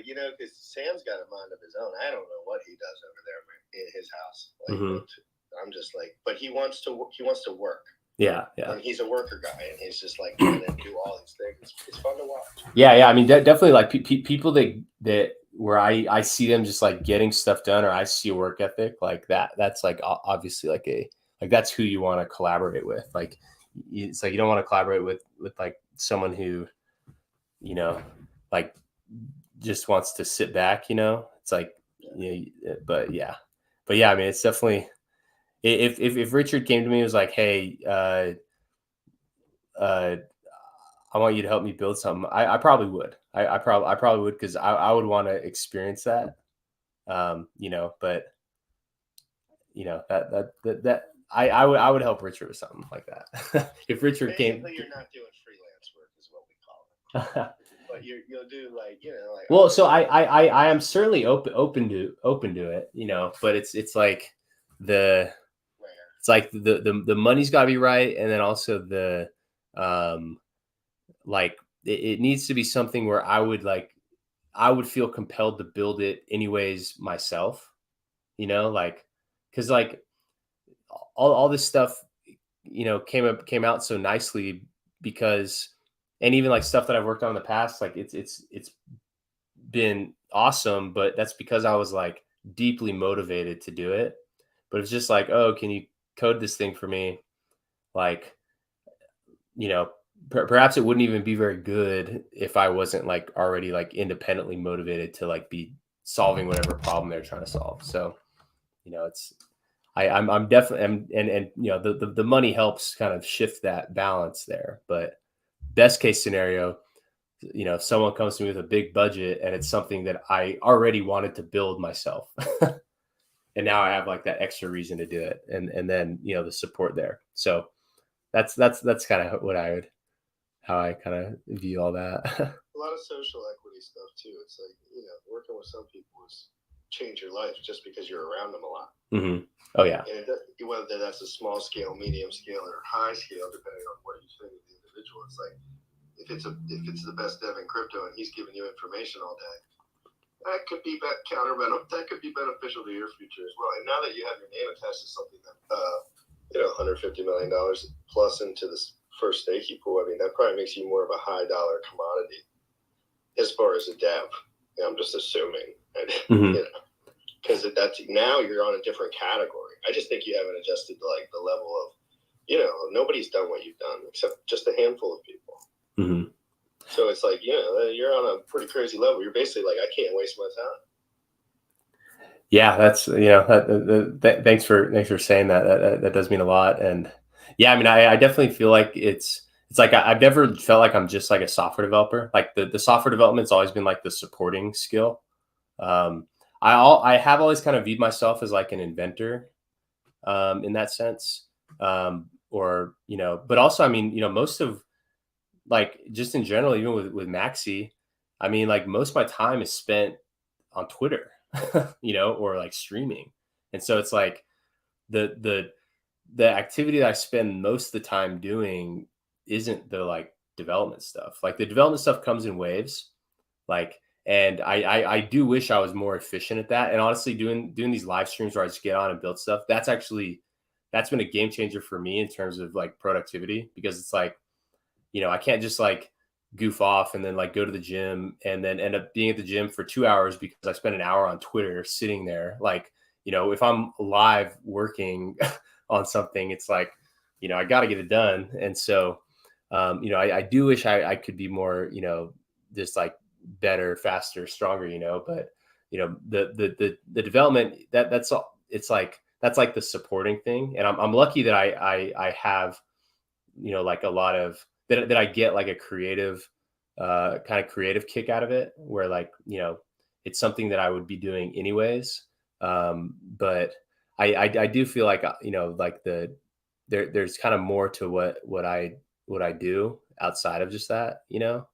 you know, because Sam's got a mind of his own. I don't know what he does over there in his house. Like, I'm just like, but he wants to work. Yeah. And he's a worker guy, and he's just like trying to do all these things. It's fun to watch. Yeah. I mean, definitely like people that where I see them just like getting stuff done, or I see a work ethic like that. That's like obviously like that's who you want to collaborate with. Like, it's like you don't want to collaborate with like someone who, you know, like just wants to sit back. You know, it's like, you know, but yeah. I mean, it's definitely. If Richard came to me and was like, hey, I want you to help me build something, I probably would. I probably would, because I would want to experience that. You know, but you know, that I would help Richard with something like that. If Richard came, you're not doing freelance work, is what we call it. But you'll do like, you know, like. Well, so I am certainly open to it, you know, but it's like the money's got to be right, and then also the like it needs to be something where I would feel compelled to build it anyways myself, you know, like, because like all this stuff, you know, came out so nicely because, and even like stuff that I've worked on in the past, like it's been awesome, but that's because I was like deeply motivated to do it. But it's just like, oh, can you code this thing for me? Like, you know, perhaps it wouldn't even be very good if I wasn't like already like independently motivated to like be solving whatever problem they're trying to solve. So, you know, I'm definitely, and you know, the money helps kind of shift that balance there. But best case scenario, you know, if someone comes to me with a big budget and it's something that I already wanted to build myself, and now I have like that extra reason to do it, and then, you know, the support there. So that's kind of how I kind of view all that. A lot of social equity stuff too. It's like, you know, working with some people is change your life just because you're around them a lot. Oh yeah. And whether that's a small scale, medium scale, or high scale, depending on what you think of the individual, it's like if it's the best dev in crypto and he's giving you information all day, that could be that could be beneficial to your future as well. And now that you have your name attached to something that you know, $150 million plus into this first staking pool, I mean, that probably makes you more of a high dollar commodity as far as a dev. I'm just assuming, you know, because that's now you're on a different category. I just think you haven't adjusted to like the level of, you know, nobody's done what you've done except just a handful of people. So it's like, you know, you're on a pretty crazy level. You're basically like, I can't waste my time. Yeah, that's, you know, thanks for saying that. That does mean a lot. And yeah, I mean, I definitely feel like it's like I've never felt like I'm just like a software developer. Like the software development's always been like the supporting skill. I have always kind of viewed myself as like an inventor. in that sense. Or, you know, but also, I mean, you know, most of like just in general, even with MAXI, I mean, like most of my time is spent on Twitter, you know, or like streaming. And so it's like the activity that I spend most of the time doing isn't the like development stuff. Like the development stuff comes in waves. Like, and I do wish I was more efficient at that. And honestly, doing these live streams where I just get on and build stuff, that's been a game changer for me in terms of like productivity, because it's like, you know, I can't just like goof off and then like go to the gym and then end up being at the gym for 2 hours because I spent an hour on Twitter sitting there. Like, you know, if I'm live working on something, it's like, you know, I got to get it done. And so, you know, I do wish I could be more, you know, just like better, faster, stronger, you know, but you know, the development that's all, it's like, that's like the supporting thing. And I'm lucky that I have, you know, like a lot of that I get like a creative, kind of creative kick out of it, where like, you know, it's something that I would be doing anyways. But I do feel like, you know, like there's kind of more to what I do outside of just that, you know,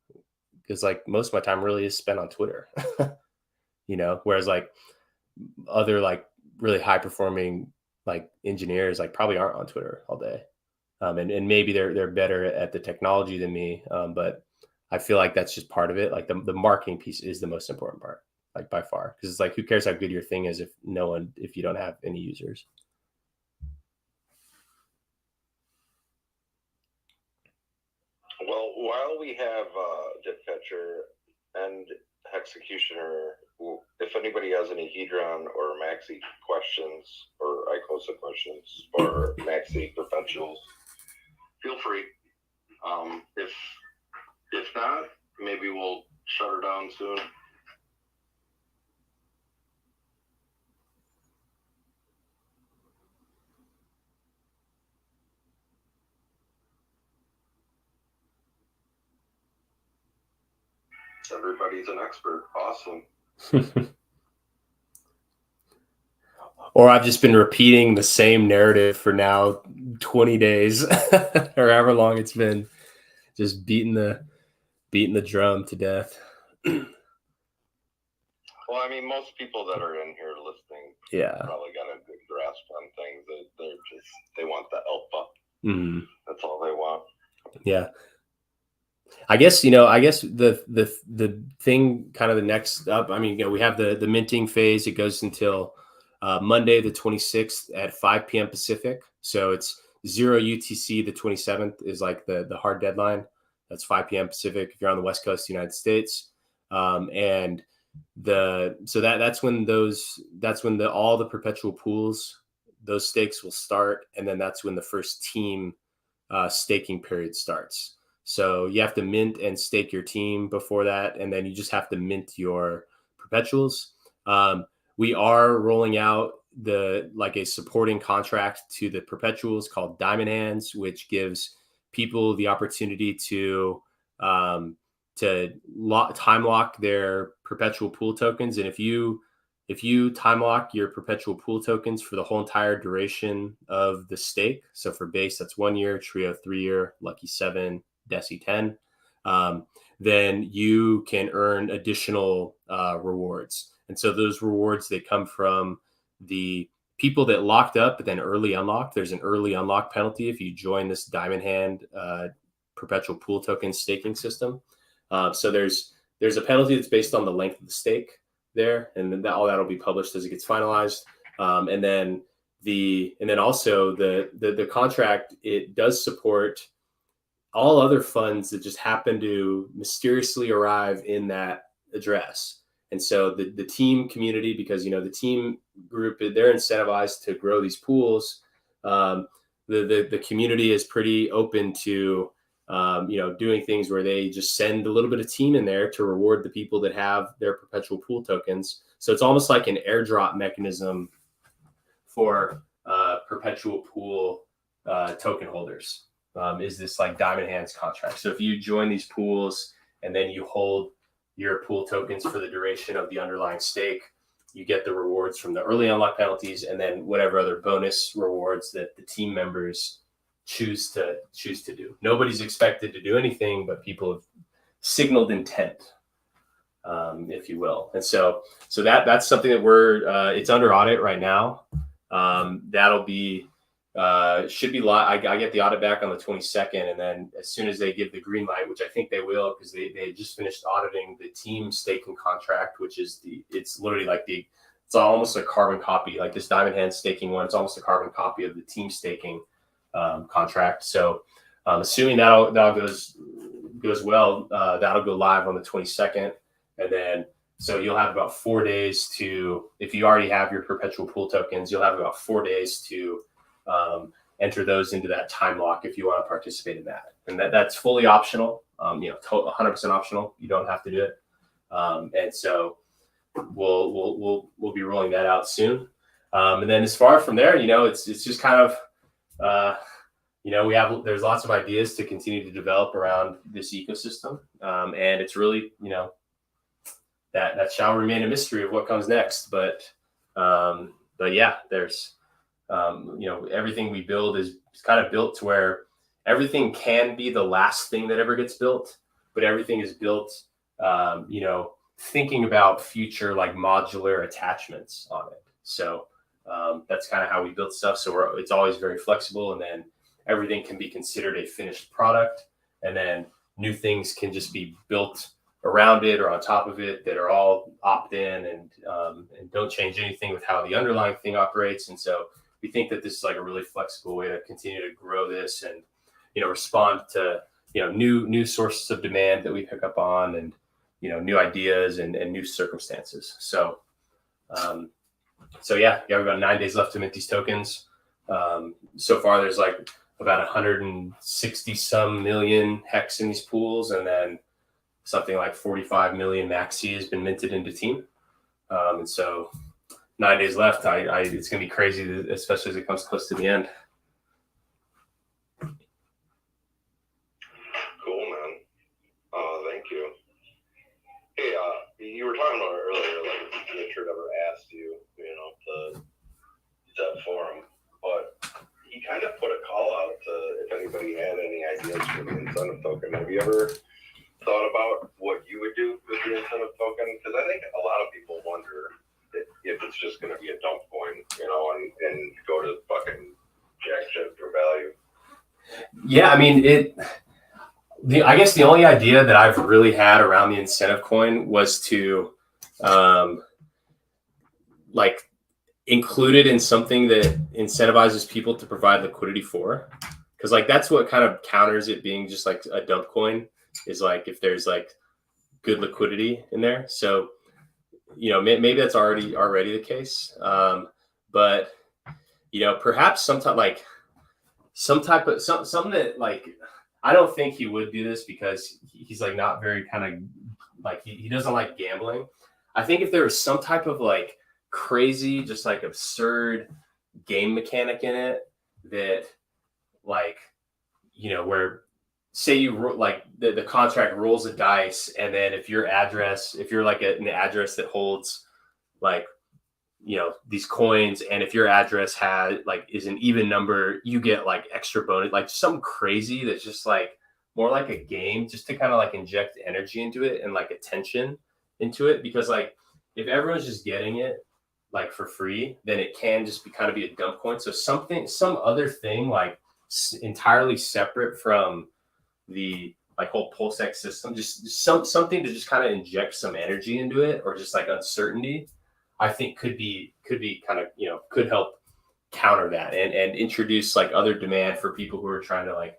because like most of my time really is spent on Twitter, you know, whereas like other like really high performing like engineers like probably aren't on Twitter all day. And maybe they're better at the technology than me. But I feel like that's just part of it. Like the marketing piece is the most important part, like by far, because it's like, who cares how good your thing is if you don't have any users. Well, while we have Dipfetcher and Executioner, if anybody has any Hedron or Maxi questions or ICOSA questions or Maxi Perpetuals, feel free. If not, maybe we'll shut her down soon. Everybody's an expert. Awesome. Or I've just been repeating the same narrative for now 20 days or however long it's been, just beating the drum to death. Well, I mean, most people that are in here listening, yeah, probably got a good grasp on things. They want the alpha. Mm-hmm. That's all they want. Yeah. I guess, you know, the thing kind of the next up, I mean, you know, we have the minting phase. It goes until Monday, the 26th at 5 p.m. Pacific. So it's 0 UTC. The 27th is like the hard deadline. That's 5 p.m. Pacific if you're on the West Coast of the United States. And that's when all the perpetual pools, those stakes will start. And then that's when the first team staking period starts. So you have to mint and stake your team before that. And then you just have to mint your perpetuals. We are rolling out a supporting contract to the perpetuals called Diamond Hands, which gives people the opportunity to time lock their perpetual pool tokens. And if you time lock your perpetual pool tokens for the whole entire duration of the stake, so for base, that's 1 year, trio 3 year, lucky 7, DECI 10, then you can earn additional rewards. And so those rewards, they come from the people that locked up, but then early unlocked. There's an early unlock penalty if you join this Diamond Hand perpetual pool token staking system. So there's a penalty that's based on the length of the stake there, and then all that'll be published as it gets finalized. And then also the contract, it does support all other funds that just happen to mysteriously arrive in that address. And so the team community, because, you know, the team group, they're incentivized to grow these pools. The community is pretty open to, you know, doing things where they just send a little bit of team in there to reward the people that have their perpetual pool tokens. So it's almost like an airdrop mechanism for perpetual pool token holders. Is this like Diamond Hands contract. So if you join these pools and then you hold your pool tokens for the duration of the underlying stake, you get the rewards from the early unlock penalties, and then whatever other bonus rewards that the team members choose to do. Nobody's expected to do anything, but people have signaled intent, if you will. And so that's something that we're it's under audit right now. That'll be should be live. I get the audit back on the 22nd, and then as soon as they give the green light, which I think they will, because they just finished auditing the team staking contract, which is it's literally like it's almost a carbon copy, like this Diamond Hand staking one. It's almost a carbon copy of the team staking contract. So assuming that goes well, that'll go live on the 22nd, and then so you'll have about 4 days to, if you already have your perpetual pool tokens, you'll have about 4 days to enter those into that time lock if you want to participate in that. And that's fully optional, 100% optional. You don't have to do it. And so we'll be rolling that out soon. And then as far from there, it's just kind of, there's lots of ideas to continue to develop around this ecosystem. And it's really, that shall remain a mystery of what comes next. But yeah, there's, everything we build is kind of built to where everything can be the last thing that ever gets built, but everything is built, thinking about future like modular attachments on it. So that's kind of how we build stuff. So it's always very flexible, and then everything can be considered a finished product, and then new things can just be built around it or on top of it that are all opt-in and don't change anything with how the underlying thing operates. And so we think that this is like a really flexible way to continue to grow this and, respond to, new sources of demand that we pick up on, and, new ideas and new circumstances. So, yeah, we have about 9 days left to mint these tokens. So far there's like about 160 some million hex in these pools, and then something like 45 million MAXI has been minted into team. And so 9 days left. It's going to be crazy, especially as it comes close to the end. Cool, man. Thank you. Hey, you were talking about it earlier, like Richard ever asked you, to that forum, but he kind of put a call out to if anybody had any ideas for the incentive token. Have you ever thought about what you would do with the incentive token? Because I think a lot of people wonder if it's just going to be a dump coin, and go to fucking jack shit for value. Yeah, I mean, I guess the only idea that I've really had around the incentive coin was to include it in something that incentivizes people to provide liquidity for. Because that's what kind of counters it being just like a dump coin, is like if there's like good liquidity in there. So maybe that's already the case. But perhaps something that like, I don't think he would do this because he's like not very kind of like, he doesn't like gambling. I think if there was some type of like crazy, just like absurd game mechanic in it that like, where say you like the contract rolls a dice, and then if you're like an address that holds like, these coins, and if your address is an even number, you get like extra bonus, like some crazy that's just like more like a game, just to kind of like inject energy into it and like attention into it. Because like if everyone's just getting it like for free, then it can just be a dump coin. So some other thing like entirely separate from the like whole PulseX system, just something to just kind of inject some energy into it, or just like uncertainty, I think could help counter that and introduce like other demand for people who are trying to like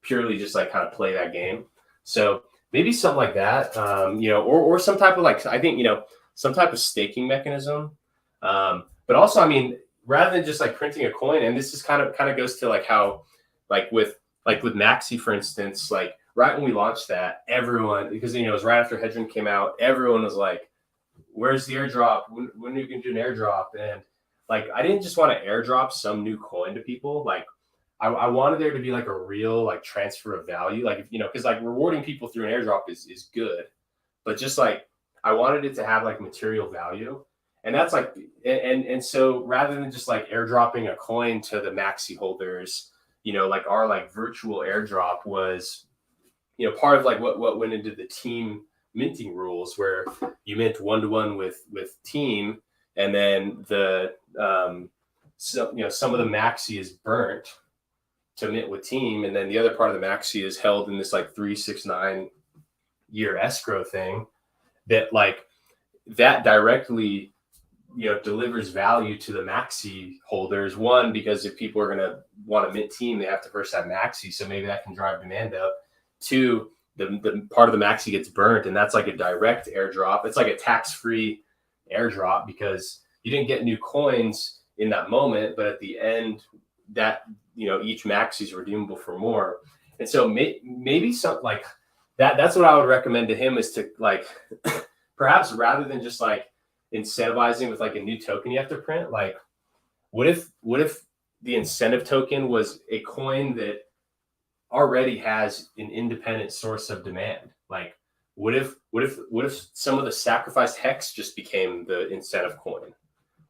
purely just like kind of play that game. So maybe something like that, or some type of like, I think, some type of staking mechanism. But also, I mean, rather than just like printing a coin, and this is kind of goes to like how, like with MAXI, for instance, like right when we launched that, everyone, because it was right after Hedron came out, everyone was like, where's the airdrop? When are you going to do an airdrop? And like, I didn't just want to airdrop some new coin to people. Like I wanted there to be like a real like transfer of value. Like, because like rewarding people through an airdrop is good, but just like, I wanted it to have like material value. And that's like, and so rather than just like airdropping a coin to the MAXI holders, you know, like our like virtual airdrop was, you know, part of like what went into the team minting rules, where you mint 1-to-1 with team, and then the so, you know, some of the MAXI is burnt to mint with team, and then the other part of the MAXI is held in this like 3-6-9 year escrow thing that like that directly, you know, delivers value to the MAXI holders. One, because if people are going to want to mint team, they have to first have MAXI, so maybe that can drive demand up. Two, the part of the MAXI gets burnt, and that's like a direct airdrop. It's like a tax-free airdrop because you didn't get new coins in that moment, but at the end, that, you know, each MAXI is redeemable for more. And so maybe something like that. That's what I would recommend to him, is to like perhaps rather than just like incentivizing with like a new token you have to print, like what if the incentive token was a coin that already has an independent source of demand? Like what if some of the sacrificed hex just became the incentive coin,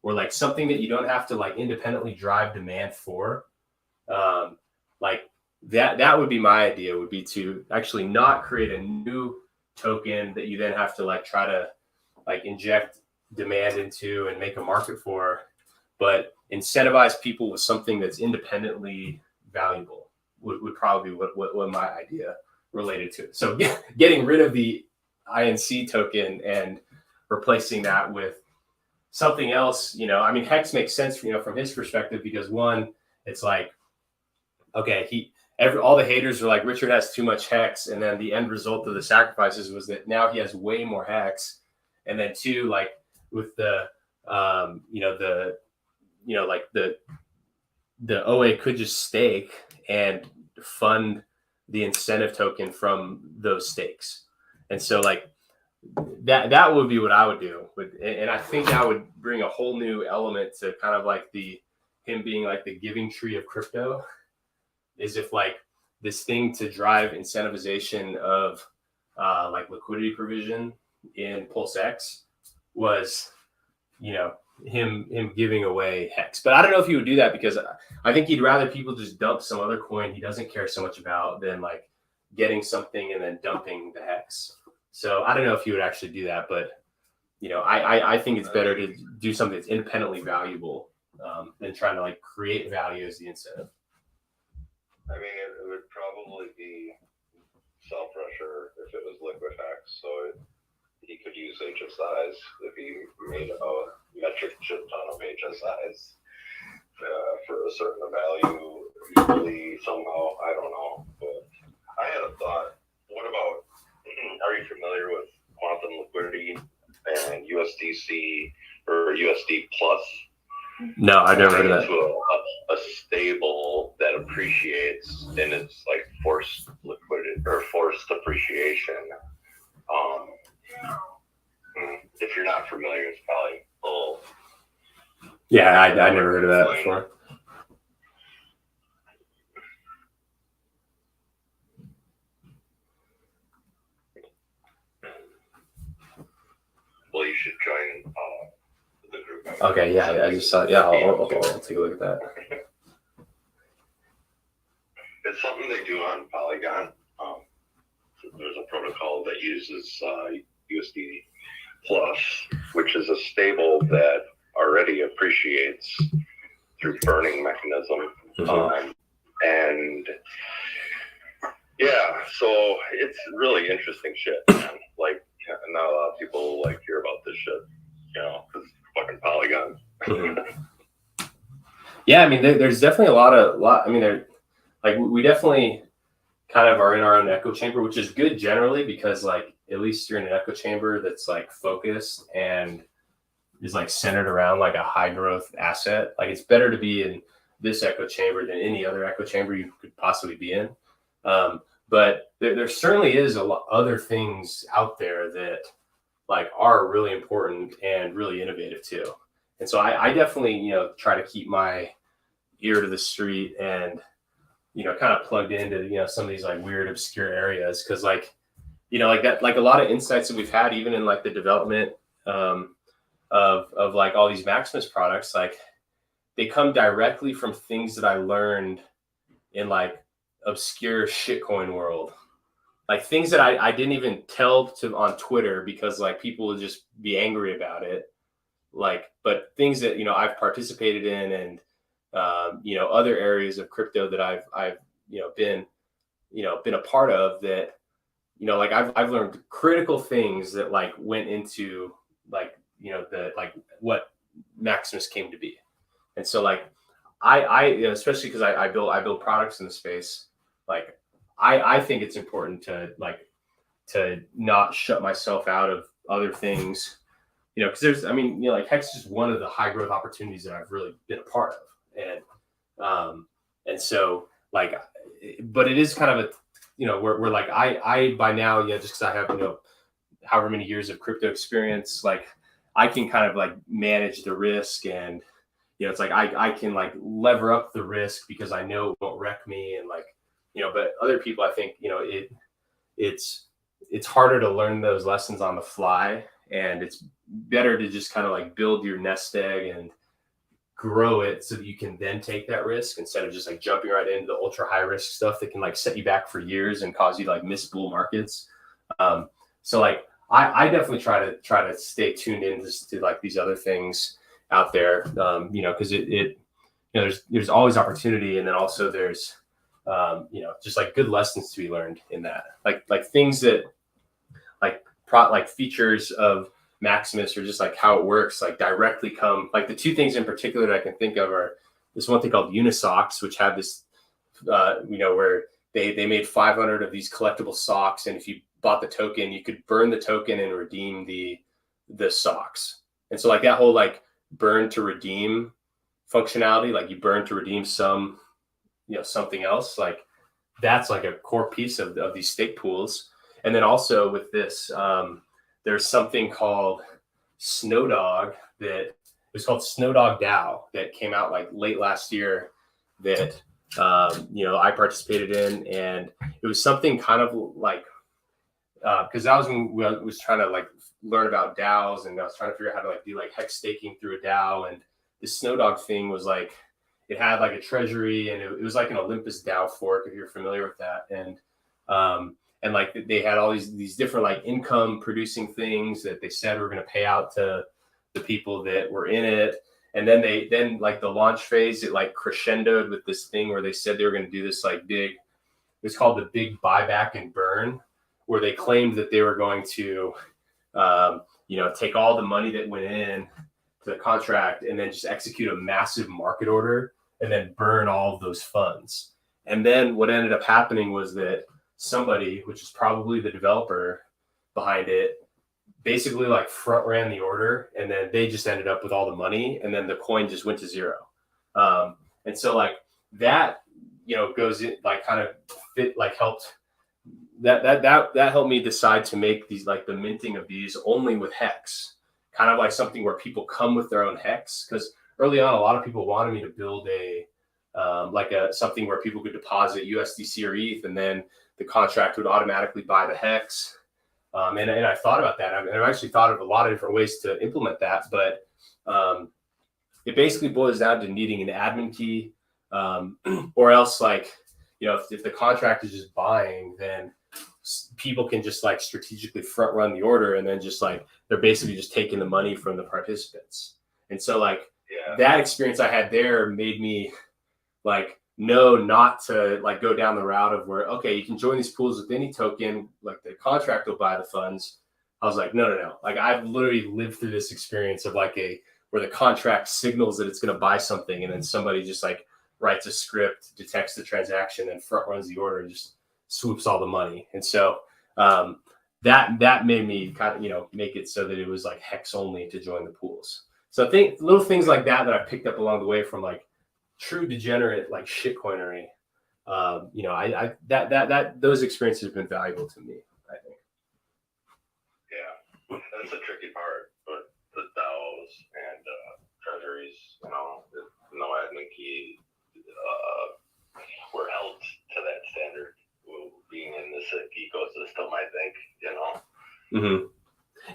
or like something that you don't have to like independently drive demand for? Like that would be my idea, would be to actually not create a new token that you then have to like try to like inject demand into and make a market for, but incentivize people with something that's independently valuable would probably be what my idea related to it. So getting rid of the INC token and replacing that with something else, you know, I mean, hex makes sense, you know, from his perspective, because one, it's like, okay, all the haters are like, Richard has too much hex, and then the end result of the sacrifices was that now he has way more hex. And then two, like with the the OA could just stake and fund the incentive token from those stakes. And so like that would be what I would do. And I think that would bring a whole new element to kind of like him being like the giving tree of crypto, is if like this thing to drive incentivization of like liquidity provision in Pulse X was, you know, him giving away hex. But I don't know if he would do that, because I think he'd rather people just dump some other coin he doesn't care so much about than like getting something and then dumping the hex. So I don't know if he would actually do that, but you know, I think it's better to do something that's independently valuable than trying to like create value as the incentive. I mean, it would probably be self-pressure if it was liquid hex, so he could use HSIs if he made a metric shit ton of HSIs for a certain value, usually somehow, I don't know. But I had a thought, what about, are you familiar with quantum liquidity and USDC or USD plus? No, I've never heard of that. A stable that appreciates, and it's like forced liquidity or forced appreciation. If you're not familiar, it's probably a little. Yeah, I never heard of that before. Well, you should join the group. Okay, yeah, I just saw it. Yeah, I'll take a look at that. It's something they do on Polygon. There's a protocol that uses USD Plus, which is a stable that already appreciates through burning mechanism. Mm-hmm. And yeah, so it's really interesting shit, man. Like, not a lot of people like hear about this shit, you know, because fucking Polygon. Mm-hmm. Yeah, I mean, there's definitely a lot. I mean, like we definitely kind of are in our own echo chamber, which is good generally, because like at least you're in an echo chamber that's like focused and is like centered around like a high growth asset. Like it's better to be in this echo chamber than any other echo chamber you could possibly be in. But there certainly is a lot other things out there that like are really important and really innovative too. And so I definitely, you know, try to keep my ear to the street and, you know, kind of plugged into, you know, some of these like weird, obscure areas. Cause like, you know, like that, like a lot of insights that we've had, even in like the development of like all these Maximus products, like they come directly from things that I learned in like obscure shitcoin world, like things that I didn't even tell to on Twitter because like people would just be angry about it. Like, but things that, I've participated in and, other areas of crypto that I've, been a part of that, like I've learned critical things that like went into like, what Maximus came to be. And so like, especially because I build products in the space, like I think it's important to not shut myself out of other things, because like Hex is one of the high growth opportunities that I've really been a part of. And so like, but it is kind of a, we're like, I by now, just because I have, however many years of crypto experience, like I can kind of like manage the risk and, it's like, I can like lever up the risk because I know it won't wreck me. And like, but other people, I think, it's harder to learn those lessons on the fly, and it's better to just kind of like build your nest egg and grow it so that you can then take that risk instead of just like jumping right into the ultra high risk stuff that can like set you back for years and cause you to like miss bull markets. So like I definitely try to stay tuned in to like these other things out there, because there's always opportunity, and then also there's just like good lessons to be learned in that, like things that like features of Maximus or just like how it works, like directly come, like the two things in particular that I can think of are this one thing called Unisocks, which had this, where they made 500 of these collectible socks. And if you bought the token, you could burn the token and redeem the socks. And so like that whole like burn to redeem functionality, like you burn to redeem some, something else, like that's like a core piece of these stake pools. And then also with this, there's something called Snowdog that was called Snowdog DAO that came out like late last year that, I participated in. And it was something kind of like, because that was when I was trying to like learn about DAOs, and I was trying to figure out how to like do like hex staking through a DAO. And the Snowdog thing was like, it had like a treasury, and it was like an Olympus DAO fork, if you're familiar with that. And like they had all these different like income producing things that they said were going to pay out to the people that were in it. And then like the launch phase, it like crescendoed with this thing where they said they were going to do this like big, it was called the big buyback and burn, where they claimed that they were going to, take all the money that went in to the contract and then just execute a massive market order and then burn all of those funds. And then what ended up happening was that somebody, which is probably the developer behind it, basically like front ran the order, and then they just ended up with all the money, and then the coin just went to zero. And so like that, goes in like kind of fit, like helped that helped me decide to make these like the minting of these only with Hex, kind of like something where people come with their own Hex. Because early on, a lot of people wanted me to build something where people could deposit USDC or ETH, and then the contract would automatically buy the Hex. And I thought about that. I've actually thought of a lot of different ways to implement that, but it basically boils down to needing an admin key, or else like, if the contract is just buying, then people can just like strategically front run the order, and then just like they're basically just taking the money from the participants. And so like that experience I had there made me like know not to like go down the route of where, okay, you can join these pools with any token, like the contract will buy the funds. I was like, no. Like I've literally lived through this experience of like where the contract signals that it's going to buy something, and then somebody just like writes a script, detects the transaction, and front runs the order and just swoops all the money. And so that made me kind of, make it so that it was like Hex only to join the pools. So I think little things like that I picked up along the way from like true degenerate like shitcoinery. Those experiences have been valuable to me, I think. Yeah, that's a tricky part, but the DAOs and treasuries, no admin key, were held to that standard being in this ecosystem, I think, Mm-hmm.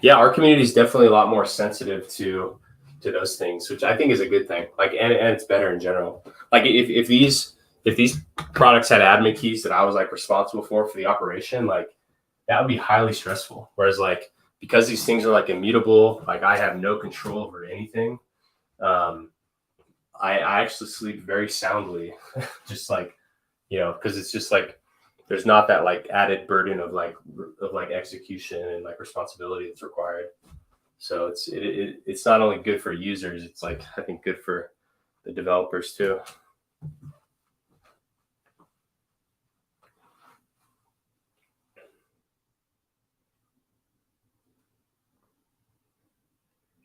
Yeah, our community is definitely a lot more sensitive to those things, which I think is a good thing. Like, and it's better in general. Like, if these products had admin keys that I was like responsible for the operation, like that would be highly stressful. Whereas like because these things are like immutable, like I have no control over anything. I actually sleep very soundly, just like, you know, because it's just like there's not that like added burden of like execution and like responsibility that's required. So it's not only good for users, it's like I think good for the developers too.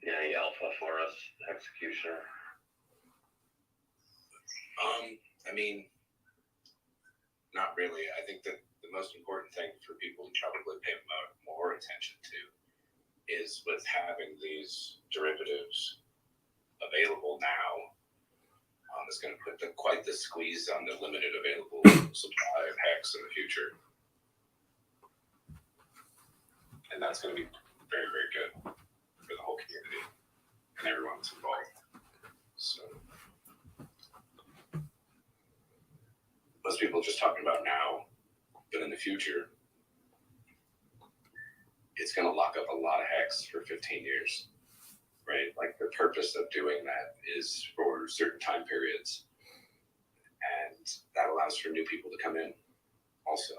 Any alpha for us, executioner? I mean, not really. I think that the most important thing for people to probably pay more attention to is with having these derivatives available now, is going to put quite the squeeze on the limited available supply of hex in the future. And that's going to be very, very good for the whole community and everyone that's involved. So most people are just talking about now, but in the future, it's going to lock up a lot of hex for 15 years, right? Like the purpose of doing that is for certain time periods, and that allows for new people to come in also.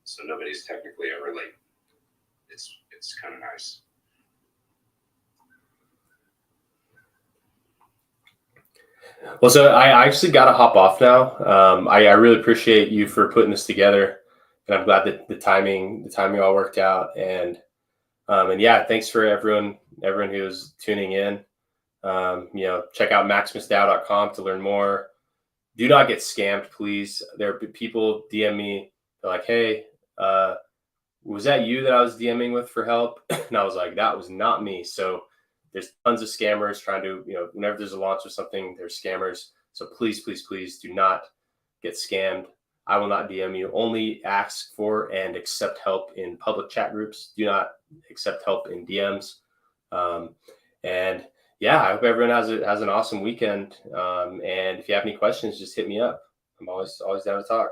So nobody's technically ever late. It's kind of nice. Well, so I actually got to hop off now. I really appreciate you for putting this together, and I'm glad that the timing all worked out. And yeah, thanks for everyone who was tuning in. You know, check out maximusdao.com to learn more. Do not get scammed, please. There are people DM me, they're like, "Hey, was that you that I was DMing with for help?" And I was like, "That was not me." So there's tons of scammers trying to, you know, whenever there's a launch or something, there's scammers. So please, please, please do not get scammed. I will not DM you. Only ask for and accept help in public chat groups. Do not accept help in DMs. And yeah, I hope everyone has an awesome weekend. And if you have any questions, just hit me up. I'm always down to talk.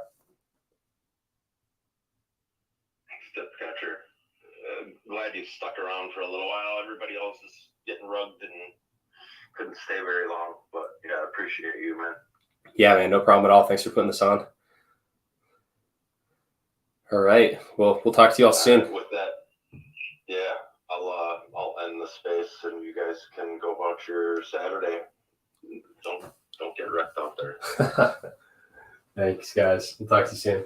Step catcher. Glad you stuck around for a little while. Everybody else is getting rugged and couldn't stay very long. But yeah, I appreciate you, man. Yeah, man, no problem at all. Thanks for putting this on. All right. Well, we'll talk to you all soon. With that, yeah, I'll end the space and you guys can go about your Saturday. Don't get wrecked out there. Thanks, guys. We'll talk to you soon.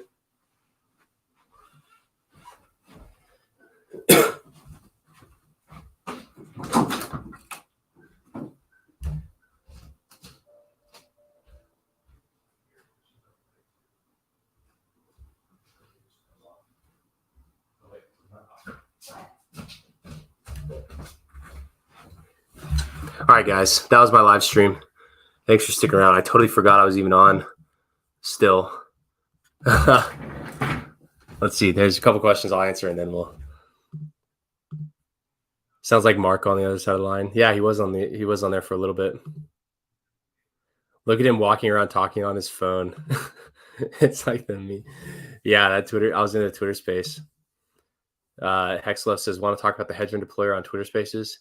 All right, guys, that was my live stream. Thanks for sticking around. I totally forgot I was even on still. Let's see. There's a couple questions I'll answer, and then we'll. Sounds like Mark on the other side of the line. Yeah, he was on there for a little bit. Look at him walking around talking on his phone. It's like me. Yeah, that Twitter. I was in a Twitter space. Hexlove says, "Want to talk about the hedge fund deployer on Twitter Spaces?"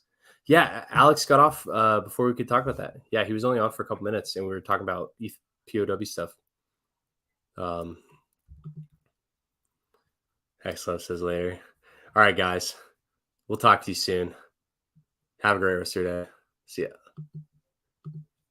Yeah, Alex got off before we could talk about that. Yeah, he was only on for a couple minutes, and we were talking about ETH POW stuff. Hexlove says later. All right, guys. We'll talk to you soon. Have a great rest of your day. See ya.